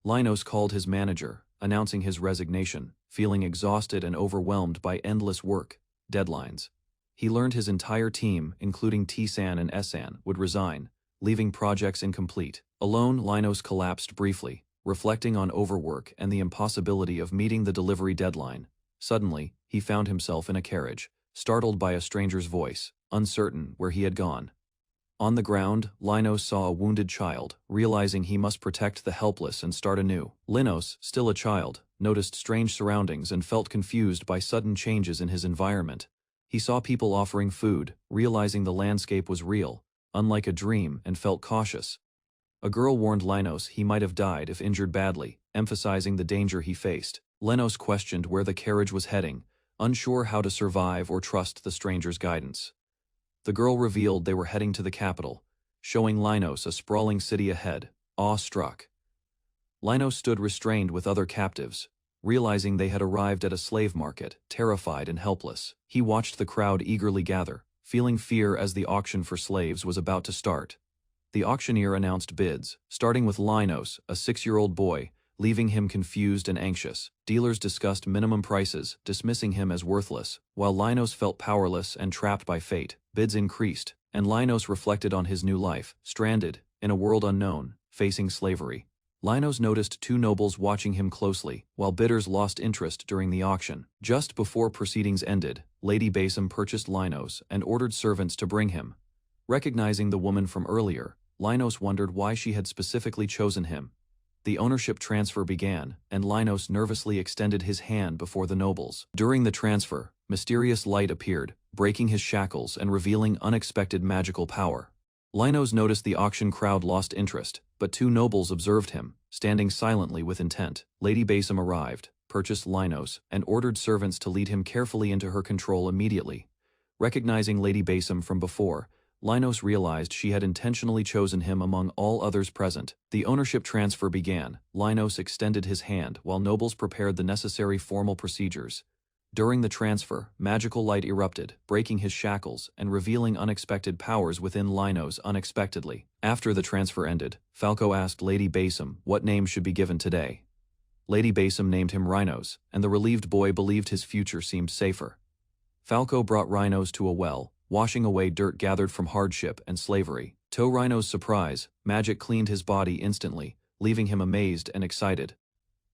Linos called his manager, announcing his resignation, feeling exhausted and overwhelmed by endless work, deadlines. He learned his entire team, including T-san and S-san, would resign, leaving projects incomplete. Alone, Linos collapsed briefly, reflecting on overwork and the impossibility of meeting the delivery deadline. Suddenly, he found himself in a carriage, startled by a stranger's voice, uncertain where he had gone. On the ground, Linos saw a wounded child, realizing he must protect the helpless and start anew. Linos, still a child, noticed strange surroundings and felt confused by sudden changes in his environment. He saw people offering food, realizing the landscape was real, unlike a dream, and felt cautious. A girl warned Linos he might have died if injured badly, emphasizing the danger he faced. Linos questioned where the carriage was heading, unsure how to survive or trust the stranger's guidance. The girl revealed they were heading to the capital, showing Linos a sprawling city ahead, awe-struck. Linos stood restrained with other captives, realizing they had arrived at a slave market, terrified and helpless. He watched the crowd eagerly gather, feeling fear as the auction for slaves was about to start. The auctioneer announced bids, starting with Linos, a 6-year-old boy, leaving him confused and anxious. Dealers discussed minimum prices, dismissing him as worthless, while Linos felt powerless and trapped by fate. Bids increased, and Linos reflected on his new life, stranded, in a world unknown, facing slavery. Linos noticed 2 nobles watching him closely, while bidders lost interest during the auction. Just before proceedings ended, Lady Basim purchased Linos and ordered servants to bring him. Recognizing the woman from earlier, Linos wondered why she had specifically chosen him. The ownership transfer began, and Linos nervously extended his hand before the nobles. During the transfer, mysterious light appeared, breaking his shackles and revealing unexpected magical power. Linos noticed the auction crowd lost interest, but 2 nobles observed him, standing silently with intent. Lady Basim arrived, purchased Linos, and ordered servants to lead him carefully into her control immediately. Recognizing Lady Basim from before, Linos realized she had intentionally chosen him among all others present. The ownership transfer began. Linos extended his hand while nobles prepared the necessary formal procedures. During the transfer, magical light erupted, breaking his shackles and revealing unexpected powers within Linos unexpectedly. After the transfer ended, Falco asked Lady Basim what name should be given today. Lady Basim named him Rhinos, and the relieved boy believed his future seemed safer. Falco brought Rhinos to a well, washing away dirt gathered from hardship and slavery. To Rhino's surprise, magic cleaned his body instantly, leaving him amazed and excited.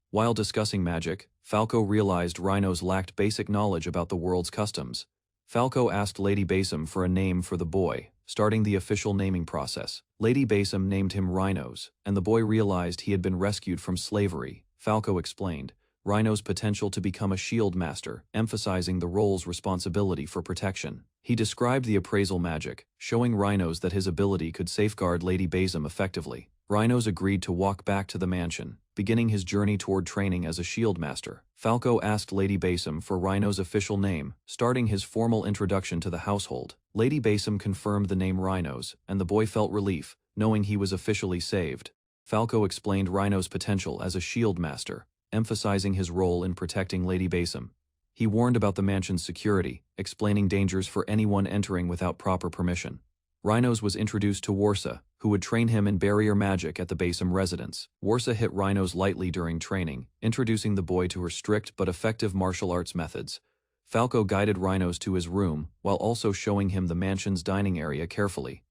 While discussing magic, Falco realized Rhinos lacked basic knowledge about the world's customs. Falco asked Lady Basim for a name for the boy, starting the official naming process. Lady Basim named him Rhinos, and the boy realized he had been rescued from slavery. Falco explained Rhino's potential to become a shield master, emphasizing the role's responsibility for protection. He described the appraisal magic, showing Rhinos that his ability could safeguard Lady Basim effectively. Rhinos agreed to walk back to the mansion, beginning his journey toward training as a shield master. Falco asked Lady Basim for Rhinos' official name, starting his formal introduction to the household. Lady Basim confirmed the name Rhinos, and the boy felt relief, knowing he was officially saved. Falco explained Rhinos' potential as a shield master, emphasizing his role in protecting Lady Basim. He warned about the mansion's security, explaining dangers for anyone entering without proper permission. Rhinos was introduced to Warsa, who would train him in barrier magic at the Basim residence. Warsa hit Rhinos lightly during training, introducing the boy to her strict but effective martial arts methods. Falco guided Rhinos to his room, while also showing him the mansion's dining area carefully.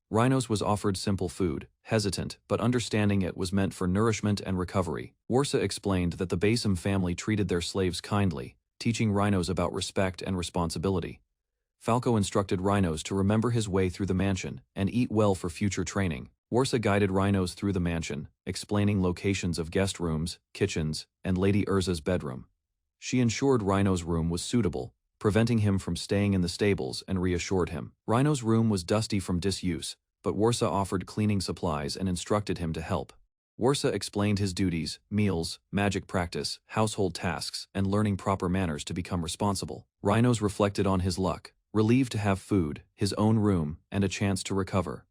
Rhinos was offered simple food, hesitant but understanding it was meant for nourishment and recovery. Warsa explained that the Basim family treated their slaves kindly, teaching Rhinos about respect and responsibility. Falco instructed Rhinos to remember his way through the mansion and eat well for future training. Warsa guided Rhinos through the mansion, explaining locations of guest rooms, kitchens, and Lady Urza's bedroom. She ensured Rhinos' room was suitable, preventing him from staying in the stables, and reassured him. Rhinos' room was dusty from disuse, but Warsa offered cleaning supplies and instructed him to help. Warsa explained his duties, meals, magic practice, household tasks, and learning proper manners to become responsible. Rhinos reflected on his luck, relieved to have food, his own room, and a chance to recover.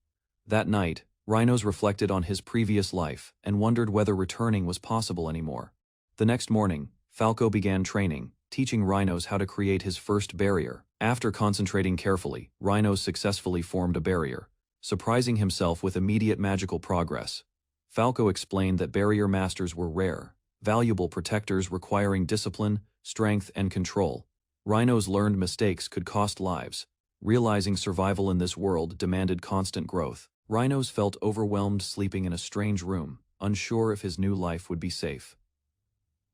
That night, Rhinos reflected on his previous life and wondered whether returning was possible anymore. The next morning, Falco began training, teaching Rhinos how to create his first barrier. After concentrating carefully, Rhinos successfully formed a barrier, surprising himself with immediate magical progress. Falco explained that barrier masters were rare, valuable protectors requiring discipline, strength, and control. Rhinos learned mistakes could cost lives, realizing survival in this world demanded constant growth. Rhinos felt overwhelmed sleeping in a strange room, unsure if his new life would be safe.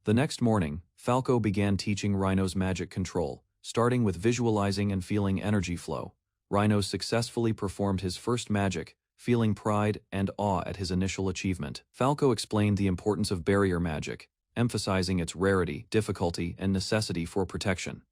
The next morning, Falco began teaching Rhinos magic control, starting with visualizing and feeling energy flow. Rhinos successfully performed his first magic, feeling pride and awe at his initial achievement. Falco explained the importance of barrier magic, emphasizing its rarity, difficulty, and necessity for protection.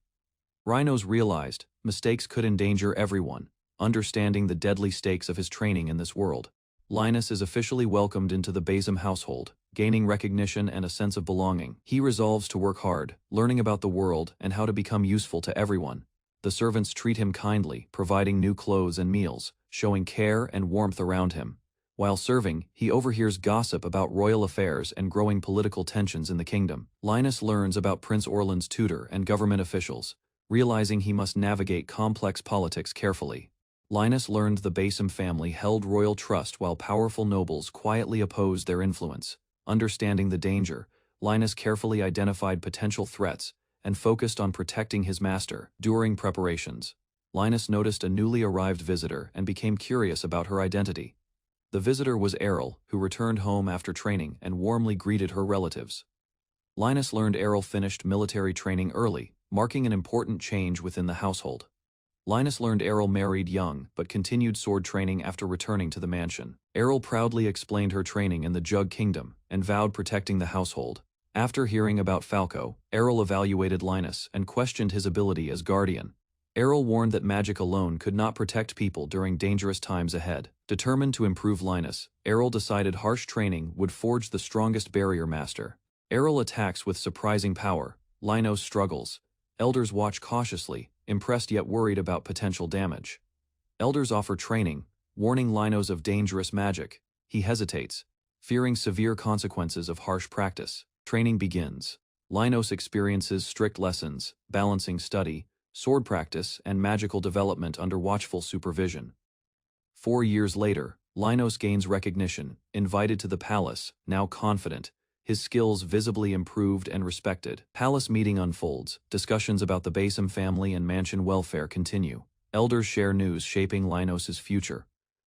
Rhinos realized mistakes could endanger everyone, understanding the deadly stakes of his training in this world. Linus is officially welcomed into the Basim household, gaining recognition and a sense of belonging. He resolves to work hard, learning about the world and how to become useful to everyone. The servants treat him kindly, providing new clothes and meals, showing care and warmth around him. While serving, he overhears gossip about royal affairs and growing political tensions in the kingdom. Linus learns about Prince Orlan's tutor and government officials, realizing he must navigate complex politics carefully. Linus learned the Basim family held royal trust while powerful nobles quietly opposed their influence. Understanding the danger, Linus carefully identified potential threats and focused on protecting his master. During preparations, Linus noticed a newly arrived visitor and became curious about her identity. The visitor was Errol, who returned home after training and warmly greeted her relatives. Linus learned Errol finished military training early, marking an important change within the household. Linus learned Errol married young but continued sword training after returning to the mansion. Errol proudly explained her training in the Jug Kingdom and vowed protecting the household. After hearing about Falco, Errol evaluated Linus and questioned his ability as guardian. Errol warned that magic alone could not protect people during dangerous times ahead. Determined to improve Linus, Errol decided harsh training would forge the strongest barrier master. Errol attacks with surprising power. Linus struggles. Elders watch cautiously, impressed yet worried about potential damage. Elders offer training, warning Linus of dangerous magic. He hesitates, fearing severe consequences of harsh practice. Training begins. Linus experiences strict lessons, balancing study, sword practice, and magical development under watchful supervision. 4 years later, Linus gains recognition, invited to the palace, now confident, his skills visibly improved and respected. Palace meeting unfolds. Discussions about the Basim family and mansion welfare continue. Elders share news shaping Linus's future.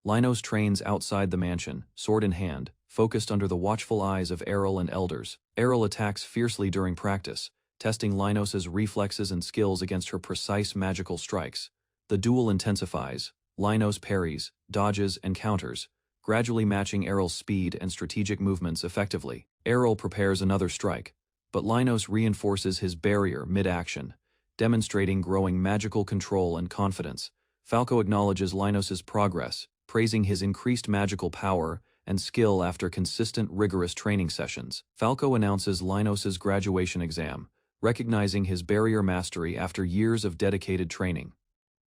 Linus trains outside the mansion, sword in hand, focused under the watchful eyes of Errol and elders. Errol attacks fiercely during practice, testing Linus's reflexes and skills against her precise magical strikes. The duel intensifies. Linus parries, dodges, and counters, gradually matching Errol's speed and strategic movements effectively. Errol prepares another strike, but Linus reinforces his barrier mid-action, demonstrating growing magical control and confidence. Falco acknowledges Linus's progress, praising his increased magical power and skill after consistent rigorous training sessions. Falco announces Linus's graduation exam, recognizing his barrier mastery after years of dedicated training.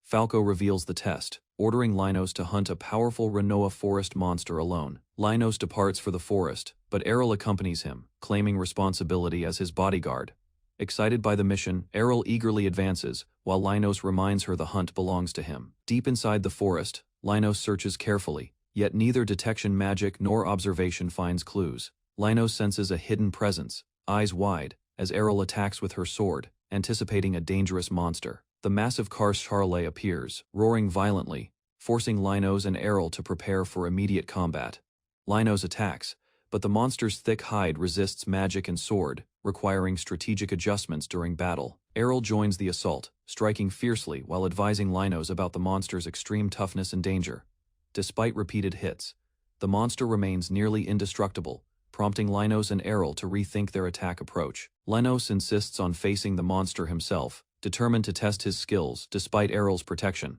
Falco reveals the test, ordering Linus to hunt a powerful Renoa forest monster alone. Linus departs for the forest, but Errol accompanies him, claiming responsibility as his bodyguard. Excited by the mission, Errol eagerly advances, while Linus reminds her the hunt belongs to him. Deep inside the forest, Linus searches carefully, yet neither detection magic nor observation finds clues. Linus senses a hidden presence, eyes wide, as Errol attacks with her sword, anticipating a dangerous monster. The massive Charlet appears, roaring violently, forcing Linus and Errol to prepare for immediate combat. Linus attacks, but the monster's thick hide resists magic and sword, requiring strategic adjustments during battle. Errol joins the assault, striking fiercely while advising Linus about the monster's extreme toughness and danger. Despite repeated hits, the monster remains nearly indestructible, prompting Linus and Errol to rethink their attack approach. Linus insists on facing the monster himself, determined to test his skills despite Errol's protection.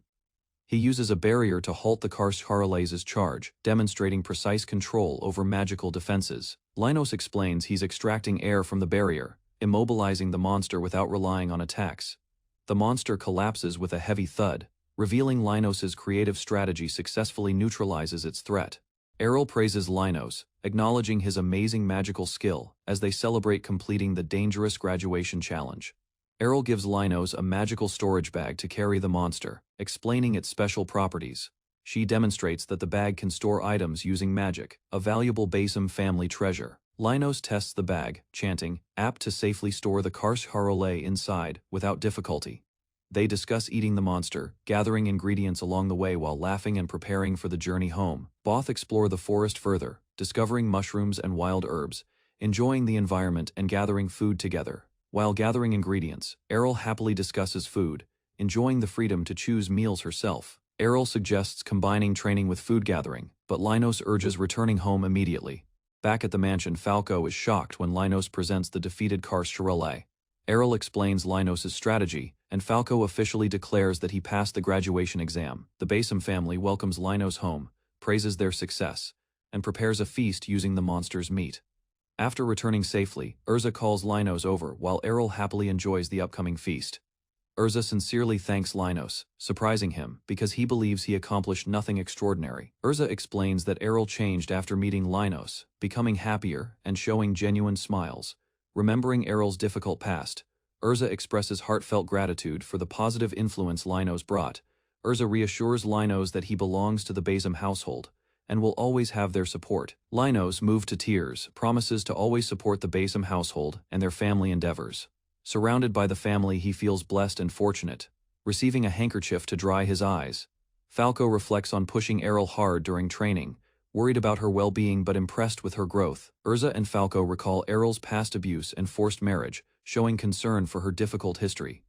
He uses a barrier to halt the Charlet's charge, demonstrating precise control over magical defenses. Linus explains he's extracting air from the barrier, immobilizing the monster without relying on attacks. The monster collapses with a heavy thud, revealing Linus's creative strategy successfully neutralizes its threat. Errol praises Linus, acknowledging his amazing magical skill as they celebrate completing the dangerous graduation challenge. Errol gives Linus a magical storage bag to carry the monster, explaining its special properties. She demonstrates that the bag can store items using magic, a valuable Basim family treasure. Linos tests the bag, chanting, apt to safely store the Karsh Harole inside, without difficulty. They discuss eating the monster, gathering ingredients along the way while laughing and preparing for the journey home. Both explore the forest further, discovering mushrooms and wild herbs, enjoying the environment and gathering food together. While gathering ingredients, Errol happily discusses food, enjoying the freedom to choose meals herself. Errol suggests combining training with food gathering, but Linos urges returning home immediately. Back at the mansion, Falco is shocked when Linos presents the defeated Karsh Harole. Errol explains Linos' strategy, and Falco officially declares that he passed the graduation exam. The Basim family welcomes Linos home, praises their success, and prepares a feast using the monster's meat. After returning safely, Urza calls Linos over while Errol happily enjoys the upcoming feast. Urza sincerely thanks Linos, surprising him because he believes he accomplished nothing extraordinary. Urza explains that Errol changed after meeting Linos, becoming happier and showing genuine smiles. Remembering Errol's difficult past, Urza expresses heartfelt gratitude for the positive influence Linos brought. Urza reassures Linos that he belongs to the Basim household and will always have their support. Linos, moved to tears, promises to always support the Basim household and their family endeavors. Surrounded by the family, he feels blessed and fortunate, receiving a handkerchief to dry his eyes. Falco reflects on pushing Errol hard during training, worried about her well-being but impressed with her growth. Urza and Falco recall Errol's past abuse and forced marriage, showing concern for her difficult history.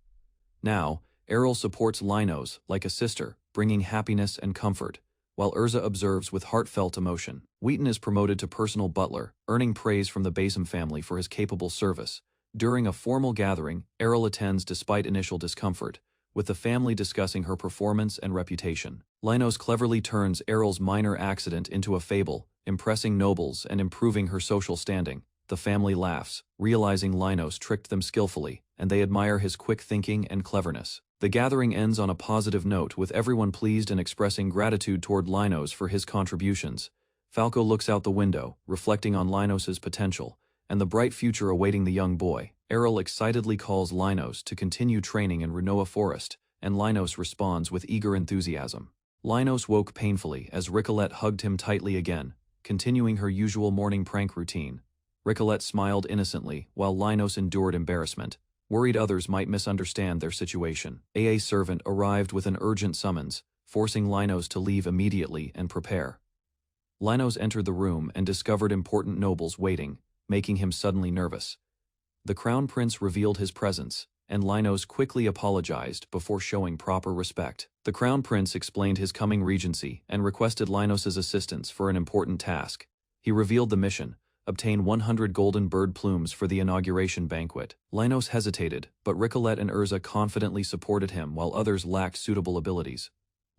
Now, Errol supports Linos like a sister, bringing happiness and comfort, while Urza observes with heartfelt emotion. Wheaton is promoted to personal butler, earning praise from the Basim family for his capable service. During a formal gathering, Errol attends despite initial discomfort, with the family discussing her performance and reputation. Linos cleverly turns Errol's minor accident into a fable, impressing nobles and improving her social standing. The family laughs, realizing Linos tricked them skillfully, and they admire his quick thinking and cleverness. The gathering ends on a positive note, with everyone pleased and expressing gratitude toward Linos for his contributions. Falco looks out the window, reflecting on Linos' potential and the bright future awaiting the young boy. Errol excitedly calls Linos to continue training in Renoa Forest, and Linos responds with eager enthusiasm. Linos woke painfully as Ricolette hugged him tightly again, continuing her usual morning prank routine. Ricolette smiled innocently while Linos endured embarrassment, worried others might misunderstand their situation. A servant arrived with an urgent summons, forcing Linos to leave immediately and prepare. Linos entered the room and discovered important nobles waiting, making him suddenly nervous. The Crown Prince revealed his presence, and Linos quickly apologized before showing proper respect. The Crown Prince explained his coming regency and requested Linos' assistance for an important task. He revealed the mission: obtain 100 golden bird plumes for the inauguration banquet. Linos hesitated, but Ricolette and Urza confidently supported him while others lacked suitable abilities.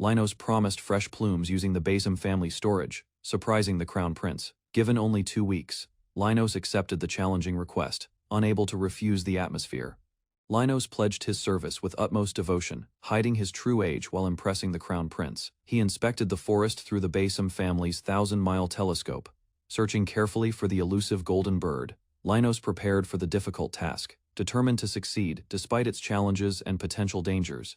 Linos promised fresh plumes using the Basim family storage, surprising the Crown Prince. Given only 2 weeks, Linos accepted the challenging request, unable to refuse the atmosphere. Linos pledged his service with utmost devotion, hiding his true age while impressing the Crown Prince. He inspected the forest through the Basim family's 1,000-mile telescope, searching carefully for the elusive golden bird. Linos prepared for the difficult task, determined to succeed despite its challenges and potential dangers.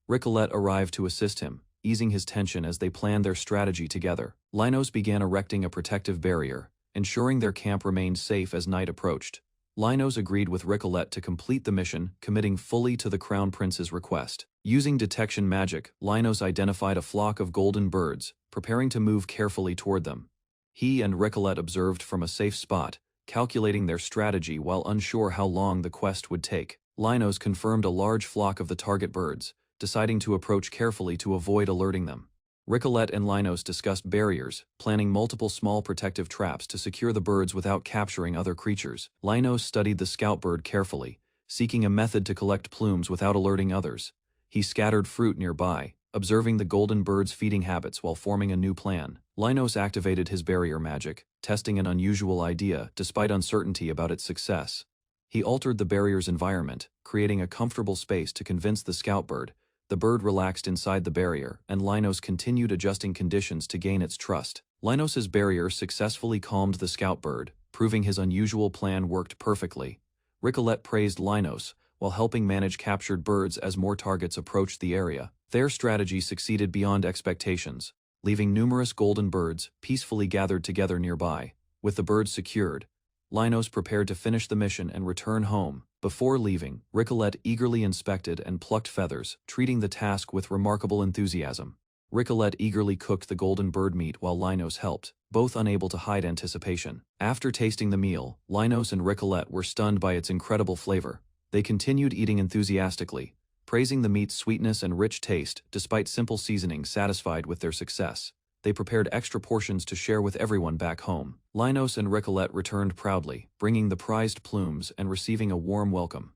Ricolette arrived to assist him, easing his tension as they planned their strategy together. Linos began erecting a protective barrier, ensuring their camp remained safe as night approached. Linos agreed with Ricolette to complete the mission, committing fully to the Crown Prince's request. Using detection magic, Linos identified a flock of golden birds, preparing to move carefully toward them. He and Ricolette observed from a safe spot, calculating their strategy while unsure how long the quest would take. Linos confirmed a large flock of the target birds, deciding to approach carefully to avoid alerting them. Ricolette and Linos discussed barriers, planning multiple small protective traps to secure the birds without capturing other creatures. Linos studied the scout bird carefully, seeking a method to collect plumes without alerting others. He scattered fruit nearby, observing the golden bird's feeding habits while forming a new plan. Linos activated his barrier magic, testing an unusual idea despite uncertainty about its success. He altered the barrier's environment, creating a comfortable space to convince the scout bird. The bird relaxed inside the barrier, and Linos continued adjusting conditions to gain its trust. Linos' barrier successfully calmed the scout bird, proving his unusual plan worked perfectly. Ricolette praised Linos, while helping manage captured birds as more targets approached the area. Their strategy succeeded beyond expectations, leaving numerous golden birds peacefully gathered together nearby. With the birds secured, Linos prepared to finish the mission and return home. Before leaving, Ricolette eagerly inspected and plucked feathers, treating the task with remarkable enthusiasm. Ricolette eagerly cooked the golden bird meat while Linos helped, both unable to hide anticipation. After tasting the meal, Linos and Ricolette were stunned by its incredible flavor. They continued eating enthusiastically, praising the meat's sweetness and rich taste. Despite simple seasoning, satisfied with their success, they prepared extra portions to share with everyone back home. Linos and Ricolette returned proudly, bringing the prized plumes and receiving a warm welcome.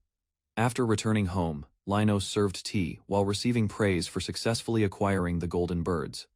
After returning home, Linos served tea while receiving praise for successfully acquiring the golden birds.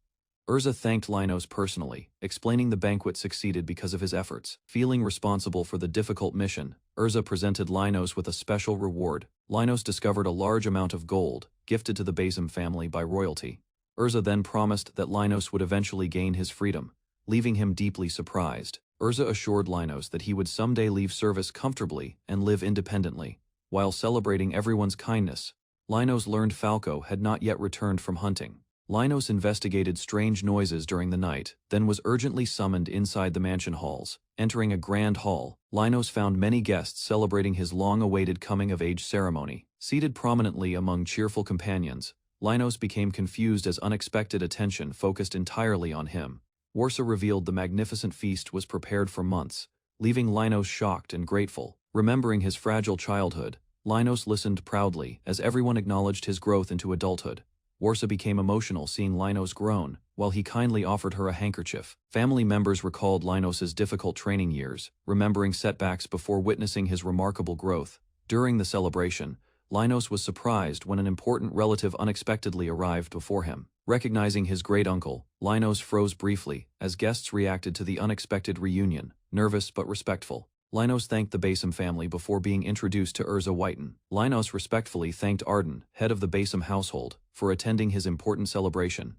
Urza thanked Linos personally, explaining the banquet succeeded because of his efforts. Feeling responsible for the difficult mission, Urza presented Linos with a special reward. Linos discovered a large amount of gold, gifted to the Basim family by royalty. Urza then promised that Linos would eventually gain his freedom, leaving him deeply surprised. Urza assured Linos that he would someday leave service comfortably and live independently. While celebrating everyone's kindness, Linos learned Falco had not yet returned from hunting. Linos investigated strange noises during the night, then was urgently summoned inside the mansion halls. Entering a grand hall, Linos found many guests celebrating his long-awaited coming-of-age ceremony. Seated prominently among cheerful companions, Linos became confused as unexpected attention focused entirely on him. Warsa revealed the magnificent feast was prepared for months, leaving Linos shocked and grateful. Remembering his fragile childhood, Linos listened proudly as everyone acknowledged his growth into adulthood. Warsa became emotional seeing Linos grown, while he kindly offered her a handkerchief. Family members recalled Linos's difficult training years, remembering setbacks before witnessing his remarkable growth. During the celebration, Linos was surprised when an important relative unexpectedly arrived before him. Recognizing his great-uncle, Linos froze briefly as guests reacted to the unexpected reunion, nervous but respectful. Linos thanked the Basim family before being introduced to Urza Whiten. Linos respectfully thanked Arden, head of the Basim household, for attending his important celebration.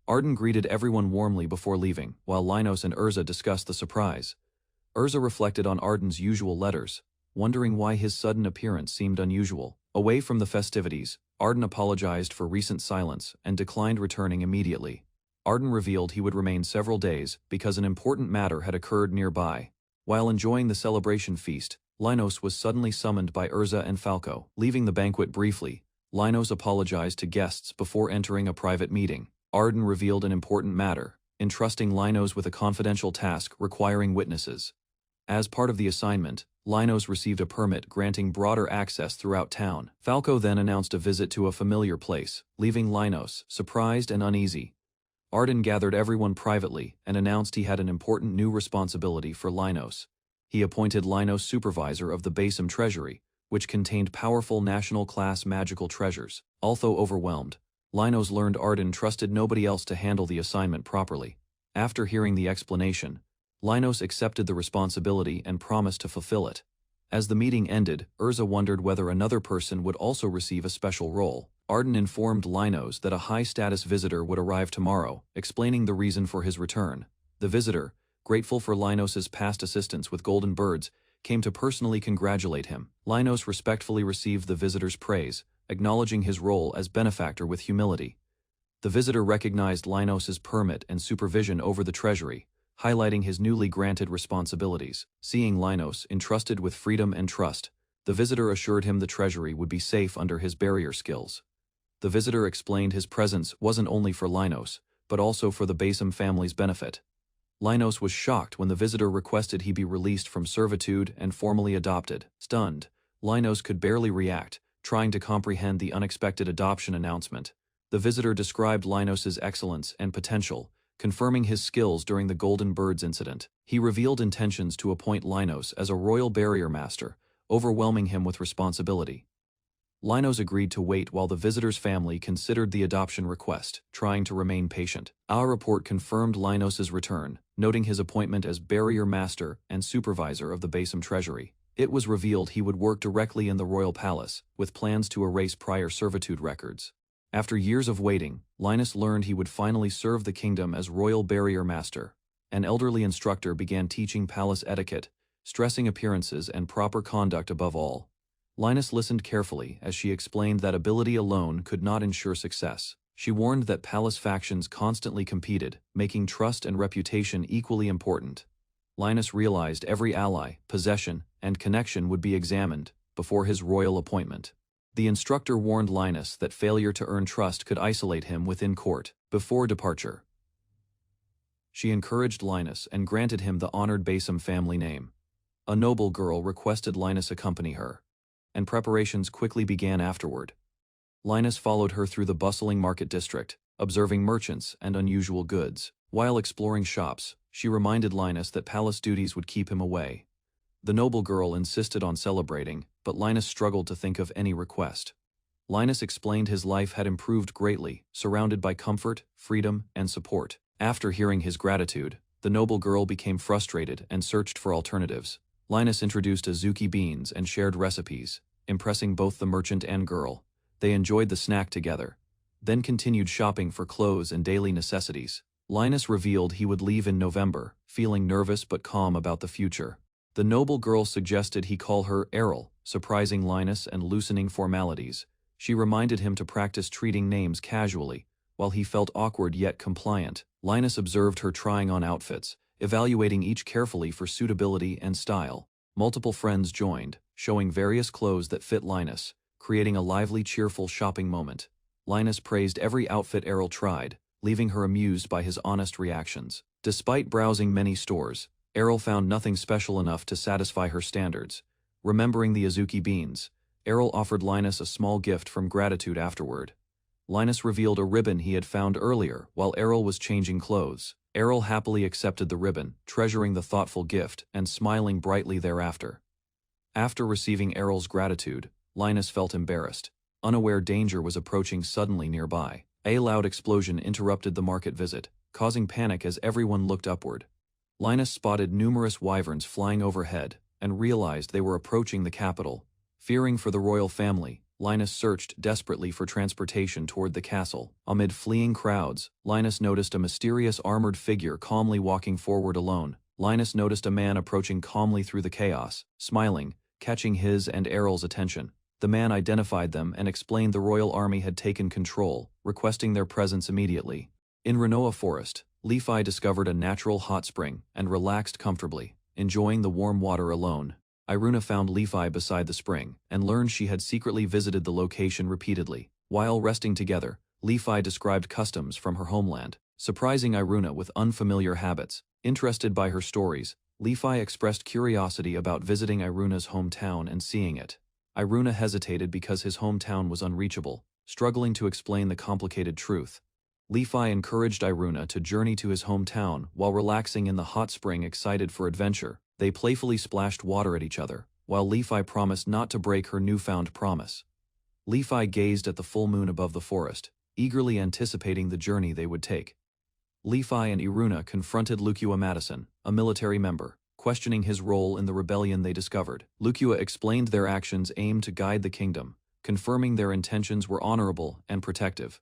Arden greeted everyone warmly before leaving, while Linos and Urza discussed the surprise. Urza reflected on Arden's usual letters, wondering why his sudden appearance seemed unusual. Away from the festivities, Arden apologized for recent silence and declined returning immediately. Arden revealed he would remain several days because an important matter had occurred nearby. While enjoying the celebration feast, Linos was suddenly summoned by Urza and Falco. Leaving the banquet briefly, Linos apologized to guests before entering a private meeting. Arden revealed an important matter, entrusting Linos with a confidential task requiring witnesses. As part of the assignment, Linos received a permit granting broader access throughout town. Falco then announced a visit to a familiar place, leaving Linos surprised and uneasy. Arden gathered everyone privately and announced he had an important new responsibility for Linos. He appointed Linos supervisor of the Basim treasury, which contained powerful national-class magical treasures. Although overwhelmed, Linos learned Arden trusted nobody else to handle the assignment properly. After hearing the explanation, Linos accepted the responsibility and promised to fulfill it. As the meeting ended, Urza wondered whether another person would also receive a special role. Arden informed Linos that a high-status visitor would arrive tomorrow, explaining the reason for his return. The visitor, grateful for Linos's past assistance with golden birds, came to personally congratulate him. Linos respectfully received the visitor's praise, acknowledging his role as benefactor with humility. The visitor recognized Linos's permit and supervision over the treasury, highlighting his newly granted responsibilities. Seeing Linos entrusted with freedom and trust, the visitor assured him the treasury would be safe under his barrier skills. The visitor explained his presence wasn't only for Linos, but also for the Basim family's benefit. Linos was shocked when the visitor requested he be released from servitude and formally adopted. Stunned, Linos could barely react, trying to comprehend the unexpected adoption announcement. The visitor described Linos's excellence and potential, confirming his skills during the Golden Birds incident. He revealed intentions to appoint Linos as a royal barrier master, overwhelming him with responsibility. Linos agreed to wait while the visitor's family considered the adoption request, trying to remain patient. Our report confirmed Linos's return, noting his appointment as barrier master and supervisor of the Basim treasury. It was revealed he would work directly in the royal palace, with plans to erase prior servitude records. After years of waiting, Linos learned he would finally serve the kingdom as royal barrier master. An elderly instructor began teaching palace etiquette, stressing appearances and proper conduct above all. Linus listened carefully as she explained that ability alone could not ensure success. She warned that palace factions constantly competed, making trust and reputation equally important. Linus realized every ally, possession, and connection would be examined before his royal appointment. The instructor warned Linus that failure to earn trust could isolate him within court. Before departure, she encouraged Linus and granted him the honored Basim family name. A noble girl requested Linus accompany her, and preparations quickly began afterward. Linus followed her through the bustling market district, observing merchants and unusual goods. While exploring shops, she reminded Linus that palace duties would keep him away. The noble girl insisted on celebrating, but Linus struggled to think of any request. Linus explained his life had improved greatly, surrounded by comfort, freedom, and support. After hearing his gratitude, the noble girl became frustrated and searched for alternatives. Linus introduced azuki beans and shared recipes, impressing both the merchant and girl. They enjoyed the snack together, then continued shopping for clothes and daily necessities. Linus revealed he would leave in November, feeling nervous but calm about the future. The noble girl suggested he call her Errol, surprising Linus and loosening formalities. She reminded him to practice treating names casually, while he felt awkward yet compliant. Linus observed her trying on outfits, evaluating each carefully for suitability and style. Multiple friends joined, showing various clothes that fit Linus, creating a lively, cheerful shopping moment. Linus praised every outfit Errol tried, leaving her amused by his honest reactions. Despite browsing many stores, Errol found nothing special enough to satisfy her standards. Remembering the azuki beans, Errol offered Linus a small gift from gratitude afterward. Linus revealed a ribbon he had found earlier while Errol was changing clothes. Errol happily accepted the ribbon, treasuring the thoughtful gift and smiling brightly thereafter. After receiving Errol's gratitude, Linus felt embarrassed, unaware danger was approaching suddenly nearby. A loud explosion interrupted the market visit, causing panic as everyone looked upward. Linus spotted numerous wyverns flying overhead and realized they were approaching the capital. Fearing for the royal family, Linus searched desperately for transportation toward the castle. Amid fleeing crowds, Linus noticed a mysterious armored figure calmly walking forward alone. Linus noticed a man approaching calmly through the chaos, smiling, catching his and Errol's attention. The man identified them and explained the royal army had taken control, requesting their presence immediately. In Renoa Forest, Lefi discovered a natural hot spring and relaxed comfortably, enjoying the warm water alone. Iruna found Lefi beside the spring and learned she had secretly visited the location repeatedly. While resting together, Lefi described customs from her homeland, surprising Iruna with unfamiliar habits. Interested by her stories, Lefi expressed curiosity about visiting Iruna's hometown and seeing it. Iruna hesitated because his hometown was unreachable, struggling to explain the complicated truth. Lefi encouraged Iruna to journey to his hometown while relaxing in the hot spring, excited for adventure. They playfully splashed water at each other, while Lefi promised not to break her newfound promise. Lefi gazed at the full moon above the forest, eagerly anticipating the journey they would take. Lefi and Iruna confronted Lucia Madison, a military member, questioning his role in the rebellion they discovered. Lucia explained their actions aimed to guide the kingdom, confirming their intentions were honorable and protective.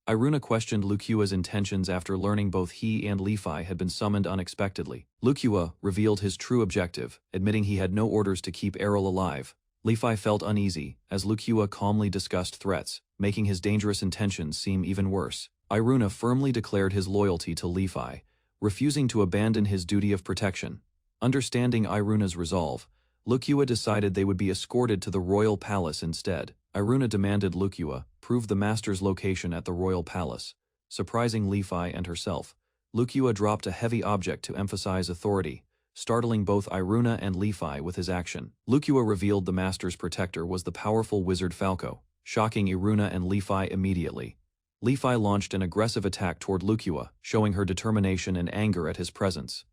Iruna questioned Lucia's intentions after learning both he and Lefi had been summoned unexpectedly. Lucia revealed his true objective, admitting he had no orders to keep Errol alive. Lefi felt uneasy, as Lucia calmly discussed threats, making his dangerous intentions seem even worse. Iruna firmly declared his loyalty to Lefi, refusing to abandon his duty of protection. Understanding Iruna's resolve, Lucia decided they would be escorted to the royal palace instead. Iruna demanded Lucia prove the master's location at the royal palace. Surprising Lefi and herself, Lucia dropped a heavy object to emphasize authority, startling both Iruna and Lefi with his action. Lucia revealed the master's protector was the powerful wizard Falco, shocking Iruna and Lefi immediately. Lefi launched an aggressive attack toward Lucia, showing her determination and anger at his presence.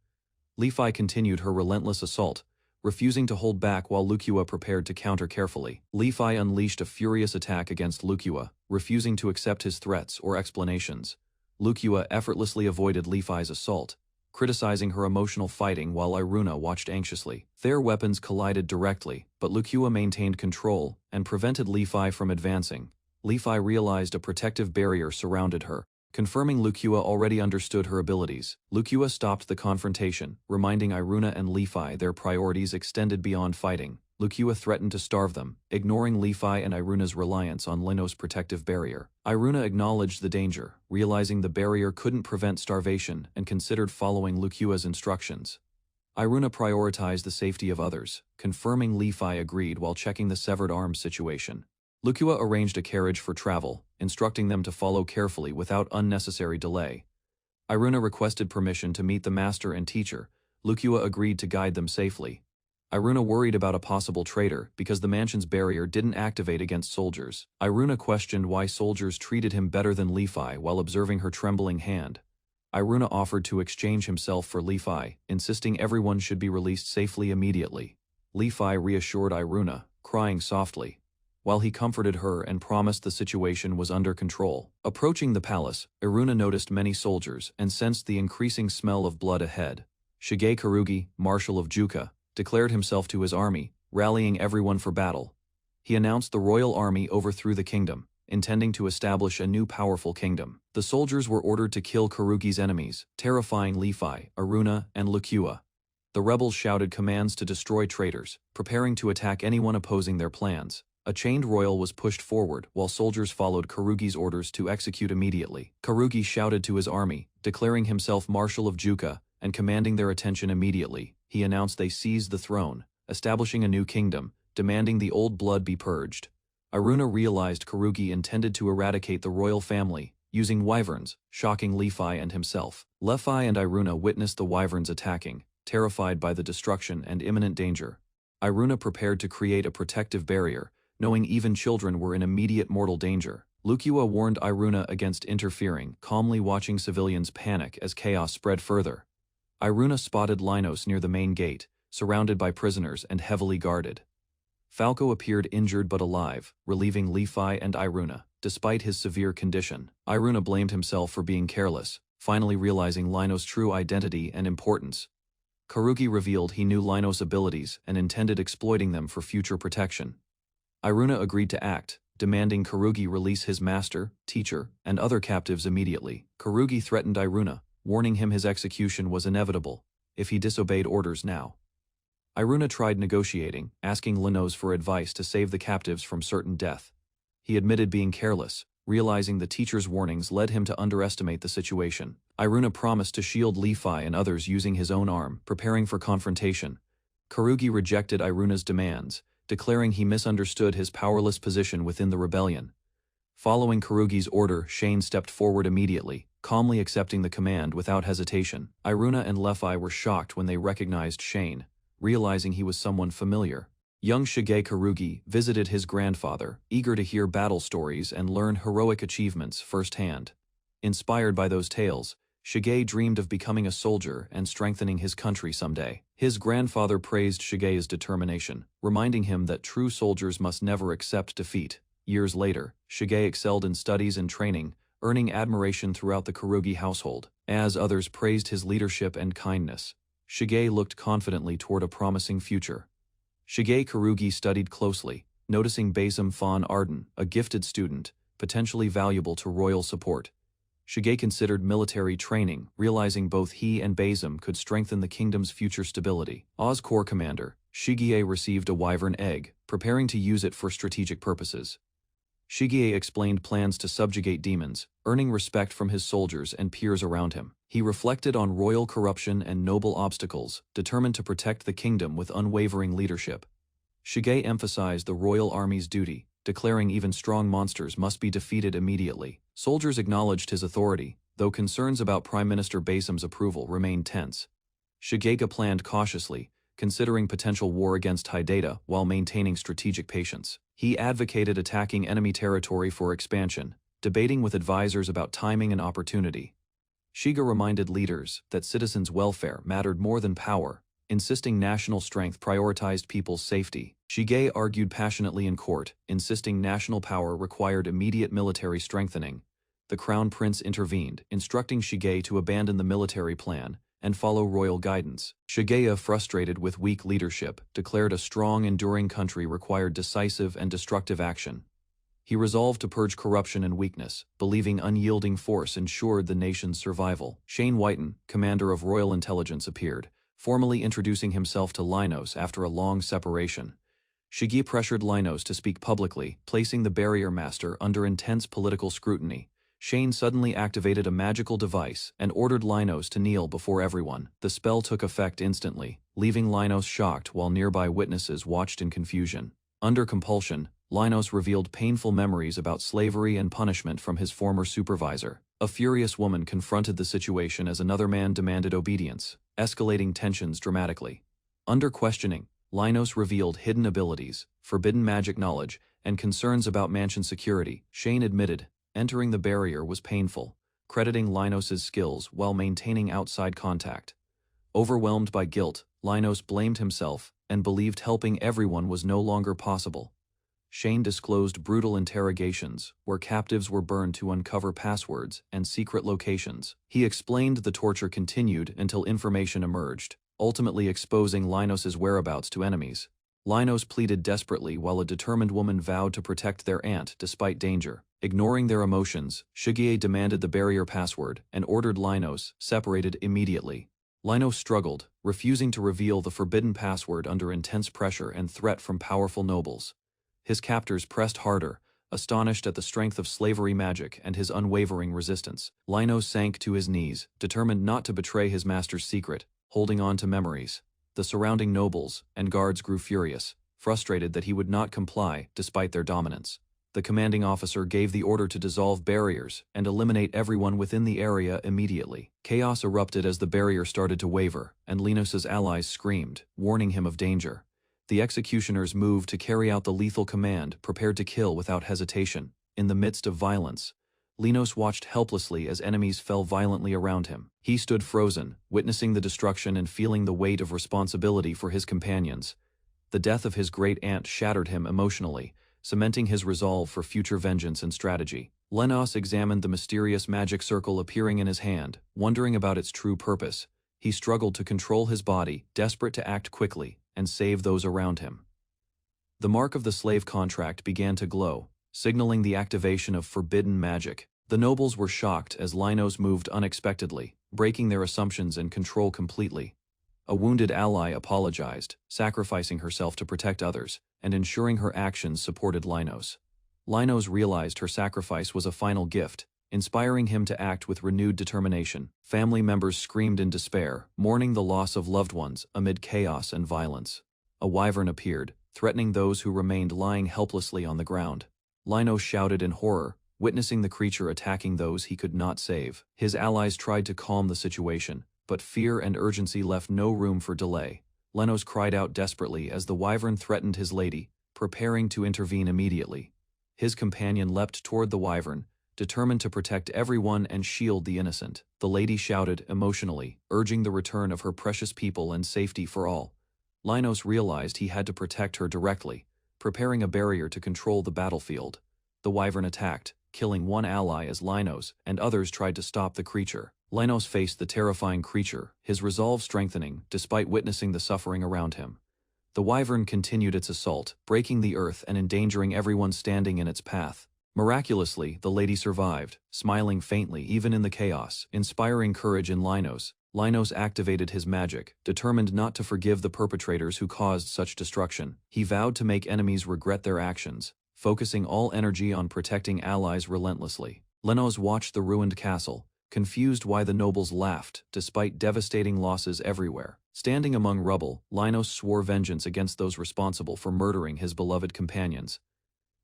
Lefi continued her relentless assault, refusing to hold back while Lucia prepared to counter carefully. Lefi unleashed a furious attack against Lucia, refusing to accept his threats or explanations. Lucia effortlessly avoided Lefi's assault, criticizing her emotional fighting while Iruna watched anxiously. Their weapons collided directly, but Lucia maintained control and prevented Lefi from advancing. Lefi realized a protective barrier surrounded her, confirming Lucia already understood her abilities. Lucia stopped the confrontation, reminding Iruna and Lefi their priorities extended beyond fighting. Lucia threatened to starve them, ignoring Lefi and Iruna's reliance on Linos' protective barrier. Iruna acknowledged the danger, realizing the barrier couldn't prevent starvation, and considered following Lucia's instructions. Iruna prioritized the safety of others, confirming Lefi agreed while checking the severed arms situation. Lucia arranged a carriage for travel, instructing them to follow carefully without unnecessary delay. Iruna requested permission to meet the master and teacher. Lucia agreed to guide them safely. Iruna worried about a possible traitor because the mansion's barrier didn't activate against soldiers. Iruna questioned why soldiers treated him better than Lefi while observing her trembling hand. Iruna offered to exchange himself for Lefi, insisting everyone should be released safely immediately. Lefi reassured Iruna, crying softly, while he comforted her and promised the situation was under control. Approaching the palace, Iruna noticed many soldiers and sensed the increasing smell of blood ahead. Shige Karugi, Marshal of Juka, declared himself to his army, rallying everyone for battle. He announced the royal army overthrew the kingdom, intending to establish a new powerful kingdom. The soldiers were ordered to kill Karugi's enemies, terrifying Lefi, Iruna, and Lucia. The rebels shouted commands to destroy traitors, preparing to attack anyone opposing their plans. A chained royal was pushed forward while soldiers followed Karugi's orders to execute immediately. Karugi shouted to his army, declaring himself Marshal of Juka, and commanding their attention immediately. He announced they seized the throne, establishing a new kingdom, demanding the old blood be purged. Iruna realized Karugi intended to eradicate the royal family, using wyverns, shocking Lefi and himself. Lefi and Iruna witnessed the wyverns attacking, terrified by the destruction and imminent danger. Iruna prepared to create a protective barrier, knowing even children were in immediate mortal danger. Lucia warned Iruna against interfering, calmly watching civilians panic as chaos spread further. Iruna spotted Linos near the main gate, surrounded by prisoners and heavily guarded. Falco appeared injured but alive, relieving Lefi and Iruna, despite his severe condition. Iruna blamed himself for being careless, finally realizing Linos' true identity and importance. Karugi revealed he knew Linos' abilities and intended exploiting them for future protection. Iruna agreed to act, demanding Karugi release his master, teacher, and other captives immediately. Karugi threatened Iruna, warning him his execution was inevitable if he disobeyed orders now. Iruna tried negotiating, asking Linos for advice to save the captives from certain death. He admitted being careless, realizing the teacher's warnings led him to underestimate the situation. Iruna promised to shield Lefi and others using his own arm, preparing for confrontation. Karugi rejected Iruna's demands, declaring he misunderstood his powerless position within the rebellion. Following Karugi's order, Shane stepped forward immediately, calmly accepting the command without hesitation. Iruna and Lefi were shocked when they recognized Shane, realizing he was someone familiar. Young Shige Karugi visited his grandfather, eager to hear battle stories and learn heroic achievements firsthand. Inspired by those tales, Shige dreamed of becoming a soldier and strengthening his country someday. His grandfather praised Shige's determination, reminding him that true soldiers must never accept defeat. Years later, Shige excelled in studies and training, earning admiration throughout the Karugi household. As others praised his leadership and kindness, Shige looked confidently toward a promising future. Shige Karugi studied closely, noticing Basem Fan Arden, a gifted student, potentially valuable to royal support. Shige considered military training, realizing both he and Basem could strengthen the kingdom's future stability. Oz Corps commander, Shigie received a wyvern egg, preparing to use it for strategic purposes. Shigie explained plans to subjugate demons, earning respect from his soldiers and peers around him. He reflected on royal corruption and noble obstacles, determined to protect the kingdom with unwavering leadership. Shige emphasized the royal army's duty, declaring even strong monsters must be defeated immediately. Soldiers acknowledged his authority, though concerns about Prime Minister Basem's approval remained tense. Shigega planned cautiously, considering potential war against Hidata while maintaining strategic patience. He advocated attacking enemy territory for expansion, debating with advisors about timing and opportunity. Shiga reminded leaders that citizens' welfare mattered more than power, insisting national strength prioritized people's safety. Shige argued passionately in court, insisting national power required immediate military strengthening. The crown prince intervened, instructing Shige to abandon the military plan and follow royal guidance. Shigea, frustrated with weak leadership, declared a strong, enduring country required decisive and destructive action. He resolved to purge corruption and weakness, believing unyielding force ensured the nation's survival. Shane Whiten, commander of Royal Intelligence, appeared, formally introducing himself to Linos after a long separation. Shigi pressured Linos to speak publicly, placing the barrier master under intense political scrutiny. Shane suddenly activated a magical device and ordered Linos to kneel before everyone. The spell took effect instantly, leaving Linos shocked while nearby witnesses watched in confusion. Under compulsion, Linos revealed painful memories about slavery and punishment from his former supervisor. A furious woman confronted the situation as another man demanded obedience, escalating tensions dramatically. Under questioning, Linos revealed hidden abilities, forbidden magic knowledge, and concerns about mansion security. Shane admitted, entering the barrier was painful, crediting Linos' skills while maintaining outside contact. Overwhelmed by guilt, Linos blamed himself and believed helping everyone was no longer possible. Shane disclosed brutal interrogations, where captives were burned to uncover passwords and secret locations. He explained the torture continued until information emerged, ultimately exposing Linos' whereabouts to enemies. Linos pleaded desperately while a determined woman vowed to protect their aunt despite danger. Ignoring their emotions, Shige demanded the barrier password and ordered Linos separated immediately. Linos struggled, refusing to reveal the forbidden password under intense pressure and threat from powerful nobles. His captors pressed harder, astonished at the strength of slavery magic and his unwavering resistance. Linos sank to his knees, determined not to betray his master's secret, holding on to memories. The surrounding nobles and guards grew furious, frustrated that he would not comply despite their dominance. The commanding officer gave the order to dissolve barriers and eliminate everyone within the area immediately. Chaos erupted as the barrier started to waver, and Linos' allies screamed, warning him of danger. The executioners moved to carry out the lethal command, prepared to kill without hesitation. In the midst of violence, Linos watched helplessly as enemies fell violently around him. He stood frozen, witnessing the destruction and feeling the weight of responsibility for his companions. The death of his great aunt shattered him emotionally, cementing his resolve for future vengeance and strategy. Linos examined the mysterious magic circle appearing in his hand, wondering about its true purpose. He struggled to control his body, desperate to act quickly and save those around him. The mark of the slave contract began to glow, signaling the activation of forbidden magic. The nobles were shocked as Linos moved unexpectedly, breaking their assumptions and control completely. A wounded ally apologized, sacrificing herself to protect others, and ensuring her actions supported Linos. Linos realized her sacrifice was a final gift, inspiring him to act with renewed determination. Family members screamed in despair, mourning the loss of loved ones amid chaos and violence. A wyvern appeared, threatening those who remained lying helplessly on the ground. Linos shouted in horror, witnessing the creature attacking those he could not save. His allies tried to calm the situation, but fear and urgency left no room for delay. Linos cried out desperately as the wyvern threatened his lady, preparing to intervene immediately. His companion leapt toward the wyvern, determined to protect everyone and shield the innocent. The lady shouted emotionally, urging the return of her precious people and safety for all. Linos realized he had to protect her directly, preparing a barrier to control the battlefield. The wyvern attacked, killing one ally as Linos and others tried to stop the creature. Linos faced the terrifying creature, his resolve strengthening despite witnessing the suffering around him. The wyvern continued its assault, breaking the earth and endangering everyone standing in its path. Miraculously, the lady survived, smiling faintly even in the chaos, inspiring courage in Linos. Linos activated his magic, determined not to forgive the perpetrators who caused such destruction. He vowed to make enemies regret their actions, focusing all energy on protecting allies relentlessly. Linos watched the ruined castle, confused why the nobles laughed, despite devastating losses everywhere. Standing among rubble, Linos swore vengeance against those responsible for murdering his beloved companions.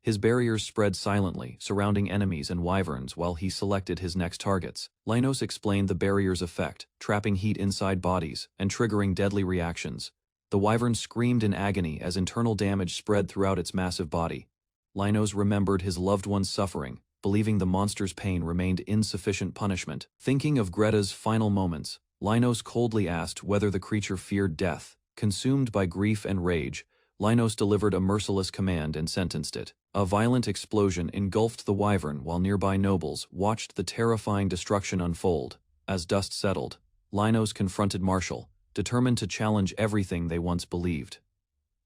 His barriers spread silently, surrounding enemies and wyverns while he selected his next targets. Linos explained the barrier's effect, trapping heat inside bodies and triggering deadly reactions. The wyvern screamed in agony as internal damage spread throughout its massive body. Linos remembered his loved one's suffering, believing the monster's pain remained insufficient punishment. Thinking of Greta's final moments, Linos coldly asked whether the creature feared death. Consumed by grief and rage, Linos delivered a merciless command and sentenced it. A violent explosion engulfed the wyvern while nearby nobles watched the terrifying destruction unfold. As dust settled, Linos confronted Marshall, determined to challenge everything they once believed.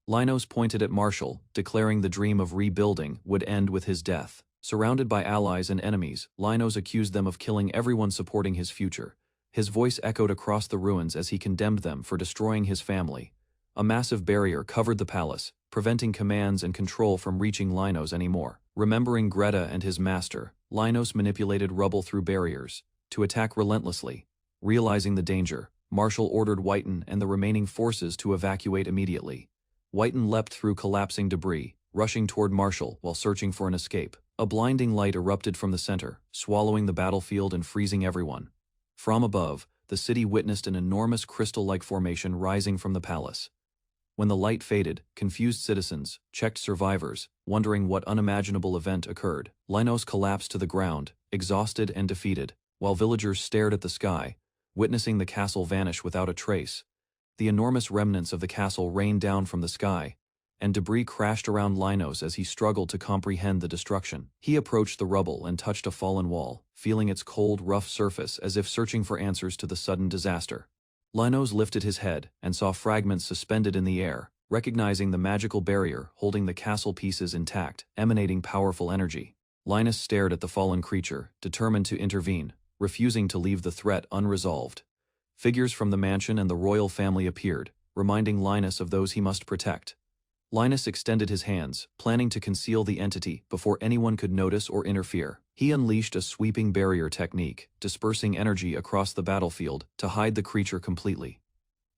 Linos pointed at Marshall, declaring the dream of rebuilding would end with his death. Surrounded by allies and enemies, Linos accused them of killing everyone supporting his future. His voice echoed across the ruins as he condemned them for destroying his family. A massive barrier covered the palace, preventing commands and control from reaching Linos anymore. Remembering Greta and his master, Linos manipulated rubble through barriers to attack relentlessly. Realizing the danger, Marshall ordered Whiten and the remaining forces to evacuate immediately. Whiten leapt through collapsing debris, rushing toward Marshall while searching for an escape. A blinding light erupted from the center, swallowing the battlefield and freezing everyone. From above, the city witnessed an enormous crystal-like formation rising from the palace. When the light faded, confused citizens checked survivors, wondering what unimaginable event occurred. Linos collapsed to the ground, exhausted and defeated, while villagers stared at the sky, witnessing the castle vanish without a trace. The enormous remnants of the castle rained down from the sky, and debris crashed around Linos as he struggled to comprehend the destruction. He approached the rubble and touched a fallen wall, feeling its cold, rough surface as if searching for answers to the sudden disaster. Linos lifted his head and saw fragments suspended in the air, recognizing the magical barrier holding the castle pieces intact, emanating powerful energy. Linus stared at the fallen creature, determined to intervene, refusing to leave the threat unresolved. Figures from the mansion and the royal family appeared, reminding Linus of those he must protect. Linus extended his hands, planning to conceal the entity before anyone could notice or interfere. He unleashed a sweeping barrier technique, dispersing energy across the battlefield to hide the creature completely.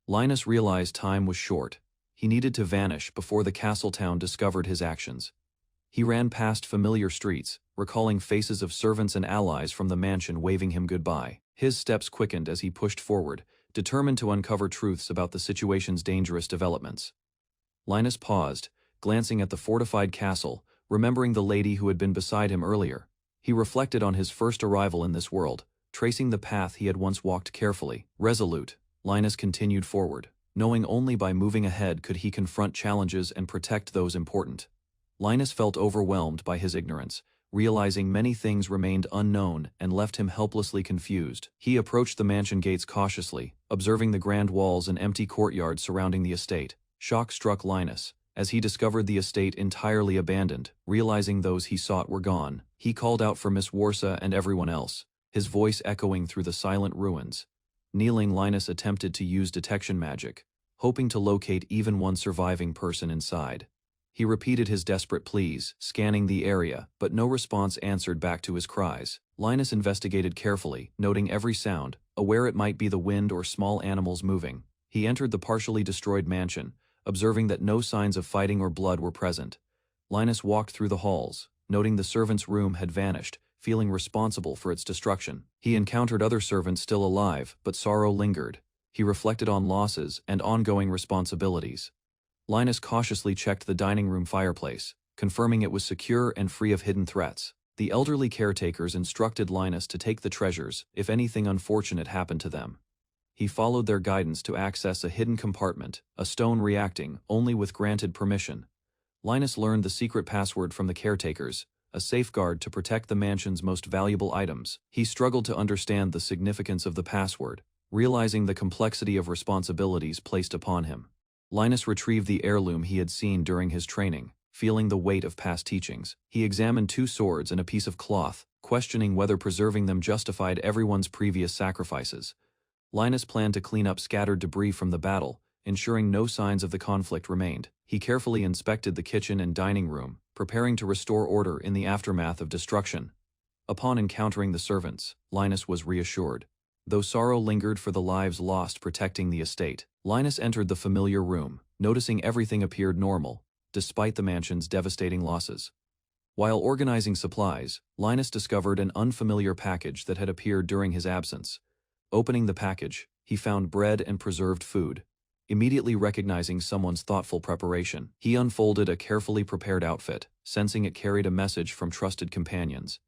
Linus realized time was short. He needed to vanish before the castle town discovered his actions. He ran past familiar streets, recalling faces of servants and allies from the mansion waving him goodbye. His steps quickened as he pushed forward, determined to uncover truths about the situation's dangerous developments. Linus paused, glancing at the fortified castle, remembering the lady who had been beside him earlier. He reflected on his first arrival in this world, tracing the path he had once walked carefully. Resolute, Linus continued forward, knowing only by moving ahead could he confront challenges and protect those important. Linus felt overwhelmed by his ignorance, realizing many things remained unknown and left him helplessly confused. He approached the mansion gates cautiously, observing the grand walls and empty courtyard surrounding the estate. Shock struck Linus as he discovered the estate entirely abandoned. Realizing those he sought were gone, he called out for Miss Warsa and everyone else, his voice echoing through the silent ruins. Kneeling, Linus attempted to use detection magic, hoping to locate even one surviving person inside. He repeated his desperate pleas, scanning the area, but no response answered back to his cries. Linus investigated carefully, noting every sound, aware it might be the wind or small animals moving. He entered the partially destroyed mansion, observing that no signs of fighting or blood were present. Linus walked through the halls, noting the servants' room had vanished, feeling responsible for its destruction. He encountered other servants still alive, but sorrow lingered. He reflected on losses and ongoing responsibilities. Linus cautiously checked the dining room fireplace, confirming it was secure and free of hidden threats. The elderly caretakers instructed Linus to take the treasures if anything unfortunate happened to them. He followed their guidance to access a hidden compartment, a stone reacting only with granted permission. Linus learned the secret password from the caretakers, a safeguard to protect the mansion's most valuable items. He struggled to understand the significance of the password, realizing the complexity of responsibilities placed upon him. Linus retrieved the heirloom he had seen during his training, feeling the weight of past teachings. He examined 2 swords and a piece of cloth, questioning whether preserving them justified everyone's previous sacrifices. Linus planned to clean up scattered debris from the battle, ensuring no signs of the conflict remained. He carefully inspected the kitchen and dining room, preparing to restore order in the aftermath of destruction. Upon encountering the servants, Linus was reassured. Though sorrow lingered for the lives lost protecting the estate, Linus entered the familiar room, noticing everything appeared normal, despite the mansion's devastating losses. While organizing supplies, Linus discovered an unfamiliar package that had appeared during his absence. Opening the package, he found bread and preserved food. Immediately recognizing someone's thoughtful preparation, he unfolded a carefully prepared outfit, sensing it carried a message from trusted companions.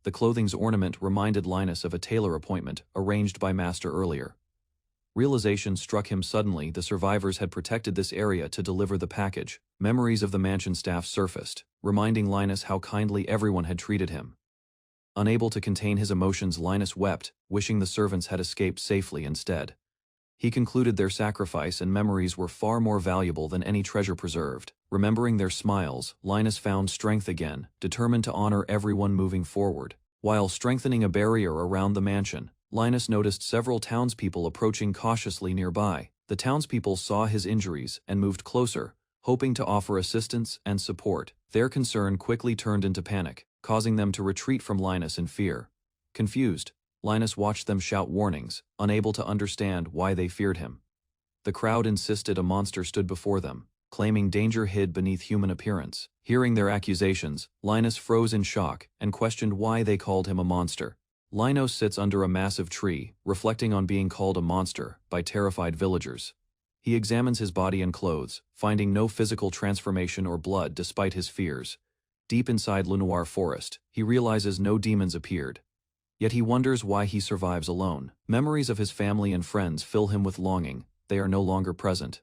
The clothing's ornament reminded Linus of a tailor appointment arranged by Master earlier. Realization struck him suddenly: the survivors had protected this area to deliver the package. Memories of the mansion staff surfaced, reminding Linus how kindly everyone had treated him. Unable to contain his emotions, Linus wept, wishing the servants had escaped safely instead. He concluded their sacrifice and memories were far more valuable than any treasure preserved. Remembering their smiles, Linus found strength again, determined to honor everyone moving forward. While strengthening a barrier around the mansion, Linus noticed several townspeople approaching cautiously nearby. The townspeople saw his injuries and moved closer, hoping to offer assistance and support. Their concern quickly turned into panic, causing them to retreat from Linus in fear. Confused, Linus watched them shout warnings, unable to understand why they feared him. The crowd insisted a monster stood before them, claiming danger hid beneath human appearance. Hearing their accusations, Linus froze in shock and questioned why they called him a monster. Linus sits under a massive tree, reflecting on being called a monster by terrified villagers. He examines his body and clothes, finding no physical transformation or blood despite his fears. Deep inside Lunoir Forest, he realizes no demons appeared. Yet he wonders why he survives alone. Memories of his family and friends fill him with longing. They are no longer present.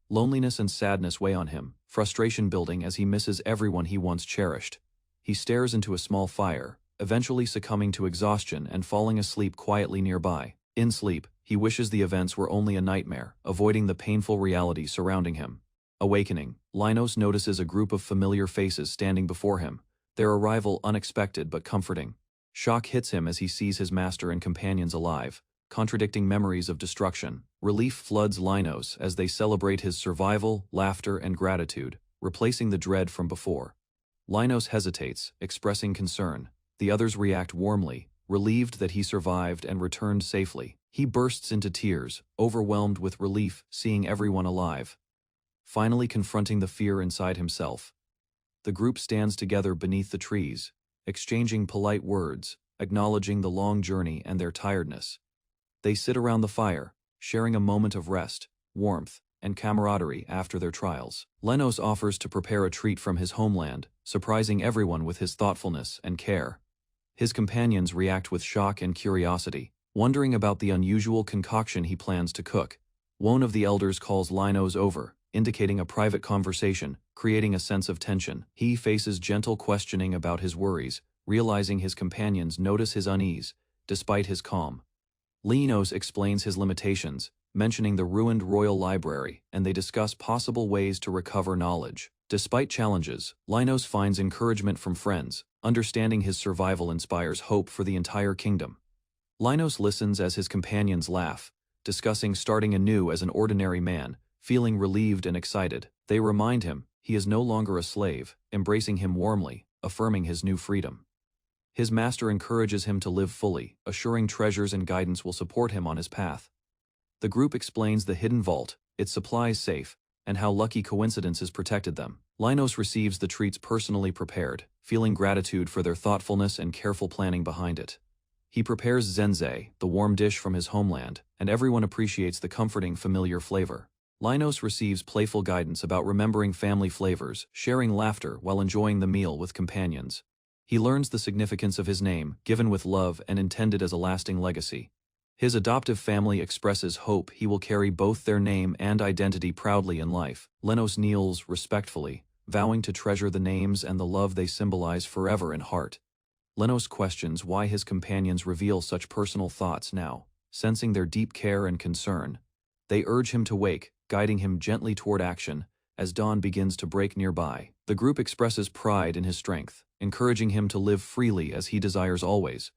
Loneliness and sadness weigh on him, frustration building as he misses everyone he once cherished. He stares into a small fire, eventually succumbing to exhaustion and falling asleep quietly nearby. In sleep, he wishes the events were only a nightmare, avoiding the painful reality surrounding him. Awakening, Linus notices a group of familiar faces standing before him, their arrival unexpected but comforting. Shock hits him as he sees his master and companions alive, contradicting memories of destruction. Relief floods Linus as they celebrate his survival, laughter, and gratitude, replacing the dread from before. Linus hesitates, expressing concern. The others react warmly, relieved that he survived and returned safely. He bursts into tears, overwhelmed with relief seeing everyone alive. Finally confronting the fear inside himself. The group stands together beneath the trees, exchanging polite words, acknowledging the long journey and their tiredness. They sit around the fire, sharing a moment of rest, warmth, and camaraderie after their trials. Linus offers to prepare a treat from his homeland, surprising everyone with his thoughtfulness and care. His companions react with shock and curiosity, wondering about the unusual concoction he plans to cook. One of the elders calls Linus over, indicating a private conversation, creating a sense of tension. He faces gentle questioning about his worries, realizing his companions notice his unease, despite his calm. Linus explains his limitations, mentioning the ruined royal library, and they discuss possible ways to recover knowledge. Despite challenges, Linus finds encouragement from friends. Understanding his survival inspires hope for the entire kingdom. Linus listens as his companions laugh, discussing starting anew as an ordinary man, feeling relieved and excited. They remind him he is no longer a slave, embracing him warmly, affirming his new freedom. His master encourages him to live fully, assuring treasures and guidance will support him on his path. The group explains the hidden vault, its supplies safe, and how lucky coincidences protected them. Linus receives the treats personally prepared, feeling gratitude for their thoughtfulness and careful planning behind it. He prepares zenzei, the warm dish from his homeland, and everyone appreciates the comforting familiar flavor. Linus receives playful guidance about remembering family flavors, sharing laughter while enjoying the meal with companions. He learns the significance of his name, given with love and intended as a lasting legacy. His adoptive family expresses hope he will carry both their name and identity proudly in life. Linus kneels respectfully, vowing to treasure the names and the love they symbolize forever in heart. Linus questions why his companions reveal such personal thoughts now, sensing their deep care and concern. They urge him to wake, guiding him gently toward action, as dawn begins to break nearby. The group expresses pride in his strength, encouraging him to live freely as he desires always.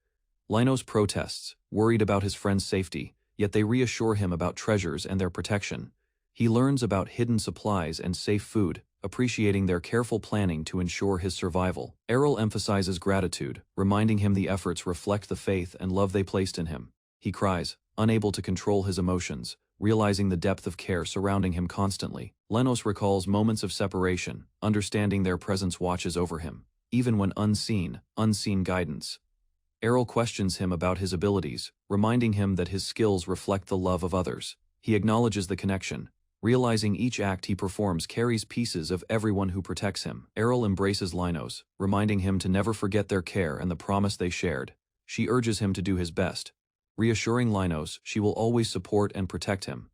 Linus protests, worried about his friend's safety, yet they reassure him about treasures and their protection. He learns about hidden supplies and safe food, appreciating their careful planning to ensure his survival. Errol emphasizes gratitude, reminding him the efforts reflect the faith and love they placed in him. He cries, unable to control his emotions, realizing the depth of care surrounding him constantly. Linus recalls moments of separation, understanding their presence watches over him, even when unseen guidance. Errol questions him about his abilities, reminding him that his skills reflect the love of others. He acknowledges the connection, realizing each act he performs carries pieces of everyone who protects him. Errol embraces Linus, reminding him to never forget their care and the promise they shared. She urges him to do his best, reassuring Linus she will always support and protect him.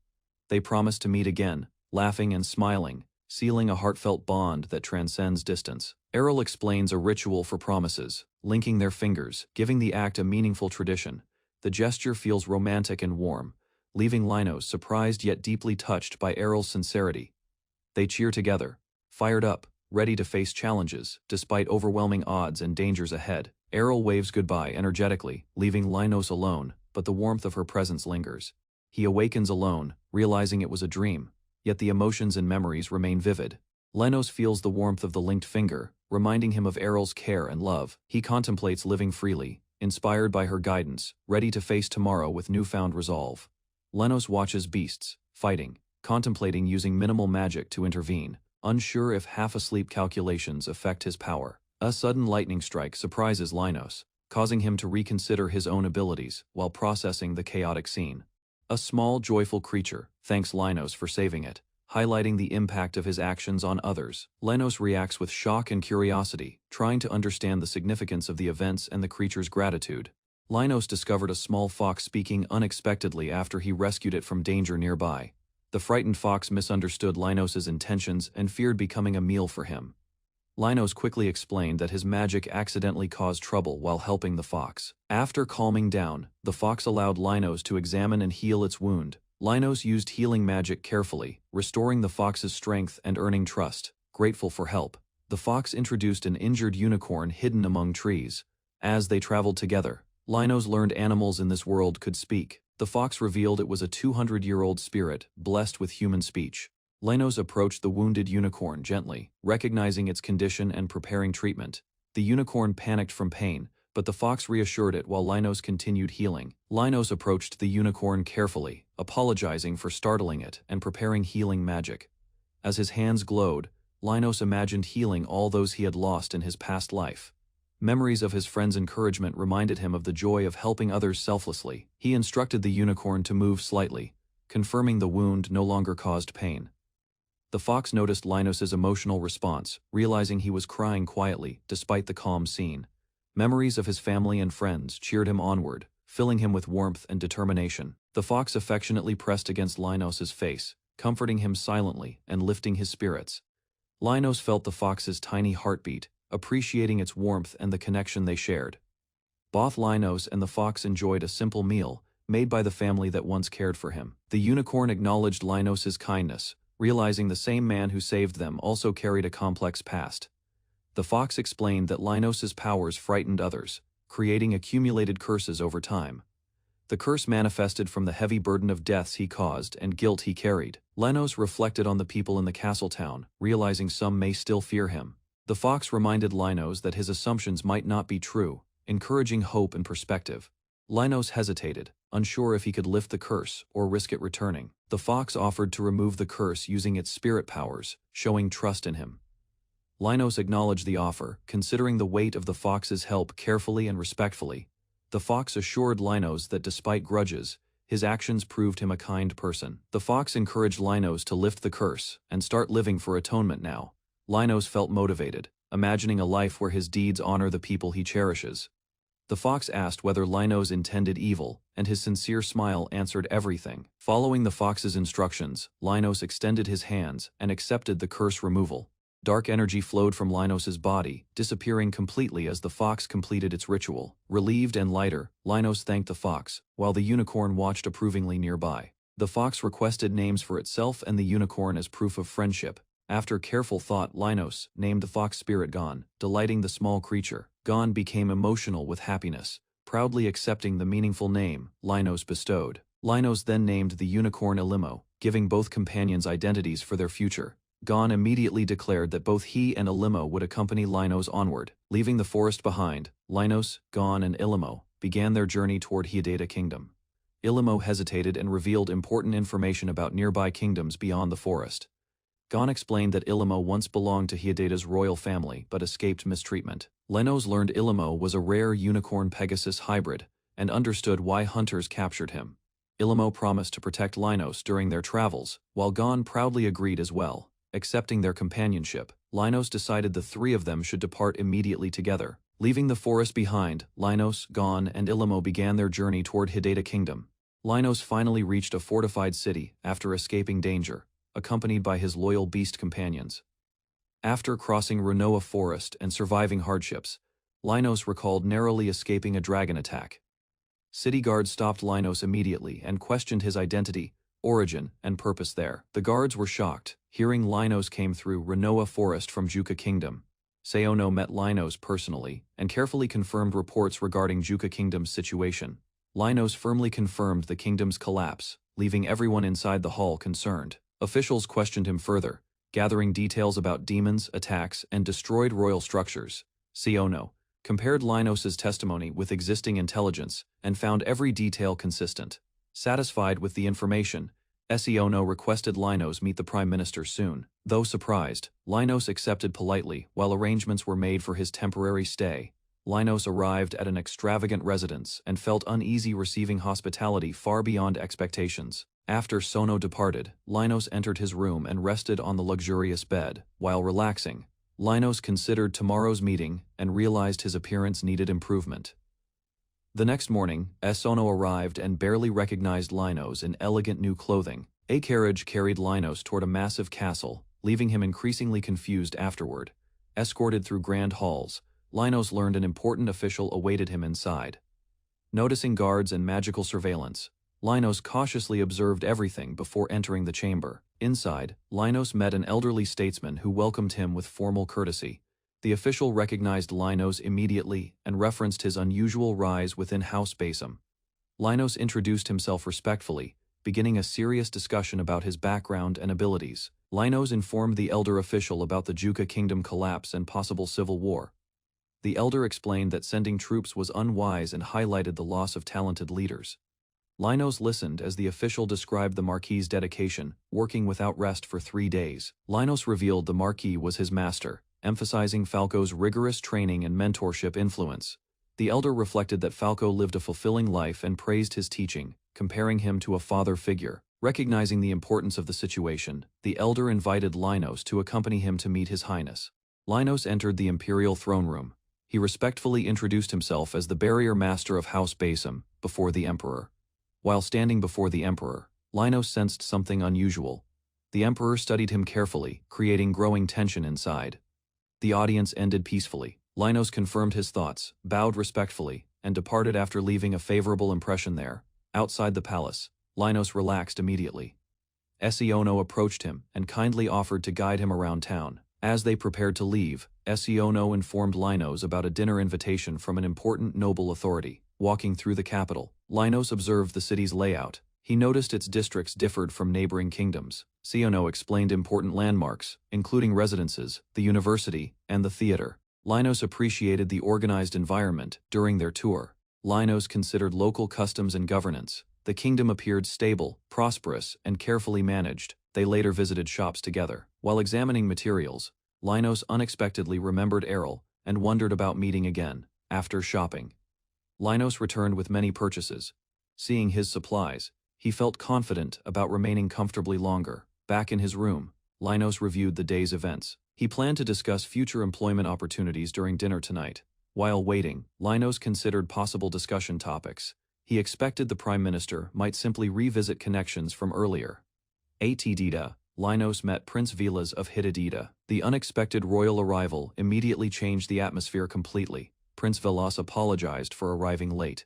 They promise to meet again, laughing and smiling, sealing a heartfelt bond that transcends distance. Errol explains a ritual for promises, linking their fingers, giving the act a meaningful tradition. The gesture feels romantic and warm, leaving Linus surprised yet deeply touched by Errol's sincerity. They cheer together, fired up, ready to face challenges, despite overwhelming odds and dangers ahead. Errol waves goodbye energetically, leaving Linus alone, but the warmth of her presence lingers. He awakens alone, realizing it was a dream, yet the emotions and memories remain vivid. Lenos feels the warmth of the linked finger, reminding him of Errol's care and love. He contemplates living freely, inspired by her guidance, ready to face tomorrow with newfound resolve. Lenos watches beasts, fighting, contemplating using minimal magic to intervene, unsure if half-asleep calculations affect his power. A sudden lightning strike surprises Lenos, causing him to reconsider his own abilities while processing the chaotic scene. A small, joyful creature thanks Lenos for saving it, highlighting the impact of his actions on others. Lenos reacts with shock and curiosity, trying to understand the significance of the events and the creature's gratitude. Lenos discovered a small fox speaking unexpectedly after he rescued it from danger nearby. The frightened fox misunderstood Lenos's intentions and feared becoming a meal for him. Lenos quickly explained that his magic accidentally caused trouble while helping the fox. After calming down, the fox allowed Lenos to examine and heal its wound. Lenos used healing magic carefully, restoring the fox's strength and earning trust. Grateful for help, the fox introduced an injured unicorn hidden among trees. As they traveled together, Lenos learned animals in this world could speak. The fox revealed it was a 200-year-old spirit, blessed with human speech. Lenos approached the wounded unicorn gently, recognizing its condition and preparing treatment. The unicorn panicked from pain, but the fox reassured it while Lenos continued healing. Lenos approached the unicorn carefully, apologizing for startling it and preparing healing magic. As his hands glowed, Lenos imagined healing all those he had lost in his past life. Memories of his friend's encouragement reminded him of the joy of helping others selflessly. He instructed the unicorn to move slightly, confirming the wound no longer caused pain. The fox noticed Lenos's emotional response, realizing he was crying quietly despite the calm scene. Memories of his family and friends cheered him onward, filling him with warmth and determination. The fox affectionately pressed against Lenos's face, comforting him silently and lifting his spirits. Lenos felt the fox's tiny heartbeat, appreciating its warmth and the connection they shared. Both Lenos and the fox enjoyed a simple meal, made by the family that once cared for him. The unicorn acknowledged Lenos's kindness, realizing the same man who saved them also carried a complex past. The fox explained that Lenos's powers frightened others, creating accumulated curses over time. The curse manifested from the heavy burden of deaths he caused and guilt he carried. Lenos reflected on the people in the castle town, realizing some may still fear him. The fox reminded Lenos that his assumptions might not be true, encouraging hope and perspective. Lenos hesitated, unsure if he could lift the curse or risk it returning. The fox offered to remove the curse using its spirit powers, showing trust in him. Lenos acknowledged the offer, considering the weight of the fox's help carefully and respectfully. The fox assured Lenos that despite grudges, his actions proved him a kind person. The fox encouraged Lenos to lift the curse and start living for atonement now. Lenos felt motivated, imagining a life where his deeds honor the people he cherishes. The fox asked whether Lenos intended evil, and his sincere smile answered everything. Following the fox's instructions, Lenos extended his hands and accepted the curse removal. Dark energy flowed from Lenos's body, disappearing completely as the fox completed its ritual. Relieved and lighter, Lenos thanked the fox, while the unicorn watched approvingly nearby. The fox requested names for itself and the unicorn as proof of friendship. After careful thought, Lenos named the fox spirit Gon, delighting the small creature. Gon became emotional with happiness, proudly accepting the meaningful name Lenos bestowed. Lenos then named the unicorn Elimo, giving both companions identities for their future. Gon immediately declared that both he and Elimo would accompany Lenos onward. Leaving the forest behind, Lenos, Gon and Elimo began their journey toward Hydaita Kingdom. Elimo hesitated and revealed important information about nearby kingdoms beyond the forest. Gon explained that Elimo once belonged to Hydaita's royal family but escaped mistreatment. Lenos learned Elimo was a rare unicorn Pegasus hybrid and understood why hunters captured him. Elimo promised to protect Lenos during their travels, while Gon proudly agreed as well. Accepting their companionship, Lenos decided the three of them should depart immediately together. Leaving the forest behind, Lenos, Gon, and Elimo began their journey toward Hydaita Kingdom. Lenos finally reached a fortified city after escaping danger, accompanied by his loyal beast companions. After crossing Renoa Forest and surviving hardships, Lenos recalled narrowly escaping a dragon attack. City guards stopped Lenos immediately and questioned his identity, origin, and purpose there. The guards were shocked, hearing Lenos came through Renoa Forest from Juka Kingdom. Seono met Lenos personally and carefully confirmed reports regarding Juka Kingdom's situation. Lenos firmly confirmed the kingdom's collapse, leaving everyone inside the hall concerned. Officials questioned him further, gathering details about demons, attacks, and destroyed royal structures. Siono compared Linos's testimony with existing intelligence and found every detail consistent. Satisfied with the information, Siono requested Linos meet the Prime Minister soon. Though surprised, Linos accepted politely while arrangements were made for his temporary stay. Linos arrived at an extravagant residence and felt uneasy receiving hospitality far beyond expectations. After Sono departed, Linos entered his room and rested on the luxurious bed. While relaxing, Linos considered tomorrow's meeting and realized his appearance needed improvement. The next morning, Sono arrived and barely recognized Linos in elegant new clothing. A carriage carried Linos toward a massive castle, leaving him increasingly confused afterward. Escorted through grand halls, Linos learned an important official awaited him inside. Noticing guards and magical surveillance, Linos cautiously observed everything before entering the chamber. Inside, Linos met an elderly statesman who welcomed him with formal courtesy. The official recognized Linos immediately and referenced his unusual rise within House Basim. Linos introduced himself respectfully, beginning a serious discussion about his background and abilities. Linos informed the elder official about the Juka kingdom collapse and possible civil war. The elder explained that sending troops was unwise and highlighted the loss of talented leaders. Linos listened as the official described the Marquis's dedication, working without rest for 3 days. Linos revealed the Marquis was his master, emphasizing Falco's rigorous training and mentorship influence. The elder reflected that Falco lived a fulfilling life and praised his teaching, comparing him to a father figure. Recognizing the importance of the situation, the elder invited Linos to accompany him to meet His Highness. Linos entered the imperial throne room. He respectfully introduced himself as the barrier master of House Basim, before the emperor. While standing before the emperor, Linos sensed something unusual. The emperor studied him carefully, creating growing tension inside. The audience ended peacefully. Linos confirmed his thoughts, bowed respectfully, and departed after leaving a favorable impression there. Outside the palace, Linos relaxed immediately. Siono approached him and kindly offered to guide him around town. As they prepared to leave, Siono informed Linos about a dinner invitation from an important noble authority. Walking through the capital, Linos observed the city's layout. He noticed its districts differed from neighboring kingdoms. Siono explained important landmarks, including residences, the university, and the theater. Linos appreciated the organized environment during their tour. Linos considered local customs and governance. The kingdom appeared stable, prosperous, and carefully managed. They later visited shops together. While examining materials, Linos unexpectedly remembered Errol and wondered about meeting again. After shopping, Linos returned with many purchases. Seeing his supplies, he felt confident about remaining comfortably longer. Back in his room, Linos reviewed the day's events. He planned to discuss future employment opportunities during dinner tonight. While waiting, Linos considered possible discussion topics. He expected the Prime Minister might simply revisit connections from earlier. At Dida, Linos met Prince Vilas of Hitadida. The unexpected royal arrival immediately changed the atmosphere completely. Prince Vilas apologized for arriving late.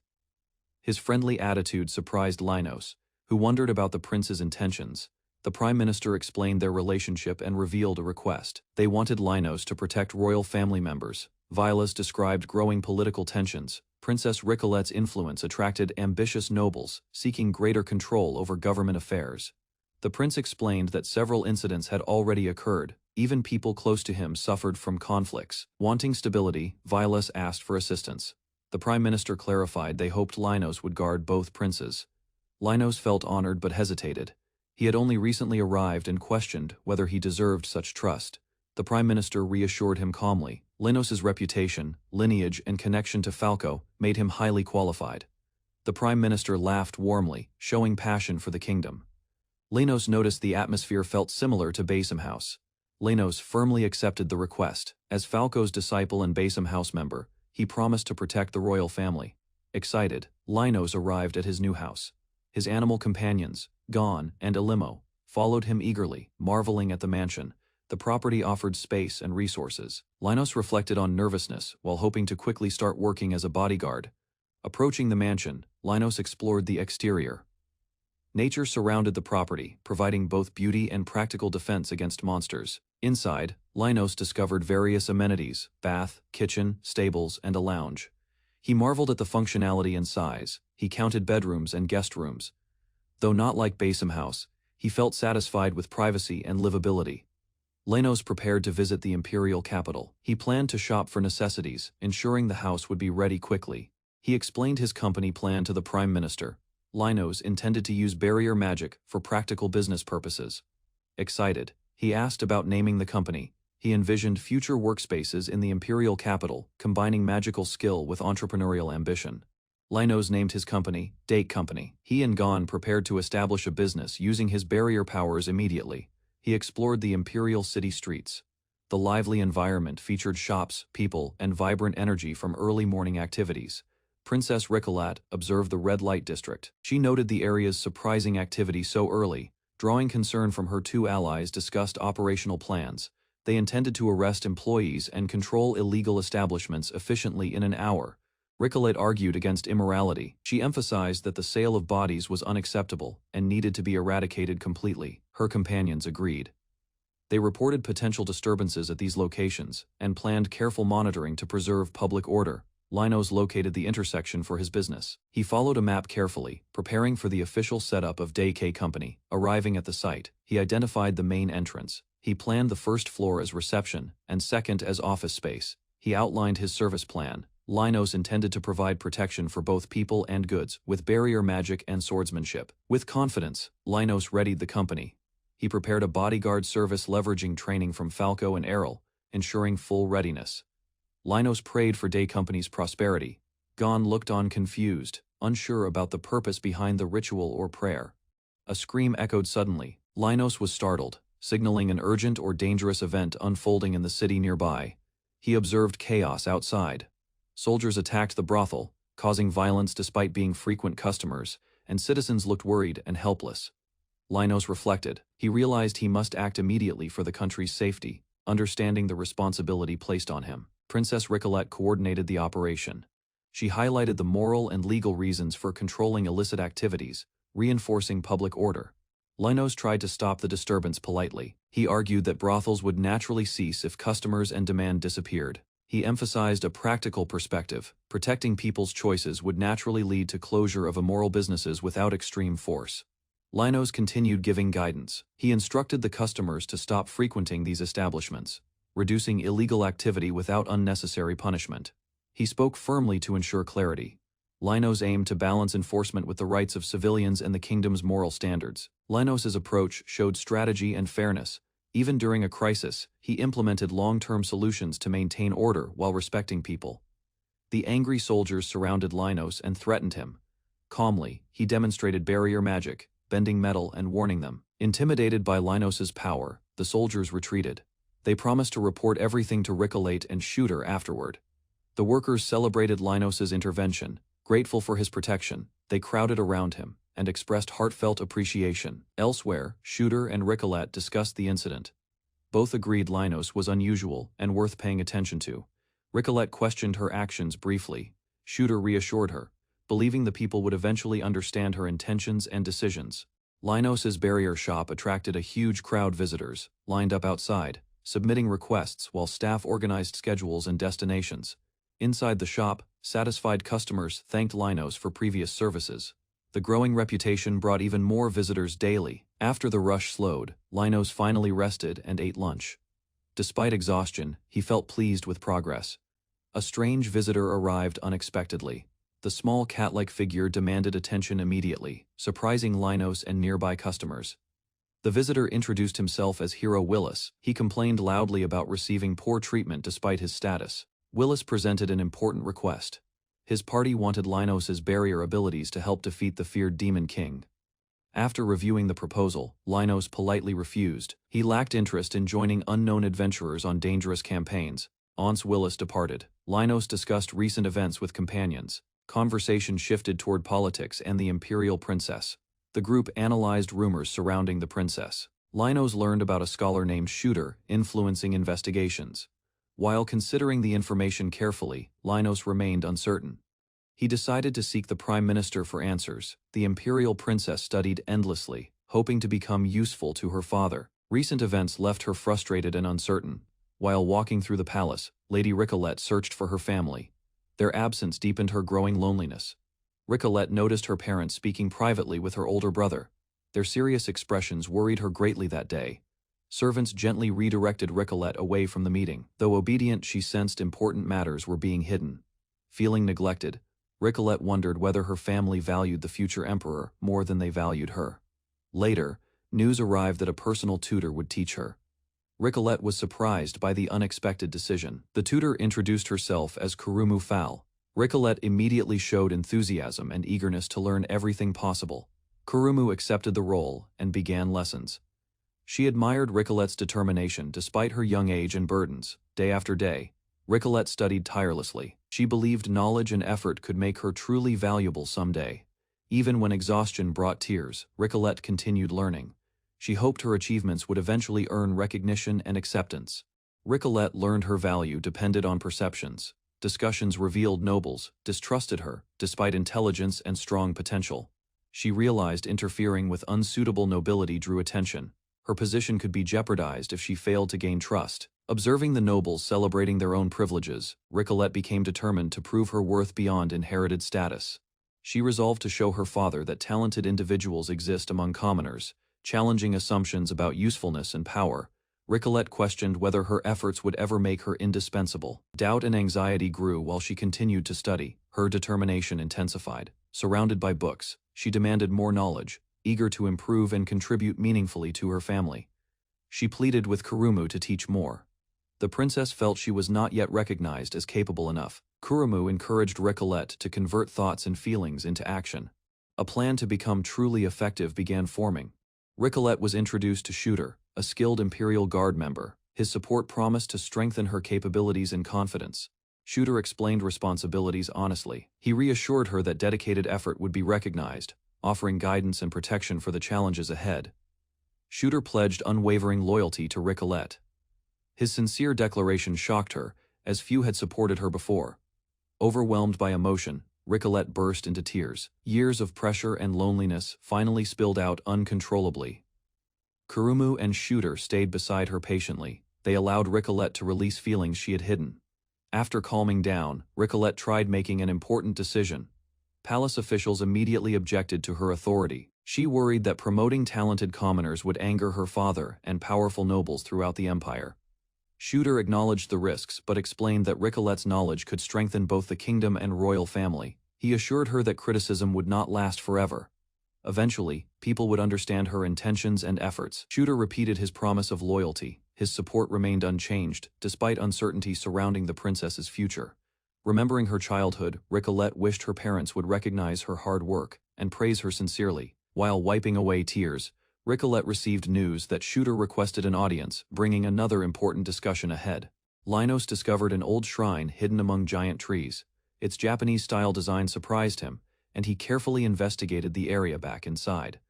His friendly attitude surprised Linos, who wondered about the prince's intentions. The Prime Minister explained their relationship and revealed a request. They wanted Linos to protect royal family members. Vilas described growing political tensions. Princess Ricolette's influence attracted ambitious nobles, seeking greater control over government affairs. The prince explained that several incidents had already occurred. Even people close to him suffered from conflicts. Wanting stability, Vilas asked for assistance. The Prime Minister clarified they hoped Linos would guard both princes. Linos felt honored but hesitated. He had only recently arrived and questioned whether he deserved such trust. The Prime Minister reassured him calmly. Linos's reputation, lineage, and connection to Falco made him highly qualified. The Prime Minister laughed warmly, showing passion for the kingdom. Linos noticed the atmosphere felt similar to Basim House. Linos firmly accepted the request. As Falco's disciple and Basim House member, he promised to protect the royal family. Excited, Linos arrived at his new house. His animal companions, Gon and Elimo, followed him eagerly, marveling at the mansion. The property offered space and resources. Linos reflected on nervousness while hoping to quickly start working as a bodyguard. Approaching the mansion, Linos explored the exterior. Nature surrounded the property, providing both beauty and practical defense against monsters. Inside, Linos discovered various amenities: bath, kitchen, stables, and a lounge. He marveled at the functionality and size. He counted bedrooms and guest rooms. Though not like Basim House, he felt satisfied with privacy and livability. Linos prepared to visit the imperial capital. He planned to shop for necessities, ensuring the house would be ready quickly. He explained his company plan to the Prime Minister. Linos intended to use barrier magic for practical business purposes. Excited, he asked about naming the company. He envisioned future workspaces in the imperial capital, combining magical skill with entrepreneurial ambition. Linos named his company Date Company. He and Gon prepared to establish a business using his barrier powers immediately. He explored the imperial city streets. The lively environment featured shops, people, and vibrant energy from early morning activities. Princess Ricolat observed the red light district. She noted the area's surprising activity so early. Drawing concern from her two allies, discussed operational plans. They intended to arrest employees and control illegal establishments efficiently in an hour. Ricolet argued against immorality. She emphasized that the sale of bodies was unacceptable and needed to be eradicated completely. Her companions agreed. They reported potential disturbances at these locations and planned careful monitoring to preserve public order. Linos located the intersection for his business. He followed a map carefully, preparing for the official setup of Date Company. Arriving at the site, he identified the main entrance. He planned the first floor as reception and second as office space. He outlined his service plan. Linos intended to provide protection for both people and goods, with barrier magic and swordsmanship. With confidence, Linos readied the company. He prepared a bodyguard service leveraging training from Falco and Errol, ensuring full readiness. Linos prayed for Date Company's prosperity. Gon looked on confused, unsure about the purpose behind the ritual or prayer. A scream echoed suddenly. Linos was startled, signaling an urgent or dangerous event unfolding in the city nearby. He observed chaos outside. Soldiers attacked the brothel, causing violence despite being frequent customers, and citizens looked worried and helpless. Linos reflected. He realized he must act immediately for the country's safety, understanding the responsibility placed on him. Princess Ricolet coordinated the operation. She highlighted the moral and legal reasons for controlling illicit activities, reinforcing public order. Linos tried to stop the disturbance politely. He argued that brothels would naturally cease if customers and demand disappeared. He emphasized a practical perspective. Protecting people's choices would naturally lead to closure of immoral businesses without extreme force. Linos continued giving guidance. He instructed the customers to stop frequenting these establishments, reducing illegal activity without unnecessary punishment. He spoke firmly to ensure clarity. Linos aimed to balance enforcement with the rights of civilians and the kingdom's moral standards. Linos's approach showed strategy and fairness. Even during a crisis, he implemented long-term solutions to maintain order while respecting people. The angry soldiers surrounded Linos and threatened him. Calmly, he demonstrated barrier magic, bending metal and warning them. Intimidated by Linos's power, the soldiers retreated. They promised to report everything to Ricolet and Shooter afterward. The workers celebrated Linos's intervention. Grateful for his protection, they crowded around him and expressed heartfelt appreciation. Elsewhere, Shooter and Ricolet discussed the incident. Both agreed Linos was unusual and worth paying attention to. Ricolet questioned her actions briefly. Shooter reassured her, believing the people would eventually understand her intentions and decisions. Linos's barrier shop attracted a huge crowd. Visitors lined up outside, submitting requests while staff organized schedules and destinations. Inside the shop, satisfied customers thanked Linos for previous services. The growing reputation brought even more visitors daily. After the rush slowed, Linos finally rested and ate lunch. Despite exhaustion, he felt pleased with progress. A strange visitor arrived unexpectedly. The small cat-like figure demanded attention immediately, surprising Linos and nearby customers. The visitor introduced himself as Hero Willis. He complained loudly about receiving poor treatment despite his status. Willis presented an important request. His party wanted Linos's barrier abilities to help defeat the feared Demon King. After reviewing the proposal, Linos politely refused. He lacked interest in joining unknown adventurers on dangerous campaigns. Once Willis departed, Linos discussed recent events with companions. Conversation shifted toward politics and the imperial princess. The group analyzed rumors surrounding the princess. Linos learned about a scholar named Shooter influencing investigations. While considering the information carefully, Linos remained uncertain. He decided to seek the Prime Minister for answers. The imperial princess studied endlessly, hoping to become useful to her father. Recent events left her frustrated and uncertain. While walking through the palace, Lady Ricolet searched for her family. Their absence deepened her growing loneliness. Ricolet noticed her parents speaking privately with her older brother. Their serious expressions worried her greatly that day. Servants gently redirected Ricolette away from the meeting. Though obedient, she sensed important matters were being hidden. Feeling neglected, Ricolette wondered whether her family valued the future emperor more than they valued her. Later, news arrived that a personal tutor would teach her. Ricolette was surprised by the unexpected decision. The tutor introduced herself as Kurumu Fal. Ricolette immediately showed enthusiasm and eagerness to learn everything possible. Kurumu accepted the role and began lessons. She admired Ricolette's determination despite her young age and burdens. Day after day, Ricolette studied tirelessly. She believed knowledge and effort could make her truly valuable someday. Even when exhaustion brought tears, Ricolette continued learning. She hoped her achievements would eventually earn recognition and acceptance. Ricolette learned her value depended on perceptions. Discussions revealed nobles distrusted her, despite intelligence and strong potential. She realized interfering with unsuitable nobility drew attention. Her position could be jeopardized if she failed to gain trust. Observing the nobles celebrating their own privileges, Ricolette became determined to prove her worth beyond inherited status. She resolved to show her father that talented individuals exist among commoners, challenging assumptions about usefulness and power. Ricolette questioned whether her efforts would ever make her indispensable. Doubt and anxiety grew while she continued to study. Her determination intensified. Surrounded by books, she demanded more knowledge, eager to improve and contribute meaningfully to her family. She pleaded with Kurumu to teach more. The princess felt she was not yet recognized as capable enough. Kurumu encouraged Ricolette to convert thoughts and feelings into action. A plan to become truly effective began forming. Ricolette was introduced to Shooter, a skilled Imperial Guard member. His support promised to strengthen her capabilities and confidence. Shooter explained responsibilities honestly. He reassured her that dedicated effort would be recognized, offering guidance and protection for the challenges ahead. Shooter pledged unwavering loyalty to Ricolette. His sincere declaration shocked her, as few had supported her before. Overwhelmed by emotion, Ricolette burst into tears. Years of pressure and loneliness finally spilled out uncontrollably. Kurumu and Shooter stayed beside her patiently. They allowed Ricolette to release feelings she had hidden. After calming down, Ricolette tried making an important decision. Palace officials immediately objected to her authority. She worried that promoting talented commoners would anger her father and powerful nobles throughout the empire. Shooter acknowledged the risks but explained that Ricolette's knowledge could strengthen both the kingdom and royal family. He assured her that criticism would not last forever. Eventually, people would understand her intentions and efforts. Shooter repeated his promise of loyalty. His support remained unchanged, despite uncertainty surrounding the princess's future. Remembering her childhood, Ricolette wished her parents would recognize her hard work and praise her sincerely. While wiping away tears, Ricolette received news that Shooter requested an audience, bringing another important discussion ahead. Linos discovered an old shrine hidden among giant trees. Its Japanese-style design surprised him, and he carefully investigated the area back inside.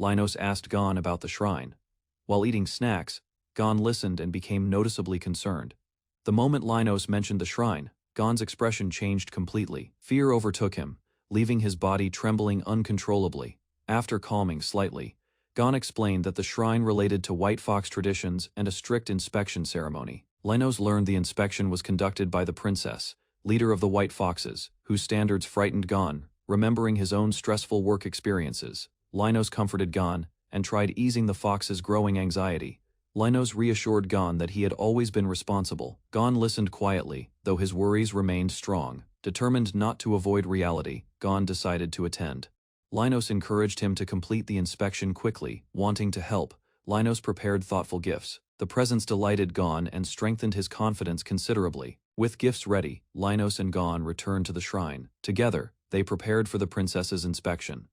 Linos asked Gon about the shrine. While eating snacks, Gon listened and became noticeably concerned. The moment Linos mentioned the shrine, Gon's expression changed completely. Fear overtook him, leaving his body trembling uncontrollably. After calming slightly, Gon explained that the shrine related to White Fox traditions and a strict inspection ceremony. Linos learned the inspection was conducted by the princess, leader of the White Foxes, whose standards frightened Gon. Remembering his own stressful work experiences, Linos comforted Gon and tried easing the fox's growing anxiety. Linos reassured Gon that he had always been responsible. Gon listened quietly, though his worries remained strong. Determined not to avoid reality, Gon decided to attend. Linos encouraged him to complete the inspection quickly. Wanting to help, Linos prepared thoughtful gifts. The presents delighted Gon and strengthened his confidence considerably. With gifts ready, Linos and Gon returned to the shrine. Together, they prepared for the princess's inspection.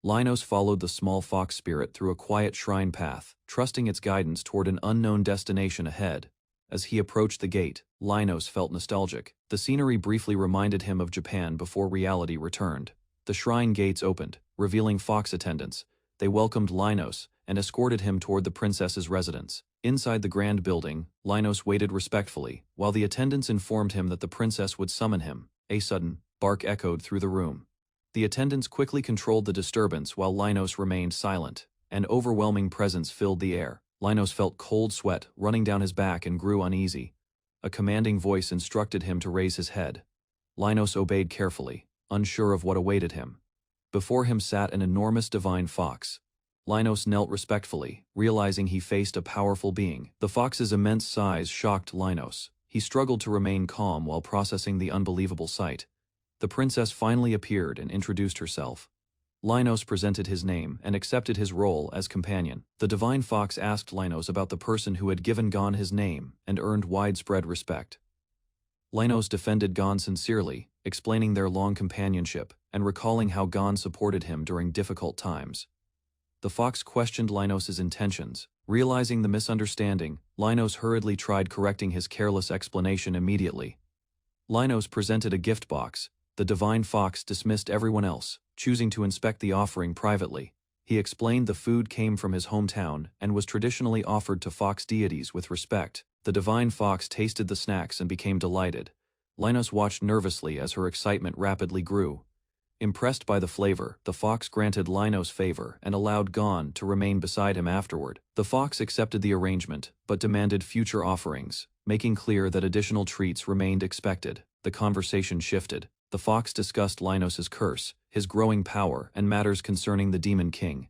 Linos followed the small fox spirit through a quiet shrine path, trusting its guidance toward an unknown destination ahead. As he approached the gate, Linos felt nostalgic. The scenery briefly reminded him of Japan before reality returned. The shrine gates opened, revealing fox attendants. They welcomed Linos and escorted him toward the princess's residence. Inside the grand building, Linos waited respectfully, while the attendants informed him that the princess would summon him. A sudden bark echoed through the room. The attendants quickly controlled the disturbance while Linos remained silent. An overwhelming presence filled the air. Linos felt cold sweat running down his back and grew uneasy. A commanding voice instructed him to raise his head. Linos obeyed carefully, unsure of what awaited him. Before him sat an enormous divine fox. Linos knelt respectfully, realizing he faced a powerful being. The fox's immense size shocked Linos. He struggled to remain calm while processing the unbelievable sight. The princess finally appeared and introduced herself. Linos presented his name and accepted his role as companion. The divine fox asked Linos about the person who had given Gon his name and earned widespread respect. Linos defended Gon sincerely, explaining their long companionship and recalling how Gon supported him during difficult times. The fox questioned Linos's intentions. Realizing the misunderstanding, Linos hurriedly tried correcting his careless explanation immediately. Linos presented a gift box. The divine fox dismissed everyone else, choosing to inspect the offering privately. He explained the food came from his hometown and was traditionally offered to fox deities with respect. The divine fox tasted the snacks and became delighted. Linos watched nervously as her excitement rapidly grew. Impressed by the flavor, the fox granted Linos favor and allowed Gon to remain beside him afterward. The fox accepted the arrangement, but demanded future offerings, making clear that additional treats remained expected. The conversation shifted. The fox discussed Linos's curse, his growing power, and matters concerning the Demon King.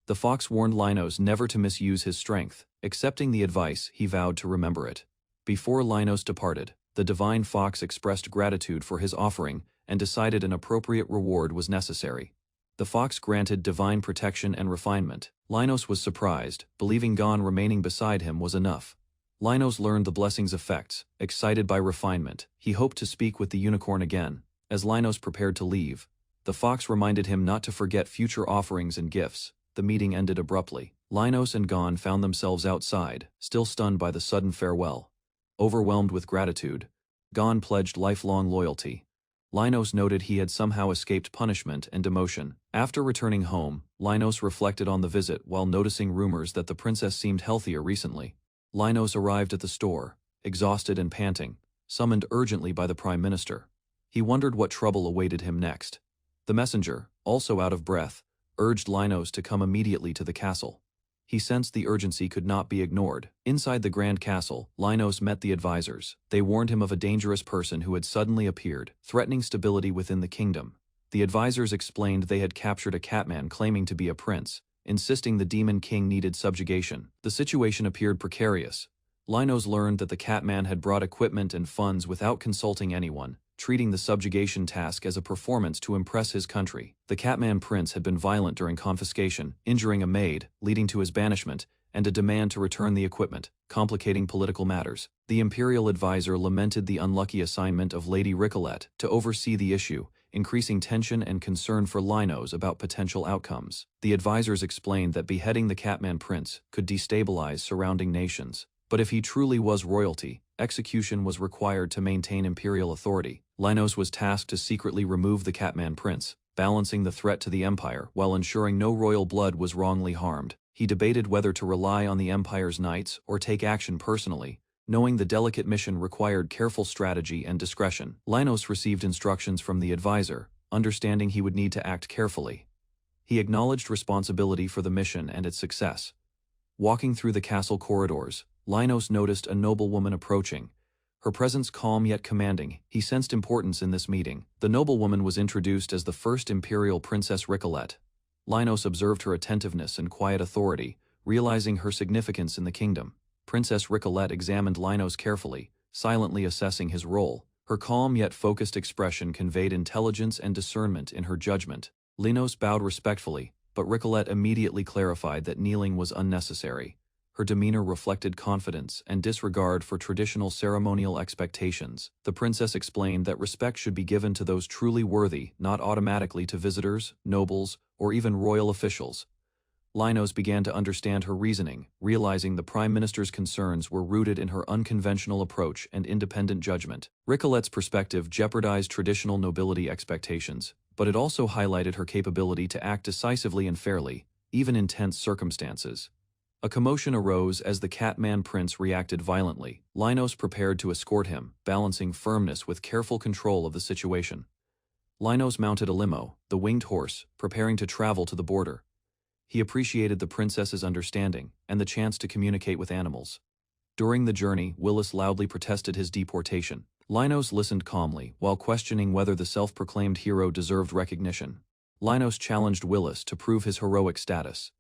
The fox warned Linos never to misuse his strength. Accepting the advice, he vowed to remember it. Before Linos departed, the divine fox expressed gratitude for his offering and decided an appropriate reward was necessary. The fox granted divine protection and refinement. Linos was surprised, believing Gon remaining beside him was enough. Linos learned the blessing's effects. Excited by refinement, he hoped to speak with the unicorn again. As Linos prepared to leave, the fox reminded him not to forget future offerings and gifts. The meeting ended abruptly. Linos and Gon found themselves outside, still stunned by the sudden farewell. Overwhelmed with gratitude, Gon pledged lifelong loyalty. Linos noted he had somehow escaped punishment and demotion. After returning home, Linos reflected on the visit while noticing rumors that the princess seemed healthier recently. Linos arrived at the store, exhausted and panting, summoned urgently by the Prime Minister. He wondered what trouble awaited him next. The messenger, also out of breath, urged Linos to come immediately to the castle. He sensed the urgency could not be ignored. Inside the grand castle, Linos met the advisors. They warned him of a dangerous person who had suddenly appeared, threatening stability within the kingdom. The advisors explained they had captured a catman claiming to be a prince, insisting the Demon King needed subjugation. The situation appeared precarious. Linos learned that the catman had brought equipment and funds without consulting anyone, treating the subjugation task as a performance to impress his country. The Catman Prince had been violent during confiscation, injuring a maid, leading to his banishment, and a demand to return the equipment, complicating political matters. The imperial advisor lamented the unlucky assignment of Lady Ricolette to oversee the issue, increasing tension and concern for Linos about potential outcomes. The advisors explained that beheading the Catman Prince could destabilize surrounding nations, but if he truly was royalty, execution was required to maintain imperial authority. Linos was tasked to secretly remove the Catman Prince, balancing the threat to the empire while ensuring no royal blood was wrongly harmed. He debated whether to rely on the empire's knights or take action personally, knowing the delicate mission required careful strategy and discretion. Linos received instructions from the advisor, understanding he would need to act carefully. He acknowledged responsibility for the mission and its success. Walking through the castle corridors, Linos noticed a noblewoman approaching. Her presence calm yet commanding. He sensed importance in this meeting. The noblewoman was introduced as the first imperial Princess Ricolette. Linos observed her attentiveness and quiet authority, realizing her significance in the kingdom. Princess Ricolette examined Linos carefully, silently assessing his role. Her calm yet focused expression conveyed intelligence and discernment in her judgment. Linos bowed respectfully, but Ricolette immediately clarified that kneeling was unnecessary. Her demeanor reflected confidence and disregard for traditional ceremonial expectations. The princess explained that respect should be given to those truly worthy, not automatically to visitors, nobles, or even royal officials. Linos began to understand her reasoning, realizing the Prime Minister's concerns were rooted in her unconventional approach and independent judgment. Ricolette's perspective jeopardized traditional nobility expectations, but it also highlighted her capability to act decisively and fairly, even in tense circumstances. A commotion arose as the Catman Prince reacted violently. Linos prepared to escort him, balancing firmness with careful control of the situation. Linos mounted a limo, the winged horse, preparing to travel to the border. He appreciated the princess's understanding and the chance to communicate with animals. During the journey, Willis loudly protested his deportation. Linos listened calmly while questioning whether the self-proclaimed hero deserved recognition. Linos challenged Willis to prove his heroic status.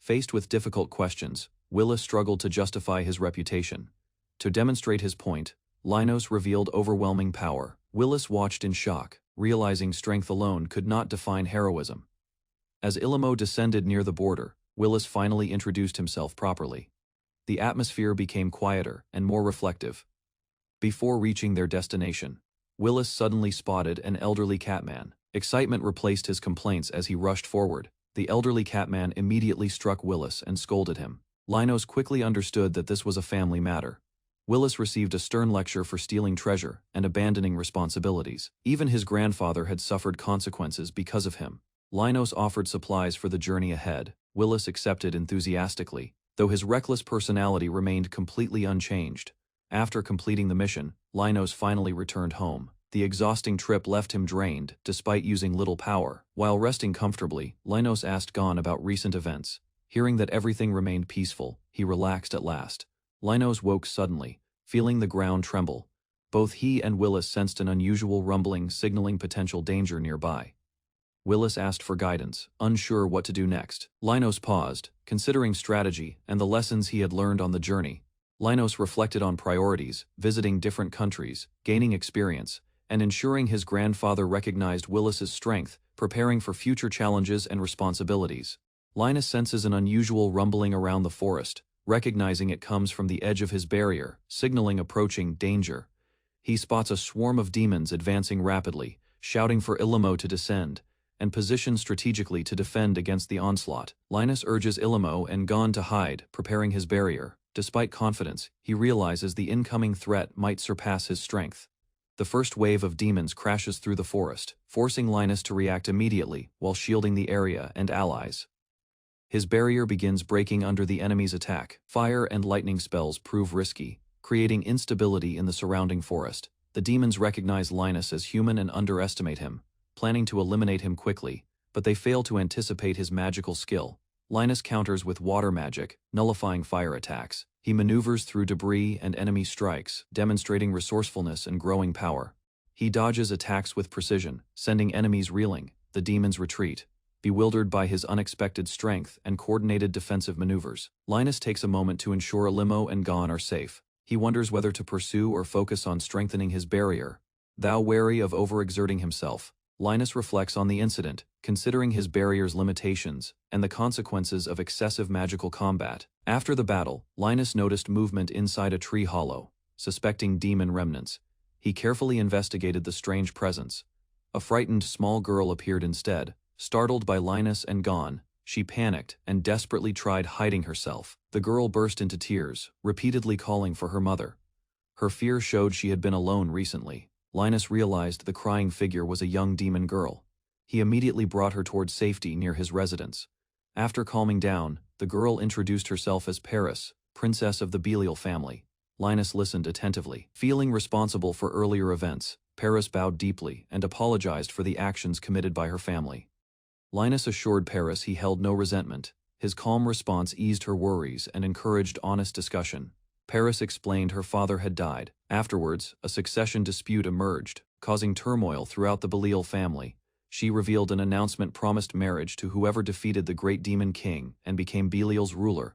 Faced with difficult questions, Willis struggled to justify his reputation. To demonstrate his point, Linos revealed overwhelming power. Willis watched in shock, realizing strength alone could not define heroism. As Ilimo descended near the border, Willis finally introduced himself properly. The atmosphere became quieter and more reflective. Before reaching their destination, Willis suddenly spotted an elderly catman. Excitement replaced his complaints as he rushed forward. The elderly catman immediately struck Willis and scolded him. Linos quickly understood that this was a family matter. Willis received a stern lecture for stealing treasure and abandoning responsibilities. Even his grandfather had suffered consequences because of him. Linos offered supplies for the journey ahead. Willis accepted enthusiastically, though his reckless personality remained completely unchanged. After completing the mission, Linos finally returned home. The exhausting trip left him drained, despite using little power. While resting comfortably, Linos asked Gon about recent events. Hearing that everything remained peaceful, he relaxed at last. Linos woke suddenly, feeling the ground tremble. Both he and Willis sensed an unusual rumbling signaling potential danger nearby. Willis asked for guidance, unsure what to do next. Linos paused, considering strategy and the lessons he had learned on the journey. Linos reflected on priorities, visiting different countries, gaining experience, and ensuring his grandfather recognized Willis's strength, preparing for future challenges and responsibilities. Linus senses an unusual rumbling around the forest, recognizing it comes from the edge of his barrier, signaling approaching danger. He spots a swarm of demons advancing rapidly, shouting for Ilimo to descend, and position strategically to defend against the onslaught. Linus urges Ilimo and Gon to hide, preparing his barrier. Despite confidence, he realizes the incoming threat might surpass his strength. The first wave of demons crashes through the forest, forcing Linus to react immediately while shielding the area and allies. His barrier begins breaking under the enemy's attack. Fire and lightning spells prove risky, creating instability in the surrounding forest. The demons recognize Linus as human and underestimate him, planning to eliminate him quickly, but they fail to anticipate his magical skill. Linus counters with water magic, nullifying fire attacks. He maneuvers through debris and enemy strikes, demonstrating resourcefulness and growing power. He dodges attacks with precision, sending enemies reeling. The demons retreat, bewildered by his unexpected strength and coordinated defensive maneuvers. Linus takes a moment to ensure Ilimo and Gon are safe. He wonders whether to pursue or focus on strengthening his barrier. Thou wary of overexerting himself, Linus reflects on the incident, considering his barrier's limitations and the consequences of excessive magical combat. After the battle, Linus noticed movement inside a tree hollow, suspecting demon remnants. He carefully investigated the strange presence. A frightened small girl appeared instead. Startled by Linus and Gon, she panicked and desperately tried hiding herself. The girl burst into tears, repeatedly calling for her mother. Her fear showed she had been alone recently. Linus realized the crying figure was a young demon girl. He immediately brought her towards safety near his residence. After calming down, the girl introduced herself as Paris, princess of the Belial family. Linus listened attentively. Feeling responsible for earlier events, Paris bowed deeply and apologized for the actions committed by her family. Linus assured Paris he held no resentment. His calm response eased her worries and encouraged honest discussion. Paris explained her father had died. Afterwards, a succession dispute emerged, causing turmoil throughout the Belial family. She revealed an announcement promised marriage to whoever defeated the great demon king and became Belial's ruler.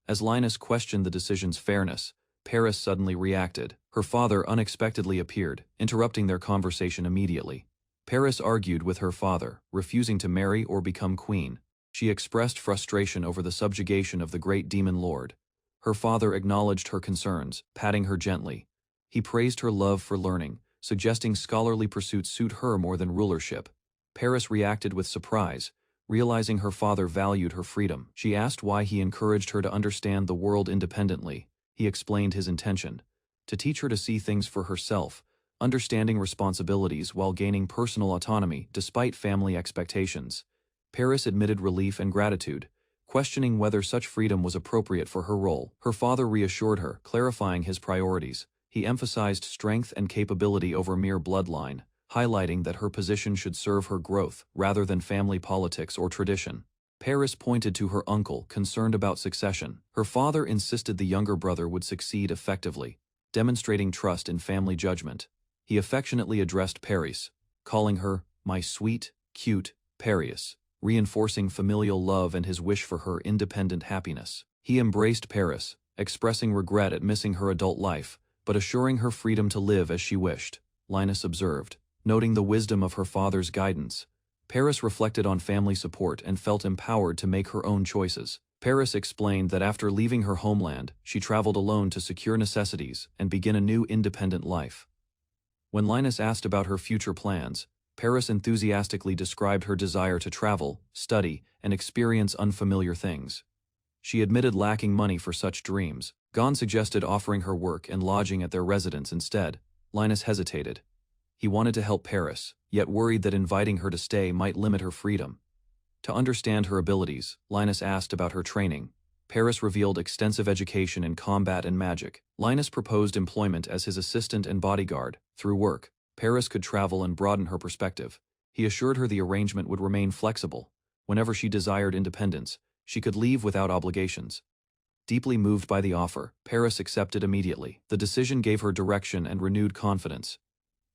As Linus questioned the decision's fairness, Paris suddenly reacted. Her father unexpectedly appeared, interrupting their conversation immediately. Paris argued with her father, refusing to marry or become queen. She expressed frustration over the subjugation of the great demon lord. Her father acknowledged her concerns, patting her gently. He praised her love for learning, suggesting scholarly pursuits suit her more than rulership. Paris reacted with surprise, realizing her father valued her freedom. She asked why he encouraged her to understand the world independently. He explained his intention: to teach her to see things for herself, understanding responsibilities while gaining personal autonomy despite family expectations. Paris admitted relief and gratitude, questioning whether such freedom was appropriate for her role. Her father reassured her, clarifying his priorities. He emphasized strength and capability over mere bloodline, highlighting that her position should serve her growth rather than family politics or tradition. Paris pointed to her uncle, concerned about succession. Her father insisted the younger brother would succeed effectively, demonstrating trust in family judgment. He affectionately addressed Paris, calling her, "My sweet, cute Paris." reinforcing familial love and his wish for her independent happiness. He embraced Paris, expressing regret at missing her adult life, but assuring her freedom to live as she wished, Linus observed. Noting the wisdom of her father's guidance, Paris reflected on family support and felt empowered to make her own choices. Paris explained that after leaving her homeland, she traveled alone to secure necessities and begin a new independent life. When Linus asked about her future plans, Paris enthusiastically described her desire to travel, study, and experience unfamiliar things. She admitted lacking money for such dreams. Gon suggested offering her work and lodging at their residence instead. Linus hesitated. He wanted to help Paris, yet worried that inviting her to stay might limit her freedom. To understand her abilities, Linus asked about her training. Paris revealed extensive education in combat and magic. Linus proposed employment as his assistant and bodyguard. Through work, Paris could travel and broaden her perspective. He assured her the arrangement would remain flexible. Whenever she desired independence, she could leave without obligations. Deeply moved by the offer, Paris accepted immediately. The decision gave her direction and renewed confidence.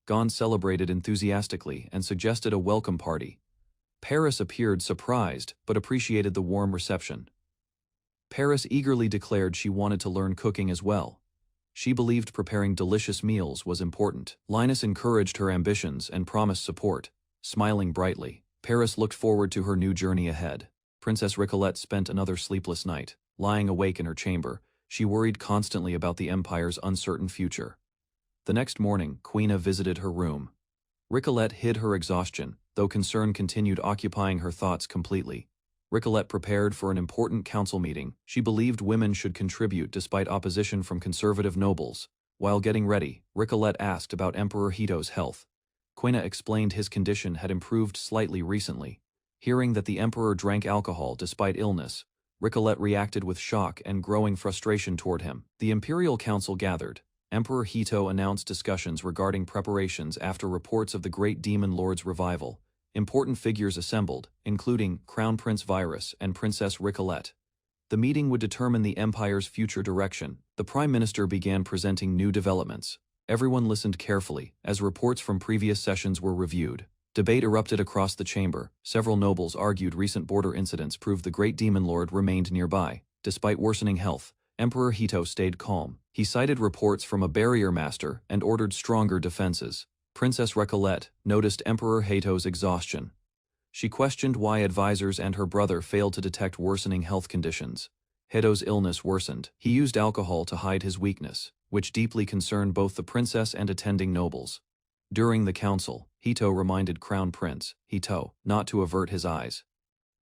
Gon celebrated enthusiastically and suggested a welcome party. Paris appeared surprised but appreciated the warm reception. Paris eagerly declared she wanted to learn cooking as well. She believed preparing delicious meals was important. Linus encouraged her ambitions and promised support. Smiling brightly, Paris looked forward to her new journey ahead. Princess Ricolette spent another sleepless night. Lying awake in her chamber, she worried constantly about the Empire's uncertain future. The next morning, Quina visited her room. Ricolette hid her exhaustion, though concern continued occupying her thoughts completely. Ricolette prepared for an important council meeting. She believed women should contribute despite opposition from conservative nobles. While getting ready, Ricolette asked about Emperor Hito's health. Quina explained his condition had improved slightly recently. Hearing that the emperor drank alcohol despite illness, Ricolette reacted with shock and growing frustration toward him. The Imperial Council gathered. Emperor Hito announced discussions regarding preparations after reports of the Great Demon Lord's revival. Important figures assembled, including Crown Prince Virus and Princess Ricolette. The meeting would determine the Empire's future direction. The Prime Minister began presenting new developments. Everyone listened carefully, as reports from previous sessions were reviewed. Debate erupted across the chamber. Several nobles argued recent border incidents proved the Great Demon Lord remained nearby. Despite worsening health, Emperor Hito stayed calm. He cited reports from a barrier master and ordered stronger defenses. Princess Ricolette noticed Emperor Hito's exhaustion. She questioned why advisors and her brother failed to detect worsening health conditions. Hito's illness worsened. He used alcohol to hide his weakness, which deeply concerned both the princess and attending nobles. During the council, Hito reminded Crown Prince Hito not to avert his eyes.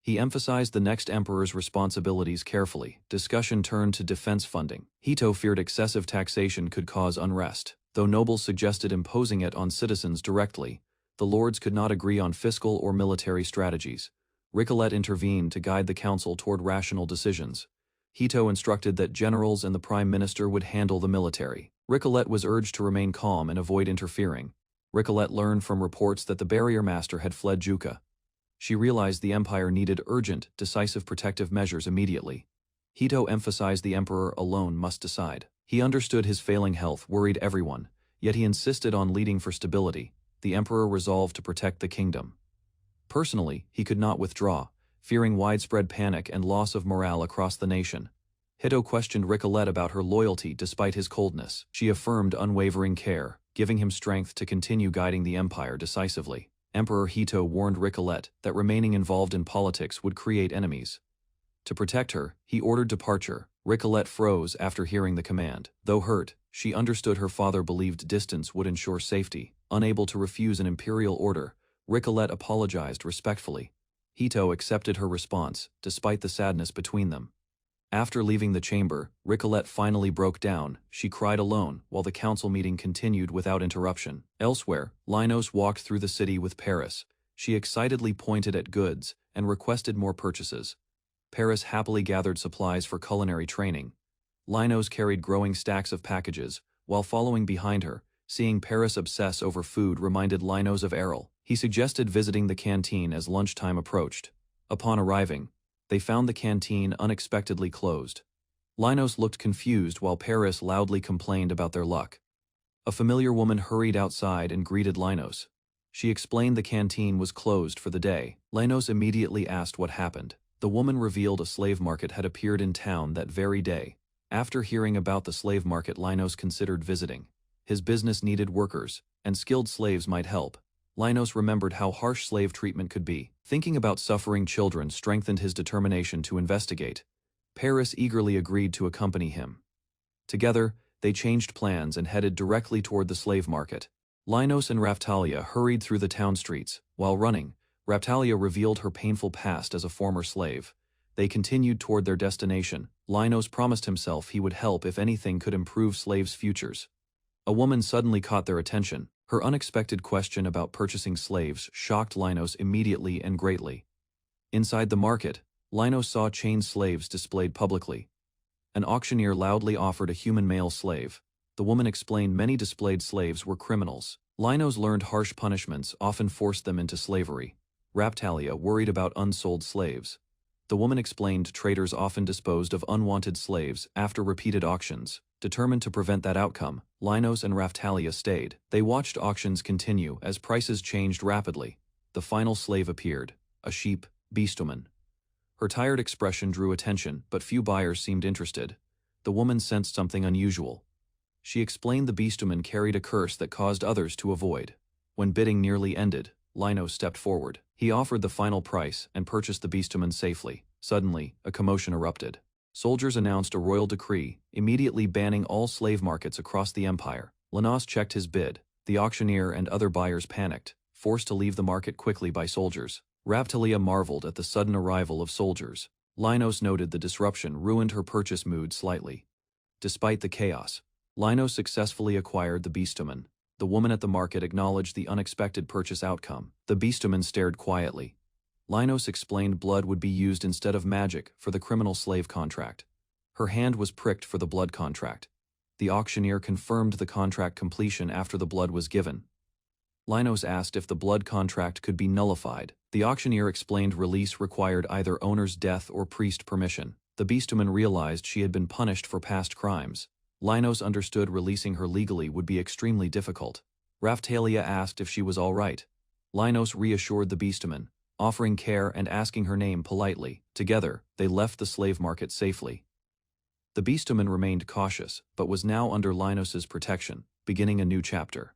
He emphasized the next emperor's responsibilities carefully. Discussion turned to defense funding. Hito feared excessive taxation could cause unrest. Though nobles suggested imposing it on citizens directly, the lords could not agree on fiscal or military strategies. Ricolette intervened to guide the council toward rational decisions. Hito instructed that generals and the prime minister would handle the military. Ricolette was urged to remain calm and avoid interfering. Ricolette learned from reports that the barrier master had fled Juka. She realized the empire needed urgent, decisive protective measures immediately. Hito emphasized the emperor alone must decide. He understood his failing health worried everyone, yet he insisted on leading for stability. The emperor resolved to protect the kingdom. Personally, he could not withdraw, fearing widespread panic and loss of morale across the nation. Hito questioned Ricolette about her loyalty despite his coldness. She affirmed unwavering care, giving him strength to continue guiding the empire decisively. Emperor Hito warned Ricolette that remaining involved in politics would create enemies. To protect her, he ordered departure. Ricolette froze after hearing the command. Though hurt, she understood her father believed distance would ensure safety. Unable to refuse an imperial order, Ricolette apologized respectfully. Hito accepted her response, despite the sadness between them. After leaving the chamber, Ricolette finally broke down. She cried alone, while the council meeting continued without interruption. Elsewhere, Linus walked through the city with Paris. She excitedly pointed at goods and requested more purchases. Paris happily gathered supplies for culinary training. Linus carried growing stacks of packages, while following behind her. Seeing Paris obsess over food reminded Linus of Errol. He suggested visiting the canteen as lunchtime approached. Upon arriving, they found the canteen unexpectedly closed. Linus looked confused while Paris loudly complained about their luck. A familiar woman hurried outside and greeted Linus. She explained the canteen was closed for the day. Linos immediately asked what happened. The woman revealed a slave market had appeared in town that very day. After hearing about the slave market, Linos considered visiting. His business needed workers, and skilled slaves might help. Linos remembered how harsh slave treatment could be. Thinking about suffering children strengthened his determination to investigate. Paris eagerly agreed to accompany him. Together, they changed plans and headed directly toward the slave market. Linos and Raftalia hurried through the town streets. While running, Raftalia revealed her painful past as a former slave. They continued toward their destination. Linos promised himself he would help if anything could improve slaves' futures. A woman suddenly caught their attention. Her unexpected question about purchasing slaves shocked Linos immediately and greatly. Inside the market, Linos saw chained slaves displayed publicly. An auctioneer loudly offered a human male slave. The woman explained many displayed slaves were criminals. Linos learned harsh punishments often forced them into slavery. Raftalia worried about unsold slaves. The woman explained traders often disposed of unwanted slaves after repeated auctions. Determined to prevent that outcome, Linos and Raftalia stayed. They watched auctions continue as prices changed rapidly. The final slave appeared, a sheep, beastwoman. Her tired expression drew attention, but few buyers seemed interested. The woman sensed something unusual. She explained the beastwoman carried a curse that caused others to avoid. When bidding nearly ended, Linos stepped forward. He offered the final price and purchased the beastwoman safely. Suddenly, a commotion erupted. Soldiers announced a royal decree, immediately banning all slave markets across the empire. Linos checked his bid. The auctioneer and other buyers panicked, forced to leave the market quickly by soldiers. Raftalia marveled at the sudden arrival of soldiers. Linos noted the disruption ruined her purchase mood slightly. Despite the chaos, Linos successfully acquired the beastwoman. The woman at the market acknowledged the unexpected purchase outcome. The beastwoman stared quietly. Linos explained blood would be used instead of magic for the criminal slave contract. Her hand was pricked for the blood contract. The auctioneer confirmed the contract completion after the blood was given. Linos asked if the blood contract could be nullified. The auctioneer explained release required either owner's death or priest permission. The beastwoman realized she had been punished for past crimes. Linos understood releasing her legally would be extremely difficult. Raftalia asked if she was all right. Linos reassured the beastwoman, offering care and asking her name politely. Together, they left the slave market safely. The beastwoman remained cautious, but was now under Linos's protection, beginning a new chapter.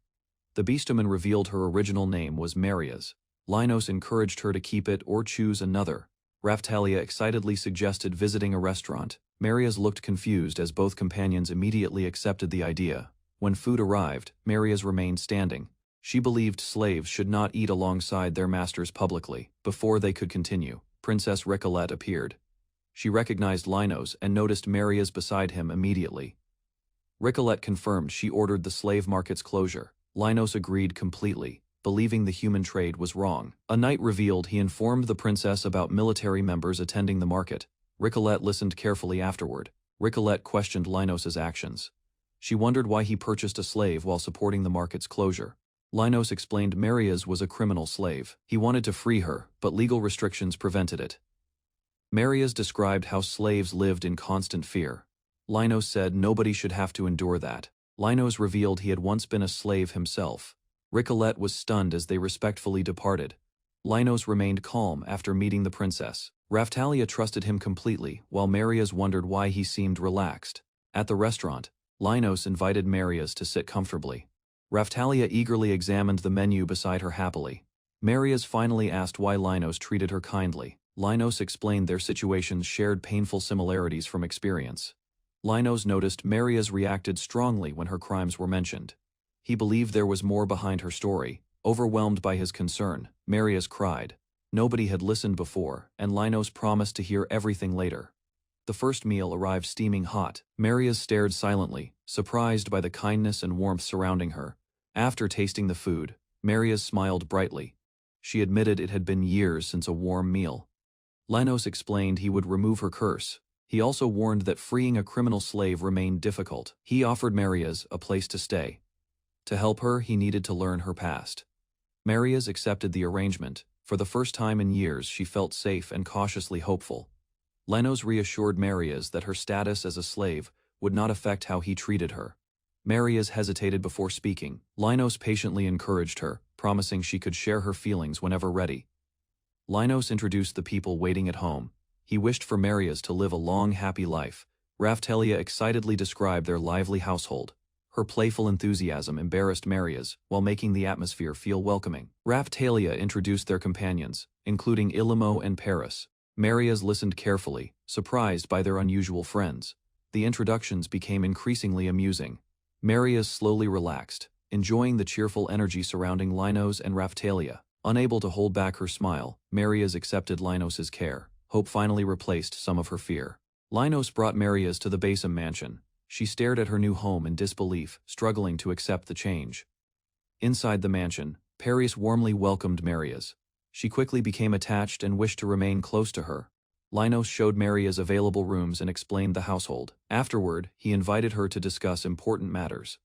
The beastwoman revealed her original name was Marias. Linos encouraged her to keep it or choose another. Raftalia excitedly suggested visiting a restaurant. Marias looked confused as both companions immediately accepted the idea. When food arrived, Marias remained standing. She believed slaves should not eat alongside their masters publicly. Before they could continue, Princess Ricolette appeared. She recognized Linos and noticed Marias beside him immediately. Ricolette confirmed she ordered the slave market's closure. Linos agreed completely, believing the human trade was wrong. A knight revealed he informed the princess about military members attending the market. Ricolette listened carefully afterward. Ricolette questioned Linos's actions. She wondered why he purchased a slave while supporting the market's closure. Linos explained Marias was a criminal slave. He wanted to free her, but legal restrictions prevented it. Marias described how slaves lived in constant fear. Linos said nobody should have to endure that. Linos revealed he had once been a slave himself. Ricolette was stunned as they respectfully departed. Linos remained calm after meeting the princess. Raftalia trusted him completely, while Marias wondered why he seemed relaxed. At the restaurant, Linos invited Marias to sit comfortably. Raftalia eagerly examined the menu beside her happily. Marias finally asked why Linos treated her kindly. Linos explained their situations shared painful similarities from experience. Linos noticed Marias reacted strongly when her crimes were mentioned. He believed there was more behind her story. Overwhelmed by his concern, Marias cried. Nobody had listened before, and Linos promised to hear everything later. The first meal arrived steaming hot. Marias stared silently, surprised by the kindness and warmth surrounding her. After tasting the food, Marias smiled brightly. She admitted it had been years since a warm meal. Linos explained he would remove her curse. He also warned that freeing a criminal slave remained difficult. He offered Marias a place to stay. To help her, he needed to learn her past. Marias accepted the arrangement. For the first time in years, she felt safe and cautiously hopeful. Linos reassured Marias that her status as a slave would not affect how he treated her. Marias hesitated before speaking. Linos patiently encouraged her, promising she could share her feelings whenever ready. Linos introduced the people waiting at home. He wished for Marias to live a long, happy life. Raphtalia excitedly described their lively household. Her playful enthusiasm embarrassed Marias, while making the atmosphere feel welcoming. Raphtalia introduced their companions, including Ilimo and Paris. Marias listened carefully, surprised by their unusual friends. The introductions became increasingly amusing. Marias slowly relaxed, enjoying the cheerful energy surrounding Linos and Raphtalia. Unable to hold back her smile, Marias accepted Linos's care. Hope finally replaced some of her fear. Linos brought Marias to the Basim mansion. She stared at her new home in disbelief, struggling to accept the change. Inside the mansion, Paris warmly welcomed Marias. She quickly became attached and wished to remain close to her. Linos showed Marias available rooms and explained the household. Afterward, he invited her to discuss important matters.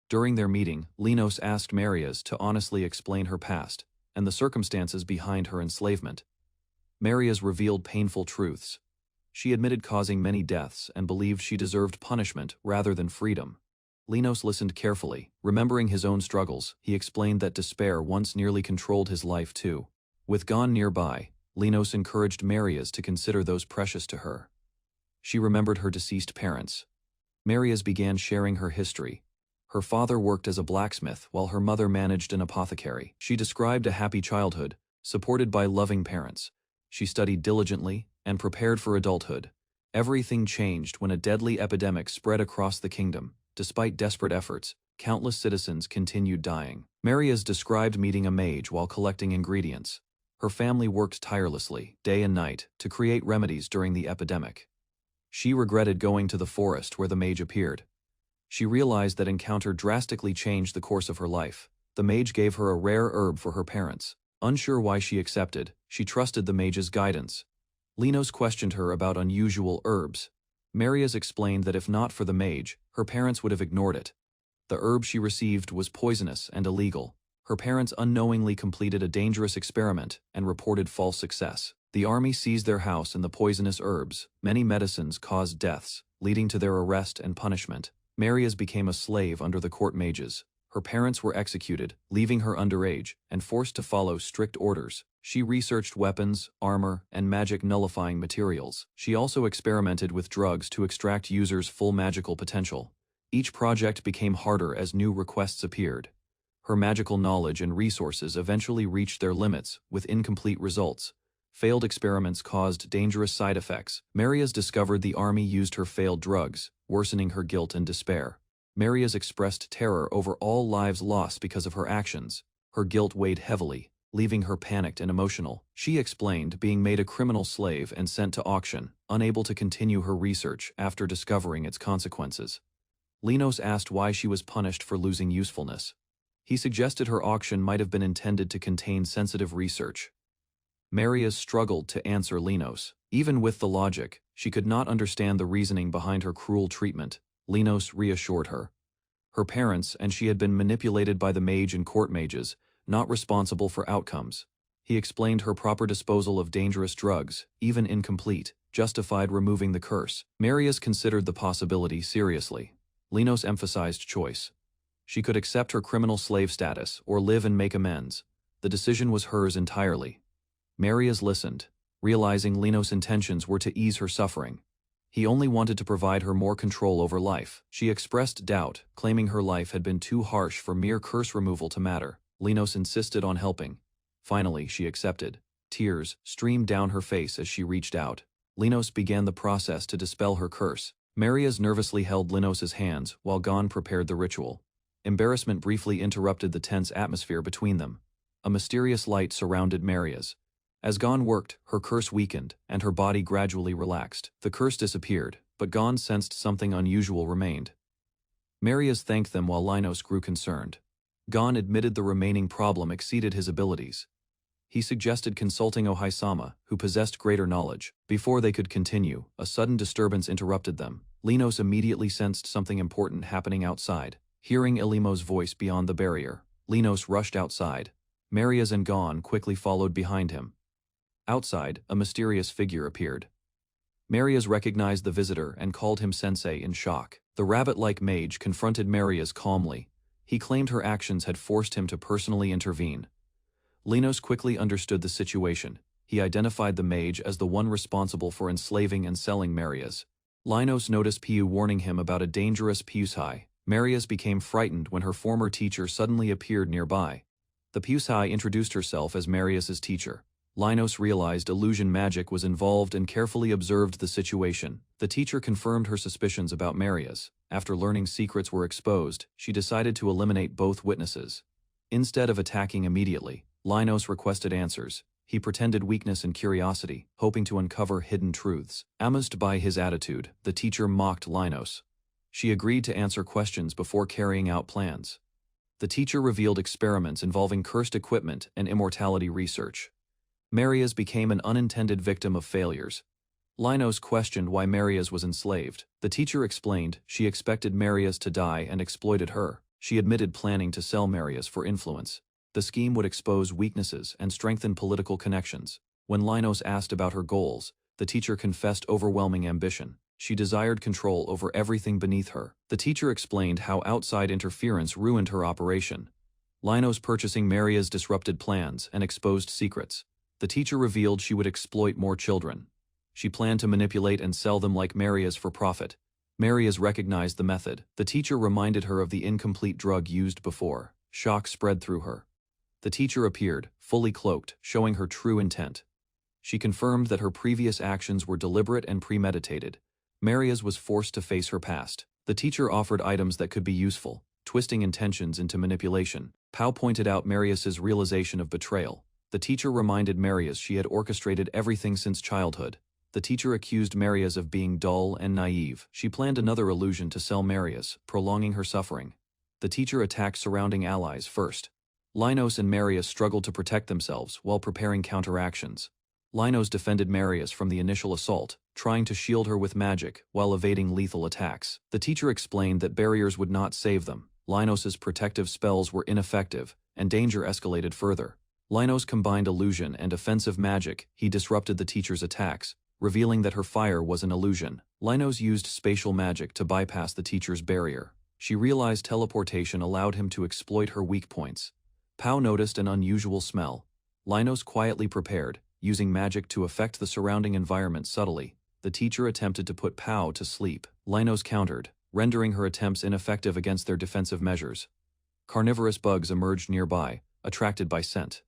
During their meeting, Linos asked Marias to honestly explain her past and the circumstances behind her enslavement. Marias revealed painful truths. She admitted causing many deaths and believed she deserved punishment rather than freedom. Linos listened carefully. Remembering his own struggles, he explained that despair once nearly controlled his life too. With Gon nearby, Linos encouraged Marias to consider those precious to her. She remembered her deceased parents. Marias began sharing her history. Her father worked as a blacksmith while her mother managed an apothecary. She described a happy childhood, supported by loving parents. She studied diligently and prepared for adulthood. Everything changed when a deadly epidemic spread across the kingdom. Despite desperate efforts, countless citizens continued dying. Marias described meeting a mage while collecting ingredients. Her family worked tirelessly, day and night, to create remedies during the epidemic. She regretted going to the forest where the mage appeared. She realized that encounter drastically changed the course of her life. The mage gave her a rare herb for her parents. Unsure why she accepted, she trusted the mage's guidance. Linos questioned her about unusual herbs. Marias explained that if not for the mage, her parents would have ignored it. The herb she received was poisonous and illegal. Her parents unknowingly completed a dangerous experiment and reported false success. The army seized their house and the poisonous herbs. Many medicines caused deaths, leading to their arrest and punishment. Marias became a slave under the court mages. Her parents were executed, leaving her underage, and forced to follow strict orders. She researched weapons, armor, and magic nullifying materials. She also experimented with drugs to extract users' full magical potential. Each project became harder as new requests appeared. Her magical knowledge and resources eventually reached their limits, with incomplete results. Failed experiments caused dangerous side effects. Marias discovered the army used her failed drugs, worsening her guilt and despair. Marias expressed terror over all lives lost because of her actions. Her guilt weighed heavily, leaving her panicked and emotional. She explained being made a criminal slave and sent to auction, unable to continue her research after discovering its consequences. Linos asked why she was punished for losing usefulness. He suggested her auction might have been intended to contain sensitive research. Marias struggled to answer Linos. Even with the logic, she could not understand the reasoning behind her cruel treatment. Linos reassured her. Her parents and she had been manipulated by the mage and court mages, not responsible for outcomes. He explained her proper disposal of dangerous drugs, even incomplete, justified removing the curse. Marias considered the possibility seriously. Linos emphasized choice. She could accept her criminal slave status or live and make amends. The decision was hers entirely. Marias listened, realizing Linos' intentions were to ease her suffering. He only wanted to provide her more control over life. She expressed doubt, claiming her life had been too harsh for mere curse removal to matter. Linos insisted on helping. Finally, she accepted. Tears streamed down her face as she reached out. Linos began the process to dispel her curse. Marias nervously held Linos' hands while Gon prepared the ritual. Embarrassment briefly interrupted the tense atmosphere between them. A mysterious light surrounded Marias. As Gon worked, her curse weakened, and her body gradually relaxed. The curse disappeared, but Gon sensed something unusual remained. Marias thanked them while Linos grew concerned. Gon admitted the remaining problem exceeded his abilities. He suggested consulting Ohai-sama, who possessed greater knowledge. Before they could continue, a sudden disturbance interrupted them. Linos immediately sensed something important happening outside. Hearing Ilimo's voice beyond the barrier, Linos rushed outside. Marias and Gon quickly followed behind him. Outside, a mysterious figure appeared. Marias recognized the visitor and called him sensei in shock. The rabbit-like mage confronted Marias calmly. He claimed her actions had forced him to personally intervene. Linos quickly understood the situation. He identified the mage as the one responsible for enslaving and selling Marias. Linos noticed Piu warning him about a dangerous Pusai. Marias became frightened when her former teacher suddenly appeared nearby. The Pusai introduced herself as Marias's teacher. Linos realized illusion magic was involved and carefully observed the situation. The teacher confirmed her suspicions about Marias. After learning secrets were exposed, she decided to eliminate both witnesses. Instead of attacking immediately, Linos requested answers. He pretended weakness and curiosity, hoping to uncover hidden truths. Amazed by his attitude, the teacher mocked Linos. She agreed to answer questions before carrying out plans. The teacher revealed experiments involving cursed equipment and immortality research. Marias became an unintended victim of failures. Linos questioned why Marias was enslaved. The teacher explained she expected Marias to die and exploited her. She admitted planning to sell Marias for influence. The scheme would expose weaknesses and strengthen political connections. When Linos asked about her goals, the teacher confessed overwhelming ambition. She desired control over everything beneath her. The teacher explained how outside interference ruined her operation. Linos purchasing Marias disrupted plans and exposed secrets. The teacher revealed she would exploit more children. She planned to manipulate and sell them like Marias for profit. Marias recognized the method. The teacher reminded her of the incomplete drug used before. Shock spread through her. The teacher appeared, fully cloaked, showing her true intent. She confirmed that her previous actions were deliberate and premeditated. Marias was forced to face her past. The teacher offered items that could be useful, twisting intentions into manipulation. Pao pointed out Marias's realization of betrayal. The teacher reminded Marias she had orchestrated everything since childhood. The teacher accused Marias of being dull and naive. She planned another illusion to sell Marias, prolonging her suffering. The teacher attacked surrounding allies first. Linos and Marias struggled to protect themselves while preparing counteractions. Linos defended Marias from the initial assault, trying to shield her with magic while evading lethal attacks. The teacher explained that barriers would not save them. Linos's protective spells were ineffective, and danger escalated further. Linos combined illusion and offensive magic. He disrupted the teacher's attacks, revealing that her fire was an illusion. Linos used spatial magic to bypass the teacher's barrier. She realized teleportation allowed him to exploit her weak points. Pao noticed an unusual smell. Linos quietly prepared, using magic to affect the surrounding environment subtly. The teacher attempted to put Pao to sleep. Linos countered, rendering her attempts ineffective against their defensive measures. Carnivorous bugs emerged nearby, attracted by scent.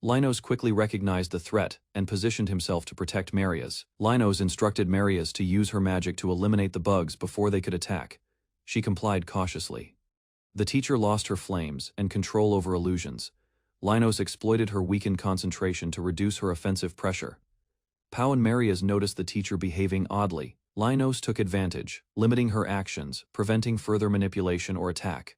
Linos quickly recognized the threat and positioned himself to protect Marias. Linos instructed Marias to use her magic to eliminate the bugs before they could attack. She complied cautiously. The teacher lost her flames and control over illusions. Linos exploited her weakened concentration to reduce her offensive pressure. Pao and Marias noticed the teacher behaving oddly. Linos took advantage, limiting her actions, preventing further manipulation or attack.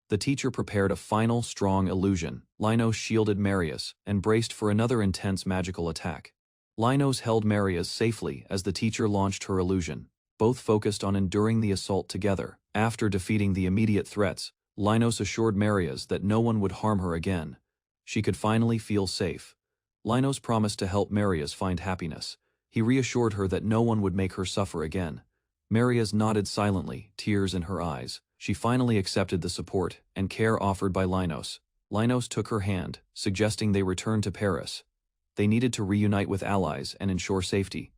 The teacher prepared a final, strong illusion. Linos shielded Marias and braced for another intense magical attack. Linos held Marias safely as the teacher launched her illusion. Both focused on enduring the assault together. After defeating the immediate threats, Linos assured Marias that no one would harm her again. She could finally feel safe. Linos promised to help Marias find happiness. He reassured her that no one would make her suffer again. Marias nodded silently, tears in her eyes. She finally accepted the support and care offered by Linos. Linos took her hand, suggesting they return to Paris. They needed to reunite with allies and ensure safety.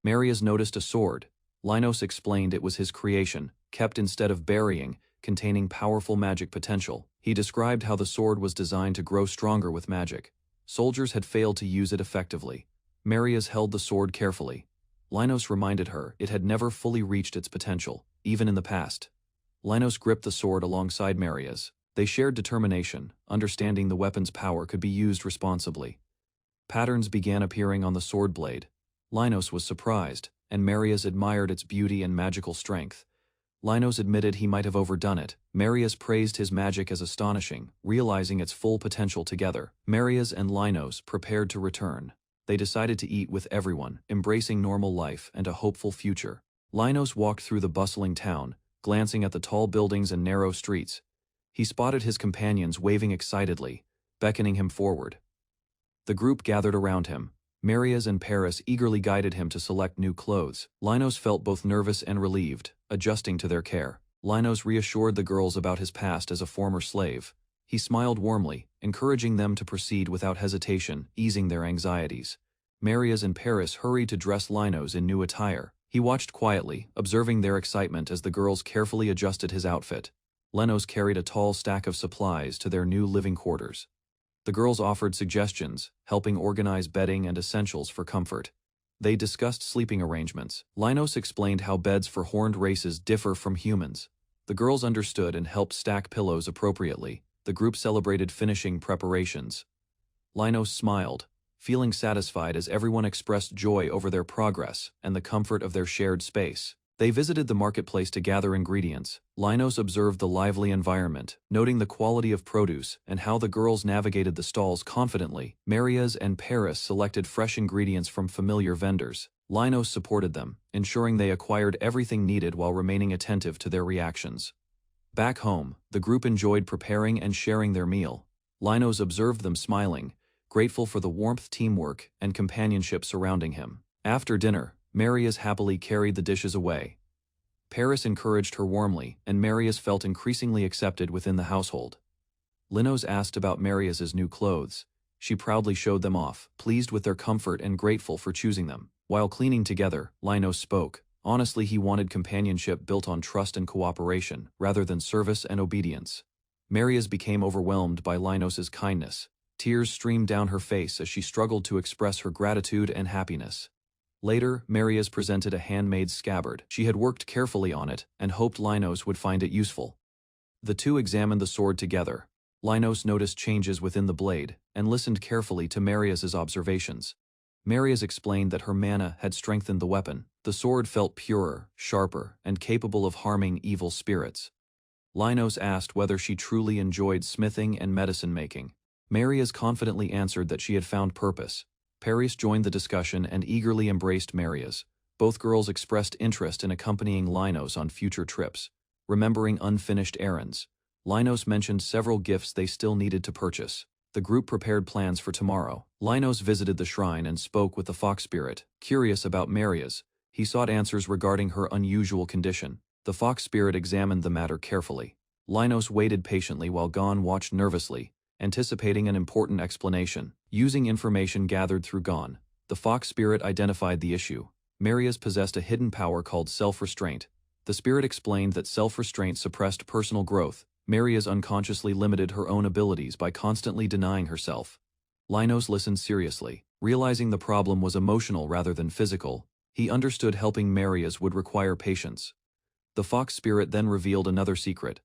Marias noticed a sword. Linos explained it was his creation, kept instead of burying, containing powerful magic potential. He described how the sword was designed to grow stronger with magic. Soldiers had failed to use it effectively. Marias held the sword carefully. Linos reminded her it had never fully reached its potential, even in the past. Linos gripped the sword alongside Marias. They shared determination, understanding the weapon's power could be used responsibly. Patterns began appearing on the sword blade. Linos was surprised, and Marias admired its beauty and magical strength. Linos admitted he might have overdone it. Marias praised his magic as astonishing, realizing its full potential together. Marias and Linos prepared to return. They decided to eat with everyone, embracing normal life and a hopeful future. Linos walked through the bustling town, glancing at the tall buildings and narrow streets. He spotted his companions waving excitedly, beckoning him forward. The group gathered around him. Marias and Paris eagerly guided him to select new clothes. Linos felt both nervous and relieved, adjusting to their care. Linos reassured the girls about his past as a former slave. He smiled warmly, encouraging them to proceed without hesitation, easing their anxieties. Marius and Paris hurried to dress Linos in new attire. He watched quietly, observing their excitement as the girls carefully adjusted his outfit. Lenos carried a tall stack of supplies to their new living quarters. The girls offered suggestions, helping organize bedding and essentials for comfort. They discussed sleeping arrangements. Linos explained how beds for horned races differ from humans. The girls understood and helped stack pillows appropriately. The group celebrated finishing preparations. Linos smiled, feeling satisfied as everyone expressed joy over their progress and the comfort of their shared space. They visited the marketplace to gather ingredients. Linos observed the lively environment, noting the quality of produce and how the girls navigated the stalls confidently. Marius and Paris selected fresh ingredients from familiar vendors. Linos supported them, ensuring they acquired everything needed while remaining attentive to their reactions. Back home, the group enjoyed preparing and sharing their meal. Linos observed them smiling, grateful for the warmth, teamwork, and companionship surrounding him. After dinner, Marius happily carried the dishes away. Paris encouraged her warmly, and Marius felt increasingly accepted within the household. Linos asked about Marius's new clothes. She proudly showed them off, pleased with their comfort and grateful for choosing them. While cleaning together, Linos spoke. Honestly, he wanted companionship built on trust and cooperation, rather than service and obedience. Marius became overwhelmed by Linos's kindness. Tears streamed down her face as she struggled to express her gratitude and happiness. Later, Marius presented a handmade scabbard. She had worked carefully on it and hoped Linos would find it useful. The two examined the sword together. Linos noticed changes within the blade and listened carefully to Marius's observations. Marius explained that her mana had strengthened the weapon. The sword felt purer, sharper, and capable of harming evil spirits. Linos asked whether she truly enjoyed smithing and medicine making. Marius confidently answered that she had found purpose. Paris joined the discussion and eagerly embraced Marius. Both girls expressed interest in accompanying Linos on future trips. Remembering unfinished errands, Linos mentioned several gifts they still needed to purchase. The group prepared plans for tomorrow. Linos visited the shrine and spoke with the fox spirit. Curious about Marius, he sought answers regarding her unusual condition. The fox spirit examined the matter carefully. Linos waited patiently while Gon watched nervously, anticipating an important explanation. Using information gathered through Gon, the fox spirit identified the issue. Marius possessed a hidden power called self-restraint. The spirit explained that self-restraint suppressed personal growth. Marius unconsciously limited her own abilities by constantly denying herself. Linos listened seriously. Realizing the problem was emotional rather than physical, he understood helping Marius would require patience. The fox spirit then revealed another secret.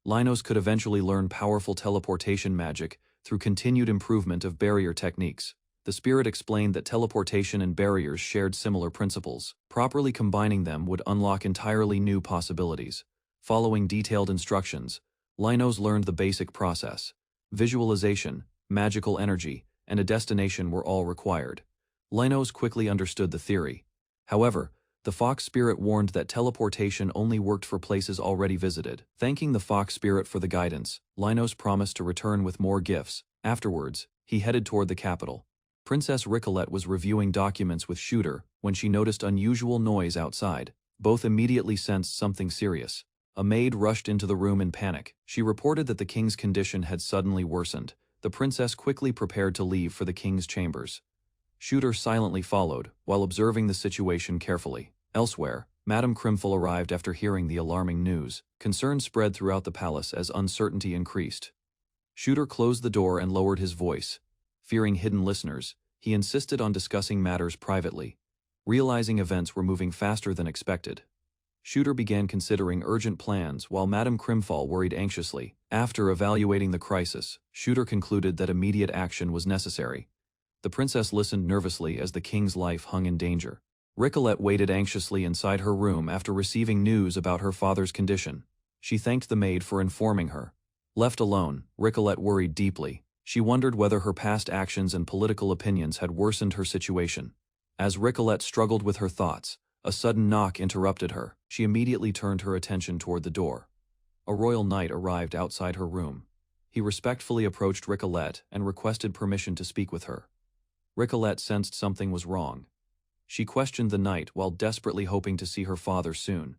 Linos could eventually learn powerful teleportation magic through continued improvement of barrier techniques. The spirit explained that teleportation and barriers shared similar principles. Properly combining them would unlock entirely new possibilities. Following detailed instructions, Linos learned the basic process. Visualization, magical energy, and a destination were all required. Linos quickly understood the theory. However, the fox spirit warned that teleportation only worked for places already visited. Thanking the fox spirit for the guidance, Linos promised to return with more gifts. Afterwards, he headed toward the capital. Princess Ricolette was reviewing documents with Shooter when she noticed unusual noise outside. Both immediately sensed something serious. A maid rushed into the room in panic. She reported that the king's condition had suddenly worsened. The princess quickly prepared to leave for the king's chambers. Shooter silently followed, while observing the situation carefully. Elsewhere, Madame Crimful arrived after hearing the alarming news. Concern spread throughout the palace as uncertainty increased. Shooter closed the door and lowered his voice. Fearing hidden listeners, he insisted on discussing matters privately. Realizing events were moving faster than expected, Shooter began considering urgent plans while Madame Crimfall worried anxiously. After evaluating the crisis, Shooter concluded that immediate action was necessary. The princess listened nervously as the king's life hung in danger. Ricolette waited anxiously inside her room after receiving news about her father's condition. She thanked the maid for informing her. Left alone, Ricolette worried deeply. She wondered whether her past actions and political opinions had worsened her situation. As Ricolette struggled with her thoughts, a sudden knock interrupted her. She immediately turned her attention toward the door. A royal knight arrived outside her room. He respectfully approached Ricolette and requested permission to speak with her. Ricolette sensed something was wrong. She questioned the knight while desperately hoping to see her father soon.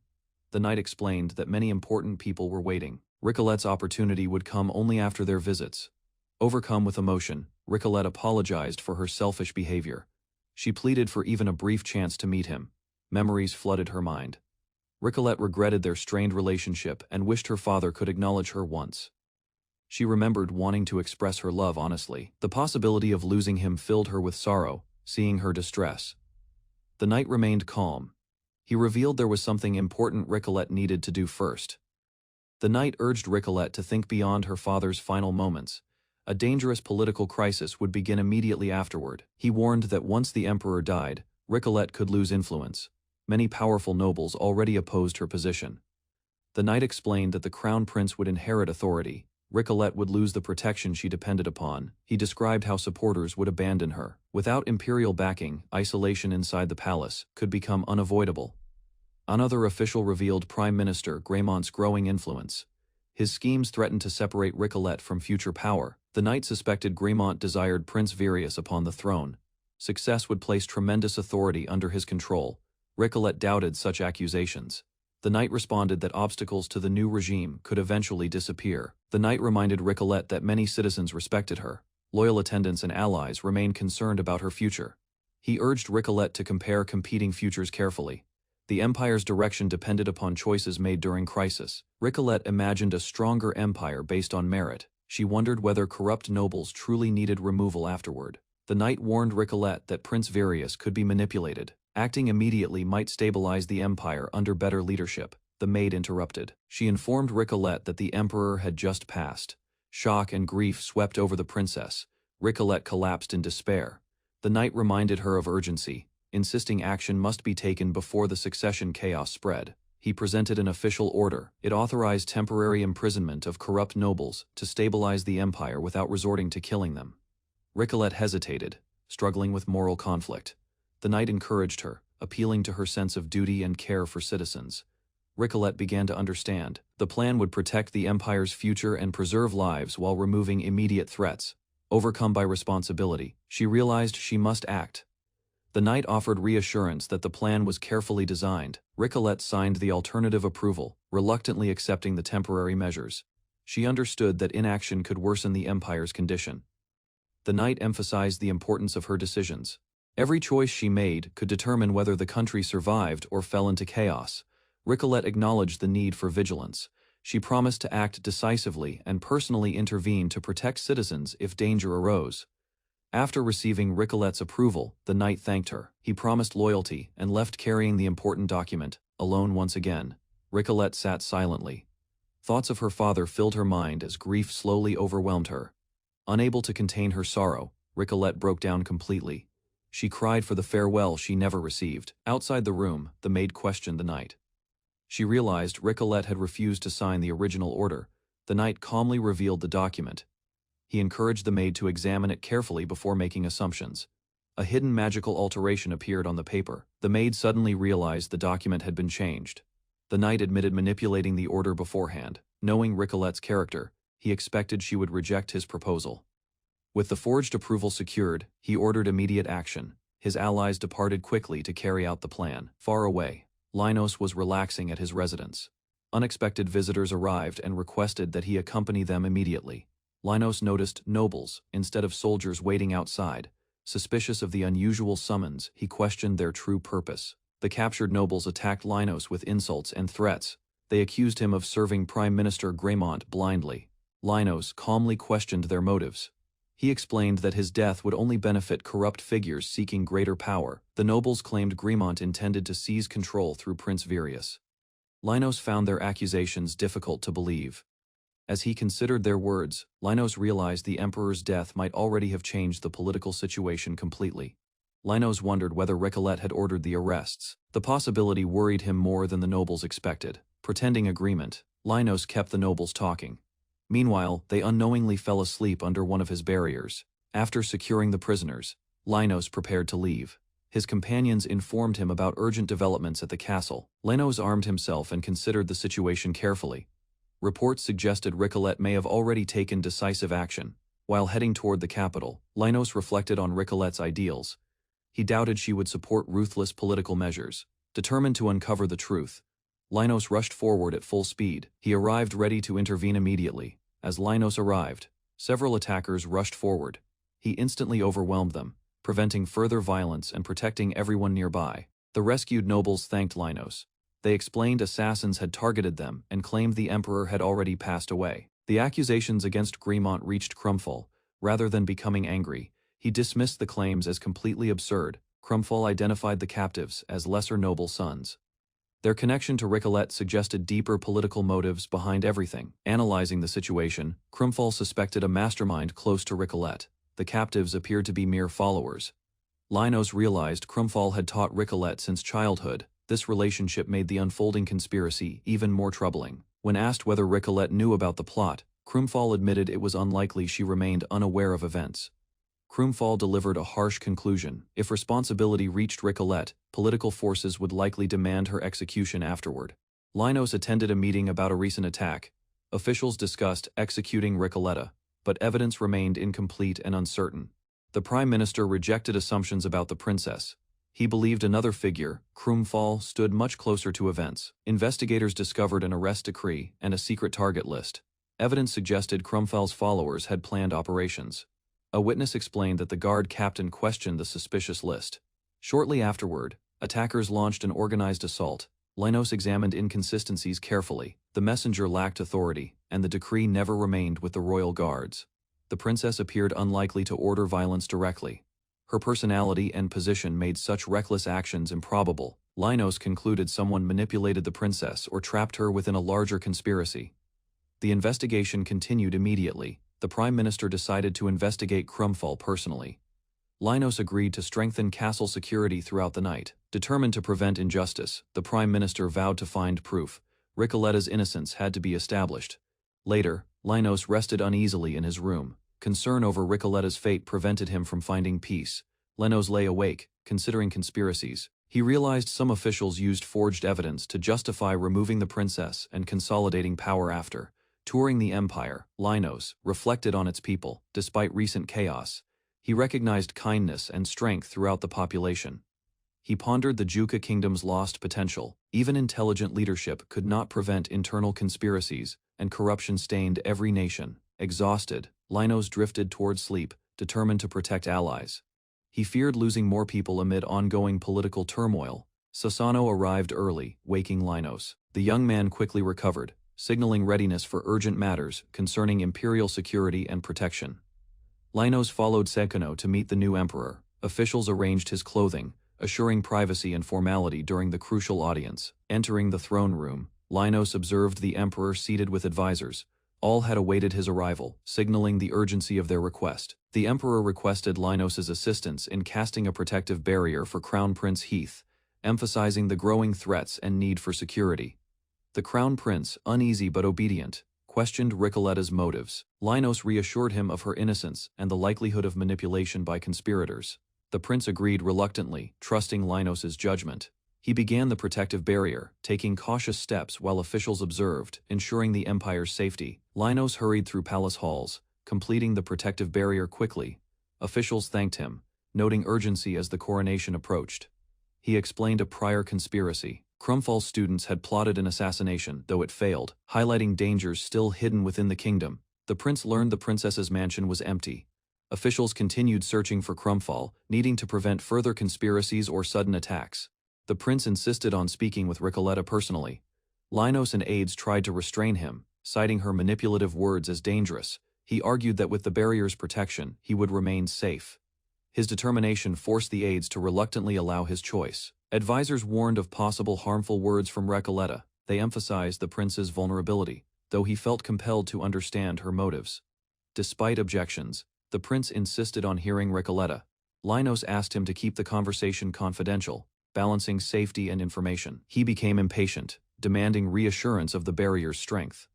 The knight explained that many important people were waiting. Ricolette's opportunity would come only after their visits. Overcome with emotion, Ricolette apologized for her selfish behavior. She pleaded for even a brief chance to meet him. Memories flooded her mind. Ricolette regretted their strained relationship and wished her father could acknowledge her once. She remembered wanting to express her love honestly. The possibility of losing him filled her with sorrow, seeing her distress. The knight remained calm. He revealed there was something important Ricolette needed to do first. The knight urged Ricolette to think beyond her father's final moments. A dangerous political crisis would begin immediately afterward. He warned that once the emperor died, Ricolette could lose influence. Many powerful nobles already opposed her position. The knight explained that the crown prince would inherit authority. Ricolette would lose the protection she depended upon. He described how supporters would abandon her. Without imperial backing, isolation inside the palace could become unavoidable. Another official revealed Prime Minister Greymont's growing influence. His schemes threatened to separate Ricolette from future power. The knight suspected Greymont desired Prince Virius upon the throne. Success would place tremendous authority under his control. Ricolette doubted such accusations. The knight responded that obstacles to the new regime could eventually disappear. The knight reminded Ricolette that many citizens respected her. Loyal attendants and allies remained concerned about her future. He urged Ricolette to compare competing futures carefully. The empire's direction depended upon choices made during crisis. Ricolette imagined a stronger empire based on merit. She wondered whether corrupt nobles truly needed removal afterward. The knight warned Ricolette that Prince Virius could be manipulated. Acting immediately might stabilize the empire under better leadership. The maid interrupted. She informed Ricolette that the emperor had just passed. Shock and grief swept over the princess. Ricolette collapsed in despair. The knight reminded her of urgency, insisting action must be taken before the succession chaos spread. He presented an official order. It authorized temporary imprisonment of corrupt nobles to stabilize the empire without resorting to killing them. Ricolette hesitated, struggling with moral conflict. The knight encouraged her, appealing to her sense of duty and care for citizens. Ricolette began to understand. The plan would protect the empire's future and preserve lives while removing immediate threats. Overcome by responsibility, she realized she must act. The knight offered reassurance that the plan was carefully designed. Ricolette signed the alternative approval, reluctantly accepting the temporary measures. She understood that inaction could worsen the empire's condition. The knight emphasized the importance of her decisions. Every choice she made could determine whether the country survived or fell into chaos. Ricolette acknowledged the need for vigilance. She promised to act decisively and personally intervene to protect citizens if danger arose. After receiving Ricolette's approval, the knight thanked her. He promised loyalty and left carrying the important document, alone once again. Ricolette sat silently. Thoughts of her father filled her mind as grief slowly overwhelmed her. Unable to contain her sorrow, Ricolette broke down completely. She cried for the farewell she never received. Outside the room, the maid questioned the knight. She realized Ricolette had refused to sign the original order. The knight calmly revealed the document. He encouraged the maid to examine it carefully before making assumptions. A hidden magical alteration appeared on the paper. The maid suddenly realized the document had been changed. The knight admitted manipulating the order beforehand. Knowing Ricolette's character, he expected she would reject his proposal. With the forged approval secured, he ordered immediate action. His allies departed quickly to carry out the plan. Far away, Linos was relaxing at his residence. Unexpected visitors arrived and requested that he accompany them immediately. Linos noticed nobles instead of soldiers waiting outside. Suspicious of the unusual summons, he questioned their true purpose. The captured nobles attacked Linos with insults and threats. They accused him of serving Prime Minister Greymont blindly. Linos calmly questioned their motives. He explained that his death would only benefit corrupt figures seeking greater power. The nobles claimed Greymont intended to seize control through Prince Virius. Linos found their accusations difficult to believe. As he considered their words, Linos realized the emperor's death might already have changed the political situation completely. Linos wondered whether Ricolette had ordered the arrests. The possibility worried him more than the nobles expected. Pretending agreement, Linos kept the nobles talking. Meanwhile, they unknowingly fell asleep under one of his barriers. After securing the prisoners, Linos prepared to leave. His companions informed him about urgent developments at the castle. Linos armed himself and considered the situation carefully. Reports suggested Ricolette may have already taken decisive action. While heading toward the capital, Linos reflected on Ricolette's ideals. He doubted she would support ruthless political measures. Determined to uncover the truth, Linos rushed forward at full speed. He arrived ready to intervene immediately. As Linos arrived, several attackers rushed forward. He instantly overwhelmed them, preventing further violence and protecting everyone nearby. The rescued nobles thanked Linos. They explained assassins had targeted them and claimed the emperor had already passed away. The accusations against Grimont reached Crumfall. Rather than becoming angry, he dismissed the claims as completely absurd. Crumfall identified the captives as lesser noble sons. Their connection to Ricolet suggested deeper political motives behind everything. Analyzing the situation, Crumfall suspected a mastermind close to Ricolet. The captives appeared to be mere followers. Linos realized Crumfall had taught Ricolet since childhood. This relationship made the unfolding conspiracy even more troubling. When asked whether Ricolet knew about the plot, Crumfall admitted it was unlikely she remained unaware of events. Crumfall delivered a harsh conclusion. If responsibility reached Ricolet, political forces would likely demand her execution afterward. Linos attended a meeting about a recent attack. Officials discussed executing Ricoletta, but evidence remained incomplete and uncertain. The Prime Minister rejected assumptions about the princess. He believed another figure, Crumfall, stood much closer to events. Investigators discovered an arrest decree and a secret target list. Evidence suggested Crumfall's followers had planned operations. A witness explained that the guard captain questioned the suspicious list. Shortly afterward, attackers launched an organized assault. Linos examined inconsistencies carefully. The messenger lacked authority, and the decree never remained with the royal guards. The princess appeared unlikely to order violence directly. Her personality and position made such reckless actions improbable. Linos concluded someone manipulated the princess or trapped her within a larger conspiracy. The investigation continued immediately. The Prime Minister decided to investigate Crumfall personally. Linos agreed to strengthen castle security throughout the night. Determined to prevent injustice, the Prime Minister vowed to find proof. Ricoletta's innocence had to be established. Later, Linos rested uneasily in his room. Concern over Ricoletta's fate prevented him from finding peace. Linos lay awake, considering conspiracies. He realized some officials used forged evidence to justify removing the princess and consolidating power after. Touring the empire, Linos reflected on its people. Despite recent chaos, he recognized kindness and strength throughout the population. He pondered the Juka kingdom's lost potential. Even intelligent leadership could not prevent internal conspiracies, and corruption stained every nation. Exhausted, Linos drifted toward sleep, determined to protect allies. He feared losing more people amid ongoing political turmoil. Sasano arrived early, waking Linos. The young man quickly recovered, signaling readiness for urgent matters concerning imperial security and protection. Linos followed Sekino to meet the new emperor. Officials arranged his clothing, assuring privacy and formality during the crucial audience. Entering the throne room, Linos observed the emperor seated with advisors. All had awaited his arrival, signaling the urgency of their request. The emperor requested Linos's assistance in casting a protective barrier for Crown Prince Heath, emphasizing the growing threats and need for security. The Crown Prince, uneasy but obedient, questioned Ricoletta's motives. Linos reassured him of her innocence and the likelihood of manipulation by conspirators. The prince agreed reluctantly, trusting Linos's judgment. He began the protective barrier, taking cautious steps while officials observed, ensuring the empire's safety. Linos hurried through palace halls, completing the protective barrier quickly. Officials thanked him, noting urgency as the coronation approached. He explained a prior conspiracy. Crumfall's students had plotted an assassination, though it failed, highlighting dangers still hidden within the kingdom. The prince learned the princess's mansion was empty. Officials continued searching for Crumfall, needing to prevent further conspiracies or sudden attacks. The prince insisted on speaking with Ricoletta personally. Linos and aides tried to restrain him, citing her manipulative words as dangerous. He argued that with the barrier's protection, he would remain safe. His determination forced the aides to reluctantly allow his choice. Advisors warned of possible harmful words from Ricoletta. They emphasized the prince's vulnerability, though he felt compelled to understand her motives. Despite objections, the prince insisted on hearing Ricoletta. Linos asked him to keep the conversation confidential, balancing safety and information. He became impatient, demanding reassurance of the barrier's strength.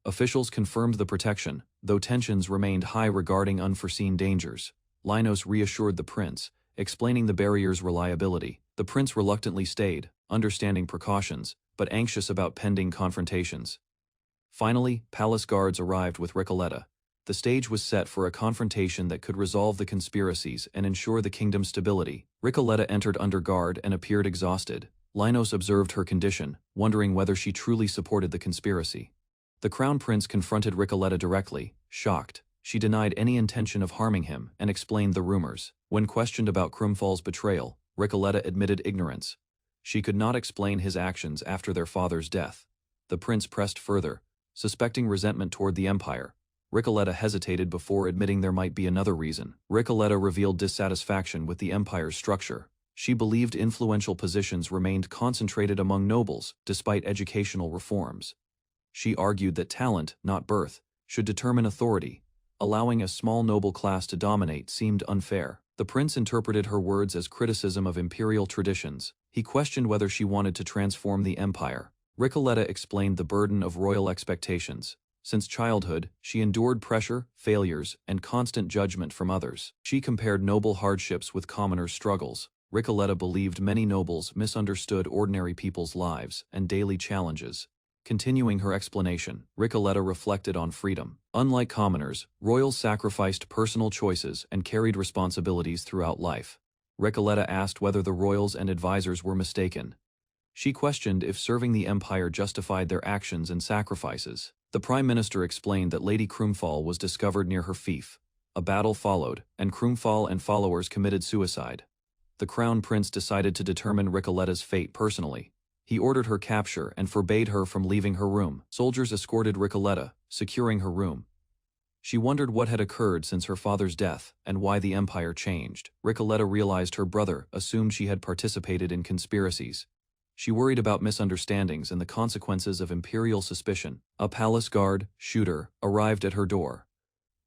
Officials confirmed the protection, though tensions remained high regarding unforeseen dangers. Linos reassured the prince, explaining the barrier's reliability. The prince reluctantly stayed, understanding precautions, but anxious about pending confrontations. Finally, palace guards arrived with Ricoletta. The stage was set for a confrontation that could resolve the conspiracies and ensure the kingdom's stability. Ricoletta entered under guard and appeared exhausted. Linos observed her condition, wondering whether she truly supported the conspiracy. The Crown Prince confronted Ricoletta directly, shocked. She denied any intention of harming him and explained the rumors. When questioned about Krumfall's betrayal, Ricoletta admitted ignorance. She could not explain his actions after their father's death. The prince pressed further, suspecting resentment toward the empire. Ricoletta hesitated before admitting there might be another reason. Ricoletta revealed dissatisfaction with the empire's structure. She believed influential positions remained concentrated among nobles, despite educational reforms. She argued that talent, not birth, should determine authority. Allowing a small noble class to dominate seemed unfair. The prince interpreted her words as criticism of imperial traditions. He questioned whether she wanted to transform the empire. Ricoletta explained the burden of royal expectations. Since childhood, she endured pressure, failures, and constant judgment from others. She compared noble hardships with commoners' struggles. Ricoletta believed many nobles misunderstood ordinary people's lives and daily challenges. Continuing her explanation, Ricoletta reflected on freedom. Unlike commoners, royals sacrificed personal choices and carried responsibilities throughout life. Ricoletta asked whether the royals and advisors were mistaken. She questioned if serving the empire justified their actions and sacrifices. The prime minister explained that Lady Krumfall was discovered near her fief. A battle followed, and Krumfall and followers committed suicide. The crown prince decided to determine Ricoletta's fate personally. He ordered her capture and forbade her from leaving her room. Soldiers escorted Ricoletta, securing her room. She wondered what had occurred since her father's death and why the empire changed. Ricoletta realized her brother assumed she had participated in conspiracies. She worried about misunderstandings and the consequences of imperial suspicion. A palace guard, Shooter, arrived at her door.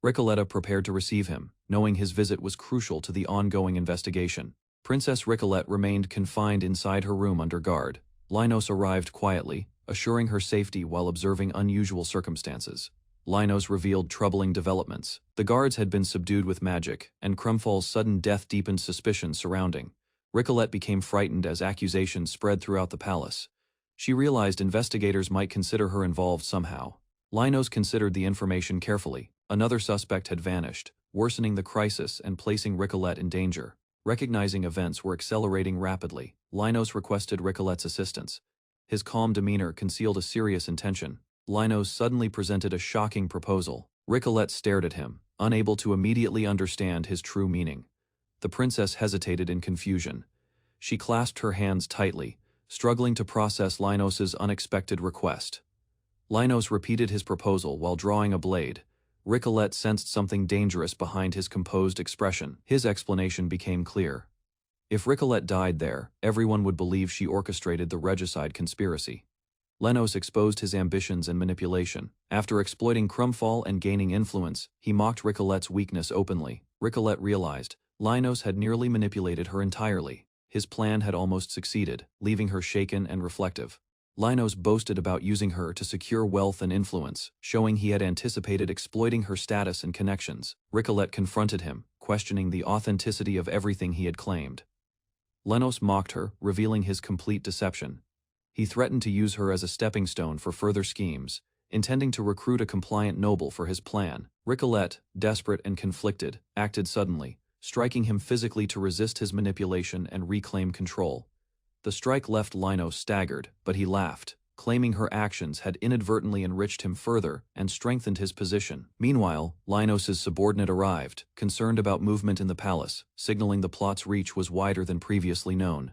Ricoletta prepared to receive him, knowing his visit was crucial to the ongoing investigation. Princess Ricolette remained confined inside her room under guard. Linos arrived quietly, assuring her safety while observing unusual circumstances. Linos revealed troubling developments. The guards had been subdued with magic, and Krumfall's sudden death deepened suspicion surrounding. Ricolette became frightened as accusations spread throughout the palace. She realized investigators might consider her involved somehow. Linos considered the information carefully. Another suspect had vanished, worsening the crisis and placing Ricolette in danger. Recognizing events were accelerating rapidly, Linos requested Ricolette's assistance. His calm demeanor concealed a serious intention. Linos suddenly presented a shocking proposal. Ricolette stared at him, unable to immediately understand his true meaning. The princess hesitated in confusion. She clasped her hands tightly, struggling to process Linos's unexpected request. Linos repeated his proposal while drawing a blade. Ricolette sensed something dangerous behind his composed expression. His explanation became clear. If Ricolette died there, everyone would believe she orchestrated the regicide conspiracy. Linos exposed his ambitions and manipulation. After exploiting Krumfall and gaining influence, he mocked Ricolette's weakness openly. Ricolette realized Linos had nearly manipulated her entirely. His plan had almost succeeded, leaving her shaken and reflective. Linos boasted about using her to secure wealth and influence, showing he had anticipated exploiting her status and connections. Ricolette confronted him, questioning the authenticity of everything he had claimed. Linos mocked her, revealing his complete deception. He threatened to use her as a stepping stone for further schemes, intending to recruit a compliant noble for his plan. Ricolette, desperate and conflicted, acted suddenly, striking him physically to resist his manipulation and reclaim control. The strike left Linos staggered, but he laughed, claiming her actions had inadvertently enriched him further and strengthened his position. Meanwhile, Linos's subordinate arrived, concerned about movement in the palace, signaling the plot's reach was wider than previously known.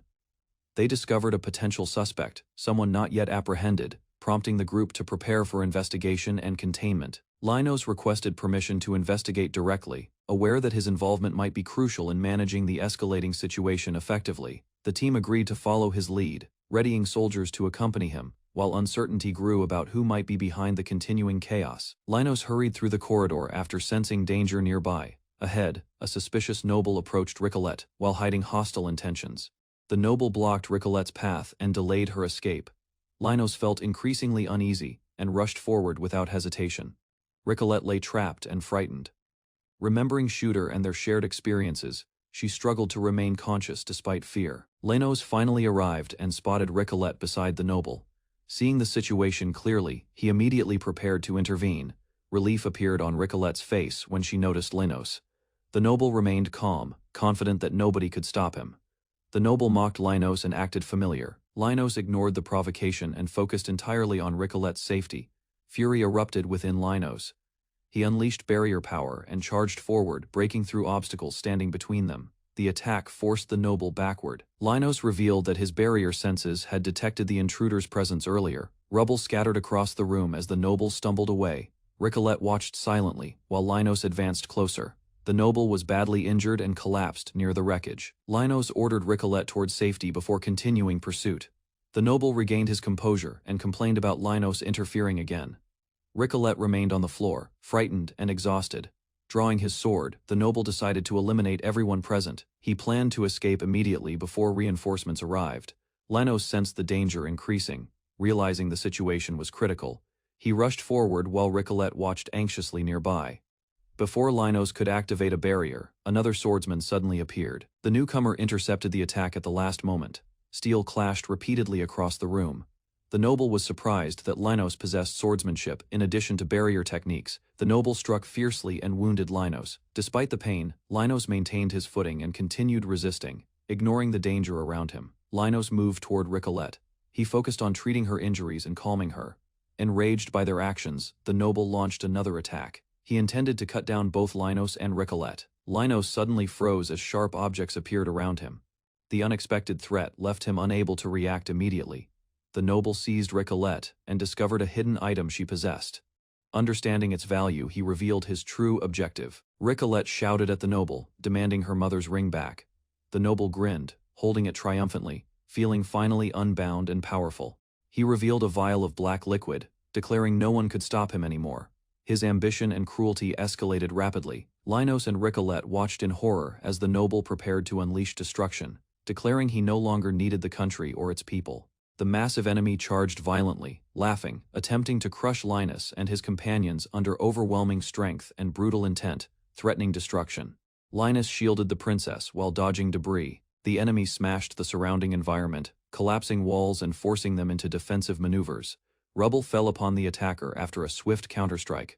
They discovered a potential suspect, someone not yet apprehended, prompting the group to prepare for investigation and containment. Linos requested permission to investigate directly, aware that his involvement might be crucial in managing the escalating situation effectively. The team agreed to follow his lead, readying soldiers to accompany him, while uncertainty grew about who might be behind the continuing chaos. Linos hurried through the corridor after sensing danger nearby. Ahead, a suspicious noble approached Ricolette, while hiding hostile intentions. The noble blocked Ricolette's path and delayed her escape. Linos felt increasingly uneasy and rushed forward without hesitation. Ricolette lay trapped and frightened. Remembering Shooter and their shared experiences, she struggled to remain conscious despite fear. Linos finally arrived and spotted Ricolette beside the noble. Seeing the situation clearly, he immediately prepared to intervene. Relief appeared on Ricolette's face when she noticed Linos. The noble remained calm, confident that nobody could stop him. The noble mocked Linos and acted familiar, Linus ignored the provocation and focused entirely on Ricolette's safety. Fury erupted within Linus. He unleashed barrier power and charged forward, breaking through obstacles standing between them. The attack forced the noble backward. Linus revealed that his barrier senses had detected the intruder's presence earlier. Rubble scattered across the room as the noble stumbled away. Ricolette watched silently, while Linus advanced closer. The noble was badly injured and collapsed near the wreckage. Linus ordered Ricolette toward safety before continuing pursuit. The noble regained his composure and complained about Linus interfering again. Ricolette remained on the floor, frightened and exhausted. Drawing his sword, the noble decided to eliminate everyone present. He planned to escape immediately before reinforcements arrived. Linus sensed the danger increasing. Realizing the situation was critical, he rushed forward while Ricolette watched anxiously nearby. Before Linus could activate a barrier, another swordsman suddenly appeared. The newcomer intercepted the attack at the last moment. Steel clashed repeatedly across the room. The noble was surprised that Linus possessed swordsmanship in addition to barrier techniques. The noble struck fiercely and wounded Linus. Despite the pain, Linus maintained his footing and continued resisting, ignoring the danger around him. Linus moved toward Ricolette. He focused on treating her injuries and calming her. Enraged by their actions, the noble launched another attack. He intended to cut down both Linus and Ricolette. Linus suddenly froze as sharp objects appeared around him. The unexpected threat left him unable to react immediately. The noble seized Ricolette and discovered a hidden item she possessed. Understanding its value, he revealed his true objective. Ricolette shouted at the noble, demanding her mother's ring back. The noble grinned, holding it triumphantly, feeling finally unbound and powerful. He revealed a vial of black liquid, declaring no one could stop him anymore. His ambition and cruelty escalated rapidly. Linus and Ricolette watched in horror as the noble prepared to unleash destruction, declaring he no longer needed the country or its people. The massive enemy charged violently, laughing, attempting to crush Linus and his companions under overwhelming strength and brutal intent, threatening destruction. Linus shielded the princess while dodging debris. The enemy smashed the surrounding environment, collapsing walls and forcing them into defensive maneuvers. Rubble fell upon the attacker after a swift counterstrike.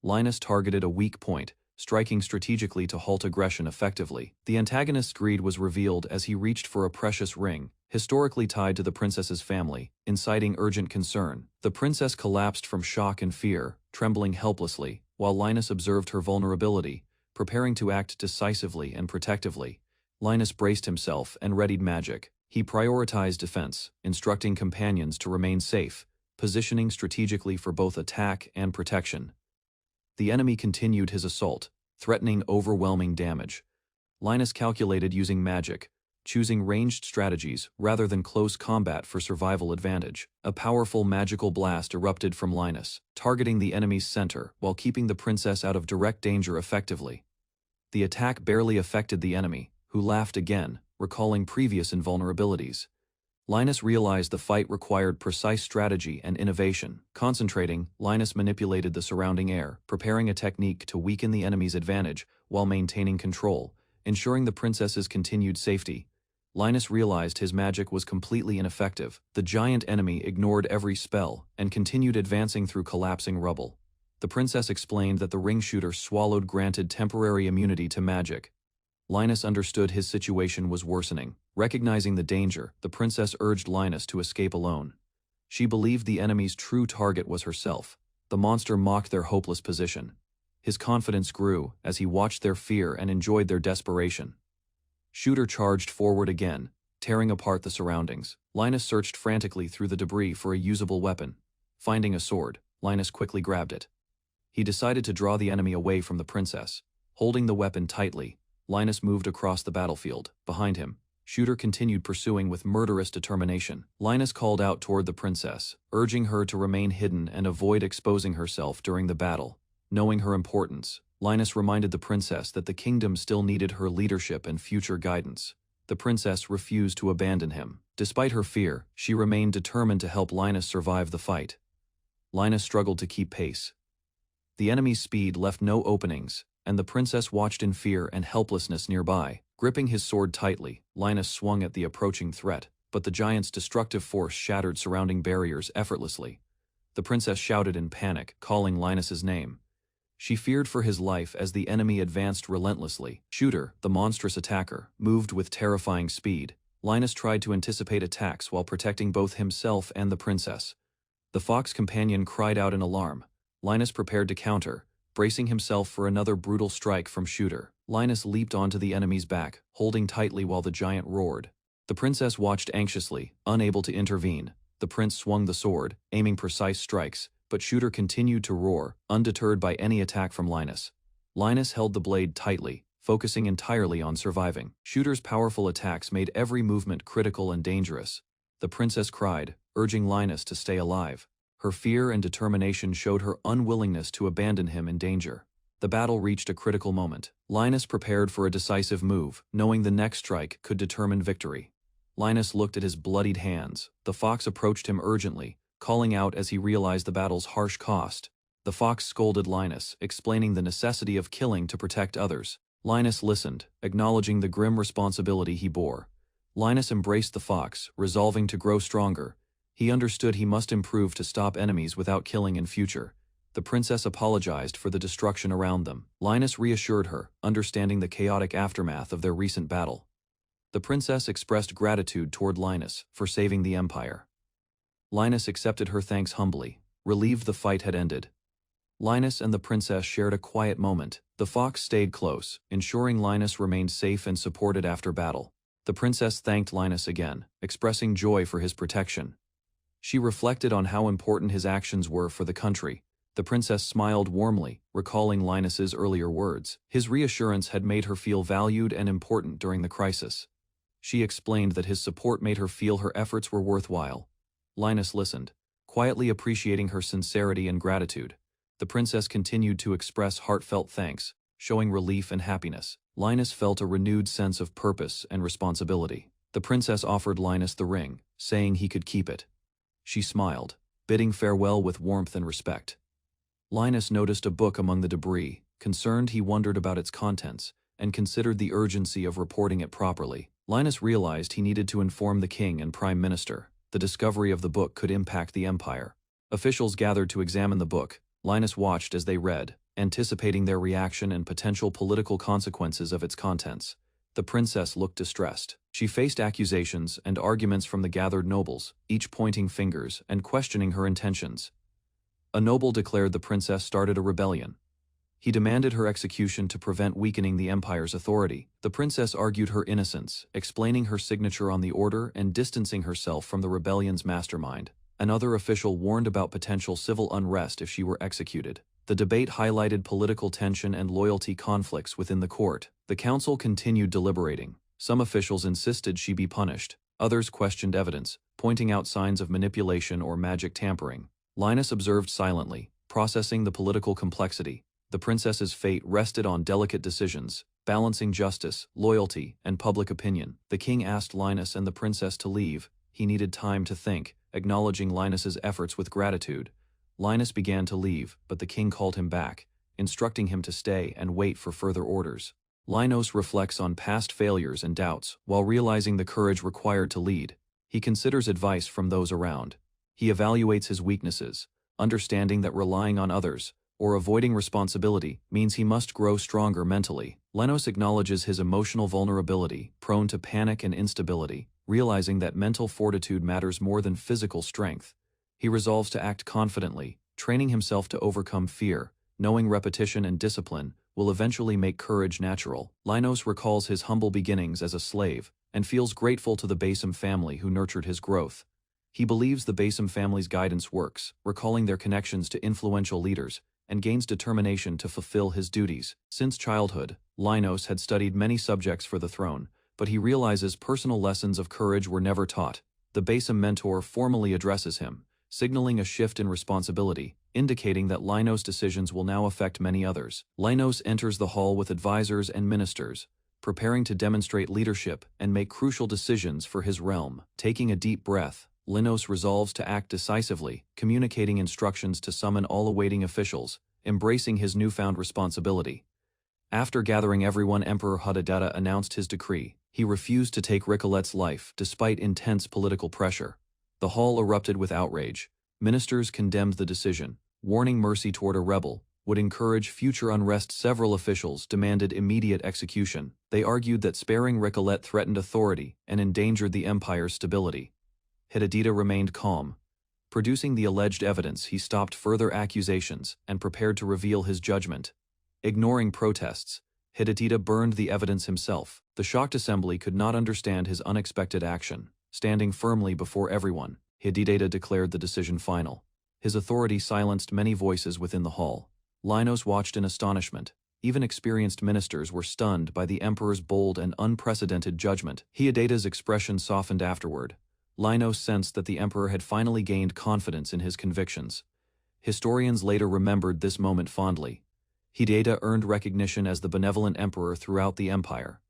Linus targeted a weak point, striking strategically to halt aggression effectively. The antagonist's greed was revealed as he reached for a precious ring, historically tied to the princess's family, inciting urgent concern. The princess collapsed from shock and fear, trembling helplessly, while Linus observed her vulnerability, preparing to act decisively and protectively. Linus braced himself and readied magic. He prioritized defense, instructing companions to remain safe, positioning strategically for both attack and protection. The enemy continued his assault, threatening overwhelming damage. Linus calculated using magic, choosing ranged strategies rather than close combat for survival advantage. A powerful magical blast erupted from Linus, targeting the enemy's center while keeping the princess out of direct danger effectively. The attack barely affected the enemy, who laughed again, recalling previous invulnerabilities. Linus realized the fight required precise strategy and innovation. Concentrating, Linus manipulated the surrounding air, preparing a technique to weaken the enemy's advantage while maintaining control, ensuring the princess's continued safety. Linus realized his magic was completely ineffective. The giant enemy ignored every spell and continued advancing through collapsing rubble. The princess explained that the ring shooter swallowed granted temporary immunity to magic. Linus understood his situation was worsening. Recognizing the danger, the princess urged Linus to escape alone. She believed the enemy's true target was herself. The monster mocked their hopeless position. His confidence grew as he watched their fear and enjoyed their desperation. Shooter charged forward again, tearing apart the surroundings. Linus searched frantically through the debris for a usable weapon. Finding a sword, Linus quickly grabbed it. He decided to draw the enemy away from the princess. Holding the weapon tightly, Linus moved across the battlefield. Behind him, Shooter continued pursuing with murderous determination. Linus called out toward the princess, urging her to remain hidden and avoid exposing herself during the battle. Knowing her importance, Linus reminded the princess that the kingdom still needed her leadership and future guidance. The princess refused to abandon him. Despite her fear, she remained determined to help Linus survive the fight. Linus struggled to keep pace. The enemy's speed left no openings, and the princess watched in fear and helplessness nearby. Gripping his sword tightly, Linus swung at the approaching threat, but the giant's destructive force shattered surrounding barriers effortlessly. The princess shouted in panic, calling Linus's name. She feared for his life as the enemy advanced relentlessly. Shooter, the monstrous attacker, moved with terrifying speed. Linus tried to anticipate attacks while protecting both himself and the princess. The fox companion cried out in alarm. Linus prepared to counter, bracing himself for another brutal strike from Shooter. Linus leaped onto the enemy's back, holding tightly while the giant roared. The princess watched anxiously, unable to intervene. The prince swung the sword, aiming precise strikes, but Shooter continued to roar, undeterred by any attack from Linus. Linus held the blade tightly, focusing entirely on surviving. Shooter's powerful attacks made every movement critical and dangerous. The princess cried, urging Linus to stay alive. Her fear and determination showed her unwillingness to abandon him in danger. The battle reached a critical moment. Linus prepared for a decisive move, knowing the next strike could determine victory. Linus looked at his bloodied hands. The fox approached him urgently, calling out as he realized the battle's harsh cost. The fox scolded Linus, explaining the necessity of killing to protect others. Linus listened, acknowledging the grim responsibility he bore. Linus embraced the fox, resolving to grow stronger. He understood he must improve to stop enemies without killing in future. The princess apologized for the destruction around them. Linus reassured her, understanding the chaotic aftermath of their recent battle. The princess expressed gratitude toward Linus for saving the empire. Linus accepted her thanks humbly, relieved the fight had ended. Linus and the princess shared a quiet moment. The fox stayed close, ensuring Linus remained safe and supported after battle. The princess thanked Linus again, expressing joy for his protection. She reflected on how important his actions were for the country. The princess smiled warmly, recalling Linus's earlier words. His reassurance had made her feel valued and important during the crisis. She explained that his support made her feel her efforts were worthwhile. Linus listened, quietly appreciating her sincerity and gratitude. The princess continued to express heartfelt thanks, showing relief and happiness. Linus felt a renewed sense of purpose and responsibility. The princess offered Linus the ring, saying he could keep it. She smiled, bidding farewell with warmth and respect. Linus noticed a book among the debris. Concerned, he wondered about its contents, and considered the urgency of reporting it properly. Linus realized he needed to inform the king and prime minister. The discovery of the book could impact the empire. Officials gathered to examine the book. Linus watched as they read, anticipating their reaction and potential political consequences of its contents. The princess looked distressed. She faced accusations and arguments from the gathered nobles, each pointing fingers and questioning her intentions. A noble declared the princess started a rebellion. He demanded her execution to prevent weakening the empire's authority. The princess argued her innocence, explaining her signature on the order and distancing herself from the rebellion's mastermind. Another official warned about potential civil unrest if she were executed. The debate highlighted political tension and loyalty conflicts within the court. The council continued deliberating. Some officials insisted she be punished. Others questioned evidence, pointing out signs of manipulation or magic tampering. Linus observed silently, processing the political complexity. The princess's fate rested on delicate decisions, balancing justice, loyalty, and public opinion. The king asked Linus and the princess to leave. He needed time to think, acknowledging Linus's efforts with gratitude. Linus began to leave, but the king called him back, instructing him to stay and wait for further orders. Linus reflects on past failures and doubts, while realizing the courage required to lead. He considers advice from those around. He evaluates his weaknesses, understanding that relying on others, or avoiding responsibility, means he must grow stronger mentally. Linus acknowledges his emotional vulnerability, prone to panic and instability, realizing that mental fortitude matters more than physical strength. He resolves to act confidently, training himself to overcome fear, knowing repetition and discipline will eventually make courage natural. Linus recalls his humble beginnings as a slave, and feels grateful to the Basim family who nurtured his growth. He believes the Basim family's guidance works, recalling their connections to influential leaders, and gains determination to fulfill his duties. Since childhood, Linus had studied many subjects for the throne, but he realizes personal lessons of courage were never taught. The Basim mentor formally addresses him, signaling a shift in responsibility, indicating that Linus' decisions will now affect many others. Linus enters the hall with advisors and ministers, preparing to demonstrate leadership and make crucial decisions for his realm. Taking a deep breath, Linus resolves to act decisively, communicating instructions to summon all awaiting officials, embracing his newfound responsibility. After gathering everyone, Emperor Hadadada announced his decree. He refused to take Ricolette's life, despite intense political pressure. The hall erupted with outrage. Ministers condemned the decision, warning mercy toward a rebel, would encourage future unrest. Several officials demanded immediate execution. They argued that sparing Ricolet threatened authority and endangered the empire's stability. Hidedita remained calm. Producing the alleged evidence, he stopped further accusations and prepared to reveal his judgment. Ignoring protests, Hidedita burned the evidence himself. The shocked assembly could not understand his unexpected action. Standing firmly before everyone, Hidedita declared the decision final. His authority silenced many voices within the hall. Linos watched in astonishment. Even experienced ministers were stunned by the emperor's bold and unprecedented judgment. Hidedita's expression softened afterward. Linos sensed that the emperor had finally gained confidence in his convictions. Historians later remembered this moment fondly. Hidedita earned recognition as the benevolent emperor throughout the empire.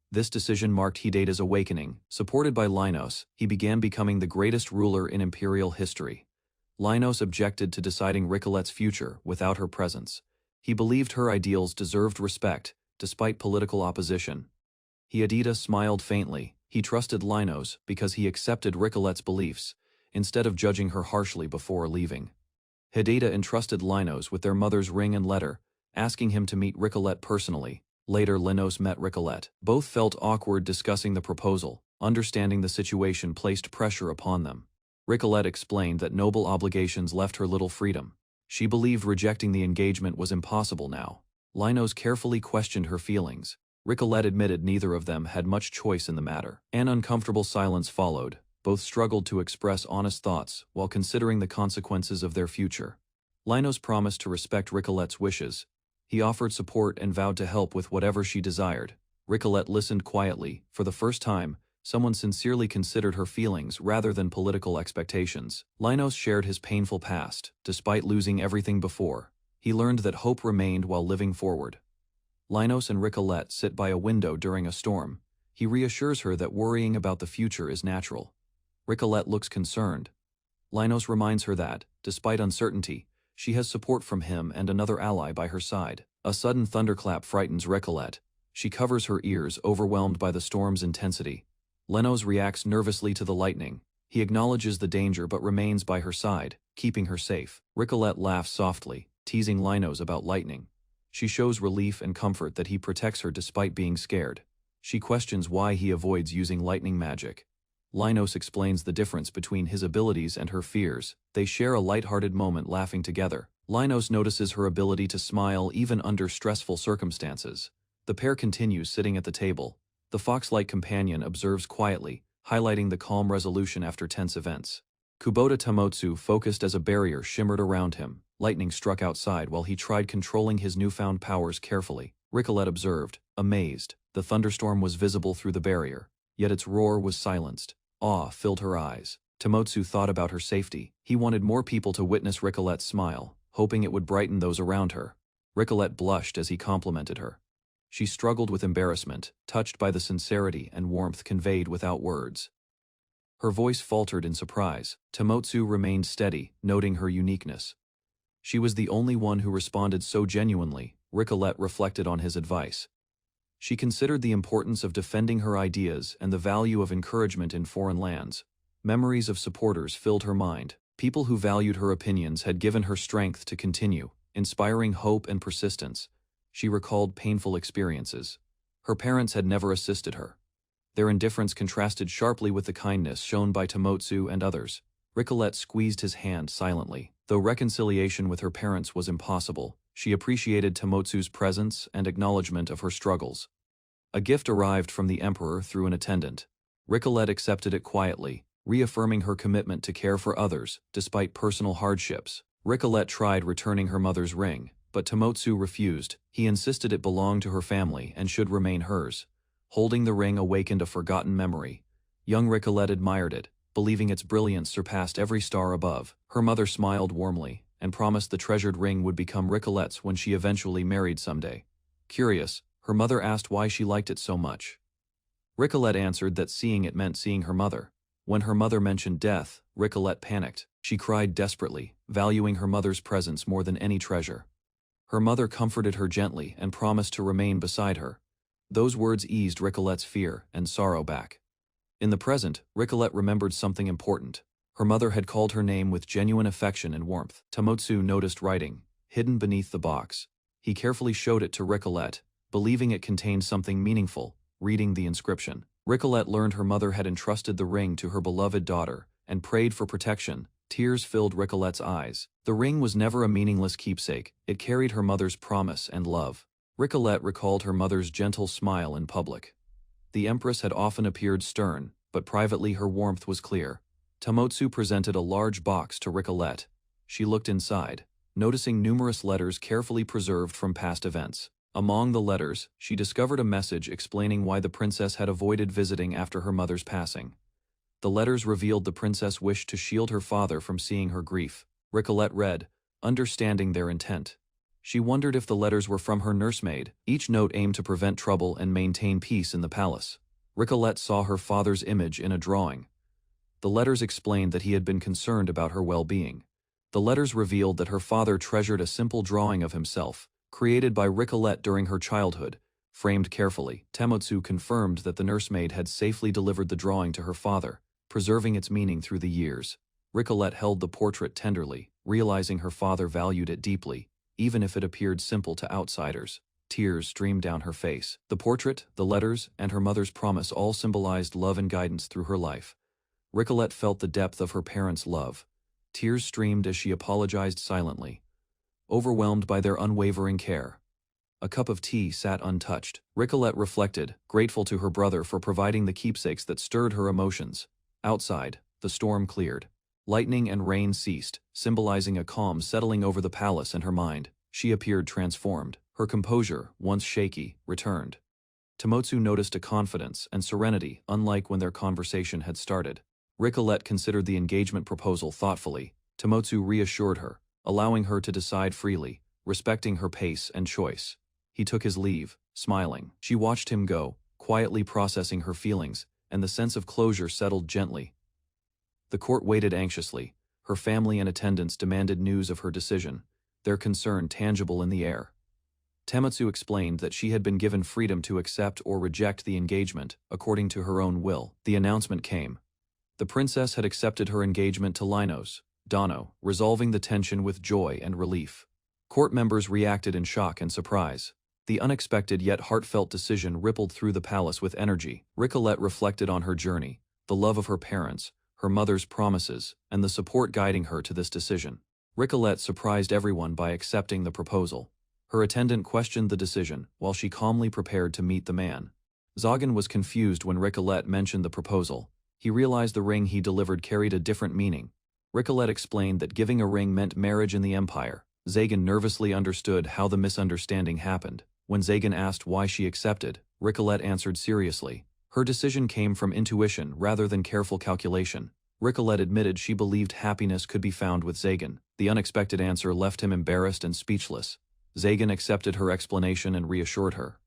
This decision marked Hidedita's awakening. Supported by Linos, he began becoming the greatest ruler in imperial history. Linos objected to deciding Ricolet's future without her presence. He believed her ideals deserved respect, despite political opposition. Hidedita smiled faintly. He trusted Linos because he accepted Ricolet's beliefs, instead of judging her harshly before leaving. Hidedita entrusted Linos with their mother's ring and letter, asking him to meet Ricolet personally. Later, Linos met Ricolet. Both felt awkward discussing the proposal. Understanding the situation placed pressure upon them. Ricolet explained that noble obligations left her little freedom. She believed rejecting the engagement was impossible now. Linos carefully questioned her feelings. Ricolet admitted neither of them had much choice in the matter. An uncomfortable silence followed. Both struggled to express honest thoughts while considering the consequences of their future. Linos promised to respect Ricolet's wishes. He offered support and vowed to help with whatever she desired. Ricolet listened quietly. For the first time, someone sincerely considered her feelings rather than political expectations. Linos shared his painful past. Despite losing everything before, he learned that hope remained while living forward. Linos and Ricolet sit by a window during a storm. He reassures her that worrying about the future is natural. Ricolet looks concerned. Linos reminds her that, despite uncertainty, she has support from him and another ally by her side. A sudden thunderclap frightens Ricolet. She covers her ears, overwhelmed by the storm's intensity. Linos reacts nervously to the lightning. He acknowledges the danger but remains by her side, keeping her safe. Ricolet laughs softly, teasing Linos about lightning. She shows relief and comfort that he protects her despite being scared. She questions why he avoids using lightning magic. Linos explains the difference between his abilities and her fears. They share a light-hearted moment laughing together. Linos notices her ability to smile even under stressful circumstances. The pair continues sitting at the table. The fox-like companion observes quietly, highlighting the calm resolution after tense events. Kubota Tamotsu, focused as a barrier, shimmered around him. Lightning struck outside while he tried controlling his newfound powers carefully. Ricolet observed, amazed. The thunderstorm was visible through the barrier, yet its roar was silenced. Awe filled her eyes. Tamotsu thought about her safety. He wanted more people to witness Ricolet's smile, hoping it would brighten those around her. Ricolet blushed as he complimented her. She struggled with embarrassment, touched by the sincerity and warmth conveyed without words. Her voice faltered in surprise. Tamotsu remained steady, noting her uniqueness. She was the only one who responded so genuinely. Ricolet reflected on his advice. She considered the importance of defending her ideas and the value of encouragement in foreign lands. Memories of supporters filled her mind. People who valued her opinions had given her strength to continue, inspiring hope and persistence. She recalled painful experiences. Her parents had never assisted her. Their indifference contrasted sharply with the kindness shown by Tamotsu and others. Ricolet squeezed his hand silently. Though reconciliation with her parents was impossible, she appreciated Tamotsu's presence and acknowledgement of her struggles. A gift arrived from the emperor through an attendant. Ricolet accepted it quietly, reaffirming her commitment to care for others, despite personal hardships. Ricolet tried returning her mother's ring, but Tamotsu refused. He insisted it belonged to her family and should remain hers. Holding the ring awakened a forgotten memory. Young Ricolet admired it, believing its brilliance surpassed every star above. Her mother smiled warmly and promised the treasured ring would become Ricolet's when she eventually married someday. Curious, her mother asked why she liked it so much. Ricolet answered that seeing it meant seeing her mother. When her mother mentioned death, Ricolet panicked. She cried desperately, valuing her mother's presence more than any treasure. Her mother comforted her gently and promised to remain beside her. Those words eased Ricolet's fear and sorrow back. In the present, Ricolet remembered something important. Her mother had called her name with genuine affection and warmth. Tamotsu noticed writing, hidden beneath the box. He carefully showed it to Ricolette, believing it contained something meaningful. Reading the inscription, Ricolette learned her mother had entrusted the ring to her beloved daughter, and prayed for protection. Tears filled Ricolette's eyes. The ring was never a meaningless keepsake, it carried her mother's promise and love. Ricolette recalled her mother's gentle smile in public. The Empress had often appeared stern, but privately her warmth was clear. Tamotsu presented a large box to Ricolette. She looked inside, noticing numerous letters carefully preserved from past events. Among the letters, she discovered a message explaining why the princess had avoided visiting after her mother's passing. The letters revealed the princess wished to shield her father from seeing her grief. Ricolette read, understanding their intent. She wondered if the letters were from her nursemaid. Each note aimed to prevent trouble and maintain peace in the palace. Ricolette saw her father's image in a drawing. The letters explained that he had been concerned about her well-being. The letters revealed that her father treasured a simple drawing of himself, created by Ricolette during her childhood, framed carefully. Tamotsu confirmed that the nursemaid had safely delivered the drawing to her father, preserving its meaning through the years. Ricolette held the portrait tenderly, realizing her father valued it deeply, even if it appeared simple to outsiders. Tears streamed down her face. The portrait, the letters, and her mother's promise all symbolized love and guidance through her life. Ricolette felt the depth of her parents' love. Tears streamed as she apologized silently, overwhelmed by their unwavering care. A cup of tea sat untouched. Ricolette reflected, grateful to her brother for providing the keepsakes that stirred her emotions. Outside, the storm cleared. Lightning and rain ceased, symbolizing a calm settling over the palace and her mind. She appeared transformed. Her composure, once shaky, returned. Tamotsu noticed a confidence and serenity unlike when their conversation had started. Ricolette considered the engagement proposal thoughtfully. Tamotsu reassured her, allowing her to decide freely, respecting her pace and choice. He took his leave, smiling. She watched him go, quietly processing her feelings, and the sense of closure settled gently. The court waited anxiously. Her family and attendants demanded news of her decision, their concern tangible in the air. Tamotsu explained that she had been given freedom to accept or reject the engagement, according to her own will. The announcement came. The princess had accepted her engagement to Linos, Dano, resolving the tension with joy and relief. Court members reacted in shock and surprise. The unexpected yet heartfelt decision rippled through the palace with energy. Ricolette reflected on her journey, the love of her parents, her mother's promises, and the support guiding her to this decision. Ricolette surprised everyone by accepting the proposal. Her attendant questioned the decision, while she calmly prepared to meet the man. Zagan was confused when Ricolette mentioned the proposal. He realized the ring he delivered carried a different meaning. Ricolette explained that giving a ring meant marriage in the empire. Zagan nervously understood how the misunderstanding happened. When Zagan asked why she accepted, Ricolette answered seriously. Her decision came from intuition rather than careful calculation. Ricolette admitted she believed happiness could be found with Zagan. The unexpected answer left him embarrassed and speechless. Zagan accepted her explanation and reassured her.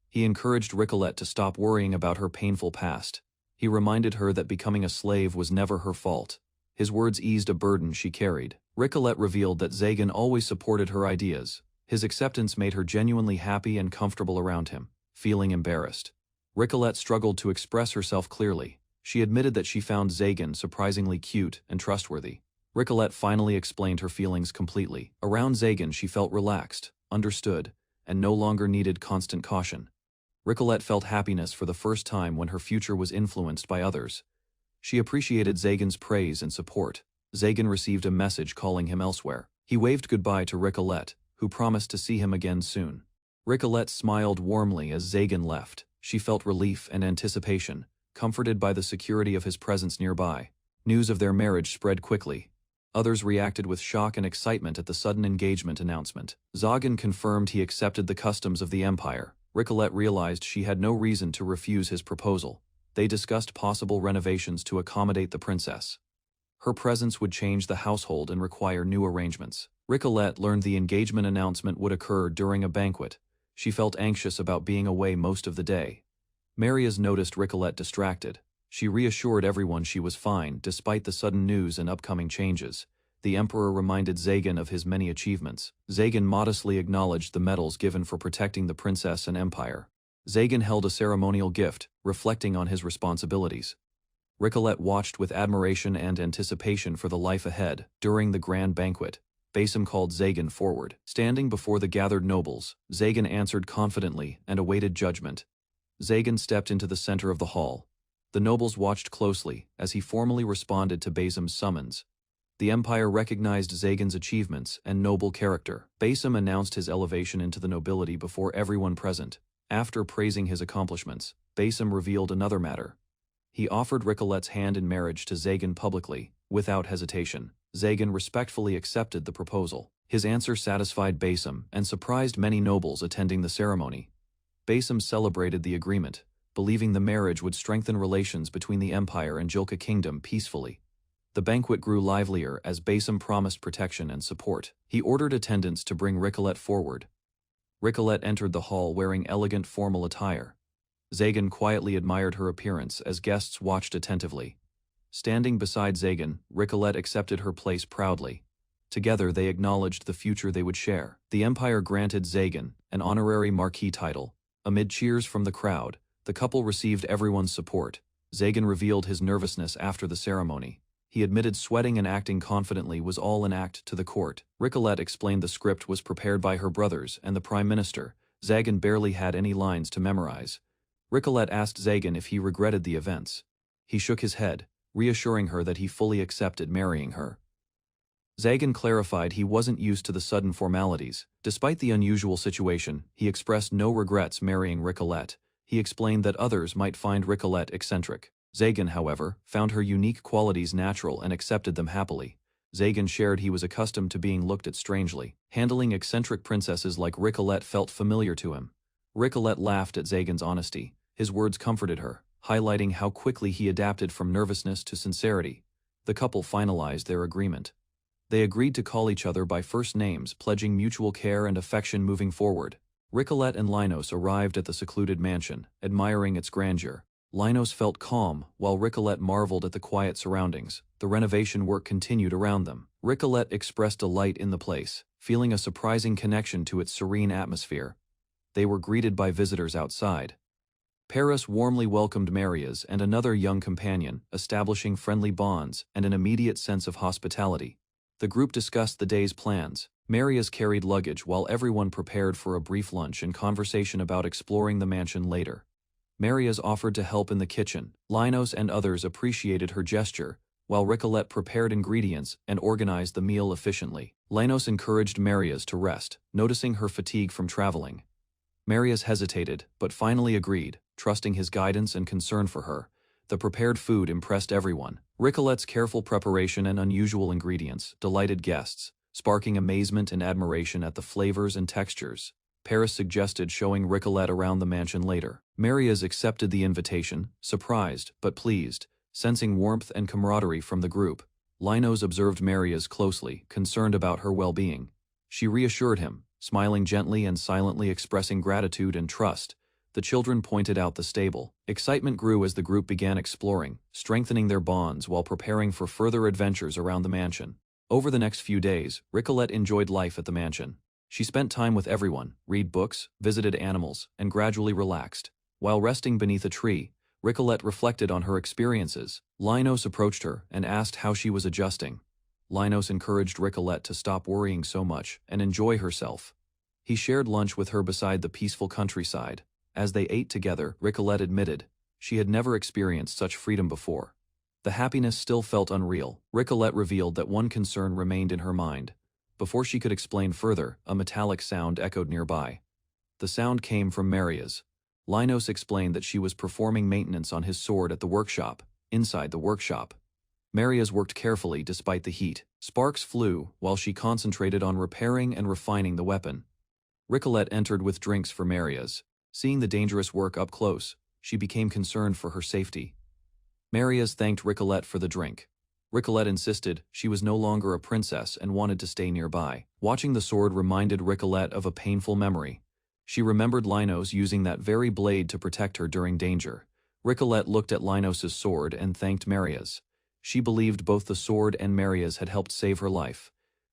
He encouraged Ricolette to stop worrying about her painful past. He reminded her that becoming a slave was never her fault. His words eased a burden she carried. Ricolette revealed that Zagan always supported her ideas. His acceptance made her genuinely happy and comfortable around him, feeling embarrassed. Ricolette struggled to express herself clearly. She admitted that she found Zagan surprisingly cute and trustworthy. Ricolette finally explained her feelings completely. Around Zagan she felt relaxed, understood, and no longer needed constant caution. Ricolette felt happiness for the first time when her future was influenced by others. She appreciated Zagan's praise and support. Zagan received a message calling him elsewhere. He waved goodbye to Ricolette, who promised to see him again soon. Ricolette smiled warmly as Zagan left. She felt relief and anticipation, comforted by the security of his presence nearby. News of their marriage spread quickly. Others reacted with shock and excitement at the sudden engagement announcement. Zagan confirmed he accepted the customs of the empire. Ricolette realized she had no reason to refuse his proposal. They discussed possible renovations to accommodate the princess. Her presence would change the household and require new arrangements. Ricolette learned the engagement announcement would occur during a banquet. She felt anxious about being away most of the day. Marias noticed Ricolette distracted. She reassured everyone she was fine despite the sudden news and upcoming changes. The emperor reminded Zagan of his many achievements. Zagan modestly acknowledged the medals given for protecting the princess and empire. Zagan held a ceremonial gift, reflecting on his responsibilities. Ricolette watched with admiration and anticipation for the life ahead. During the grand banquet, Basim called Zagan forward. Standing before the gathered nobles, Zagan answered confidently and awaited judgment. Zagan stepped into the center of the hall. The nobles watched closely as he formally responded to Basim's summons. The Empire recognized Zagan's achievements and noble character. Basim announced his elevation into the nobility before everyone present. After praising his accomplishments, Basim revealed another matter. He offered Ricolette's hand in marriage to Zagan publicly, without hesitation. Zagan respectfully accepted the proposal. His answer satisfied Basim and surprised many nobles attending the ceremony. Basim celebrated the agreement, believing the marriage would strengthen relations between the Empire and Jilka Kingdom peacefully. The banquet grew livelier as Basim promised protection and support. He ordered attendants to bring Ricolette forward. Ricolette entered the hall wearing elegant formal attire. Zagan quietly admired her appearance as guests watched attentively. Standing beside Zagan, Ricolette accepted her place proudly. Together they acknowledged the future they would share. The Empire granted Zagan an honorary marquis title. Amid cheers from the crowd, the couple received everyone's support. Zagan revealed his nervousness after the ceremony. He admitted sweating and acting confidently was all an act to the court. Ricolette explained the script was prepared by her brothers and the Prime Minister. Zagan barely had any lines to memorize. Ricolette asked Zagan if he regretted the events. He shook his head, reassuring her that he fully accepted marrying her. Zagan clarified he wasn't used to the sudden formalities. Despite the unusual situation, he expressed no regrets marrying Ricolette. He explained that others might find Ricolette eccentric. Zagan, however, found her unique qualities natural and accepted them happily. Zagan shared he was accustomed to being looked at strangely. Handling eccentric princesses like Ricolette felt familiar to him. Ricolette laughed at Zagan's honesty. His words comforted her, highlighting how quickly he adapted from nervousness to sincerity. The couple finalized their agreement. They agreed to call each other by first names, pledging mutual care and affection moving forward. Ricolette and Linos arrived at the secluded mansion, admiring its grandeur. Linos felt calm, while Ricolette marveled at the quiet surroundings. The renovation work continued around them. Ricolette expressed delight in the place, feeling a surprising connection to its serene atmosphere. They were greeted by visitors outside. Paris warmly welcomed Marias and another young companion, establishing friendly bonds and an immediate sense of hospitality. The group discussed the day's plans. Marias carried luggage while everyone prepared for a brief lunch and conversation about exploring the mansion later. Marias offered to help in the kitchen. Linos and others appreciated her gesture, while Ricolette prepared ingredients and organized the meal efficiently. Linos encouraged Marias to rest, noticing her fatigue from traveling. Marias hesitated, but finally agreed, trusting his guidance and concern for her. The prepared food impressed everyone. Ricolette's careful preparation and unusual ingredients delighted guests, sparking amazement and admiration at the flavors and textures. Paris suggested showing Ricolette around the mansion later. Marias accepted the invitation, surprised but pleased, sensing warmth and camaraderie from the group. Linos observed Marias closely, concerned about her well-being. She reassured him, smiling gently and silently expressing gratitude and trust. The children pointed out the stable. Excitement grew as the group began exploring, strengthening their bonds while preparing for further adventures around the mansion. Over the next few days, Ricolette enjoyed life at the mansion. She spent time with everyone, read books, visited animals, and gradually relaxed. While resting beneath a tree, Ricolette reflected on her experiences. Linos approached her and asked how she was adjusting. Linos encouraged Ricolette to stop worrying so much and enjoy herself. He shared lunch with her beside the peaceful countryside. As they ate together, Ricolette admitted she had never experienced such freedom before. The happiness still felt unreal. Ricolette revealed that one concern remained in her mind. Before she could explain further, a metallic sound echoed nearby. The sound came from Marias. Linos explained that she was performing maintenance on his sword at the workshop. Inside the workshop, Marias worked carefully despite the heat. Sparks flew while she concentrated on repairing and refining the weapon. Ricolette entered with drinks for Marias. Seeing the dangerous work up close, she became concerned for her safety. Marias thanked Ricolette for the drink. Ricolette insisted she was no longer a princess and wanted to stay nearby. Watching the sword reminded Ricolette of a painful memory. She remembered Linos using that very blade to protect her during danger. Ricolette looked at Linos' sword and thanked Marias. She believed both the sword and Marias had helped save her life.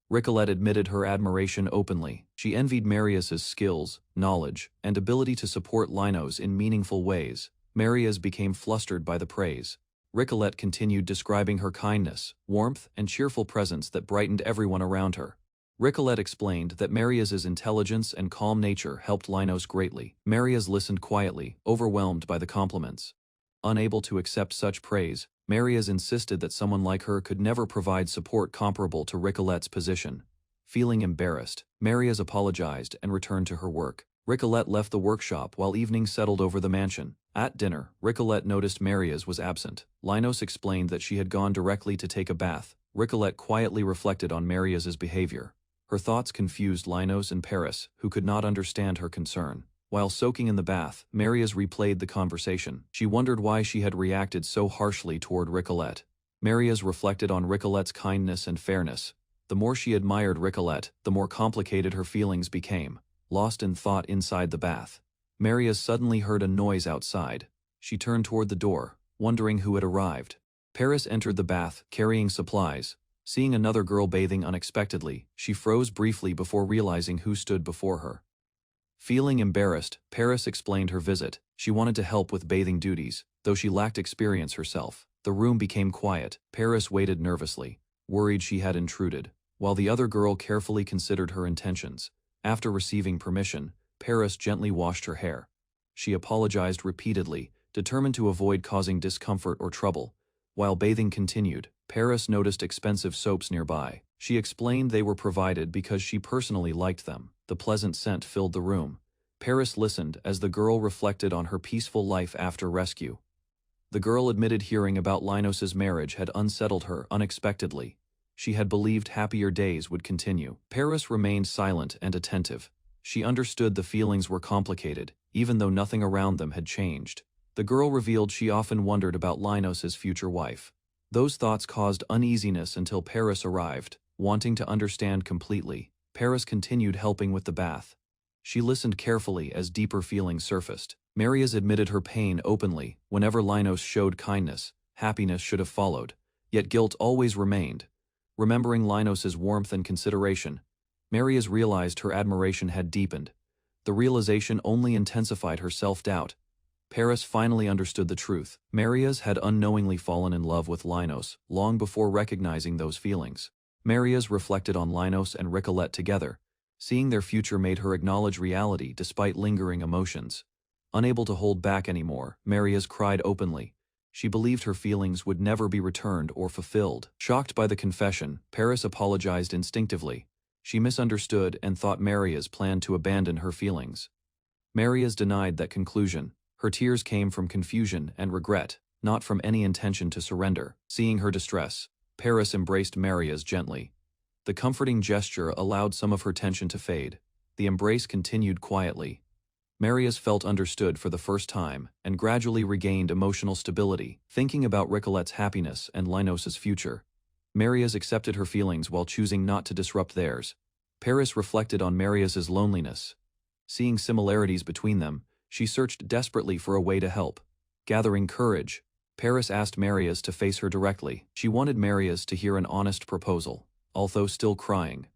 Ricolette admitted her admiration openly. She envied Marias' skills, knowledge, and ability to support Linos in meaningful ways. Marias became flustered by the praise. Ricolette continued describing her kindness, warmth, and cheerful presence that brightened everyone around her. Ricolette explained that Maria's intelligence and calm nature helped Linos greatly. Maria's listened quietly, overwhelmed by the compliments. Unable to accept such praise, Maria's insisted that someone like her could never provide support comparable to Ricolette's position. Feeling embarrassed, Maria's apologized and returned to her work. Ricolette left the workshop while evening settled over the mansion. At dinner, Ricolette noticed Maria's was absent. Linos explained that she had gone directly to take a bath. Ricolette quietly reflected on Maria's behavior. Her thoughts confused Linos and Paris, who could not understand her concern. While soaking in the bath, Maria's replayed the conversation. She wondered why she had reacted so harshly toward Ricolette. Maria's reflected on Ricolette's kindness and fairness. The more she admired Ricolette, the more complicated her feelings became. Lost in thought inside the bath, Maria's suddenly heard a noise outside. She turned toward the door, wondering who had arrived. Paris entered the bath, carrying supplies. Seeing another girl bathing unexpectedly, she froze briefly before realizing who stood before her. Feeling embarrassed, Paris explained her visit. She wanted to help with bathing duties, though she lacked experience herself. The room became quiet. Paris waited nervously, worried she had intruded, while the other girl carefully considered her intentions. After receiving permission, Paris gently washed her hair. She apologized repeatedly, determined to avoid causing discomfort or trouble. While bathing continued, Paris noticed expensive soaps nearby. She explained they were provided because she personally liked them. The pleasant scent filled the room. Paris listened as the girl reflected on her peaceful life after rescue. The girl admitted hearing about Linos's marriage had unsettled her unexpectedly. She had believed happier days would continue. Paris remained silent and attentive. She understood the feelings were complicated, even though nothing around them had changed. The girl revealed she often wondered about Linos's future wife. Those thoughts caused uneasiness until Paris arrived. Wanting to understand completely, Paris continued helping with the bath. She listened carefully as deeper feelings surfaced. Maria's admitted her pain openly. Whenever Linos showed kindness, happiness should have followed. Yet guilt always remained. Remembering Linos's warmth and consideration, Maria's realized her admiration had deepened. The realization only intensified her self-doubt. Paris finally understood the truth. Maria's had unknowingly fallen in love with Linos, long before recognizing those feelings. Maria's reflected on Linos and Ricolette together. Seeing their future made her acknowledge reality despite lingering emotions. Unable to hold back anymore, Maria's cried openly. She believed her feelings would never be returned or fulfilled. Shocked by the confession, Paris apologized instinctively. She misunderstood and thought Maria's planned to abandon her feelings. Maria's denied that conclusion. Her tears came from confusion and regret, not from any intention to surrender. Seeing her distress, Paris embraced Maria's gently. The comforting gesture allowed some of her tension to fade. The embrace continued quietly. Maria's felt understood for the first time and gradually regained emotional stability. Thinking about Ricolette's happiness and Linos's future, Maria's accepted her feelings while choosing not to disrupt theirs. Paris reflected on Maria's loneliness. Seeing similarities between them, she searched desperately for a way to help. Gathering courage, Paris asked Maria's to face her directly. She wanted Maria's to hear an honest proposal, although still crying.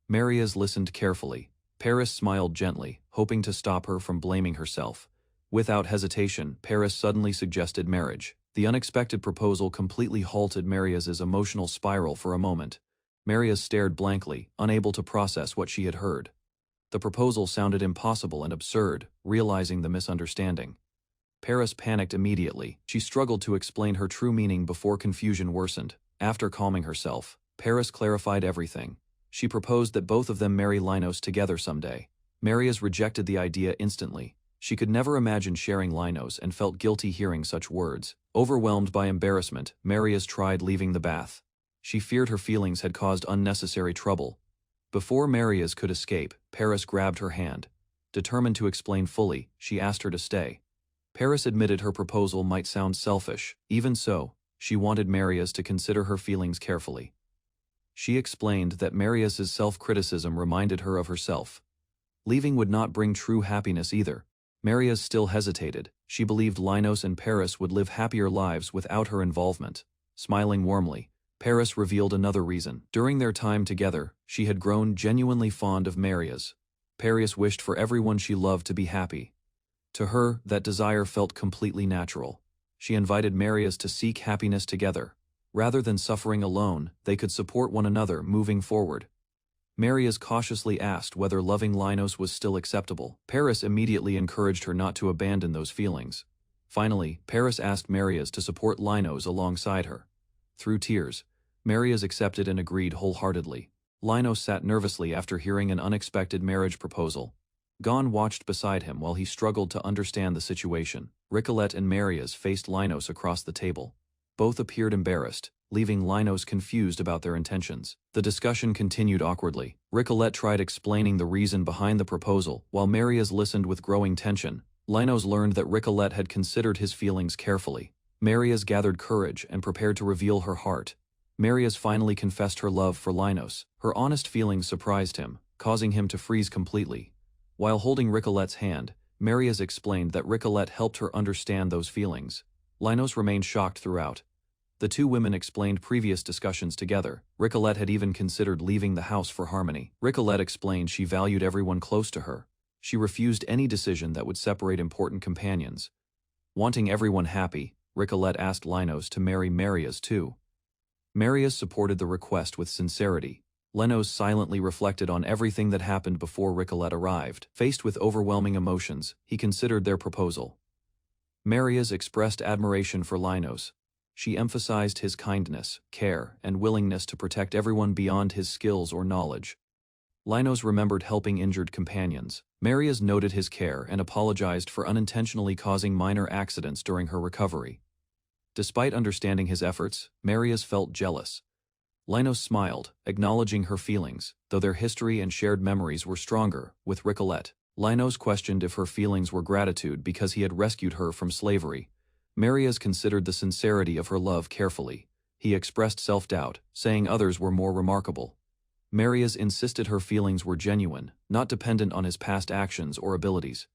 Maria's listened carefully. Paris smiled gently, hoping to stop her from blaming herself. Without hesitation, Paris suddenly suggested marriage. The unexpected proposal completely halted Maria's emotional spiral for a moment. Maria stared blankly, unable to process what she had heard. The proposal sounded impossible and absurd, realizing the misunderstanding. Paris panicked immediately. She struggled to explain her true meaning before confusion worsened. After calming herself, Paris clarified everything. She proposed that both of them marry Linos together someday. Maria's rejected the idea instantly. She could never imagine sharing Linos and felt guilty hearing such words. Overwhelmed by embarrassment, Maria's tried leaving the bath. She feared her feelings had caused unnecessary trouble. Before Maria's could escape, Paris grabbed her hand. Determined to explain fully, she asked her to stay. Paris admitted her proposal might sound selfish. Even so, she wanted Maria's to consider her feelings carefully. She explained that Maria's self-criticism reminded her of herself. Leaving would not bring true happiness either. Maria's still hesitated. She believed Linos and Paris would live happier lives without her involvement. Smiling warmly, Paris revealed another reason. During their time together, she had grown genuinely fond of Maria's. Paris wished for everyone she loved to be happy. To her, that desire felt completely natural. She invited Maria's to seek happiness together. Rather than suffering alone, they could support one another moving forward. Marius cautiously asked whether loving Linos was still acceptable. Paris immediately encouraged her not to abandon those feelings. Finally, Paris asked Marius to support Linos alongside her. Through tears, Marius accepted and agreed wholeheartedly. Linos sat nervously after hearing an unexpected marriage proposal. Gon watched beside him while he struggled to understand the situation. Ricolette and Marius faced Linos across the table. Both appeared embarrassed, leaving Linos confused about their intentions. The discussion continued awkwardly. Ricolette tried explaining the reason behind the proposal, while Marius listened with growing tension. Linos learned that Ricolette had considered his feelings carefully. Marius gathered courage and prepared to reveal her heart. Marius finally confessed her love for Linos. Her honest feelings surprised him, causing him to freeze completely. While holding Ricolette's hand, Marius explained that Ricolette helped her understand those feelings. Linos remained shocked throughout. The two women explained previous discussions together. Ricolette had even considered leaving the house for harmony. Ricolette explained she valued everyone close to her. She refused any decision that would separate important companions. Wanting everyone happy, Ricolette asked Linos to marry Marius too. Marius supported the request with sincerity. Linos silently reflected on everything that happened before Ricolette arrived. Faced with overwhelming emotions, he considered their proposal. Marius expressed admiration for Linos. She emphasized his kindness, care, and willingness to protect everyone beyond his skills or knowledge. Linos remembered helping injured companions. Marius noted his care and apologized for unintentionally causing minor accidents during her recovery. Despite understanding his efforts, Marius felt jealous. Linos smiled, acknowledging her feelings, though their history and shared memories were stronger. With Ricolette, Linos questioned if her feelings were gratitude because he had rescued her from slavery. Marius considered the sincerity of her love carefully. He expressed self-doubt, saying others were more remarkable. Marius insisted her feelings were genuine, not dependent on his past actions or abilities.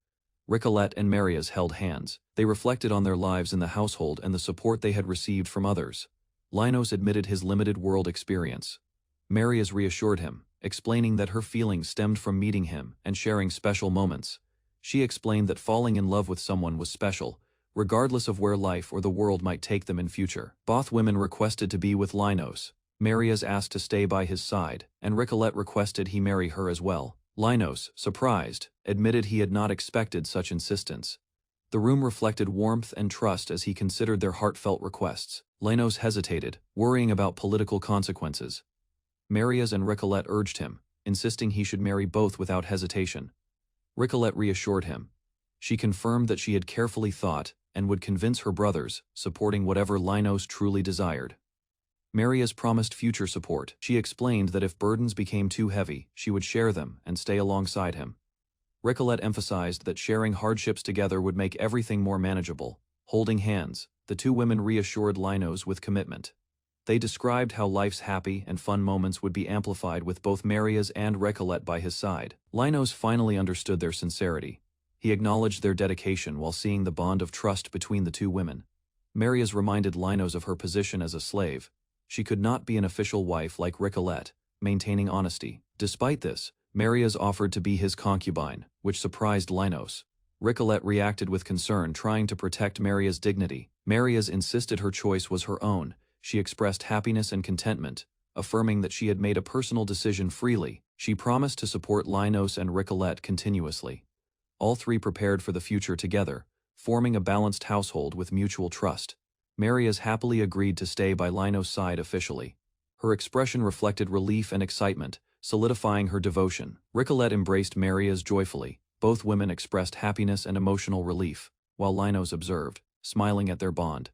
Ricolette and Marius held hands. They reflected on their lives in the household and the support they had received from others. Linos admitted his limited world experience. Marius reassured him, explaining that her feelings stemmed from meeting him and sharing special moments. She explained that falling in love with someone was special, regardless of where life or the world might take them in future. Both women requested to be with Linos. Marius asked to stay by his side, and Ricolette requested he marry her as well. Linos, surprised, admitted he had not expected such insistence. The room reflected warmth and trust as he considered their heartfelt requests. Linos hesitated, worrying about political consequences. Marius and Ricolette urged him, insisting he should marry both without hesitation. Ricolette reassured him. She confirmed that she had carefully thought and would convince her brothers, supporting whatever Linos truly desired. Marius promised future support. She explained that if burdens became too heavy, she would share them and stay alongside him. Ricolette emphasized that sharing hardships together would make everything more manageable. Holding hands, the two women reassured Linos with commitment. They described how life's happy and fun moments would be amplified with both Marius and Ricolette by his side. Linos finally understood their sincerity. He acknowledged their dedication while seeing the bond of trust between the two women. Marius reminded Linos of her position as a slave. She could not be an official wife like Ricolette, maintaining honesty. Despite this, Marius offered to be his concubine, which surprised Linos. Ricolette reacted with concern, trying to protect Marius' dignity. Marius insisted her choice was her own. She expressed happiness and contentment, affirming that she had made a personal decision freely. She promised to support Linos and Ricolette continuously. All three prepared for the future together, forming a balanced household with mutual trust. Marius happily agreed to stay by Linos' side officially. Her expression reflected relief and excitement, solidifying her devotion. Ricolette embraced Marius joyfully. Both women expressed happiness and emotional relief, while Linos observed, smiling at their bond.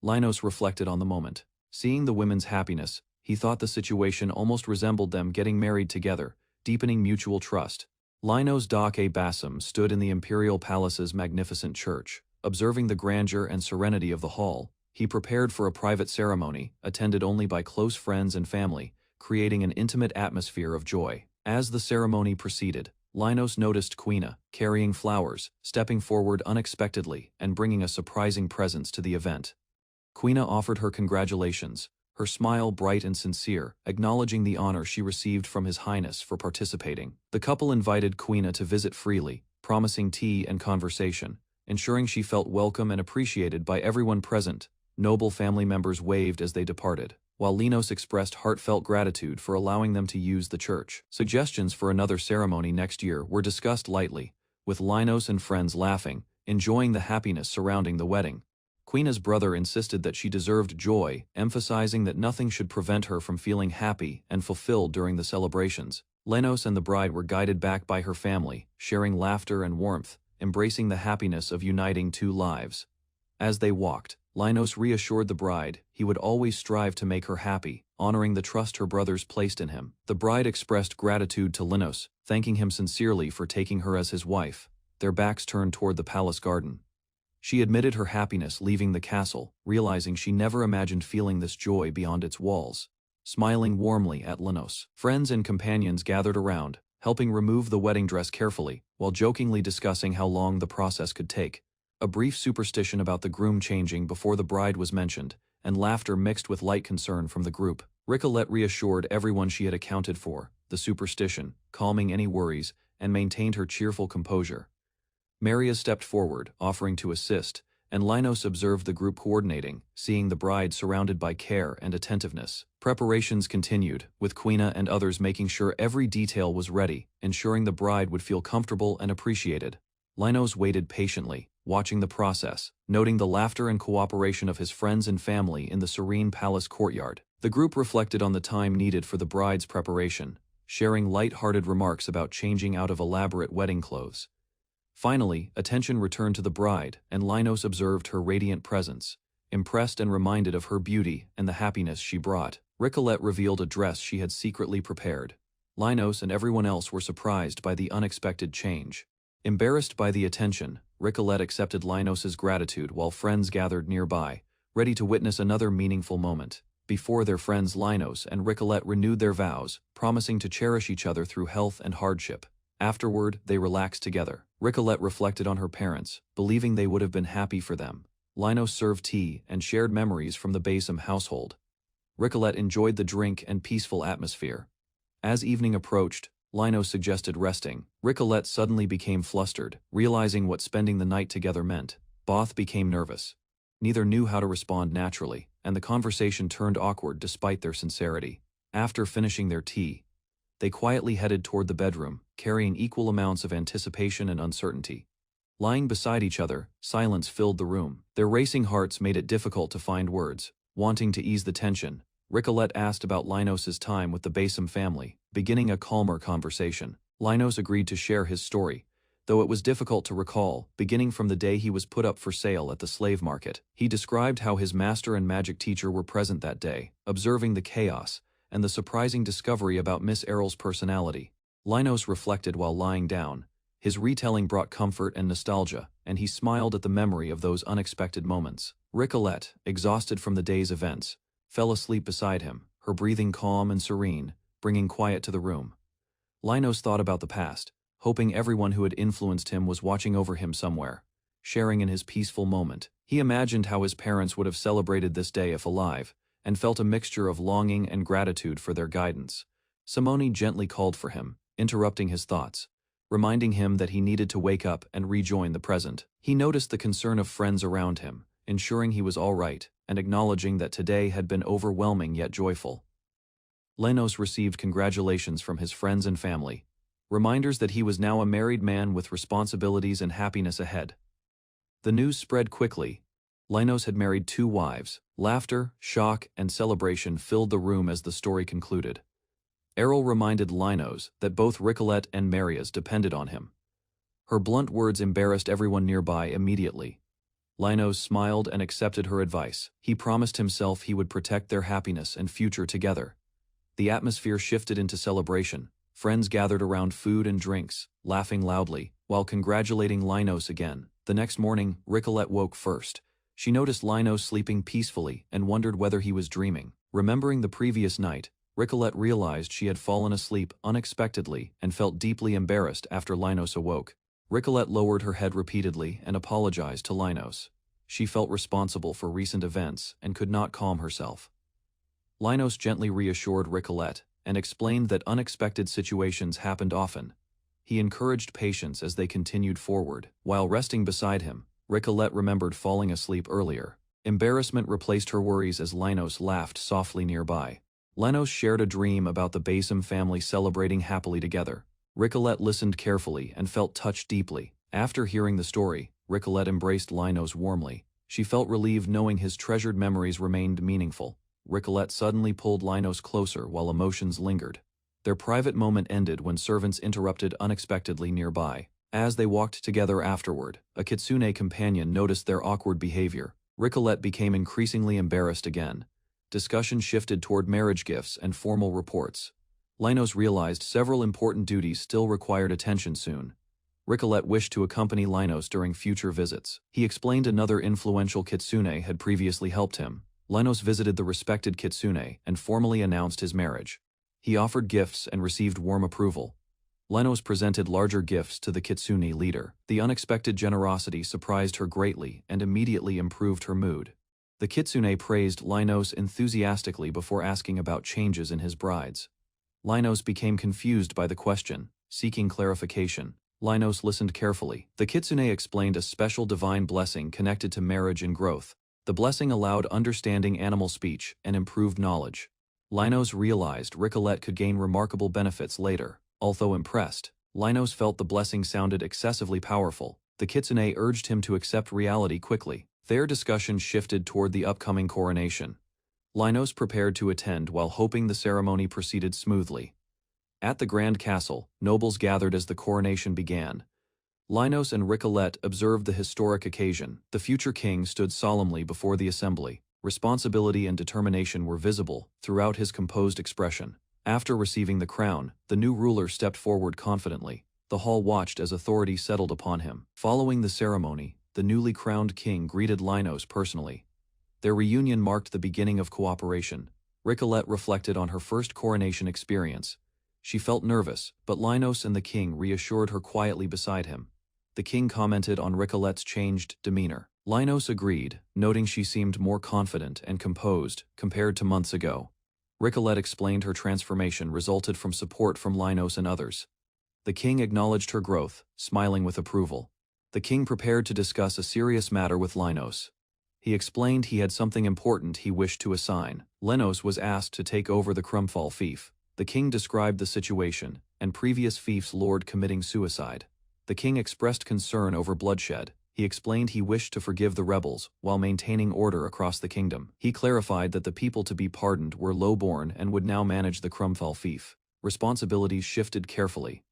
Linos reflected on the moment. Seeing the women's happiness, he thought the situation almost resembled them getting married together, deepening mutual trust. Linos Dake Bassam stood in the imperial palace's magnificent church. Observing the grandeur and serenity of the hall, he prepared for a private ceremony, attended only by close friends and family, creating an intimate atmosphere of joy. As the ceremony proceeded, Linos noticed Quina, carrying flowers, stepping forward unexpectedly and bringing a surprising presence to the event. Quina offered her congratulations, her smile bright and sincere, acknowledging the honor she received from His Highness for participating. The couple invited Quina to visit freely, promising tea and conversation, ensuring she felt welcome and appreciated by everyone present. Noble family members waved as they departed. while Linos expressed heartfelt gratitude for allowing them to use the church. Suggestions for another ceremony next year were discussed lightly, with Linos and friends laughing, enjoying the happiness surrounding the wedding. Queena's brother insisted that she deserved joy, emphasizing that nothing should prevent her from feeling happy and fulfilled during the celebrations. Linos and the bride were guided back by her family, sharing laughter and warmth, embracing the happiness of uniting two lives. As they walked, Linos reassured the bride he would always strive to make her happy, honoring the trust her brothers placed in him. The bride expressed gratitude to Linos, thanking him sincerely for taking her as his wife. Their backs turned toward the palace garden. She admitted her happiness leaving the castle, realizing she never imagined feeling this joy beyond its walls. Smiling warmly at Linos, friends and companions gathered around, helping remove the wedding dress carefully, while jokingly discussing how long the process could take. A brief superstition about the groom changing before the bride was mentioned, and laughter mixed with light concern from the group. Ricolette reassured everyone she had accounted for the superstition, calming any worries, and maintained her cheerful composure. Maria stepped forward, offering to assist, and Linos observed the group coordinating, seeing the bride surrounded by care and attentiveness. Preparations continued, with Quina and others making sure every detail was ready, ensuring the bride would feel comfortable and appreciated. Linos waited patiently, watching the process, noting the laughter and cooperation of his friends and family in the serene palace courtyard. The group reflected on the time needed for the bride's preparation, sharing light-hearted remarks about changing out of elaborate wedding clothes. Finally, attention returned to the bride, and Linos observed her radiant presence, impressed and reminded of her beauty and the happiness she brought. Ricolette revealed a dress she had secretly prepared. Linos and everyone else were surprised by the unexpected change. Embarrassed by the attention, Ricolette accepted Linos's gratitude while friends gathered nearby, ready to witness another meaningful moment. Before their friends Linos and Ricolette renewed their vows, promising to cherish each other through health and hardship. Afterward, they relaxed together. Ricolette reflected on her parents, believing they would have been happy for them. Linos served tea and shared memories from the Basim household. Ricolette enjoyed the drink and peaceful atmosphere. As evening approached, Linos suggested resting. Ricolette suddenly became flustered, realizing what spending the night together meant. Both became nervous. Neither knew how to respond naturally, and the conversation turned awkward despite their sincerity. After finishing their tea, they quietly headed toward the bedroom, carrying equal amounts of anticipation and uncertainty. Lying beside each other, silence filled the room. Their racing hearts made it difficult to find words. Wanting to ease the tension, Ricolette asked about Linos's time with the Basim family, beginning a calmer conversation. Linos agreed to share his story, though it was difficult to recall, beginning from the day he was put up for sale at the slave market. He described how his master and magic teacher were present that day, observing the chaos and the surprising discovery about Miss Errol's personality. Linos reflected while lying down. His retelling brought comfort and nostalgia, and he smiled at the memory of those unexpected moments. Ricolette, exhausted from the day's events, fell asleep beside him, her breathing calm and serene, bringing quiet to the room. Linos thought about the past, hoping everyone who had influenced him was watching over him somewhere, sharing in his peaceful moment. He imagined how his parents would have celebrated this day if alive, and felt a mixture of longing and gratitude for their guidance. Simone gently called for him, interrupting his thoughts, reminding him that he needed to wake up and rejoin the present. He noticed the concern of friends around him, ensuring he was all right, and acknowledging that today had been overwhelming yet joyful. Linos received congratulations from his friends and family, reminders that he was now a married man with responsibilities and happiness ahead. The news spread quickly. Linos had married 2 wives. Laughter, shock, and celebration filled the room as the story concluded. Errol reminded Linos that both Ricolette and Marias depended on him. Her blunt words embarrassed everyone nearby immediately. Linos smiled and accepted her advice. He promised himself he would protect their happiness and future together. The atmosphere shifted into celebration. Friends gathered around food and drinks, laughing loudly, while congratulating Linos again. The next morning, Ricolette woke first. She noticed Linos sleeping peacefully and wondered whether he was dreaming. Remembering the previous night, Ricolette realized she had fallen asleep unexpectedly and felt deeply embarrassed after Linos awoke. Ricolette lowered her head repeatedly and apologized to Linos. She felt responsible for recent events and could not calm herself. Linos gently reassured Ricolette and explained that unexpected situations happened often. He encouraged patience as they continued forward. While resting beside him, Ricolette remembered falling asleep earlier. Embarrassment replaced her worries as Linos laughed softly nearby. Linos shared a dream about the Basim family celebrating happily together. Ricolette listened carefully and felt touched deeply. After hearing the story, Ricolette embraced Linos warmly. She felt relieved knowing his treasured memories remained meaningful. Ricolette suddenly pulled Linos closer while emotions lingered. Their private moment ended when servants interrupted unexpectedly nearby. As they walked together afterward, a kitsune companion noticed their awkward behavior. Ricolette became increasingly embarrassed again. Discussion shifted toward marriage gifts and formal reports. Linos realized several important duties still required attention soon. Ricolette wished to accompany Linos during future visits. He explained another influential kitsune had previously helped him. Linos visited the respected kitsune and formally announced his marriage. He offered gifts and received warm approval. Linos presented larger gifts to the kitsune leader. The unexpected generosity surprised her greatly and immediately improved her mood. The kitsune praised Linos enthusiastically before asking about changes in his brides. Linos became confused by the question, seeking clarification. Linos listened carefully. The kitsune explained a special divine blessing connected to marriage and growth. The blessing allowed understanding animal speech and improved knowledge. Linos realized Ricolette could gain remarkable benefits later. Although impressed, Linos felt the blessing sounded excessively powerful. The kitsune urged him to accept reality quickly. Their discussion shifted toward the upcoming coronation. Linos prepared to attend while hoping the ceremony proceeded smoothly. At the Grand Castle, nobles gathered as the coronation began. Linos and Ricolette observed the historic occasion. The future king stood solemnly before the assembly. Responsibility and determination were visible throughout his composed expression. After receiving the crown, the new ruler stepped forward confidently. The hall watched as authority settled upon him. Following the ceremony, the newly crowned king greeted Linos personally. Their reunion marked the beginning of cooperation. Ricolette reflected on her first coronation experience. She felt nervous, but Linos and the king reassured her quietly beside him. The king commented on Ricolette's changed demeanor. Linos agreed, noting she seemed more confident and composed compared to months ago. Ricolette explained her transformation resulted from support from Linos and others. The king acknowledged her growth, smiling with approval. The king prepared to discuss a serious matter with Linos. He explained he had something important he wished to assign. Linos was asked to take over the Krumfall fief. The king described the situation, and previous fief's lord committing suicide. The king expressed concern over bloodshed. He explained he wished to forgive the rebels while maintaining order across the kingdom. He clarified that the people to be pardoned were low-born and would now manage the Krumfall fief. Responsibilities shifted carefully.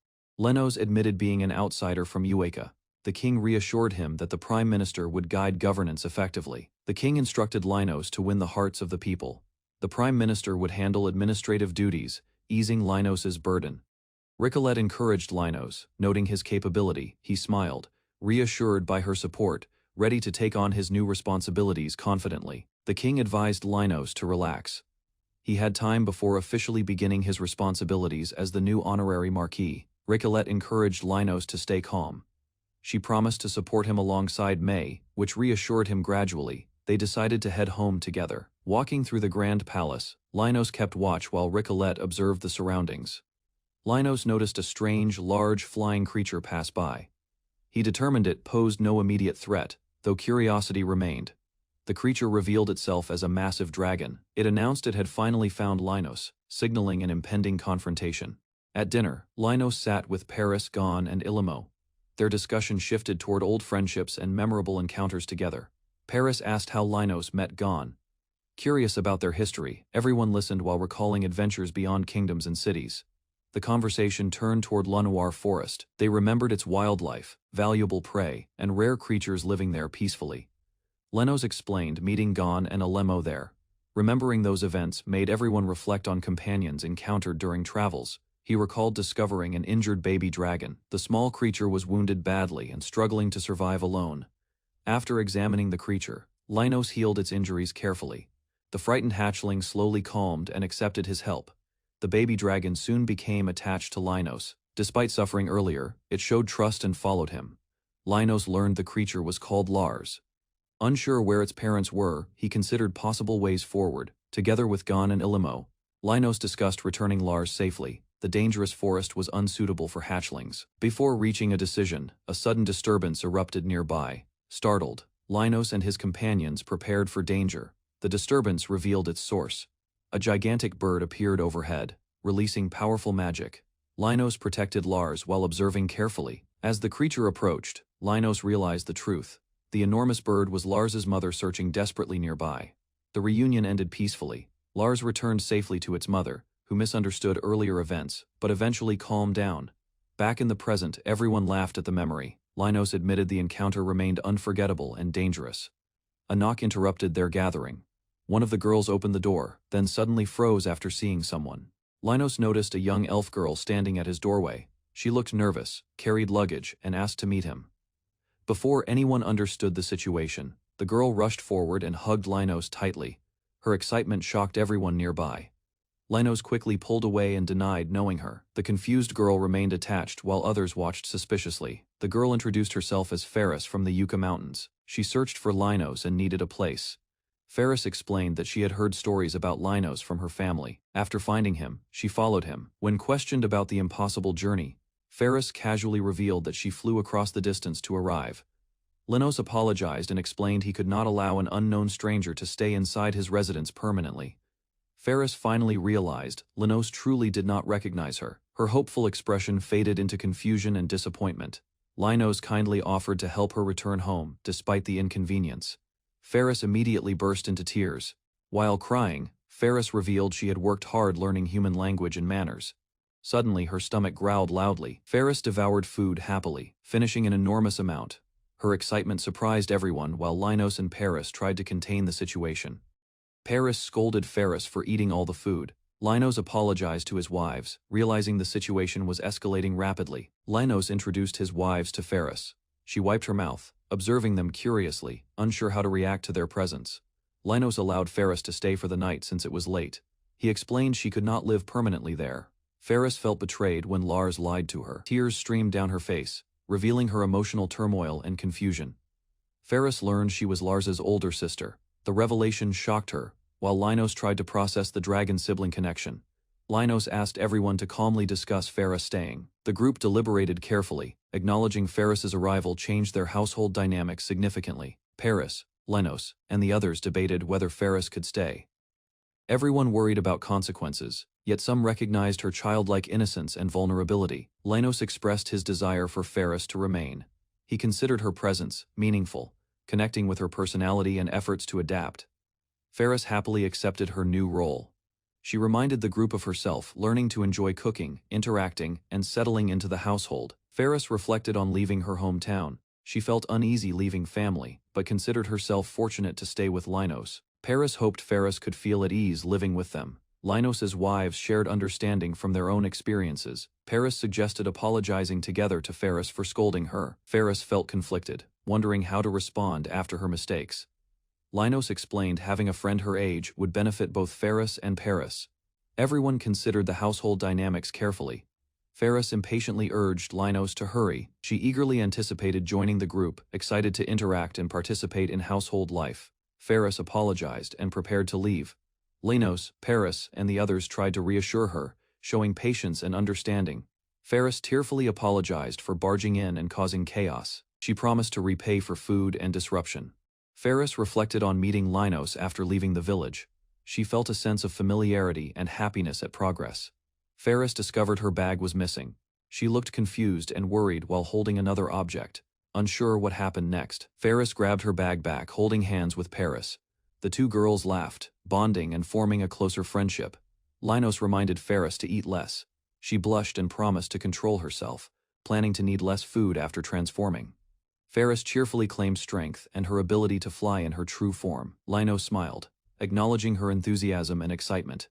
Linos admitted being an outsider from Ueka. The king reassured him that the prime minister would guide governance effectively. The king instructed Linos to win the hearts of the people. The prime minister would handle administrative duties, easing Linos's burden. Ricolette encouraged Linos, noting his capability. He smiled, reassured by her support, ready to take on his new responsibilities confidently. The king advised Linos to relax. He had time before officially beginning his responsibilities as the new honorary marquis. Ricolette encouraged Linos to stay calm. She promised to support him alongside May, which reassured him gradually. They decided to head home together. Walking through the grand palace, Linos kept watch while Ricolette observed the surroundings. Linos noticed a strange, large flying creature pass by. He determined it posed no immediate threat, though curiosity remained. The creature revealed itself as a massive dragon. It announced it had finally found Linos, signaling an impending confrontation. At dinner, Linos sat with Paris, Gon, and Ilimo. Their discussion shifted toward old friendships and memorable encounters together. Paris asked how Linos met Gon. Curious about their history, everyone listened while recalling adventures beyond kingdoms and cities. The conversation turned toward Lenoir Forest. They remembered its wildlife, valuable prey, and rare creatures living there peacefully. Lenos explained meeting Gon and Alemo there. Remembering those events made everyone reflect on companions encountered during travels. He recalled discovering an injured baby dragon. The small creature was wounded badly and struggling to survive alone. After examining the creature, Linos healed its injuries carefully. The frightened hatchling slowly calmed and accepted his help. The baby dragon soon became attached to Linos. Despite suffering earlier, it showed trust and followed him. Linos learned the creature was called Lars. Unsure where its parents were, he considered possible ways forward. Together with Gon and Ilimo, Linos discussed returning Lars safely. The dangerous forest was unsuitable for hatchlings. Before reaching a decision, a sudden disturbance erupted nearby. Startled, Linus and his companions prepared for danger. The disturbance revealed its source. A gigantic bird appeared overhead, releasing powerful magic. Linus protected Lars while observing carefully. As the creature approached, Linus realized the truth. The enormous bird was Lars's mother searching desperately nearby. The reunion ended peacefully. Lars returned safely to its mother, who misunderstood earlier events, but eventually calmed down. Back in the present, everyone laughed at the memory. Linus admitted the encounter remained unforgettable and dangerous. A knock interrupted their gathering. One of the girls opened the door, then suddenly froze after seeing someone. Linus noticed a young elf girl standing at his doorway. She looked nervous, carried luggage, and asked to meet him. Before anyone understood the situation, the girl rushed forward and hugged Linus tightly. Her excitement shocked everyone nearby. Linus quickly pulled away and denied knowing her. The confused girl remained attached while others watched suspiciously. The girl introduced herself as Ferris from the Yucca Mountains. She searched for Linus and needed a place. Ferris explained that she had heard stories about Linus from her family. After finding him, she followed him. When questioned about the impossible journey, Ferris casually revealed that she flew across the distance to arrive. Linus apologized and explained he could not allow an unknown stranger to stay inside his residence permanently. Ferris finally realized Linus truly did not recognize her. Her hopeful expression faded into confusion and disappointment. Linus kindly offered to help her return home, despite the inconvenience. Ferris immediately burst into tears. While crying, Ferris revealed she had worked hard learning human language and manners. Suddenly, her stomach growled loudly. Ferris devoured food happily, finishing an enormous amount. Her excitement surprised everyone while Linus and Paris tried to contain the situation. Paris scolded Ferris for eating all the food. Linus apologized to his wives, realizing the situation was escalating rapidly. Linus introduced his wives to Ferris. She wiped her mouth, observing them curiously, unsure how to react to their presence. Linus allowed Ferris to stay for the night since it was late. He explained she could not live permanently there. Ferris felt betrayed when Lars lied to her. Tears streamed down her face, revealing her emotional turmoil and confusion. Ferris learned she was Lars's older sister. The revelation shocked her, while Linus tried to process the dragon-sibling connection. Linus asked everyone to calmly discuss Ferris staying. The group deliberated carefully. Acknowledging Ferris's arrival changed their household dynamics significantly. Paris, Linus, and the others debated whether Ferris could stay. Everyone worried about consequences, yet some recognized her childlike innocence and vulnerability. Linus expressed his desire for Ferris to remain. He considered her presence meaningful, connecting with her personality and efforts to adapt. Ferris happily accepted her new role. She reminded the group of herself, learning to enjoy cooking, interacting, and settling into the household. Ferris reflected on leaving her hometown. She felt uneasy leaving family, but considered herself fortunate to stay with Linus. Paris hoped Ferris could feel at ease living with them. Linus's wives shared understanding from their own experiences. Paris suggested apologizing together to Ferris for scolding her. Ferris felt conflicted, wondering how to respond after her mistakes. Linus explained having a friend her age would benefit both Ferris and Paris. Everyone considered the household dynamics carefully. Ferris impatiently urged Linus to hurry. She eagerly anticipated joining the group, excited to interact and participate in household life. Ferris apologized and prepared to leave. Linus, Paris, and the others tried to reassure her, showing patience and understanding. Ferris tearfully apologized for barging in and causing chaos. She promised to repay for food and disruption. Ferris reflected on meeting Linus after leaving the village. She felt a sense of familiarity and happiness at progress. Ferris discovered her bag was missing. She looked confused and worried while holding another object, unsure what happened next. Ferris grabbed her bag back, holding hands with Paris. The two girls laughed, bonding and forming a closer friendship. Linus reminded Ferris to eat less. She blushed and promised to control herself, planning to need less food after transforming. Ferris cheerfully claimed strength and her ability to fly in her true form. Linus smiled, acknowledging her enthusiasm and excitement.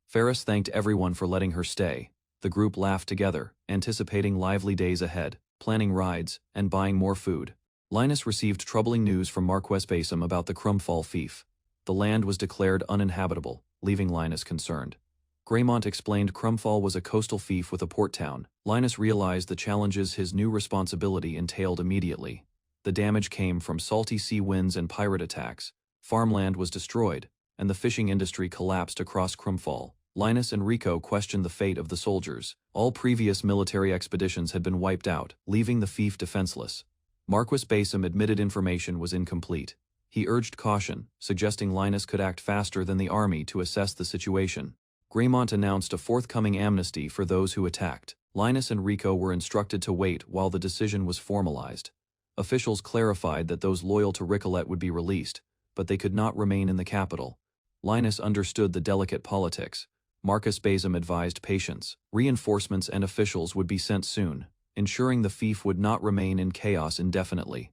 Ferris thanked everyone for letting her stay. The group laughed together, anticipating lively days ahead, planning rides, and buying more food. Linus received troubling news from Marquess Basim about the Crumfall fief. The land was declared uninhabitable, leaving Linus concerned. Greymont explained Crumfall was a coastal fief with a port town. Linus realized the challenges his new responsibility entailed immediately. The damage came from salty sea winds and pirate attacks. Farmland was destroyed, and the fishing industry collapsed across Crumfall. Linus and Rico questioned the fate of the soldiers. All previous military expeditions had been wiped out, leaving the fief defenseless. Marquis Basim admitted information was incomplete. He urged caution, suggesting Linus could act faster than the army to assess the situation. Greymont announced a forthcoming amnesty for those who attacked. Linus and Rico were instructed to wait while the decision was formalized. Officials clarified that those loyal to Ricolet would be released, but they could not remain in the capital. Linus understood the delicate politics. Marcus Basim advised patience. Reinforcements and officials would be sent soon, ensuring the fief would not remain in chaos indefinitely.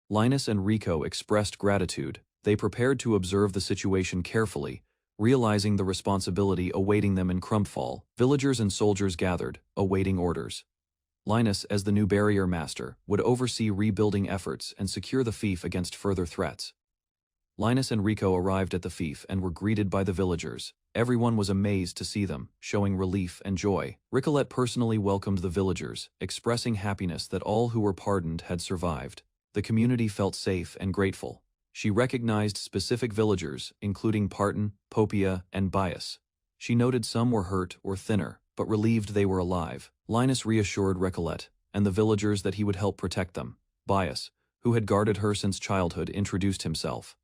Linus and Rico expressed gratitude. They prepared to observe the situation carefully, realizing the responsibility awaiting them in Crumpfall. Villagers and soldiers gathered, awaiting orders. Linus, as the new barrier master, would oversee rebuilding efforts and secure the fief against further threats. Linus and Rico arrived at the fief and were greeted by the villagers. Everyone was amazed to see them, showing relief and joy. Ricolet personally welcomed the villagers, expressing happiness that all who were pardoned had survived. The community felt safe and grateful. She recognized specific villagers, including Parton, Popia, and Bias. She noted some were hurt or thinner, but relieved they were alive. Linus reassured Ricolet and the villagers that he would help protect them. Bias, who had guarded her since childhood, introduced himself.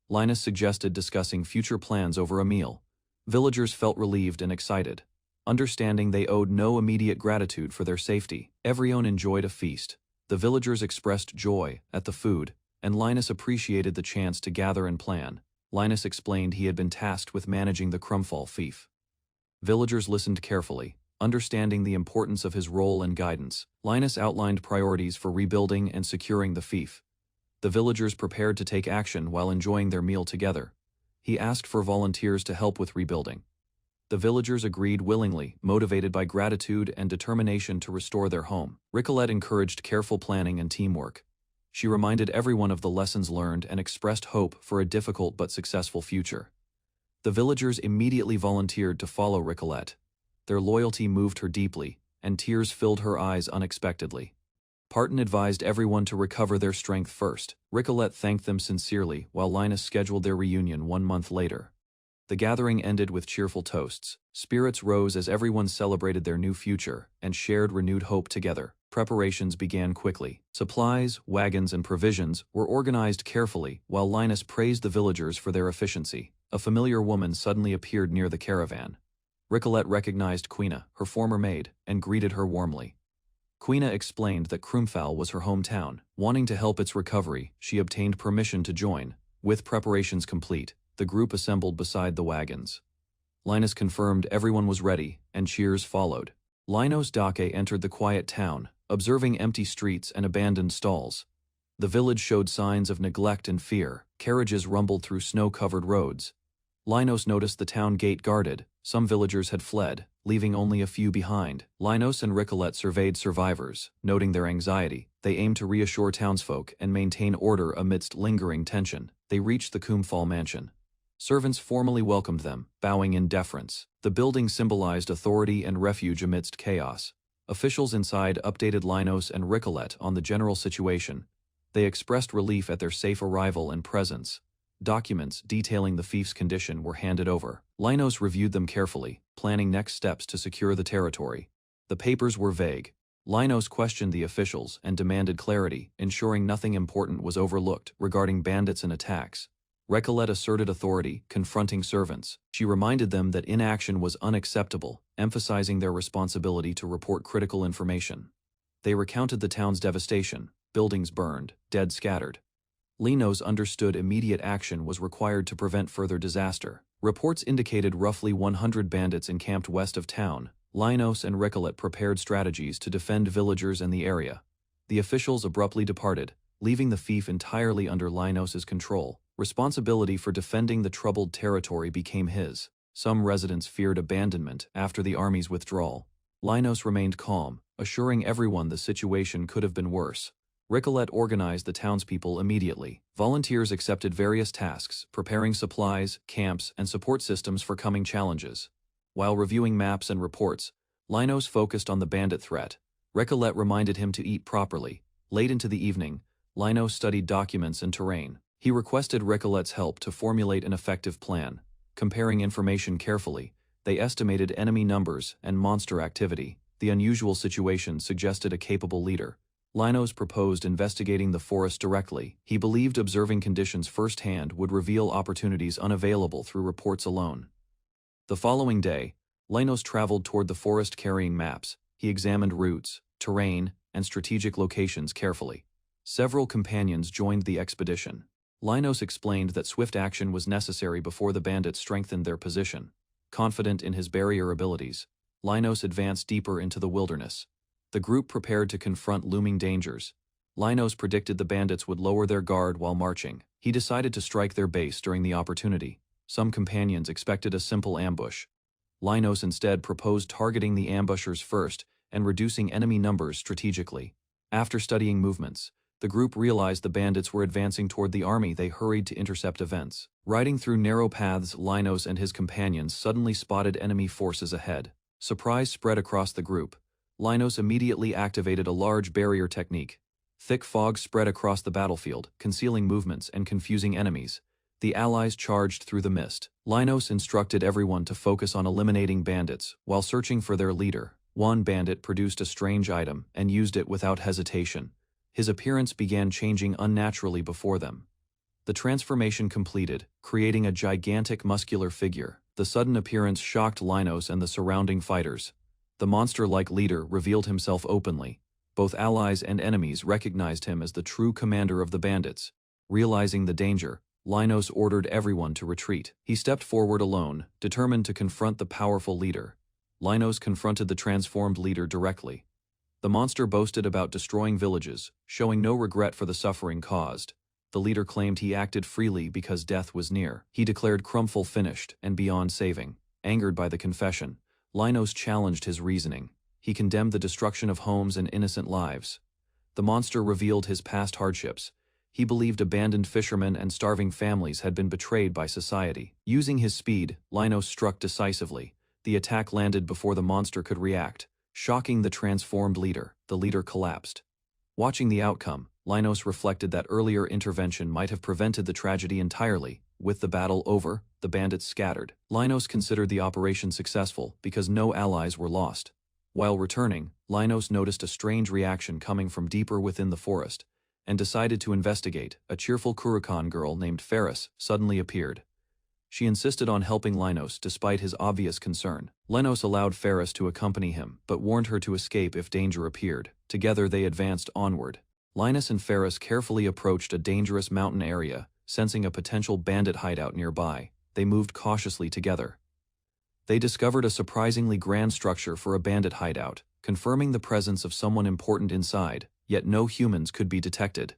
Linus suggested discussing future plans over a meal. Villagers felt relieved and excited, understanding they owed no immediate gratitude for their safety. Everyone enjoyed a feast. The villagers expressed joy at the food, and Linus appreciated the chance to gather and plan. Linus explained he had been tasked with managing the Crumpfall fief. Villagers listened carefully, understanding the importance of his role and guidance. Linus outlined priorities for rebuilding and securing the fief. The villagers prepared to take action while enjoying their meal together. He asked for volunteers to help with rebuilding. The villagers agreed willingly, motivated by gratitude and determination to restore their home. Ricolet encouraged careful planning and teamwork. She reminded everyone of the lessons learned and expressed hope for a difficult but successful future. The villagers immediately volunteered to follow Ricolet. Their loyalty moved her deeply, and tears filled her eyes unexpectedly. Parton advised everyone to recover their strength first. Ricolet thanked them sincerely, while Linus scheduled their reunion 1 month later. The gathering ended with cheerful toasts. Spirits rose as everyone celebrated their new future and shared renewed hope together. Preparations began quickly. Supplies, wagons, and provisions were organized carefully, while Linus praised the villagers for their efficiency. A familiar woman suddenly appeared near the caravan. Ricolet recognized Quina, her former maid, and greeted her warmly. Quina explained that Crumpfall was her hometown. Wanting to help its recovery, she obtained permission to join. With preparations complete, the group assembled beside the wagons. Linus confirmed everyone was ready, and cheers followed. Linus Dake entered the quiet town, observing empty streets and abandoned stalls. The village showed signs of neglect and fear. Carriages rumbled through snow-covered roads. Linus noticed the town gate guarded. Some villagers had fled, leaving only a few behind. Linus and Ricolet surveyed survivors, noting their anxiety. They aimed to reassure townsfolk and maintain order amidst lingering tension. They reached the Crumpfall mansion. Servants formally welcomed them, bowing in deference. The building symbolized authority and refuge amidst chaos. Officials inside updated Linus and Ricolet on the general situation. They expressed relief at their safe arrival and presence. Documents detailing the fief's condition were handed over. Linus reviewed them carefully, planning next steps to secure the territory. The papers were vague. Linus questioned the officials and demanded clarity, ensuring nothing important was overlooked regarding bandits and attacks. Ricolet asserted authority, confronting servants. She reminded them that inaction was unacceptable, emphasizing their responsibility to report critical information. They recounted the town's devastation: buildings burned, dead scattered. Linus understood immediate action was required to prevent further disaster. Reports indicated roughly 100 bandits encamped west of town. Linus and Ricolet prepared strategies to defend villagers and the area. The officials abruptly departed, leaving the fief entirely under Linus's control. Responsibility for defending the troubled territory became his. Some residents feared abandonment after the army's withdrawal. Linus remained calm, assuring everyone the situation could have been worse. Ricolet organized the townspeople immediately. Volunteers accepted various tasks, preparing supplies, camps, and support systems for coming challenges. While reviewing maps and reports, Linus focused on the bandit threat. Ricolet reminded him to eat properly. Late into the evening, Linus studied documents and terrain. He requested Ricolet's help to formulate an effective plan. Comparing information carefully, they estimated enemy numbers and monster activity. The unusual situation suggested a capable leader. Linos proposed investigating the forest directly. He believed observing conditions firsthand would reveal opportunities unavailable through reports alone. The following day, Linos traveled toward the forest carrying maps. He examined routes, terrain, and strategic locations carefully. Several companions joined the expedition. Linos explained that swift action was necessary before the bandits strengthened their position. Confident in his barrier abilities, Linos advanced deeper into the wilderness. The group prepared to confront looming dangers. Linos predicted the bandits would lower their guard while marching. He decided to strike their base during the opportunity. Some companions expected a simple ambush. Linos instead proposed targeting the ambushers first and reducing enemy numbers strategically. After studying movements, the group realized the bandits were advancing toward the army. They hurried to intercept events. Riding through narrow paths, Linos and his companions suddenly spotted enemy forces ahead. Surprise spread across the group. Linos immediately activated a large barrier technique. Thick fog spread across the battlefield, concealing movements and confusing enemies. The allies charged through the mist. Linos instructed everyone to focus on eliminating bandits while searching for their leader. One bandit produced a strange item and used it without hesitation. His appearance began changing unnaturally before them. The transformation completed, creating a gigantic muscular figure. The sudden appearance shocked Linos and the surrounding fighters. The monster-like leader revealed himself openly. Both allies and enemies recognized him as the true commander of the bandits. Realizing the danger, Linos ordered everyone to retreat. He stepped forward alone, determined to confront the powerful leader. Linos confronted the transformed leader directly. The monster boasted about destroying villages, showing no regret for the suffering caused. The leader claimed he acted freely because death was near. He declared Crumful finished and beyond saving. Angered by the confession, Linos challenged his reasoning. He condemned the destruction of homes and innocent lives. The monster revealed his past hardships. He believed abandoned fishermen and starving families had been betrayed by society. Using his speed, Linos struck decisively. The attack landed before the monster could react. Shocking the transformed leader, the leader collapsed. Watching the outcome, Linos reflected that earlier intervention might have prevented the tragedy entirely. With the battle over, the bandits scattered. Linos considered the operation successful because no allies were lost. While returning, Linos noticed a strange reaction coming from deeper within the forest, and decided to investigate. A cheerful Kurukan girl named Ferris suddenly appeared. She insisted on helping Linos despite his obvious concern. Linos allowed Ferris to accompany him, but warned her to escape if danger appeared. Together they advanced onward. Linos and Ferris carefully approached a dangerous mountain area, sensing a potential bandit hideout nearby. They moved cautiously together. They discovered a surprisingly grand structure for a bandit hideout, confirming the presence of someone important inside, yet no humans could be detected.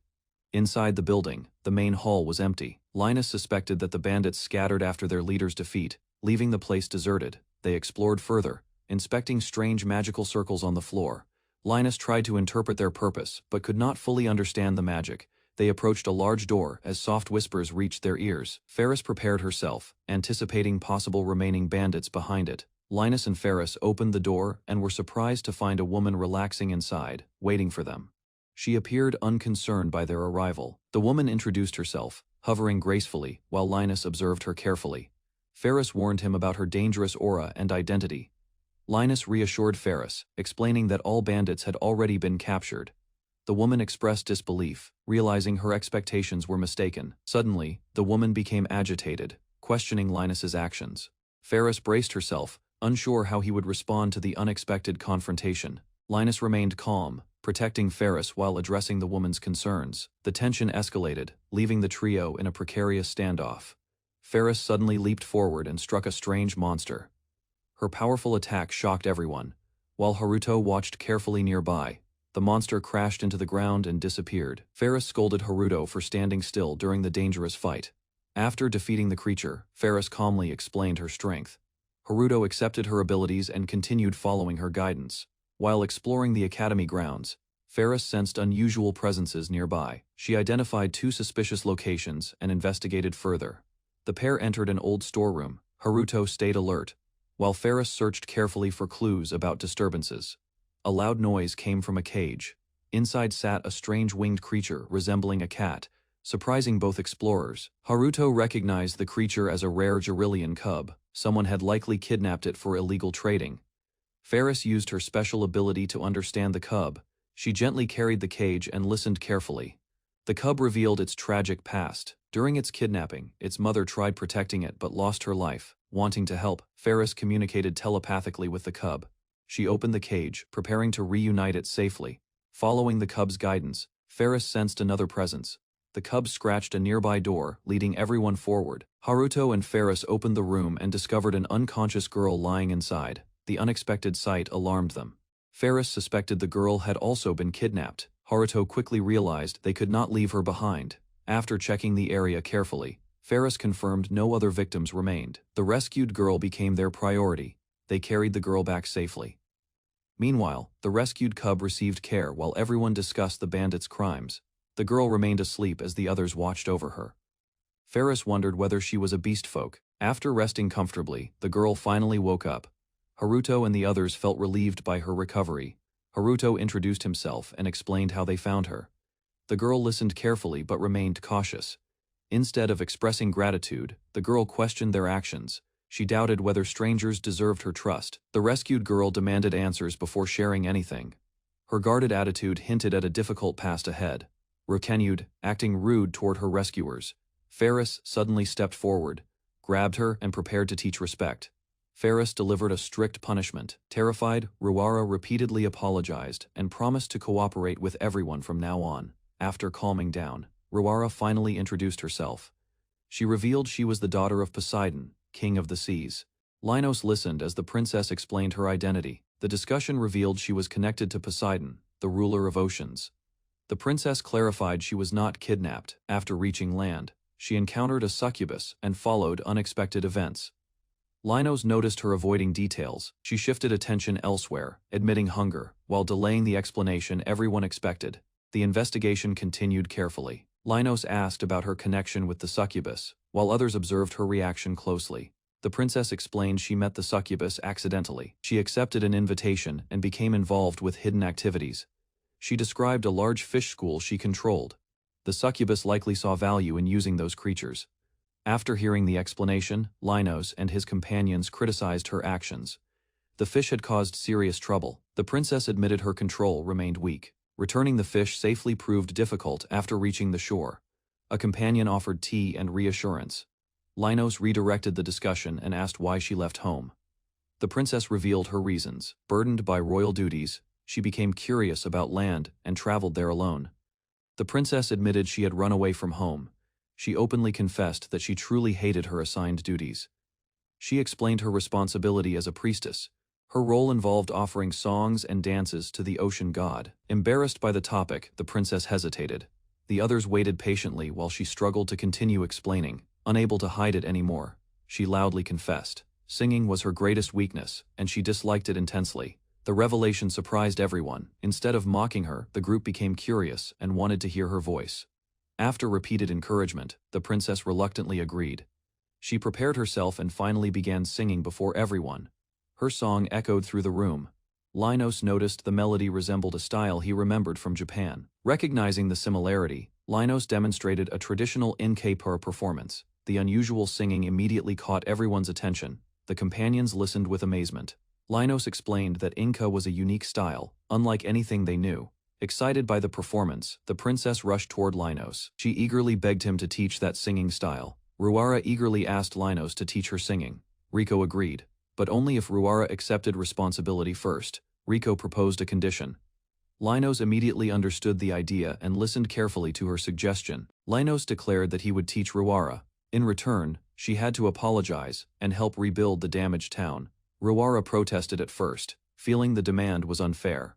Inside the building, the main hall was empty. Linos suspected that the bandits scattered after their leader's defeat, leaving the place deserted. They explored further, inspecting strange magical circles on the floor. Linos tried to interpret their purpose, but could not fully understand the magic. They approached a large door as soft whispers reached their ears. Ferris prepared herself, anticipating possible remaining bandits behind it. Linos and Ferris opened the door and were surprised to find a woman relaxing inside, waiting for them. She appeared unconcerned by their arrival. The woman introduced herself, hovering gracefully, while Linos observed her carefully. Ferris warned him about her dangerous aura and identity. Linos reassured Ferris, explaining that all bandits had already been captured. The woman expressed disbelief, realizing her expectations were mistaken. Suddenly, the woman became agitated, questioning Linos's actions. Ferris braced herself, unsure how he would respond to the unexpected confrontation. Linos remained calm, protecting Ferris while addressing the woman's concerns. The tension escalated, leaving the trio in a precarious standoff. Ferris suddenly leaped forward and struck a strange monster. Her powerful attack shocked everyone. While Haruto watched carefully nearby, the monster crashed into the ground and disappeared. Ferris scolded Haruto for standing still during the dangerous fight. After defeating the creature, Ferris calmly explained her strength. Haruto accepted her abilities and continued following her guidance. While exploring the academy grounds, Ferris sensed unusual presences nearby. She identified two suspicious locations and investigated further. The pair entered an old storeroom. Haruto stayed alert, while Ferris searched carefully for clues about disturbances. A loud noise came from a cage. Inside sat a strange winged creature resembling a cat, surprising both explorers. Haruto recognized the creature as a rare Gerillian cub. Someone had likely kidnapped it for illegal trading. Ferris used her special ability to understand the cub, She gently carried the cage and listened carefully. The cub revealed its tragic past. During its kidnapping, its mother tried protecting it but lost her life. Wanting to help, Ferris communicated telepathically with the cub. She opened the cage, preparing to reunite it safely. Following the cub's guidance, Ferris sensed another presence. The cub scratched a nearby door, leading everyone forward. Haruto and Ferris opened the room and discovered an unconscious girl lying inside. The unexpected sight alarmed them. Ferris suspected the girl had also been kidnapped. Haruto quickly realized they could not leave her behind. After checking the area carefully, Ferris confirmed no other victims remained. The rescued girl became their priority. They carried the girl back safely. Meanwhile, the rescued cub received care while everyone discussed the bandits' crimes. The girl remained asleep as the others watched over her. Ferris wondered whether she was a beast folk. After resting comfortably, the girl finally woke up. Haruto and the others felt relieved by her recovery. Haruto introduced himself and explained how they found her. The girl listened carefully but remained cautious. Instead of expressing gratitude, the girl questioned their actions. She doubted whether strangers deserved her trust. The rescued girl demanded answers before sharing anything. Her guarded attitude hinted at a difficult past ahead. Continued, acting rude toward her rescuers. Ferris suddenly stepped forward, grabbed her and prepared to teach respect. Ferris delivered a strict punishment. Terrified, Ruara repeatedly apologized and promised to cooperate with everyone from now on. After calming down, Ruara finally introduced herself. She revealed she was the daughter of Poseidon, king of the seas. Linos listened as the princess explained her identity. The discussion revealed she was connected to Poseidon, the ruler of oceans. The princess clarified she was not kidnapped. After reaching land, she encountered a succubus and followed unexpected events. Linos noticed her avoiding details. She shifted attention elsewhere, admitting hunger, while delaying the explanation everyone expected. The investigation continued carefully. Linos asked about her connection with the succubus, while others observed her reaction closely. The princess explained she met the succubus accidentally. She accepted an invitation and became involved with hidden activities. She described a large fish school she controlled. The succubus likely saw value in using those creatures. After hearing the explanation, Linos and his companions criticized her actions. The fish had caused serious trouble. The princess admitted her control remained weak. Returning the fish safely proved difficult after reaching the shore. A companion offered tea and reassurance. Linos redirected the discussion and asked why she left home. The princess revealed her reasons. Burdened by royal duties, she became curious about land and traveled there alone. The princess admitted she had run away from home. She openly confessed that she truly hated her assigned duties. She explained her responsibility as a priestess. Her role involved offering songs and dances to the ocean god. Embarrassed by the topic, the princess hesitated. The others waited patiently while she struggled to continue explaining. Unable to hide it anymore, she loudly confessed. Singing was her greatest weakness, and she disliked it intensely. The revelation surprised everyone. Instead of mocking her, the group became curious and wanted to hear her voice. After repeated encouragement, the princess reluctantly agreed. She prepared herself and finally began singing before everyone. Her song echoed through the room. Linos noticed the melody resembled a style he remembered from Japan. Recognizing the similarity, Linos demonstrated a traditional enrollment performance. The unusual singing immediately caught everyone's attention. The companions listened with amazement. Linos explained that Inca was a unique style, unlike anything they knew. Excited by the performance, the princess rushed toward Linos. She eagerly begged him to teach that singing style. Ruara eagerly asked Linos to teach her singing. Rico agreed, but only if Ruara accepted responsibility first. Rico proposed a condition. Linos immediately understood the idea and listened carefully to her suggestion. Linos declared that he would teach Ruara. In return, she had to apologize and help rebuild the damaged town. Ruara protested at first, feeling the demand was unfair.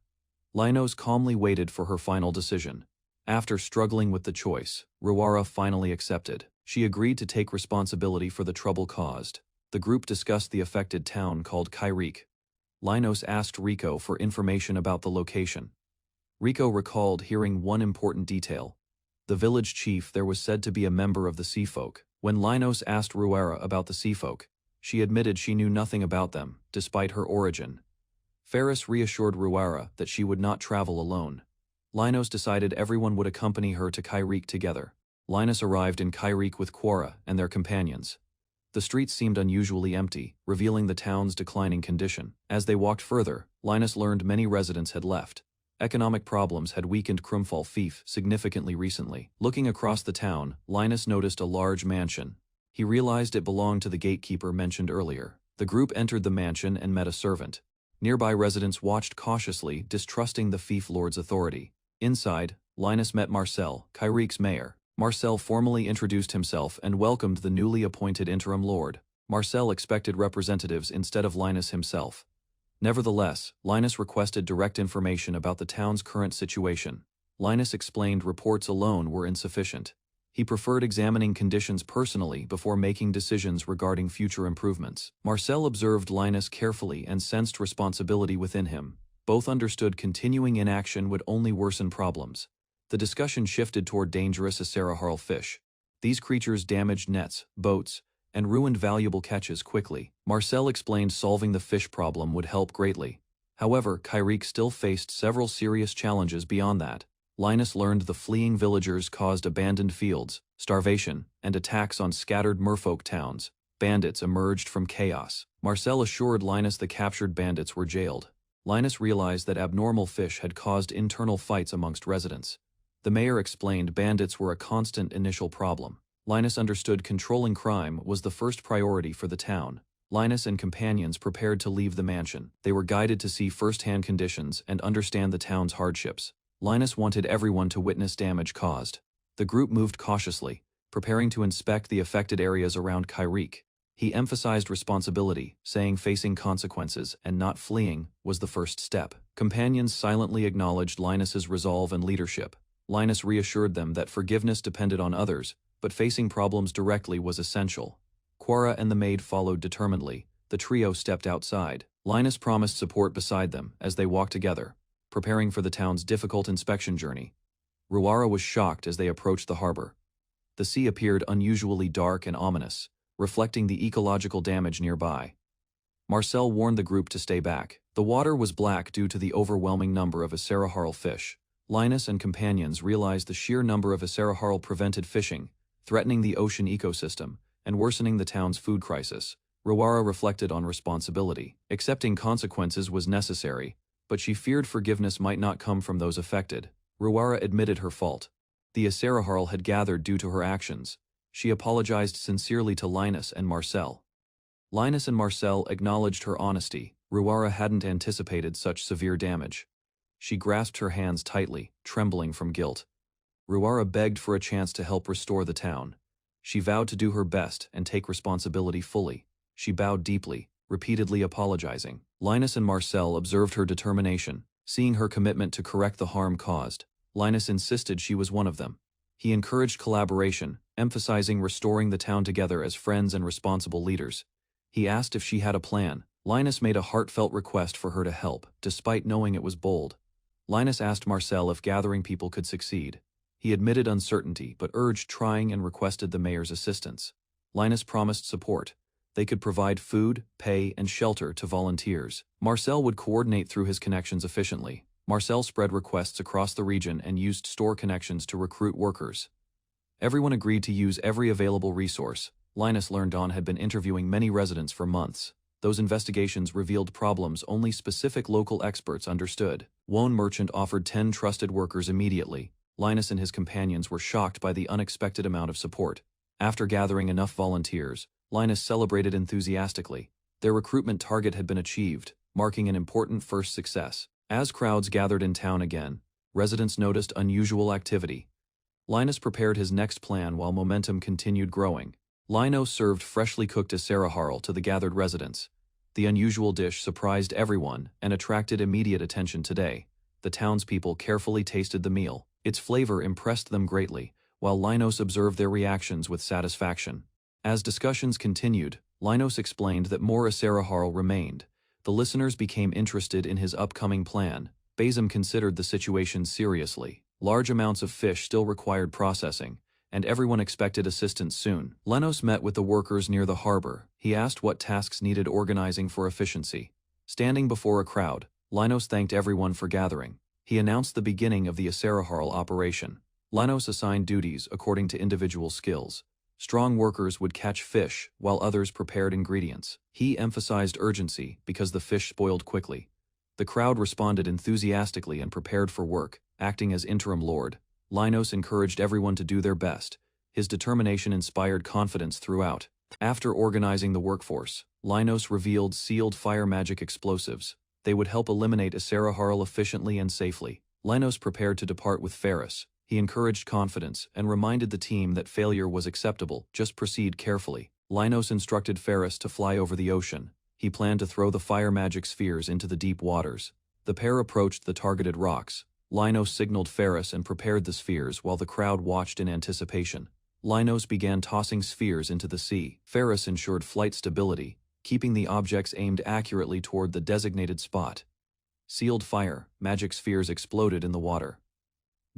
Linos calmly waited for her final decision. After struggling with the choice, Ruara finally accepted. She agreed to take responsibility for the trouble caused. The group discussed the affected town called Kairik. Linos asked Rico for information about the location. Rico recalled hearing one important detail. The village chief there was said to be a member of the Sea Folk. When Linos asked Ruara about the Sea Folk, she admitted she knew nothing about them, despite her origin. Ferris reassured Ruara that she would not travel alone. Linos decided everyone would accompany her to Kairik together. Linos arrived in Kairik with Quora and their companions. The streets seemed unusually empty, revealing the town's declining condition. As they walked further, Linos learned many residents had left. Economic problems had weakened Krumfall fief significantly recently. Looking across the town, Linus noticed a large mansion. He realized it belonged to the gatekeeper mentioned earlier. The group entered the mansion and met a servant. Nearby residents watched cautiously, distrusting the fief lord's authority. Inside, Linus met Marcel, Kyrique's mayor. Marcel formally introduced himself and welcomed the newly appointed interim lord. Marcel expected representatives instead of Linus himself. Nevertheless, Linus requested direct information about the town's current situation. Linus explained reports alone were insufficient. He preferred examining conditions personally before making decisions regarding future improvements. Marcel observed Linus carefully and sensed responsibility within him. Both understood continuing inaction would only worsen problems. The discussion shifted toward dangerous Asura fish. These creatures damaged nets, boats, and ruined valuable catches quickly. Marcel explained solving the fish problem would help greatly. However, Kyrique still faced several serious challenges beyond that. Linus learned the fleeing villagers caused abandoned fields, starvation, and attacks on scattered merfolk towns. Bandits emerged from chaos. Marcel assured Linus the captured bandits were jailed. Linus realized that abnormal fish had caused internal fights amongst residents. The mayor explained bandits were a constant initial problem. Linus understood controlling crime was the first priority for the town. Linus and companions prepared to leave the mansion. They were guided to see first-hand conditions and understand the town's hardships. Linus wanted everyone to witness damage caused. The group moved cautiously, preparing to inspect the affected areas around Kyrique. He emphasized responsibility, saying facing consequences and not fleeing was the first step. Companions silently acknowledged Linus's resolve and leadership. Linus reassured them that forgiveness depended on others, but facing problems directly was essential. Quara and the maid followed determinedly. The trio stepped outside. Linus promised support beside them as they walked together, preparing for the town's difficult inspection journey. Ruara was shocked as they approached the harbor. The sea appeared unusually dark and ominous, reflecting the ecological damage nearby. Marcel warned the group to stay back. The water was black due to the overwhelming number of Asura fish. Linus and companions realized the sheer number of Asura prevented fishing, threatening the ocean ecosystem and worsening the town's food crisis. Ruara reflected on responsibility. Accepting consequences was necessary, but she feared forgiveness might not come from those affected. Ruara admitted her fault. The Asura had gathered due to her actions. She apologized sincerely to Linus and Marcel. Linus and Marcel acknowledged her honesty. Ruara hadn't anticipated such severe damage. She grasped her hands tightly, trembling from guilt. Ruara begged for a chance to help restore the town. She vowed to do her best and take responsibility fully. She bowed deeply, repeatedly apologizing. Linus and Marcel observed her determination, seeing her commitment to correct the harm caused. Linus insisted she was one of them. He encouraged collaboration, emphasizing restoring the town together as friends and responsible leaders. He asked if she had a plan. Linus made a heartfelt request for her to help, despite knowing it was bold. Linus asked Marcel if gathering people could succeed. He admitted uncertainty but urged trying and requested the mayor's assistance. Linus promised support. They could provide food, pay, and shelter to volunteers. Marcel would coordinate through his connections efficiently. Marcel spread requests across the region and used store connections to recruit workers. Everyone agreed to use every available resource. Linus learned Don had been interviewing many residents for months. Those investigations revealed problems only specific local experts understood. One merchant offered 10 trusted workers immediately. Linus and his companions were shocked by the unexpected amount of support. After gathering enough volunteers, Linus celebrated enthusiastically. Their recruitment target had been achieved, marking an important first success. As crowds gathered in town again, residents noticed unusual activity. Linus prepared his next plan while momentum continued growing. Lino served freshly cooked Asura to the gathered residents. The unusual dish surprised everyone and attracted immediate attention today. The townspeople carefully tasted the meal. Its flavor impressed them greatly, while Linos observed their reactions with satisfaction. As discussions continued, Linos explained that more Asura remained. The listeners became interested in his upcoming plan. Basim considered the situation seriously. Large amounts of fish still required processing, and everyone expected assistance soon. Lenos met with the workers near the harbor. He asked what tasks needed organizing for efficiency. Standing before a crowd, Linos thanked everyone for gathering. He announced the beginning of the Asura operation. Linos assigned duties according to individual skills. Strong workers would catch fish, while others prepared ingredients. He emphasized urgency because the fish spoiled quickly. The crowd responded enthusiastically and prepared for work, acting as interim lord. Linos encouraged everyone to do their best. His determination inspired confidence throughout. After organizing the workforce, Linos revealed sealed fire magic explosives. They would help eliminate Asura efficiently and safely. Linos prepared to depart with Ferris. He encouraged confidence and reminded the team that failure was acceptable, just proceed carefully. Linos instructed Ferris to fly over the ocean. He planned to throw the fire magic spheres into the deep waters. The pair approached the targeted rocks. Linos signaled Ferris and prepared the spheres while the crowd watched in anticipation. Linos began tossing spheres into the sea. Ferris ensured flight stability, keeping the objects aimed accurately toward the designated spot. Sealed fire magic spheres exploded in the water.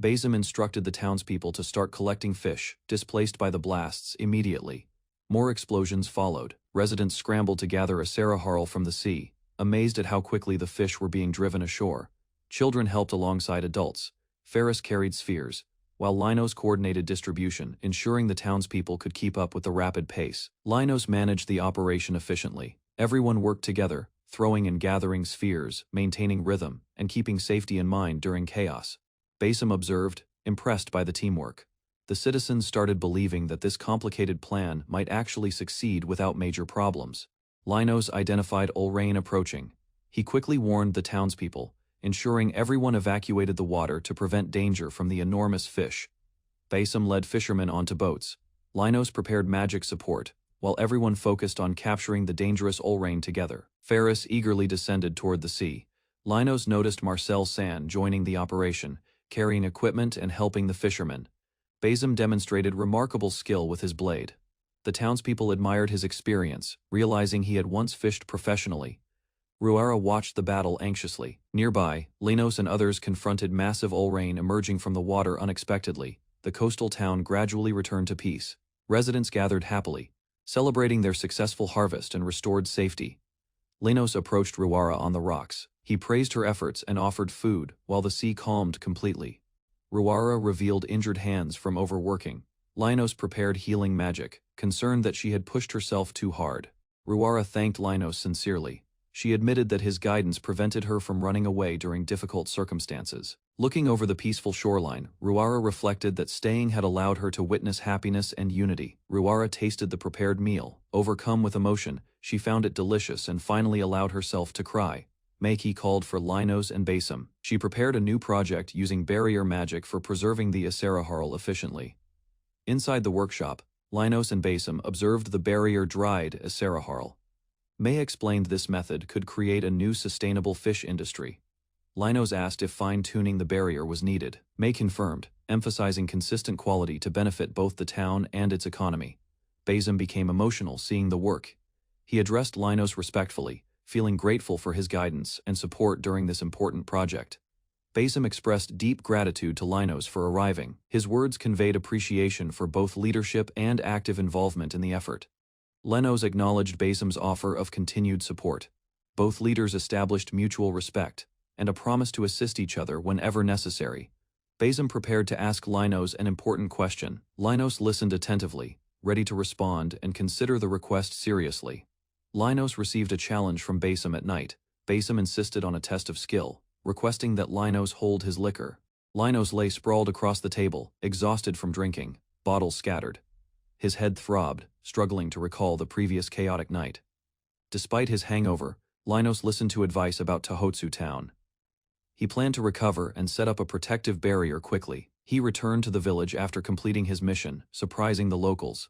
Basim instructed the townspeople to start collecting fish, displaced by the blasts, immediately. More explosions followed. Residents scrambled to gather Asura from the sea, amazed at how quickly the fish were being driven ashore. Children helped alongside adults. Ferris carried spheres, while Linos coordinated distribution, ensuring the townspeople could keep up with the rapid pace. Linos managed the operation efficiently. Everyone worked together, throwing and gathering spheres, maintaining rhythm, and keeping safety in mind during chaos. Basim observed, impressed by the teamwork. The citizens started believing that this complicated plan might actually succeed without major problems. Linos identified Ulrain approaching. He quickly warned the townspeople, ensuring everyone evacuated the water to prevent danger from the enormous fish. Basim led fishermen onto boats. Linos prepared magic support, while everyone focused on capturing the dangerous Ulrain together. Ferris eagerly descended toward the sea. Linos noticed Marcel San joining the operation, carrying equipment and helping the fishermen. Basim demonstrated remarkable skill with his blade. The townspeople admired his experience, realizing he had once fished professionally. Ruara watched the battle anxiously. Nearby, Linos and others confronted massive Ulrain emerging from the water unexpectedly. The coastal town gradually returned to peace. Residents gathered happily, celebrating their successful harvest and restored safety. Linos approached Ruara on the rocks. He praised her efforts and offered food, while the sea calmed completely. Ruara revealed injured hands from overworking. Linos prepared healing magic, concerned that she had pushed herself too hard. Ruara thanked Linos sincerely. She admitted that his guidance prevented her from running away during difficult circumstances. Looking over the peaceful shoreline, Ruara reflected that staying had allowed her to witness happiness and unity. Ruara tasted the prepared meal. Overcome with emotion, she found it delicious and finally allowed herself to cry. Meiki called for Linos and Basim. She prepared a new project using barrier magic for preserving the Asura efficiently. Inside the workshop, Linos and Basim observed the barrier-dried Asura. May explained this method could create a new sustainable fish industry. Linos asked if fine-tuning the barrier was needed. May confirmed, emphasizing consistent quality to benefit both the town and its economy. Basim became emotional seeing the work. He addressed Linos respectfully, feeling grateful for his guidance and support during this important project. Basim expressed deep gratitude to Linos for arriving. His words conveyed appreciation for both leadership and active involvement in the effort. Linos acknowledged Basim's offer of continued support. Both leaders established mutual respect and a promise to assist each other whenever necessary. Basim prepared to ask Linos an important question. Linos listened attentively, ready to respond and consider the request seriously. Linos received a challenge from Basim at night. Basim insisted on a test of skill, requesting that Linos hold his liquor. Linos lay sprawled across the table, exhausted from drinking, bottles scattered. His head throbbed, struggling to recall the previous chaotic night. Despite his hangover, Linos listened to advice about Tohotsu town. He planned to recover and set up a protective barrier quickly. He returned to the village after completing his mission, surprising the locals.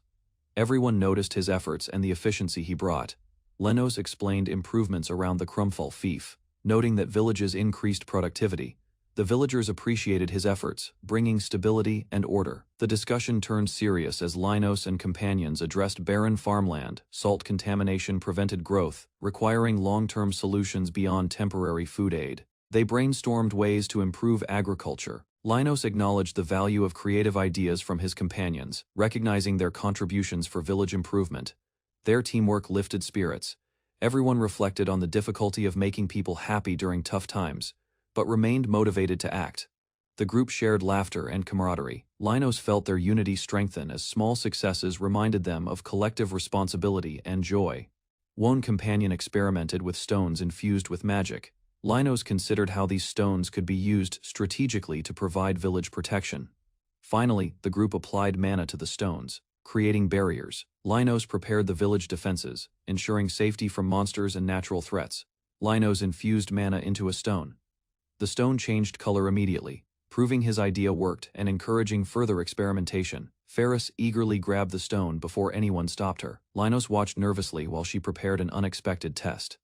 Everyone noticed his efforts and the efficiency he brought. Linos explained improvements around the Krumfall fief, noting that villages increased productivity. The villagers appreciated his efforts, bringing stability and order. The discussion turned serious as Linos and companions addressed barren farmland. Salt contamination prevented growth, requiring long-term solutions beyond temporary food aid. They brainstormed ways to improve agriculture. Linos acknowledged the value of creative ideas from his companions, recognizing their contributions for village improvement. Their teamwork lifted spirits. Everyone reflected on the difficulty of making people happy during tough times, but remained motivated to act. The group shared laughter and camaraderie. Linos felt their unity strengthen as small successes reminded them of collective responsibility and joy. One companion experimented with stones infused with magic. Linos considered how these stones could be used strategically to provide village protection. Finally, the group applied mana to the stones, creating barriers. Linos prepared the village defenses, ensuring safety from monsters and natural threats. Linos infused mana into a stone. The stone changed color immediately, proving his idea worked and encouraging further experimentation. Ferris eagerly grabbed the stone before anyone stopped her. Linos watched nervously while she prepared an unexpected test.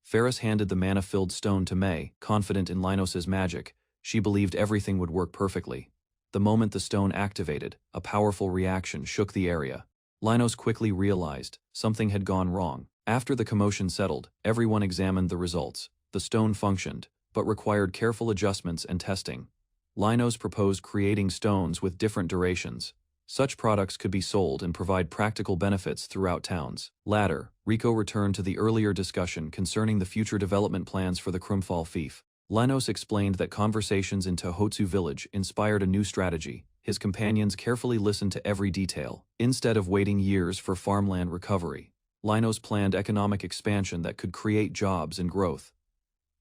Ferris handed the mana-filled stone to May, confident in Linos's magic. She believed everything would work perfectly. The moment the stone activated, a powerful reaction shook the area. Linos quickly realized something had gone wrong. After the commotion settled, everyone examined the results. The stone functioned, but required careful adjustments and testing. Linos proposed creating stones with different durations. Such products could be sold and provide practical benefits throughout towns. Later, Rico returned to the earlier discussion concerning the future development plans for the Krumfall fief. Linos explained that conversations in Tohotsu village inspired a new strategy. His companions carefully listened to every detail. Instead of waiting years for farmland recovery, Linos planned economic expansion that could create jobs and growth.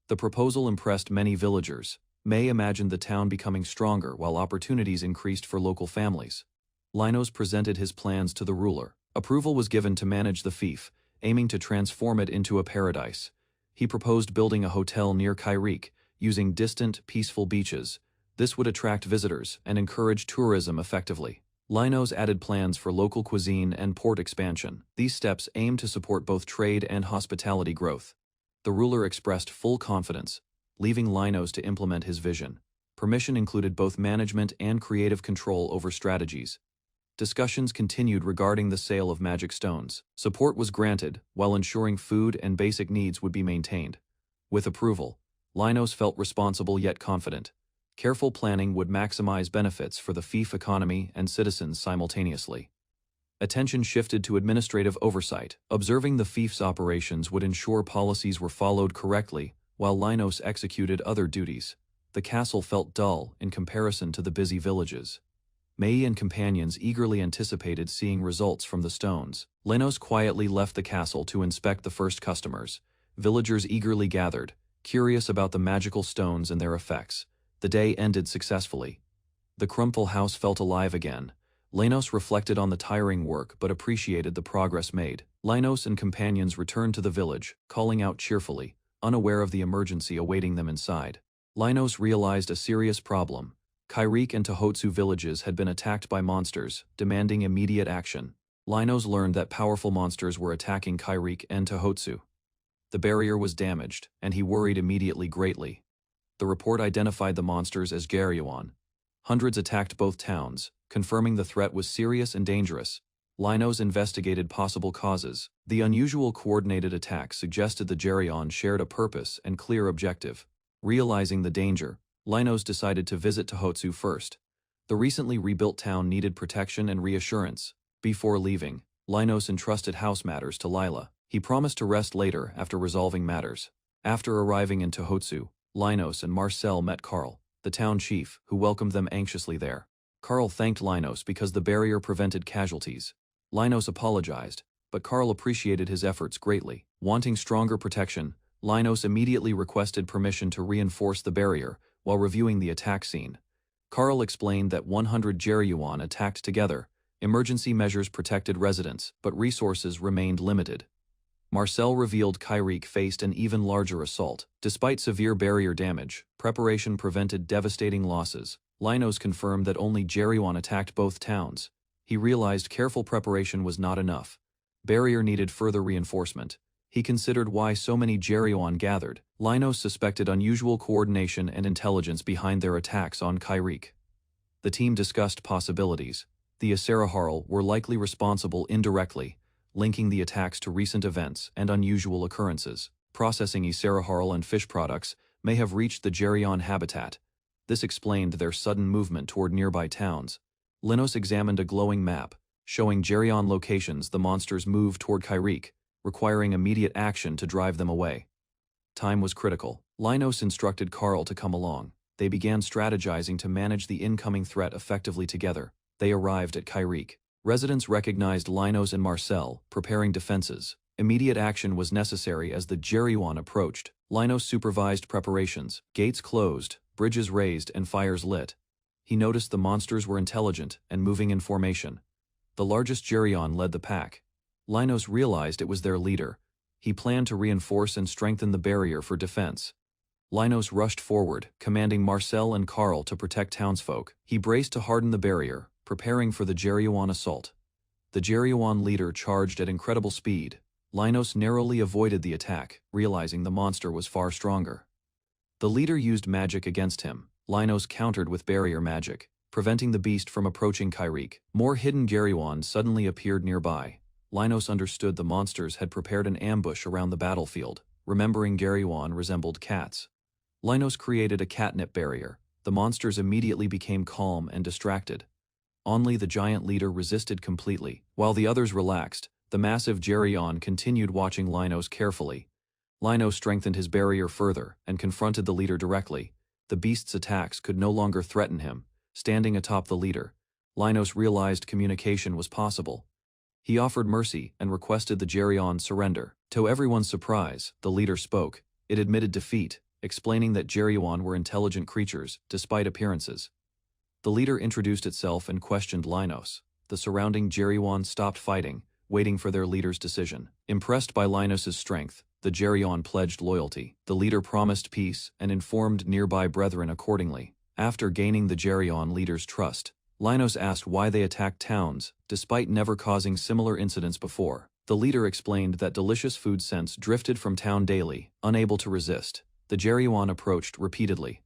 The proposal impressed many villagers. May imagined the town becoming stronger while opportunities increased for local families. Linos presented his plans to the ruler. Approval was given to manage the fief, aiming to transform it into a paradise. He proposed building a hotel near Kairik, using distant, peaceful beaches. This would attract visitors and encourage tourism effectively. Linos added plans for local cuisine and port expansion. These steps aimed to support both trade and hospitality growth. The ruler expressed full confidence, leaving Linos to implement his vision. Permission included both management and creative control over strategies. Discussions continued regarding the sale of magic stones. Support was granted, while ensuring food and basic needs would be maintained. With approval, Linos felt responsible yet confident. Careful planning would maximize benefits for the fief economy and citizens simultaneously. Attention shifted to administrative oversight. Observing the fief's operations would ensure policies were followed correctly, while Linos executed other duties. The castle felt dull in comparison to the busy villages. Mei and companions eagerly anticipated seeing results from the stones. Linos quietly left the castle to inspect the first customers. Villagers eagerly gathered, curious about the magical stones and their effects. The day ended successfully. The Krumfall house felt alive again. Linos reflected on the tiring work but appreciated the progress made. Linos and companions returned to the village, calling out cheerfully, unaware of the emergency awaiting them inside. Linos realized a serious problem. Kairik and Tohotsu villages had been attacked by monsters, demanding immediate action. Linos learned that powerful monsters were attacking Kairik and Tohotsu. The barrier was damaged, and he worried immediately greatly. The report identified the monsters as Geryuan. Hundreds attacked both towns, confirming the threat was serious and dangerous. Linos investigated possible causes. The unusual coordinated attack suggested the Geryuan shared a purpose and clear objective. Realizing the danger, Linos decided to visit Tohotsu first. The recently rebuilt town needed protection and reassurance. Before leaving, Linos entrusted house matters to Lila. He promised to rest later after resolving matters. After arriving in Tohotsu, Linos and Marcel met Carl, the town chief, who welcomed them anxiously there. Carl thanked Linos because the barrier prevented casualties. Linos apologized, but Carl appreciated his efforts greatly. Wanting stronger protection, Linos immediately requested permission to reinforce the barrier while reviewing the attack scene. Carl explained that 100 Geryuan attacked together. Emergency measures protected residents, but resources remained limited. Marcel revealed Kairik faced an even larger assault. Despite severe barrier damage, preparation prevented devastating losses. Linos confirmed that only Geryuan attacked both towns. He realized careful preparation was not enough. Barrier needed further reinforcement. He considered why so many Geryuan gathered. Linos suspected unusual coordination and intelligence behind their attacks on Kairik. The team discussed possibilities. The Asura were likely responsible indirectly, linking the attacks to recent events and unusual occurrences. Processing Asura and fish products may have reached the Geryuan habitat. This explained their sudden movement toward nearby towns. Linos examined a glowing map, showing Geryuan locations the monsters moved toward Kairik, requiring immediate action to drive them away. Time was critical. Linos instructed Carl to come along. They began strategizing to manage the incoming threat effectively together. They arrived at Kairik. Residents recognized Linos and Marcel, preparing defenses. Immediate action was necessary as the Geryuan approached. Linos supervised preparations, gates closed, bridges raised and fires lit. He noticed the monsters were intelligent and moving in formation. The largest Geryon led the pack. Linos realized it was their leader. He planned to reinforce and strengthen the barrier for defense. Linos rushed forward, commanding Marcel and Carl to protect townsfolk. He braced to harden the barrier, preparing for the Geryuan assault. The Geryuan leader charged at incredible speed. Linos narrowly avoided the attack, realizing the monster was far stronger. The leader used magic against him. Linos countered with barrier magic, preventing the beast from approaching Kyrique. More hidden Geryuan suddenly appeared nearby. Linos understood the monsters had prepared an ambush around the battlefield. Remembering Geryuan resembled cats, Linos created a catnip barrier. The monsters immediately became calm and distracted. Only the giant leader resisted completely. While the others relaxed, the massive Geryon continued watching Linos carefully. Linos strengthened his barrier further and confronted the leader directly. The beast's attacks could no longer threaten him. Standing atop the leader, Linos realized communication was possible. He offered mercy and requested the Geryon surrender. To everyone's surprise, the leader spoke. It admitted defeat, explaining that Geryon were intelligent creatures, despite appearances. The leader introduced itself and questioned Linos. The surrounding Geryon stopped fighting, waiting for their leader's decision. Impressed by Linos' strength, the Geryon pledged loyalty. The leader promised peace and informed nearby brethren accordingly. After gaining the Geryon leader's trust, Linos asked why they attacked towns, despite never causing similar incidents before. The leader explained that delicious food scents drifted from town daily, unable to resist. The Geryon approached repeatedly.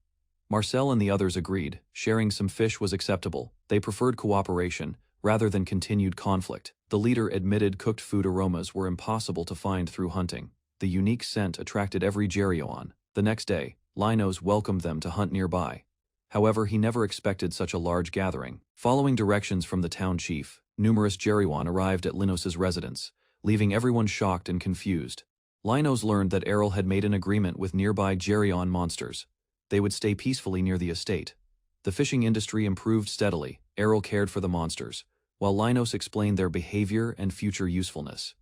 Marcel and the others agreed. Sharing some fish was acceptable. They preferred cooperation, rather than continued conflict. The leader admitted cooked food aromas were impossible to find through hunting. The unique scent attracted every Geryon. The next day, Linos welcomed them to hunt nearby. However, he never expected such a large gathering. Following directions from the town chief, numerous Geryon arrived at Linos' residence, leaving everyone shocked and confused. Linos learned that Errol had made an agreement with nearby Geryon monsters. They would stay peacefully near the estate. The fishing industry improved steadily. Errol cared for the monsters, while Linos explained their behavior and future usefulness.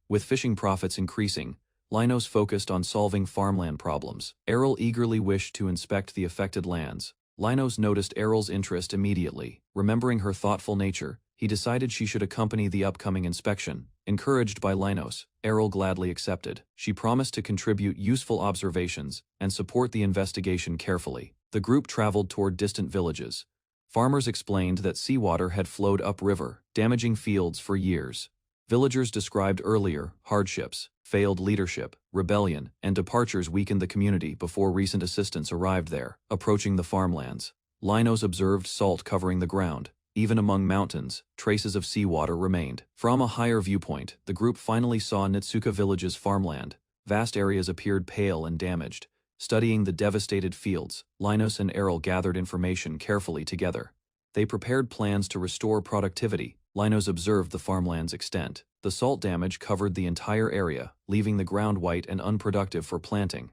With fishing profits increasing, Linos focused on solving farmland problems. Errol eagerly wished to inspect the affected lands. Linos noticed Errol's interest immediately. Remembering her thoughtful nature, he decided she should accompany the upcoming inspection. Encouraged by Linos, Errol gladly accepted. She promised to contribute useful observations and support the investigation carefully. The group traveled toward distant villages. Farmers explained that seawater had flowed upriver, damaging fields for years. Villagers described earlier hardships, failed leadership, rebellion, and departures weakened the community before recent assistance arrived there. Approaching the farmlands, Linos observed salt covering the ground. Even among mountains, traces of seawater remained. From a higher viewpoint, the group finally saw Nitsuka village's farmland. Vast areas appeared pale and damaged. Studying the devastated fields, Linos and Errol gathered information carefully together. They prepared plans to restore productivity. Linos observed the farmland's extent. The salt damage covered the entire area, leaving the ground white and unproductive for planting.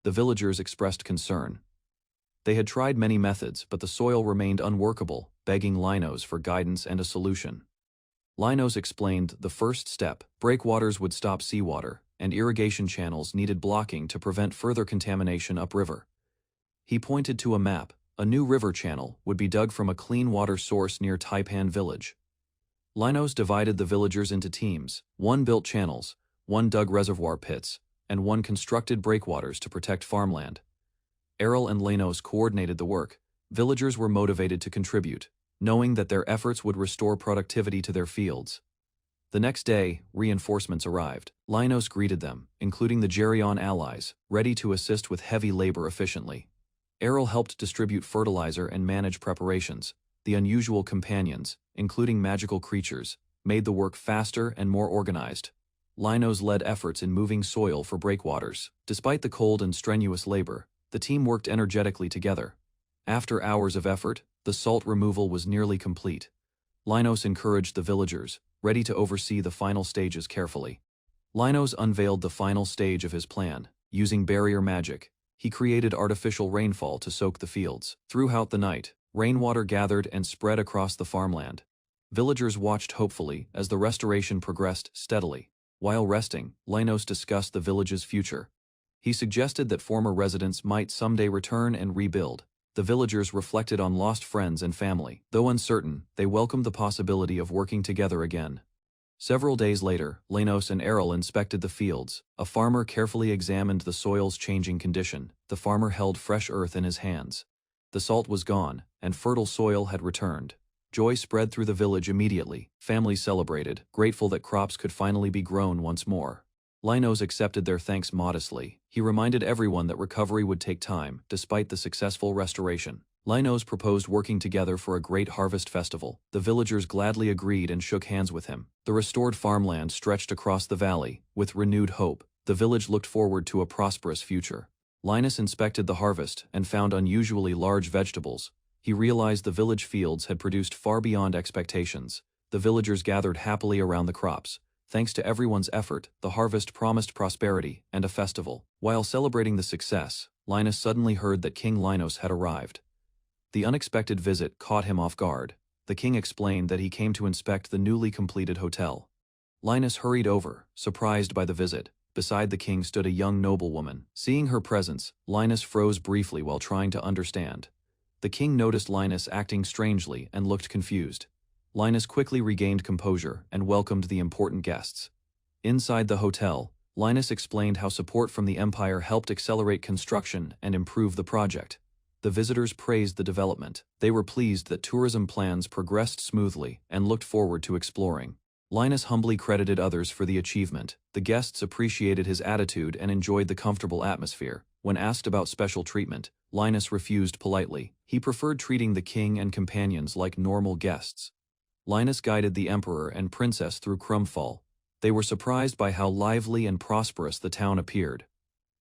The villagers expressed concern. They had tried many methods, but the soil remained unworkable, begging Linos for guidance and a solution. Linos explained the first step: breakwaters would stop seawater, and irrigation channels needed blocking to prevent further contamination upriver. He pointed to a map. A new river channel would be dug from a clean water source near Taipan village. Linos divided the villagers into teams. One built channels, one dug reservoir pits, and one constructed breakwaters to protect farmland. Errol and Linos coordinated the work. Villagers were motivated to contribute, knowing that their efforts would restore productivity to their fields. The next day, reinforcements arrived. Linos greeted them, including the Geryon allies, ready to assist with heavy labor efficiently. Errol helped distribute fertilizer and manage preparations. The unusual companions, including magical creatures, made the work faster and more organized. Linos led efforts in moving soil for breakwaters. Despite the cold and strenuous labor, the team worked energetically together. After hours of effort, the salt removal was nearly complete. Linos encouraged the villagers, ready to oversee the final stages carefully. Linos unveiled the final stage of his plan. Using barrier magic, he created artificial rainfall to soak the fields. Throughout the night, rainwater gathered and spread across the farmland. Villagers watched hopefully as the restoration progressed steadily. While resting, Linus discussed the village's future. He suggested that former residents might someday return and rebuild. The villagers reflected on lost friends and family. Though uncertain, they welcomed the possibility of working together again. Several days later, Linus and Errol inspected the fields. A farmer carefully examined the soil's changing condition. The farmer held fresh earth in his hands. The salt was gone, and fertile soil had returned. Joy spread through the village immediately. Families celebrated, grateful that crops could finally be grown once more. Linus accepted their thanks modestly. He reminded everyone that recovery would take time, despite the successful restoration. Linus proposed working together for a great harvest festival. The villagers gladly agreed and shook hands with him. The restored farmland stretched across the valley. With renewed hope, the village looked forward to a prosperous future. Linus inspected the harvest and found unusually large vegetables. He realized the village fields had produced far beyond expectations. The villagers gathered happily around the crops. Thanks to everyone's effort, the harvest promised prosperity and a festival. While celebrating the success, Linus suddenly heard that King Linus had arrived. The unexpected visit caught him off guard. The king explained that he came to inspect the newly completed hotel. Linus hurried over, surprised by the visit. Beside the king stood a young noblewoman. Seeing her presence, Linus froze briefly while trying to understand. The king noticed Linus acting strangely and looked confused. Linus quickly regained composure and welcomed the important guests. Inside the hotel, Linus explained how support from the empire helped accelerate construction and improve the project. The visitors praised the development. They were pleased that tourism plans progressed smoothly and looked forward to exploring. Linus humbly credited others for the achievement. The guests appreciated his attitude and enjoyed the comfortable atmosphere. When asked about special treatment, Linus refused politely. He preferred treating the king and companions like normal guests. Linus guided the emperor and princess through Crumfall. They were surprised by how lively and prosperous the town appeared.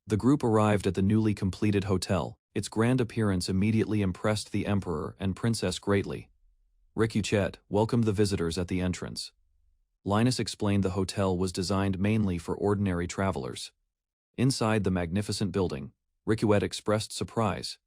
The group arrived at the newly completed hotel. Its grand appearance immediately impressed the emperor and princess greatly. Rikuchet welcomed the visitors at the entrance. Linus explained the hotel was designed mainly for ordinary travelers. Inside the magnificent building, Rikuchet expressed surprise.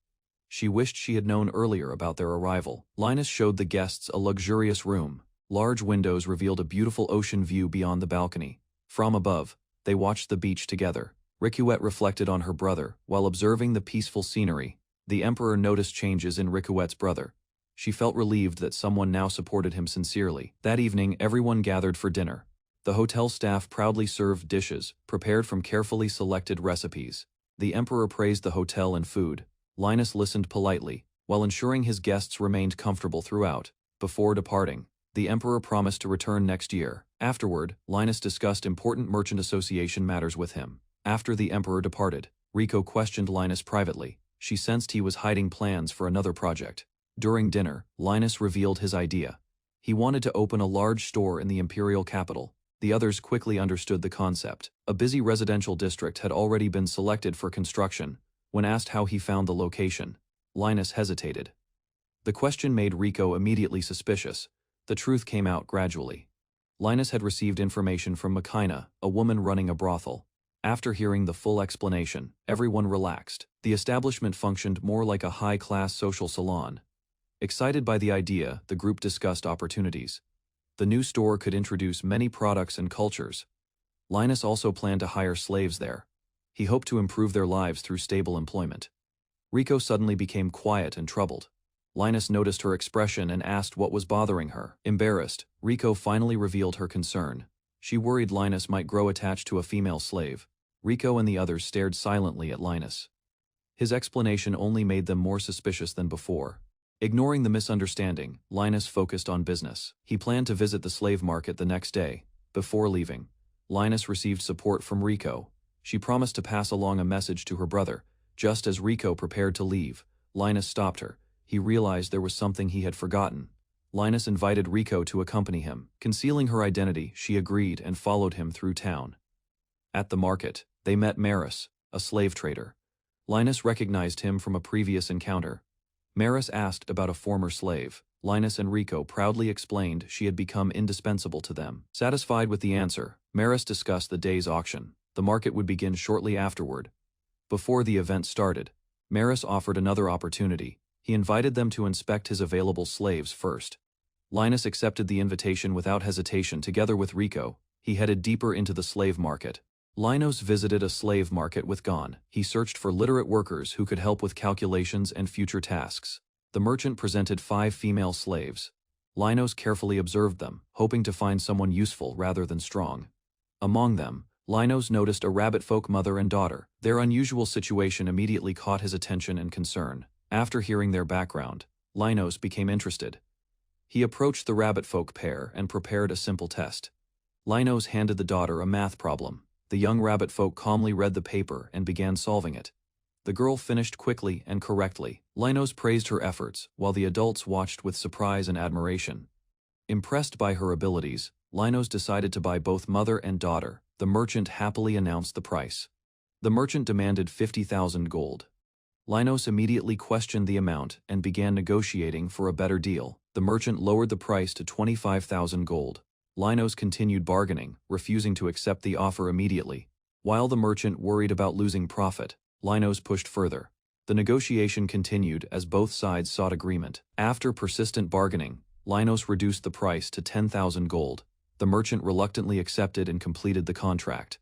She wished she had known earlier about their arrival. Linus showed the guests a luxurious room. Large windows revealed a beautiful ocean view beyond the balcony. From above, they watched the beach together. Rikuchet reflected on her brother while observing the peaceful scenery. The emperor noticed changes in Rikuchet's brother. She felt relieved that someone now supported him sincerely. That evening, everyone gathered for dinner. The hotel staff proudly served dishes, prepared from carefully selected recipes. The emperor praised the hotel and food. Linus listened politely, while ensuring his guests remained comfortable throughout. Before departing, the emperor promised to return next year. Afterward, Linus discussed important merchant association matters with him. After the emperor departed, Riko questioned Linus privately. She sensed he was hiding plans for another project. During dinner, Linus revealed his idea. He wanted to open a large store in the imperial capital. The others quickly understood the concept. A busy residential district had already been selected for construction. When asked how he found the location, Linus hesitated. The question made Riko immediately suspicious. The truth came out gradually. Linus had received information from Makaina, a woman running a brothel. After hearing the full explanation, everyone relaxed. The establishment functioned more like a high-class social salon. Excited by the idea, the group discussed opportunities. The new store could introduce many products and cultures. Linus also planned to hire slaves there. He hoped to improve their lives through stable employment. Riko suddenly became quiet and troubled. Linus noticed her expression and asked what was bothering her. Embarrassed, Riko finally revealed her concern. She worried Linus might grow attached to a female slave. Riko and the others stared silently at Linus. His explanation only made them more suspicious than before. Ignoring the misunderstanding, Linus focused on business. He planned to visit the slave market the next day. Before leaving, Linus received support from Riko. She promised to pass along a message to her brother. Just as Riko prepared to leave, Linus stopped her. He realized there was something he had forgotten. Linus invited Riko to accompany him. Concealing her identity, she agreed and followed him through town. At the market, they met Maris, a slave trader. Linus recognized him from a previous encounter. Maris asked about a former slave. Linus and Riko proudly explained she had become indispensable to them. Satisfied with the answer, Maris discussed the day's auction. The market would begin shortly afterward. Before the event started, Maris offered another opportunity. He invited them to inspect his available slaves first. Linus accepted the invitation without hesitation together with Riko. he headed deeper into the slave market. Linos visited a slave market with Gon. He searched for literate workers who could help with calculations and future tasks. The merchant presented 5 female slaves. Linos carefully observed them, hoping to find someone useful rather than strong. Among them, Linos noticed a rabbit folk mother and daughter. Their unusual situation immediately caught his attention and concern. After hearing their background, Linos became interested. He approached the rabbit folk pair and prepared a simple test. Linos handed the daughter a math problem. The young rabbit folk calmly read the paper and began solving it. The girl finished quickly and correctly. Linos praised her efforts, while the adults watched with surprise and admiration. Impressed by her abilities, Linos decided to buy both mother and daughter. The merchant happily announced the price. The merchant demanded 50,000 gold. Linos immediately questioned the amount and began negotiating for a better deal. The merchant lowered the price to 25,000 gold. Linos continued bargaining, refusing to accept the offer immediately. While the merchant worried about losing profit, Linos pushed further. The negotiation continued as both sides sought agreement. After persistent bargaining, Linos reduced the price to 10,000 gold. The merchant reluctantly accepted and completed the contract.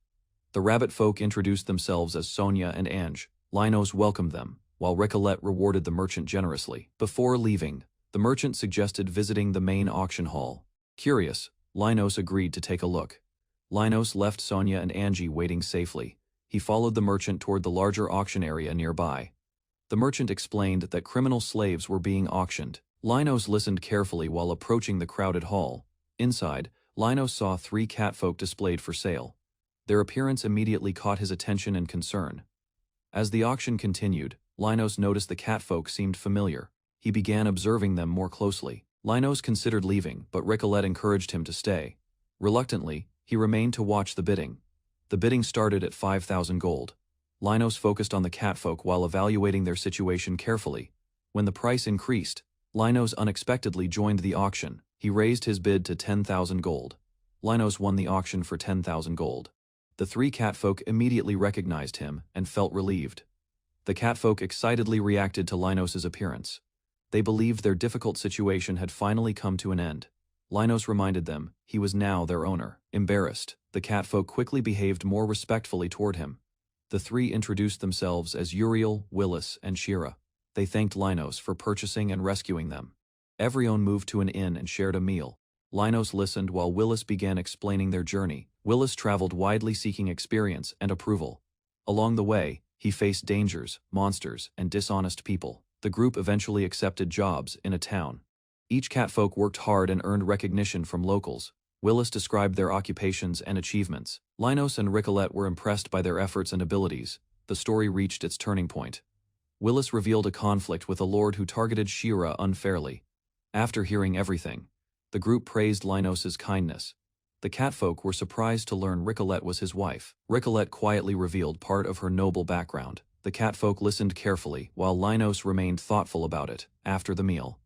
The rabbit folk introduced themselves as Sonia and Ange. Linos welcomed them, while Ricolette rewarded the merchant generously. Before leaving, the merchant suggested visiting the main auction hall. Curious, Linos agreed to take a look. Linos left Sonia and Angie waiting safely. He followed the merchant toward the larger auction area nearby. The merchant explained that criminal slaves were being auctioned. Linos listened carefully while approaching the crowded hall. Inside, Linos saw 3 catfolk displayed for sale. Their appearance immediately caught his attention and concern. As the auction continued, Linos noticed the catfolk seemed familiar. He began observing them more closely. Linos considered leaving, but Ricolette encouraged him to stay. Reluctantly, he remained to watch the bidding. The bidding started at 5,000 gold. Linos focused on the catfolk while evaluating their situation carefully. When the price increased, Linos unexpectedly joined the auction. He raised his bid to 10,000 gold. Linos won the auction for 10,000 gold. The 3 catfolk immediately recognized him and felt relieved. The catfolk excitedly reacted to Linos's appearance. They believed their difficult situation had finally come to an end. Linos reminded them he was now their owner. Embarrassed, the catfolk quickly behaved more respectfully toward him. The 3 introduced themselves as Uriel, Willis, and Shira. They thanked Linos for purchasing and rescuing them. Everyone moved to an inn and shared a meal. Linos listened while Willis began explaining their journey. Willis traveled widely seeking experience and approval. Along the way, he faced dangers, monsters, and dishonest people. The group eventually accepted jobs in a town. Each catfolk worked hard and earned recognition from locals. Willis described their occupations and achievements. Linos and Ricolette were impressed by their efforts and abilities. The story reached its turning point. Willis revealed a conflict with a lord who targeted Shira unfairly. After hearing everything, the group praised Linos's kindness. The catfolk were surprised to learn Ricolette was his wife. Ricolette quietly revealed part of her noble background. The catfolk listened carefully, while Linos remained thoughtful about it. After the meal,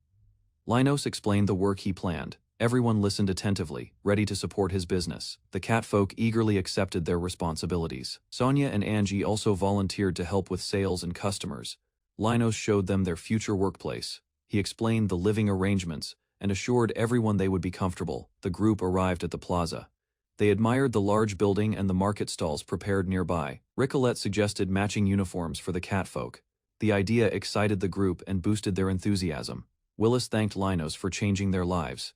Linos explained the work he planned. Everyone listened attentively, ready to support his business. The catfolk eagerly accepted their responsibilities. Sonia and Angie also volunteered to help with sales and customers. Linos showed them their future workplace. He explained the living arrangements and assured everyone they would be comfortable. The group arrived at the plaza. They admired the large building and the market stalls prepared nearby. Ricolette suggested matching uniforms for the catfolk. The idea excited the group and boosted their enthusiasm. Willis thanked Linos for changing their lives.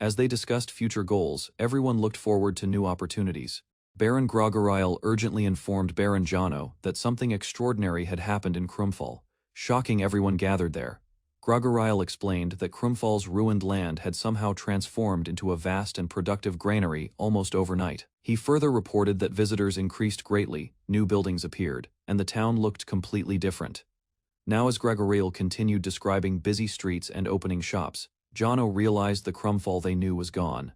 As they discussed future goals, everyone looked forward to new opportunities. Baron Grogoriel urgently informed Baron Jono that something extraordinary had happened in Krumfall, shocking everyone gathered there. Grogoriel explained that Krumfall's ruined land had somehow transformed into a vast and productive granary almost overnight. He further reported that visitors increased greatly, new buildings appeared, and the town looked completely different. Now as Grogoriel continued describing busy streets and opening shops, Jono realized the Krumfall they knew was gone.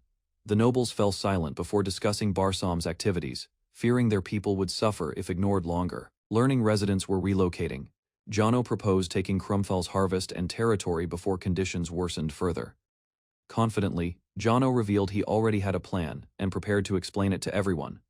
The nobles fell silent before discussing Barsam's activities, fearing their people would suffer if ignored longer. Learning residents were relocating, Jono proposed taking Krumfall's harvest and territory before conditions worsened further. Confidently, Jono revealed he already had a plan and prepared to explain it to everyone.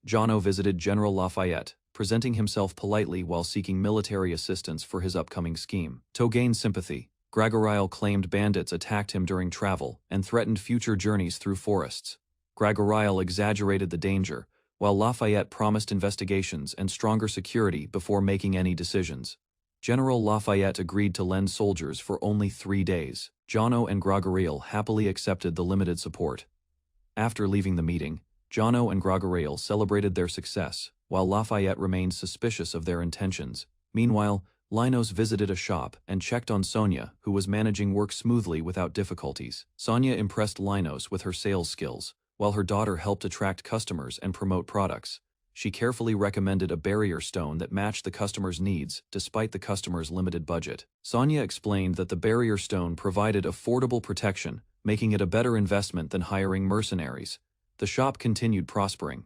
Jono visited General Lafayette, presenting himself politely while seeking military assistance for his upcoming scheme. To gain sympathy, Grogoriel claimed bandits attacked him during travel and threatened future journeys through forests. Gragoriel exaggerated the danger, while Lafayette promised investigations and stronger security before making any decisions. General Lafayette agreed to lend soldiers for only 3 days. Jono and Gragoriel happily accepted the limited support. After leaving the meeting, Jono and Gragoriel celebrated their success, while Lafayette remained suspicious of their intentions. Meanwhile, Linos visited a shop and checked on Sonia, who was managing work smoothly without difficulties. Sonia impressed Linos with her sales skills, while her daughter helped attract customers and promote products. She carefully recommended a barrier stone that matched the customer's needs, despite the customer's limited budget. Sonia explained that the barrier stone provided affordable protection, making it a better investment than hiring mercenaries. The shop continued prospering.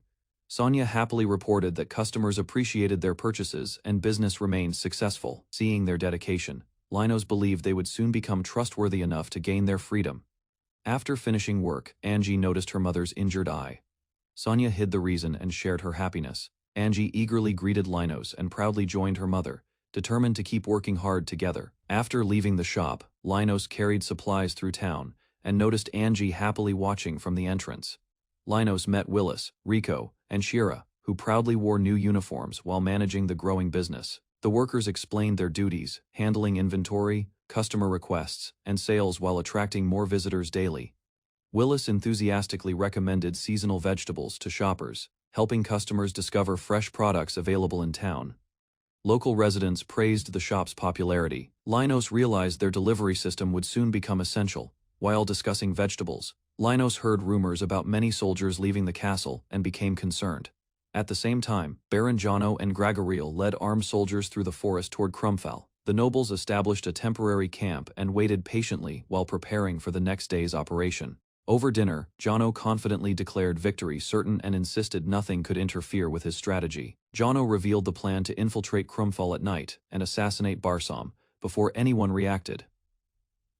Sonia happily reported that customers appreciated their purchases and business remained successful. Seeing their dedication, Linos believed they would soon become trustworthy enough to gain their freedom. After finishing work, Angie noticed her mother's injured eye. Sonia hid the reason and shared her happiness. Angie eagerly greeted Linos and proudly joined her mother, determined to keep working hard together. After leaving the shop, Linos carried supplies through town and noticed Angie happily watching from the entrance. Linos met Willis, Rico, and Shira, who proudly wore new uniforms while managing the growing business. The workers explained their duties, handling inventory, customer requests, and sales while attracting more visitors daily. Willis enthusiastically recommended seasonal vegetables to shoppers, helping customers discover fresh products available in town. Local residents praised the shop's popularity. Linos realized their delivery system would soon become essential. While discussing vegetables, Linos heard rumors about many soldiers leaving the castle and became concerned. At the same time, Baron Jono and Gragoriel led armed soldiers through the forest toward Crumfell. The nobles established a temporary camp and waited patiently while preparing for the next day's operation. Over dinner, Jono confidently declared victory certain and insisted nothing could interfere with his strategy. Jono revealed the plan to infiltrate Crumfell at night and assassinate Barsom before anyone reacted.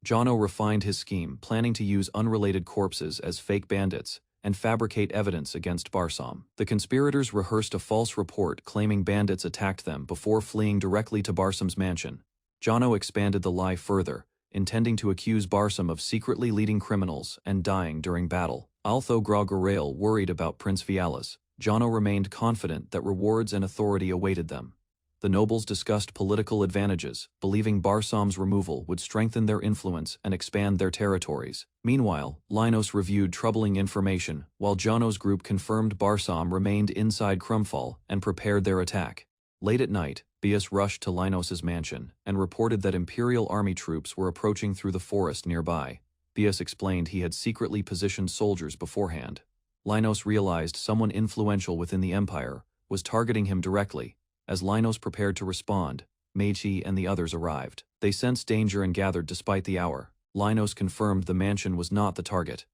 Jono refined his scheme, planning to use unrelated corpses as fake bandits and fabricate evidence against Barsom. The conspirators rehearsed a false report claiming bandits attacked them before fleeing directly to Barsom's mansion. Jono expanded the lie further, intending to accuse Barsom of secretly leading criminals and dying during battle. Although Gragoriel worried about Prince Vialis, Jono remained confident that rewards and authority awaited them. The nobles discussed political advantages, believing Barsom's removal would strengthen their influence and expand their territories. Meanwhile, Linos reviewed troubling information, while Jono's group confirmed Barsom remained inside Crumfall and prepared their attack. Late at night, Bias rushed to Linos's mansion and reported that Imperial Army troops were approaching through the forest nearby. Bias explained he had secretly positioned soldiers beforehand. Linos realized someone influential within the Empire was targeting him directly. As Linos prepared to respond, Meiji and the others arrived. They sensed danger and gathered despite the hour. Linos confirmed the mansion was not the target.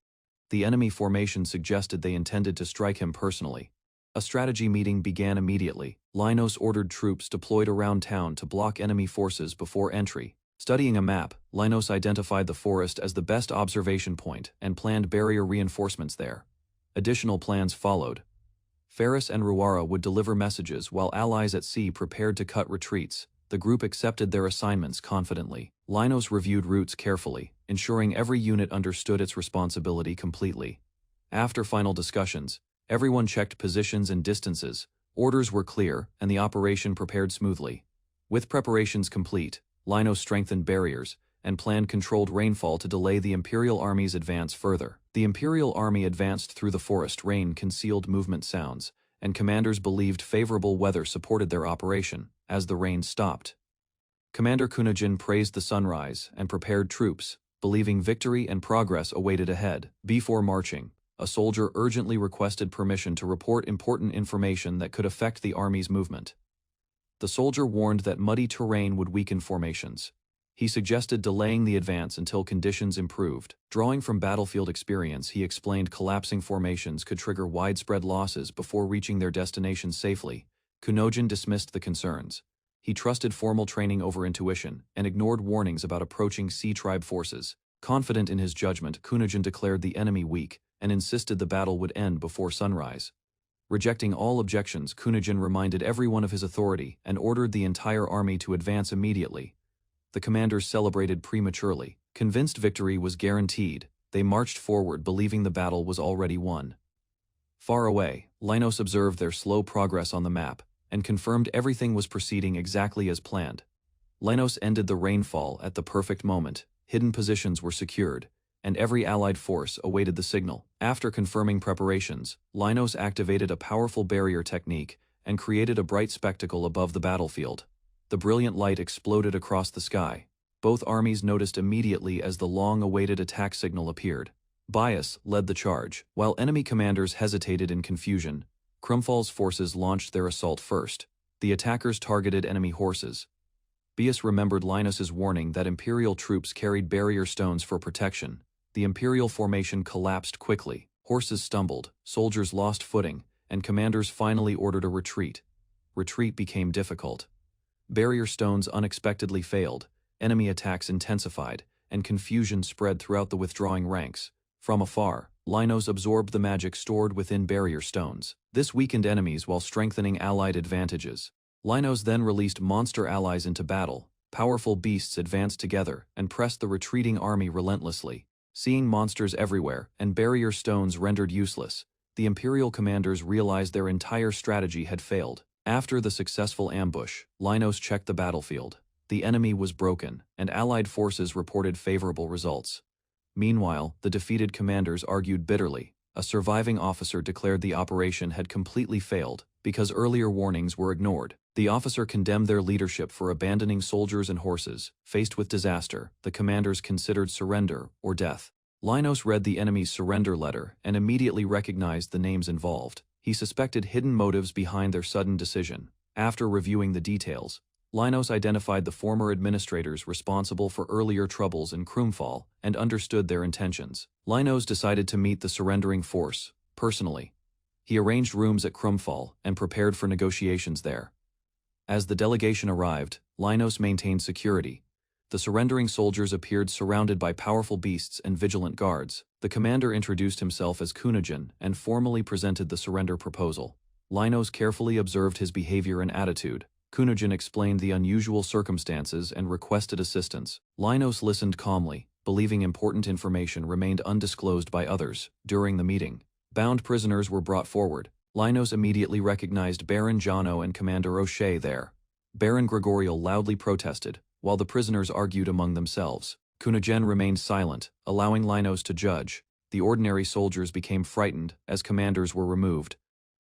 The enemy formation suggested they intended to strike him personally. A strategy meeting began immediately. Linos ordered troops deployed around town to block enemy forces before entry. Studying a map, Linos identified the forest as the best observation point and planned barrier reinforcements there. Additional plans followed. Ferris and Ruara would deliver messages while allies at sea prepared to cut retreats. The group accepted their assignments confidently. Linos reviewed routes carefully, ensuring every unit understood its responsibility completely. After final discussions, everyone checked positions and distances, orders were clear, and the operation prepared smoothly. With preparations complete, Linos strengthened barriers and planned controlled rainfall to delay the Imperial Army's advance further. The Imperial Army advanced through the forest. Rain concealed movement sounds, and commanders believed favorable weather supported their operation. As the rain stopped, Commander Kunijin praised the sunrise and prepared troops, believing victory and progress awaited ahead. Before marching, a soldier urgently requested permission to report important information that could affect the army's movement. The soldier warned that muddy terrain would weaken formations. He suggested delaying the advance until conditions improved. Drawing from battlefield experience, he explained collapsing formations could trigger widespread losses before reaching their destination safely. Kunijin dismissed the concerns. He trusted formal training over intuition and ignored warnings about approaching Sea Tribe forces. Confident in his judgment, Kunijin declared the enemy weak and insisted the battle would end before sunrise. Rejecting all objections, Kunijin reminded everyone of his authority and ordered the entire army to advance immediately. The commanders celebrated prematurely. Convinced victory was guaranteed, they marched forward believing the battle was already won. Far away, Linos observed their slow progress on the map, and confirmed everything was proceeding exactly as planned. Linos ended the rainfall at the perfect moment, hidden positions were secured, and every allied force awaited the signal. After confirming preparations, Linos activated a powerful barrier technique and created a bright spectacle above the battlefield. The brilliant light exploded across the sky. Both armies noticed immediately as the long-awaited attack signal appeared. Bias led the charge. While enemy commanders hesitated in confusion, Krumfall's forces launched their assault first. The attackers targeted enemy horses. Bias remembered Linus's warning that Imperial troops carried barrier stones for protection. The Imperial formation collapsed quickly. Horses stumbled, soldiers lost footing, and commanders finally ordered a retreat. Retreat became difficult. Barrier stones unexpectedly failed, enemy attacks intensified, and confusion spread throughout the withdrawing ranks. From afar, Linos absorbed the magic stored within barrier stones. This weakened enemies while strengthening allied advantages. Linos then released monster allies into battle. Powerful beasts advanced together and pressed the retreating army relentlessly. Seeing monsters everywhere and barrier stones rendered useless, the Imperial commanders realized their entire strategy had failed. After the successful ambush, Linos checked the battlefield. The enemy was broken, and allied forces reported favorable results. Meanwhile, the defeated commanders argued bitterly. A surviving officer declared the operation had completely failed because earlier warnings were ignored. The officer condemned their leadership for abandoning soldiers and horses. Faced with disaster, the commanders considered surrender or death. Linos read the enemy's surrender letter and immediately recognized the names involved. He suspected hidden motives behind their sudden decision. After reviewing the details, Linos identified the former administrators responsible for earlier troubles in Krumfall and understood their intentions. Linos decided to meet the surrendering force, personally. He arranged rooms at Krumfall and prepared for negotiations there. As the delegation arrived, Linos maintained security. The surrendering soldiers appeared surrounded by powerful beasts and vigilant guards. The commander introduced himself as Kunijin and formally presented the surrender proposal. Linos carefully observed his behavior and attitude. Kunijin explained the unusual circumstances and requested assistance. Linos listened calmly, believing important information remained undisclosed by others. During the meeting, bound prisoners were brought forward. Linos immediately recognized Baron Jono and Commander O'Shea there. Baron Gregorial loudly protested, while the prisoners argued among themselves. Kunijin remained silent, allowing Linos to judge. The ordinary soldiers became frightened as commanders were removed.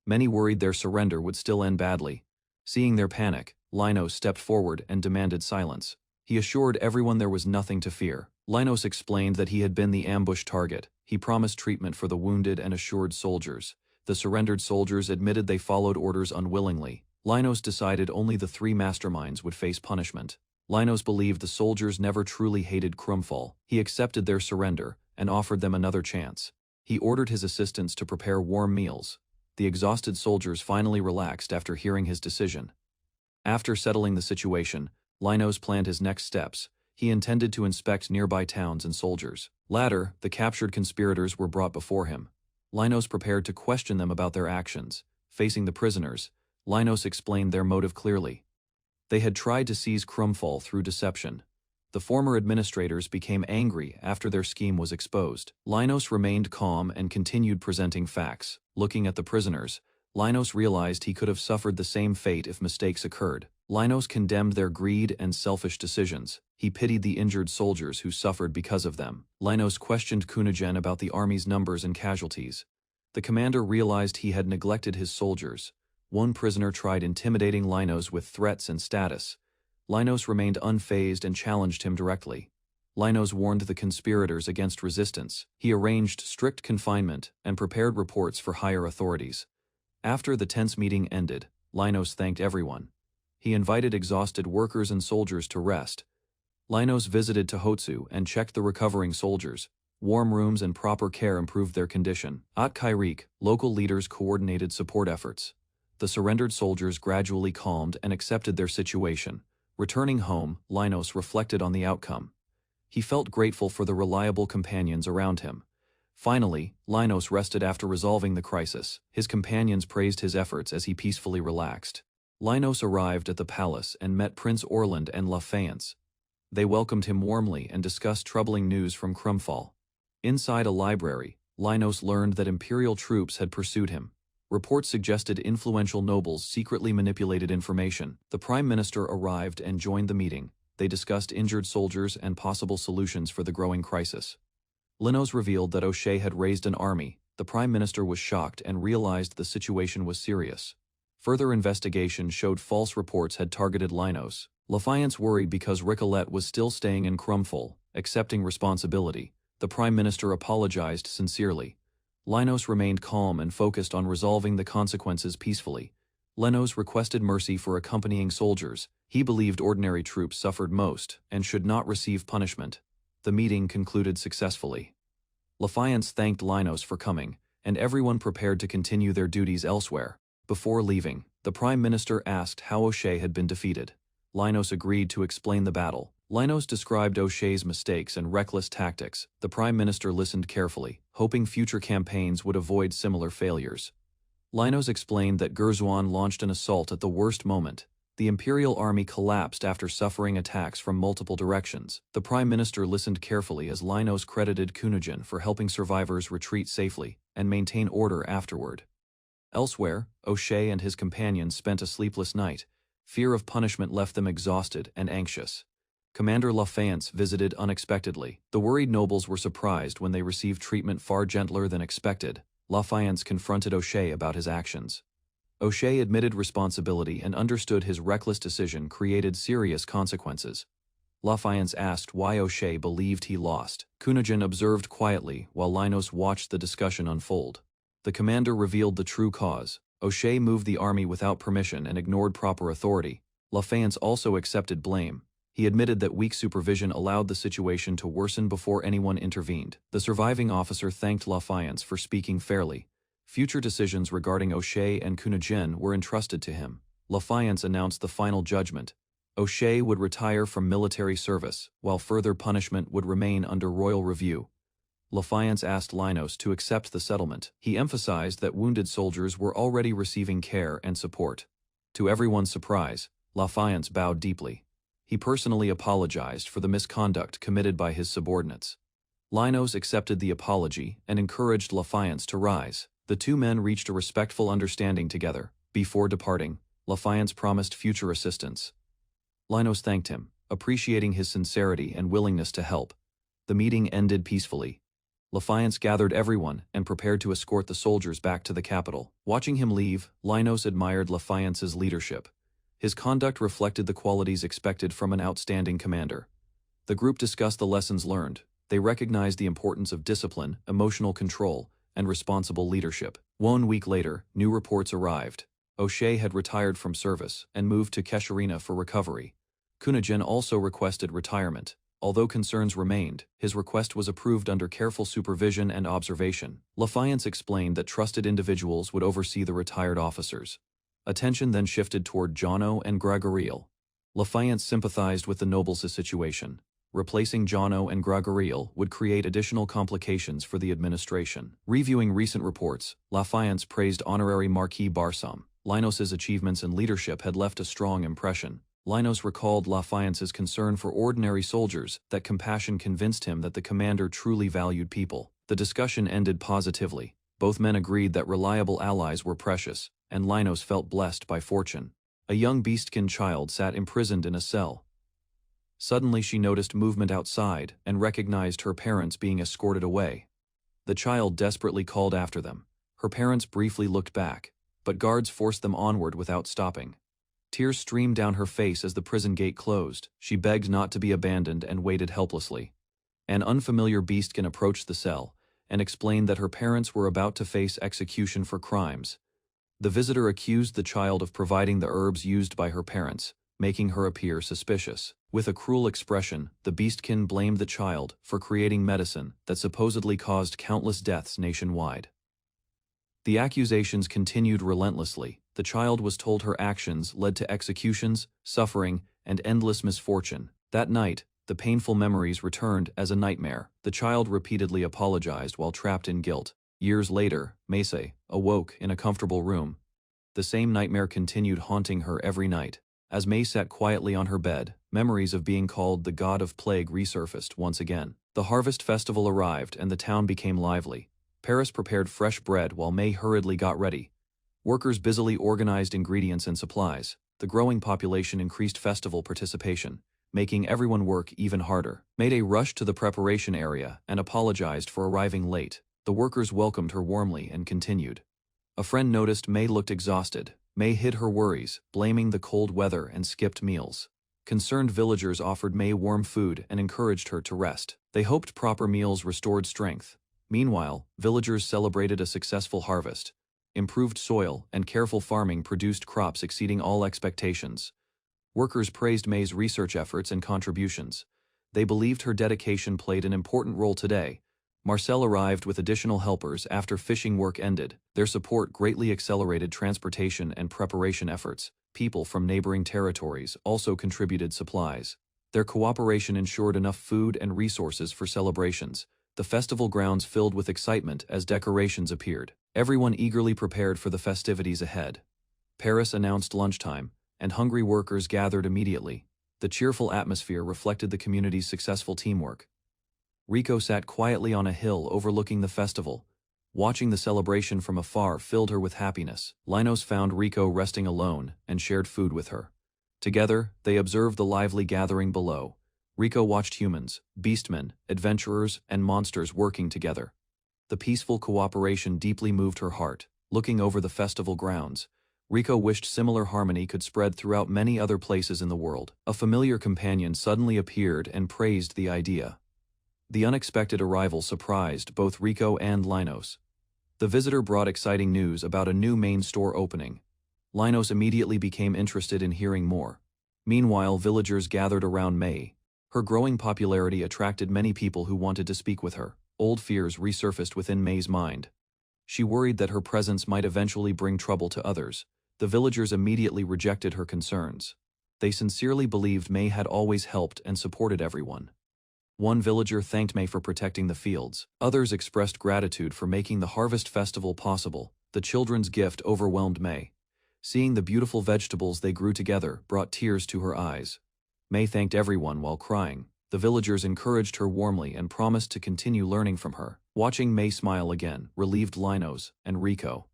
Many worried their surrender would still end badly. Seeing their panic, Linos stepped forward and demanded silence. He assured everyone there was nothing to fear. Linos explained that he had been the ambush target. He promised treatment for the wounded and assured soldiers. The surrendered soldiers admitted they followed orders unwillingly. Linos decided only the three masterminds would face punishment. Linos believed the soldiers never truly hated Krumfall. He accepted their surrender and offered them another chance. He ordered his assistants to prepare warm meals. The exhausted soldiers finally relaxed after hearing his decision. After settling the situation, Linos planned his next steps. He intended to inspect nearby towns and soldiers. Later, the captured conspirators were brought before him. Linos prepared to question them about their actions. Facing the prisoners, Linos explained their motive clearly. They had tried to seize Krumfall through deception. The former administrators became angry after their scheme was exposed. Linos remained calm and continued presenting facts. Looking at the prisoners, Linos realized he could have suffered the same fate if mistakes occurred. Linos condemned their greed and selfish decisions. He pitied the injured soldiers who suffered because of them. Linos questioned Kunijin about the army's numbers and casualties. The commander realized he had neglected his soldiers. One prisoner tried intimidating Linos with threats and status. Linos remained unfazed and challenged him directly. Linos warned the conspirators against resistance. He arranged strict confinement and prepared reports for higher authorities. After the tense meeting ended, Linos thanked everyone. He invited exhausted workers and soldiers to rest. Linos visited Tohotsu and checked the recovering soldiers. Warm rooms and proper care improved their condition. At Kairik, local leaders coordinated support efforts. The surrendered soldiers gradually calmed and accepted their situation. Returning home, Linos reflected on the outcome. He felt grateful for the reliable companions around him. Finally, Linos rested after resolving the crisis. His companions praised his efforts as he peacefully relaxed. Linos arrived at the palace and met Prince Orland and La Fayence. They welcomed him warmly and discussed troubling news from Krumfall. Inside a library, Linos learned that imperial troops had pursued him. Reports suggested influential nobles secretly manipulated information. The Prime Minister arrived and joined the meeting. They discussed injured soldiers and possible solutions for the growing crisis. Linos revealed that O'Shea had raised an army. The Prime Minister was shocked and realized the situation was serious. Further investigation showed false reports had targeted Linos. Lafayette worried because Ricolette was still staying in Crumful, accepting responsibility. The Prime Minister apologized sincerely. Linos remained calm and focused on resolving the consequences peacefully. Linos requested mercy for accompanying soldiers. He believed ordinary troops suffered most and should not receive punishment. The meeting concluded successfully. Lafayette thanked Linos for coming, and everyone prepared to continue their duties elsewhere. Before leaving, the Prime Minister asked how O'Shea had been defeated. Linos agreed to explain the battle. Linos described O'Shea's mistakes and reckless tactics. The Prime Minister listened carefully, hoping future campaigns would avoid similar failures. Linos explained that Gerzwan launched an assault at the worst moment. The Imperial army collapsed after suffering attacks from multiple directions. The Prime Minister listened carefully as Linos credited Kunijin for helping survivors retreat safely and maintain order afterward. Elsewhere, O'Shea and his companions spent a sleepless night. Fear of punishment left them exhausted and anxious. Commander Lafayette visited unexpectedly. The worried nobles were surprised when they received treatment far gentler than expected. Lafayette confronted O'Shea about his actions. O'Shea admitted responsibility and understood his reckless decision created serious consequences. Lafayette asked why O'Shea believed he lost. Kunijin observed quietly while Linos watched the discussion unfold. The commander revealed the true cause. O'Shea moved the army without permission and ignored proper authority. Lafayette also accepted blame. He admitted that weak supervision allowed the situation to worsen before anyone intervened. The surviving officer thanked Lafayette for speaking fairly. Future decisions regarding O'Shea and Kunijin were entrusted to him. Lafayette announced the final judgment. O'Shea would retire from military service, while further punishment would remain under royal review. Lafayette asked Linos to accept the settlement. He emphasized that wounded soldiers were already receiving care and support. To everyone's surprise, Lafayette bowed deeply. He personally apologized for the misconduct committed by his subordinates. Linos accepted the apology and encouraged Lafayette to rise. The two men reached a respectful understanding together. Before departing, Lafayette promised future assistance. Linos thanked him, appreciating his sincerity and willingness to help. The meeting ended peacefully. Lafayette gathered everyone and prepared to escort the soldiers back to the capital. Watching him leave, Linos admired Lafayette's leadership. His conduct reflected the qualities expected from an outstanding commander. The group discussed the lessons learned. They recognized the importance of discipline, emotional control, and responsible leadership. 1 week later, new reports arrived. O'Shea had retired from service and moved to Kesharina for recovery. Kunijin also requested retirement. Although concerns remained, his request was approved under careful supervision and observation. Lafayette explained that trusted individuals would oversee the retired officers. Attention then shifted toward Jono and Gregoriel. Lafayette sympathized with the nobles' situation. Replacing Jono and Gregoriel would create additional complications for the administration. Reviewing recent reports, Lafayette praised Honorary Marquis Barsom. Linos' achievements in leadership had left a strong impression. Linos recalled Lafayette's concern for ordinary soldiers. That compassion convinced him that the commander truly valued people. The discussion ended positively. Both men agreed that reliable allies were precious, and Linos felt blessed by fortune. A young beastkin child sat imprisoned in a cell. Suddenly she noticed movement outside and recognized her parents being escorted away. The child desperately called after them. Her parents briefly looked back, but guards forced them onward without stopping. Tears streamed down her face as the prison gate closed. She begged not to be abandoned and waited helplessly. An unfamiliar beastkin approached the cell and explained that her parents were about to face execution for crimes. The visitor accused the child of providing the herbs used by her parents, making her appear suspicious. With a cruel expression, the beastkin blamed the child for creating medicine that supposedly caused countless deaths nationwide. The accusations continued relentlessly. The child was told her actions led to executions, suffering, and endless misfortune. That night, the painful memories returned as a nightmare. The child repeatedly apologized while trapped in guilt. Years later, Maisei awoke in a comfortable room. The same nightmare continued haunting her every night. As May sat quietly on her bed, memories of being called the god of plague resurfaced once again. The harvest festival arrived and the town became lively. Paris prepared fresh bread while May hurriedly got ready. Workers busily organized ingredients and supplies. The growing population increased festival participation, making everyone work even harder. Mayday rushed to the preparation area and apologized for arriving late. The workers welcomed her warmly and continued. A friend noticed May looked exhausted. May hid her worries, blaming the cold weather and skipped meals. Concerned villagers offered May warm food and encouraged her to rest. They hoped proper meals restored strength. Meanwhile, villagers celebrated a successful harvest. Improved soil and careful farming produced crops exceeding all expectations. Workers praised May's research efforts and contributions. They believed her dedication played an important role today. Marcel arrived with additional helpers after fishing work ended. Their support greatly accelerated transportation and preparation efforts. People from neighboring territories also contributed supplies. Their cooperation ensured enough food and resources for celebrations. The festival grounds filled with excitement as decorations appeared. Everyone eagerly prepared for the festivities ahead. Paris announced lunchtime, and hungry workers gathered immediately. The cheerful atmosphere reflected the community's successful teamwork. Rico sat quietly on a hill overlooking the festival. Watching the celebration from afar filled her with happiness. Linus found Rico resting alone and shared food with her. Together, they observed the lively gathering below. Rico watched humans, beastmen, adventurers, and monsters working together. The peaceful cooperation deeply moved her heart. Looking over the festival grounds, Rico wished similar harmony could spread throughout many other places in the world. A familiar companion suddenly appeared and praised the idea. The unexpected arrival surprised both Rico and Linus. The visitor brought exciting news about a new main store opening. Linus immediately became interested in hearing more. Meanwhile, villagers gathered around May. Her growing popularity attracted many people who wanted to speak with her. Old fears resurfaced within May's mind. She worried that her presence might eventually bring trouble to others. The villagers immediately rejected her concerns. They sincerely believed May had always helped and supported everyone. One villager thanked May for protecting the fields. Others expressed gratitude for making the harvest festival possible. The children's gift overwhelmed May. Seeing the beautiful vegetables they grew together brought tears to her eyes. May thanked everyone while crying. The villagers encouraged her warmly and promised to continue learning from her. Watching May smile again relieved Linus and Rico.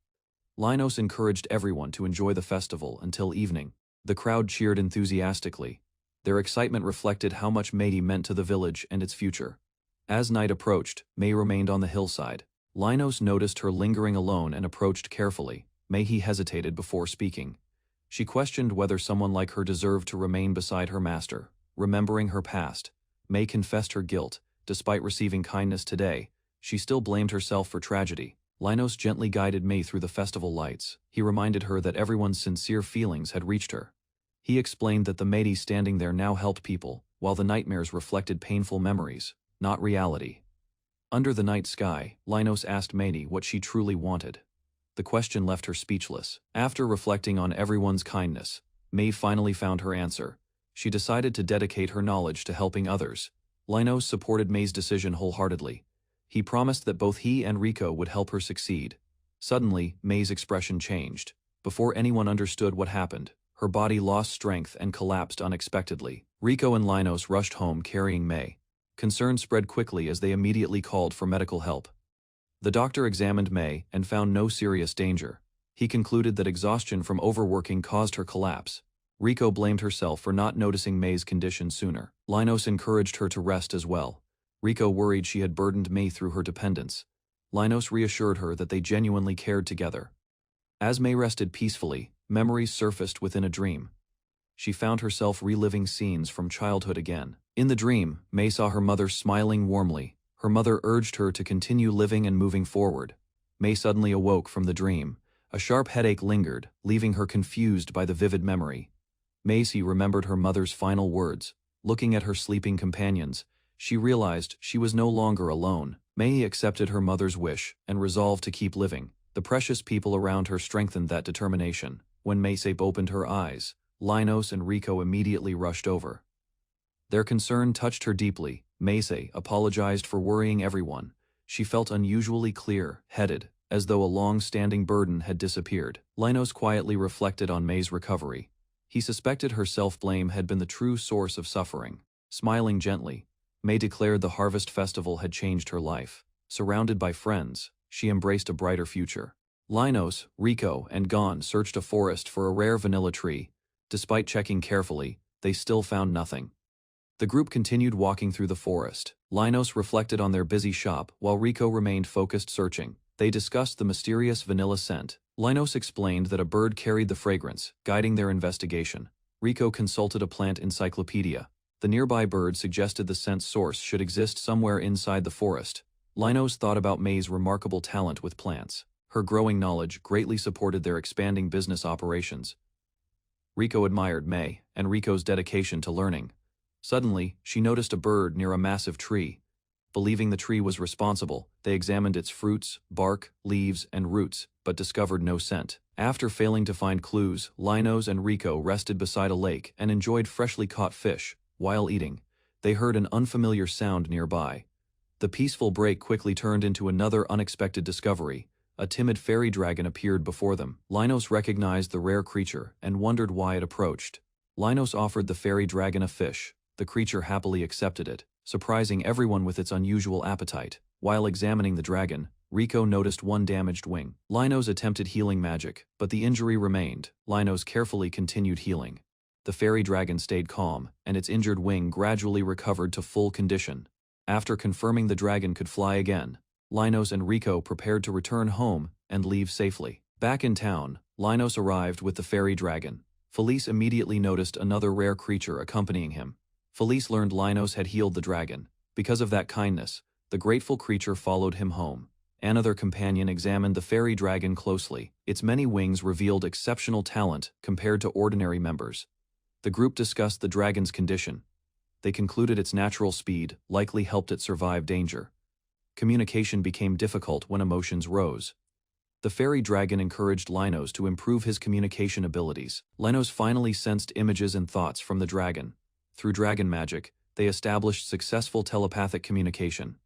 Linus encouraged everyone to enjoy the festival until evening. The crowd cheered enthusiastically. Their excitement reflected how much May meant to the village and its future. As night approached, May remained on the hillside. Linus noticed her lingering alone and approached carefully. May hesitated before speaking. She questioned whether someone like her deserved to remain beside her master. Remembering her past, May confessed her guilt. Despite receiving kindness today, she still blamed herself for tragedy. Linus gently guided May through the festival lights. He reminded her that everyone's sincere feelings had reached her. He explained that the maid standing there now helped people, while the nightmares reflected painful memories, not reality. Under the night sky, Linus asked May what she truly wanted. The question left her speechless. After reflecting on everyone's kindness, May finally found her answer. She decided to dedicate her knowledge to helping others. Linus supported May's decision wholeheartedly. He promised that both he and Rico would help her succeed. Suddenly, May's expression changed. Before anyone understood what happened, her body lost strength and collapsed unexpectedly. Rico and Linus rushed home carrying May. Concern spread quickly as they immediately called for medical help. The doctor examined May and found no serious danger. He concluded that exhaustion from overworking caused her collapse. Rico blamed herself for not noticing May's condition sooner. Linus encouraged her to rest as well. Rico worried she had burdened May through her dependence. Linus reassured her that they genuinely cared together. As May rested peacefully, memories surfaced within a dream. She found herself reliving scenes from childhood again. In the dream, May saw her mother smiling warmly. Her mother urged her to continue living and moving forward. May suddenly awoke from the dream. A sharp headache lingered, leaving her confused by the vivid memory. Macy remembered her mother's final words. Looking at her sleeping companions, she realized she was no longer alone. May accepted her mother's wish and resolved to keep living. The precious people around her strengthened that determination. When Maysep opened her eyes, Linus and Rico immediately rushed over. Their concern touched her deeply. Maysep apologized for worrying everyone. She felt unusually clear-headed, as though a long-standing burden had disappeared. Linus quietly reflected on May's recovery. He suspected her self-blame had been the true source of suffering. Smiling gently, May declared the harvest festival had changed her life. Surrounded by friends, she embraced a brighter future. Linos, Rico, and Gon searched a forest for a rare vanilla tree. Despite checking carefully, they still found nothing. The group continued walking through the forest. Linos reflected on their busy shop while Rico remained focused searching. They discussed the mysterious vanilla scent. Linos explained that a bird carried the fragrance, guiding their investigation. Rico consulted a plant encyclopedia. The nearby bird suggested the scent source should exist somewhere inside the forest. Linos thought about May's remarkable talent with plants. Her growing knowledge greatly supported their expanding business operations. Rico admired May and Rico's dedication to learning. Suddenly, she noticed a bird near a massive tree. Believing the tree was responsible, they examined its fruits, bark, leaves, and roots, but discovered no scent. After failing to find clues, Linos and Rico rested beside a lake and enjoyed freshly caught fish. While eating, they heard an unfamiliar sound nearby. The peaceful break quickly turned into another unexpected discovery. A timid fairy dragon appeared before them. Linos recognized the rare creature and wondered why it approached. Linos offered the fairy dragon a fish. The creature happily accepted it, surprising everyone with its unusual appetite. While examining the dragon, Rico noticed one damaged wing. Linos attempted healing magic, but the injury remained. Linos carefully continued healing. The fairy dragon stayed calm, and its injured wing gradually recovered to full condition. After confirming the dragon could fly again, Linos and Rico prepared to return home and leave safely. Back in town, Linos arrived with the fairy dragon. Felice immediately noticed another rare creature accompanying him. Felice learned Linos had healed the dragon. Because of that kindness, the grateful creature followed him home. Another companion examined the fairy dragon closely. Its many wings revealed exceptional talent compared to ordinary members. The group discussed the dragon's condition. They concluded its natural speed likely helped it survive danger. Communication became difficult when emotions rose. The fairy dragon encouraged Linos to improve his communication abilities. Linos finally sensed images and thoughts from the dragon. Through dragon magic, they established successful telepathic communication.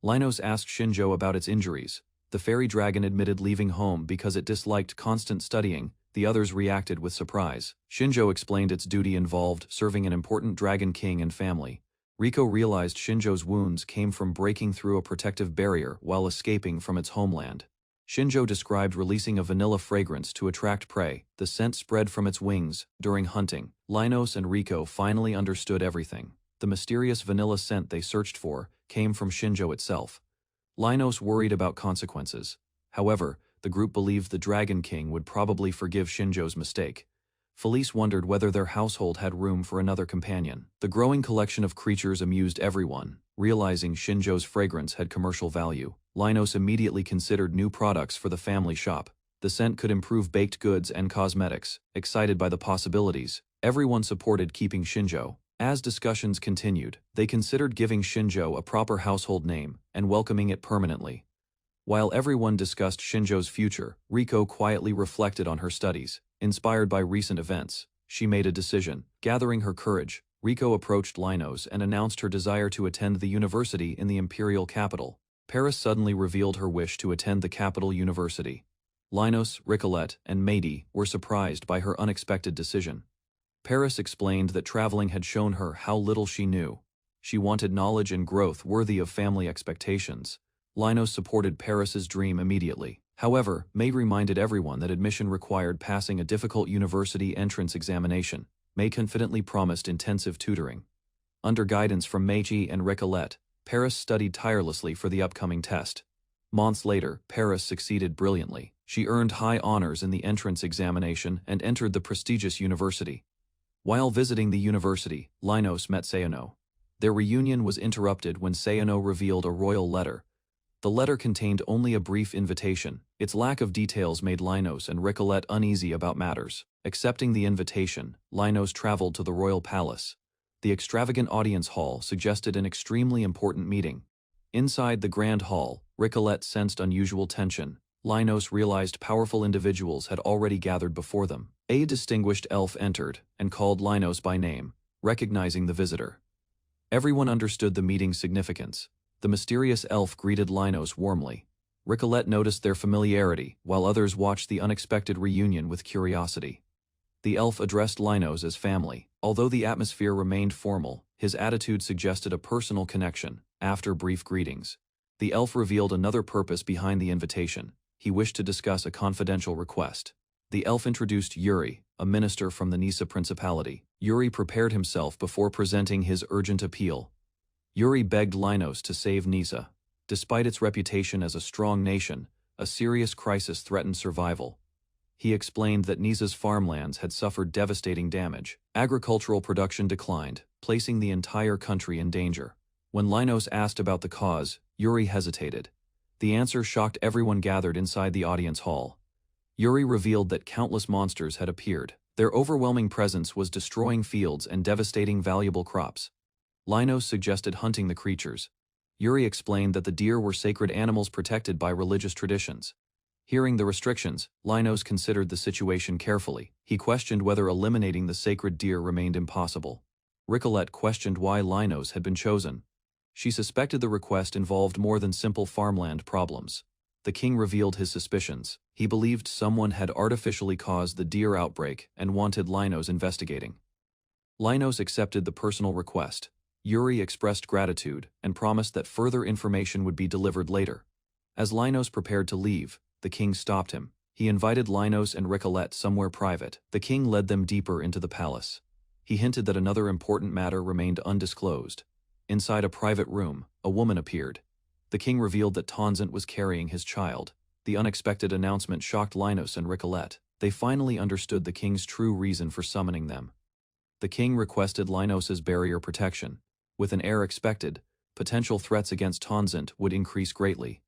Linos asked Shinjo about its injuries. The fairy dragon admitted leaving home because it disliked constant studying. The others reacted with surprise. Shinjo explained its duty involved serving an important dragon king and family. Rico realized Shinjo's wounds came from breaking through a protective barrier while escaping from its homeland. Shinjo described releasing a vanilla fragrance to attract prey. The scent spread from its wings during hunting. Linos and Rico finally understood everything. The mysterious vanilla scent they searched for came from Shinjo itself. Linos worried about consequences. However, the group believed the Dragon King would probably forgive Shinjo's mistake. Felice wondered whether their household had room for another companion. The growing collection of creatures amused everyone. Realizing Shinjo's fragrance had commercial value, Linos immediately considered new products for the family shop. The scent could improve baked goods and cosmetics. Excited by the possibilities, everyone supported keeping Shinjo. As discussions continued, they considered giving Shinjo a proper household name and welcoming it permanently. While everyone discussed Shinjo's future, Rico quietly reflected on her studies. Inspired by recent events, she made a decision. Gathering her courage, Rico approached Linos and announced her desire to attend the university in the imperial capital. Paris suddenly revealed her wish to attend the capital university. Linos, Ricolette, and Mady were surprised by her unexpected decision. Paris explained that traveling had shown her how little she knew. She wanted knowledge and growth worthy of family expectations. Linos supported Paris's dream immediately. However, May reminded everyone that admission required passing a difficult university entrance examination. May confidently promised intensive tutoring. Under guidance from Meiji and Ricolette, Paris studied tirelessly for the upcoming test. Months later, Paris succeeded brilliantly. She earned high honors in the entrance examination and entered the prestigious university. While visiting the university, Linos met Sayano. Their reunion was interrupted when Sayano revealed a royal letter. The letter contained only a brief invitation. Its lack of details made Linos and Ricolette uneasy about matters. Accepting the invitation, Linos traveled to the royal palace. The extravagant audience hall suggested an extremely important meeting. Inside the grand hall, Ricolette sensed unusual tension. Linos realized powerful individuals had already gathered before them. A distinguished elf entered and called Linos by name, recognizing the visitor. Everyone understood the meeting's significance. The mysterious elf greeted Linos warmly. Ricolette noticed their familiarity, while others watched the unexpected reunion with curiosity. The elf addressed Linos as family. Although the atmosphere remained formal, his attitude suggested a personal connection. After brief greetings, The elf revealed another purpose behind the invitation. He wished to discuss a confidential request. The elf introduced Yuri, a minister from the Nisa Principality. Yuri prepared himself before presenting his urgent appeal. Yuri begged Linos to save Nisa. Despite its reputation as a strong nation, a serious crisis threatened survival. He explained that Nisa's farmlands had suffered devastating damage. Agricultural production declined, placing the entire country in danger. When Linos asked about the cause, Yuri hesitated. The answer shocked everyone gathered inside the audience hall. Yuri revealed that countless monsters had appeared. Their overwhelming presence was destroying fields and devastating valuable crops. Linos suggested hunting the creatures. Yuri explained that the deer were sacred animals protected by religious traditions. Hearing the restrictions, Linos considered the situation carefully. He questioned whether eliminating the sacred deer remained impossible. Ricolette questioned why Linos had been chosen. She suspected the request involved more than simple farmland problems. The king revealed his suspicions. He believed someone had artificially caused the deer outbreak and wanted Linos investigating. Linos accepted the personal request. Yuri expressed gratitude and promised that further information would be delivered later. As Linos prepared to leave, the king stopped him. He invited Linos and Ricolette somewhere private. The king led them deeper into the palace. He hinted that another important matter remained undisclosed. Inside a private room, a woman appeared. The king revealed that Tonzent was carrying his child. The unexpected announcement shocked Linos and Ricolette. They finally understood the king's true reason for summoning them. The king requested Linos's barrier protection. With an heir expected, potential threats against Tonzent would increase greatly.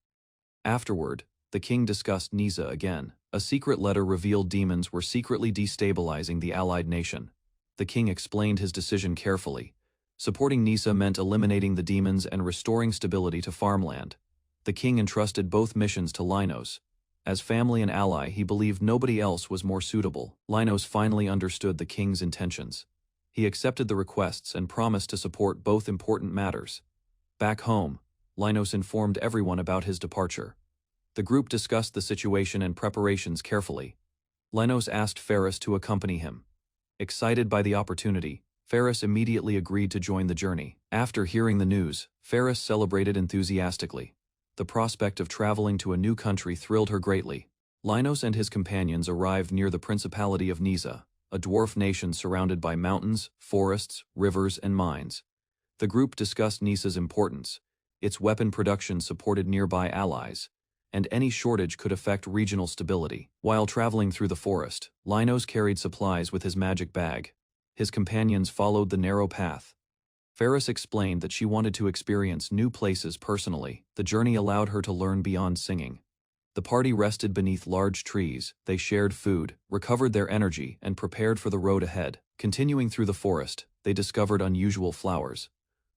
Afterward, the king discussed Nisa again. A secret letter revealed demons were secretly destabilizing the allied nation. The king explained his decision carefully. Supporting Nisa meant eliminating the demons and restoring stability to farmland. The king entrusted both missions to Linos. As family and ally, he believed nobody else was more suitable. Linos finally understood the king's intentions. He accepted the requests and promised to support both important matters. Back home, Linos informed everyone about his departure. The group discussed the situation and preparations carefully. Linos asked Ferris to accompany him. Excited by the opportunity, Ferris immediately agreed to join the journey. After hearing the news, Ferris celebrated enthusiastically. The prospect of traveling to a new country thrilled her greatly. Linos and his companions arrived near the Principality of Nisa, a dwarf nation surrounded by mountains, forests, rivers, and mines. The group discussed Nisa's importance. Its weapon production supported nearby allies, and any shortage could affect regional stability. While traveling through the forest, Linos carried supplies with his magic bag. His companions followed the narrow path. Ferris explained that she wanted to experience new places personally. The journey allowed her to learn beyond singing. The party rested beneath large trees. They shared food, recovered their energy, and prepared for the road ahead. Continuing through the forest, they discovered unusual flowers.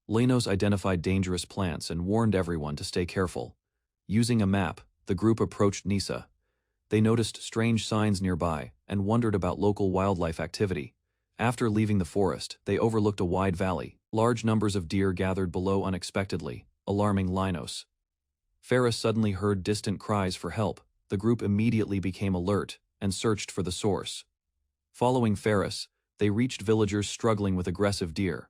Linos identified dangerous plants and warned everyone to stay careful. Using a map, the group approached Nisa. They noticed strange signs nearby and wondered about local wildlife activity. After leaving the forest, they overlooked a wide valley. Large numbers of deer gathered below unexpectedly, alarming Linos. Ferris suddenly heard distant cries for help. The group immediately became alert and searched for the source. Following Ferris, they reached villagers struggling with aggressive deer.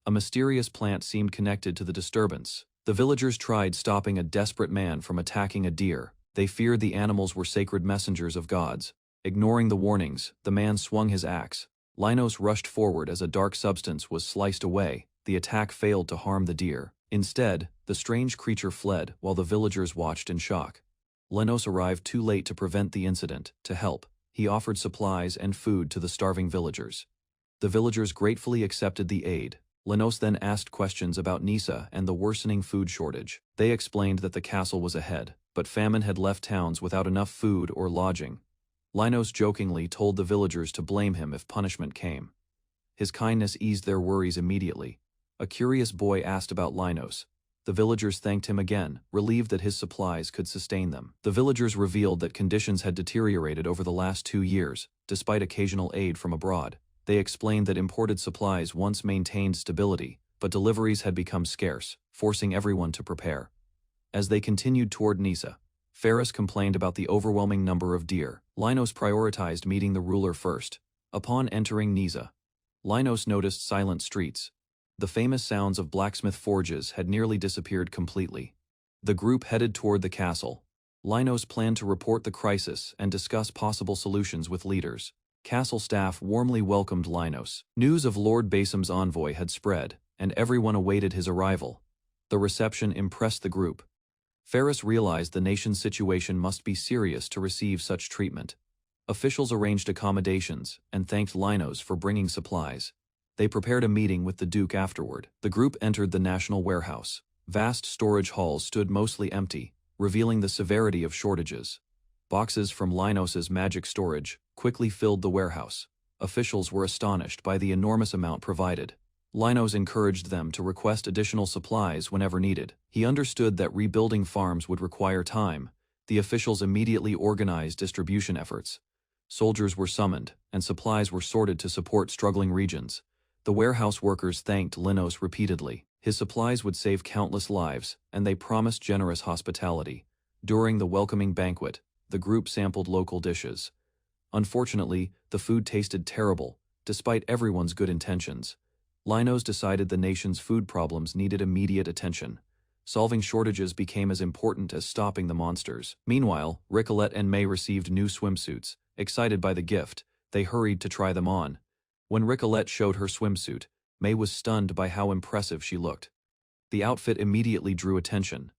A mysterious plant seemed connected to the disturbance. The villagers tried stopping a desperate man from attacking a deer. They feared the animals were sacred messengers of gods. Ignoring the warnings, the man swung his axe. Linos rushed forward as a dark substance was sliced away. The attack failed to harm the deer. Instead, the strange creature fled while the villagers watched in shock. Linos arrived too late to prevent the incident. To help, he offered supplies and food to the starving villagers. The villagers gratefully accepted the aid. Linos then asked questions about Nisa and the worsening food shortage. They explained that the castle was ahead, but famine had left towns without enough food or lodging. Linos jokingly told the villagers to blame him if punishment came. His kindness eased their worries immediately. A curious boy asked about Linos. The villagers thanked him again, relieved that his supplies could sustain them. The villagers revealed that conditions had deteriorated over the last 2 years, despite occasional aid from abroad. They explained that imported supplies once maintained stability, but deliveries had become scarce, forcing everyone to prepare. As they continued toward Nisa, Ferris complained about the overwhelming number of deer. Linos prioritized meeting the ruler first. Upon entering Nisa, Linos noticed silent streets. The famous sounds of blacksmith forges had nearly disappeared completely. The group headed toward the castle. Linos planned to report the crisis and discuss possible solutions with leaders. Castle staff warmly welcomed Linos. News of Lord Basim's envoy had spread, and everyone awaited his arrival. The reception impressed the group. Ferris realized the nation's situation must be serious to receive such treatment. Officials arranged accommodations and thanked Linos for bringing supplies. They prepared a meeting with the Duke afterward. The group entered the national warehouse. Vast storage halls stood mostly empty, revealing the severity of shortages. Boxes from Linos's magic storage quickly filled the warehouse. Officials were astonished by the enormous amount provided. Linos encouraged them to request additional supplies whenever needed. He understood that rebuilding farms would require time. The officials immediately organized distribution efforts. Soldiers were summoned, and supplies were sorted to support struggling regions. The warehouse workers thanked Linos repeatedly. His supplies would save countless lives, and they promised generous hospitality. During the welcoming banquet, the group sampled local dishes. Unfortunately, the food tasted terrible, despite everyone's good intentions. Linos decided the nation's food problems needed immediate attention. Solving shortages became as important as stopping the monsters. Meanwhile, Ricolette and May received new swimsuits. Excited by the gift, they hurried to try them on. When Ricolette showed her swimsuit, May was stunned by how impressive she looked. The outfit immediately drew attention.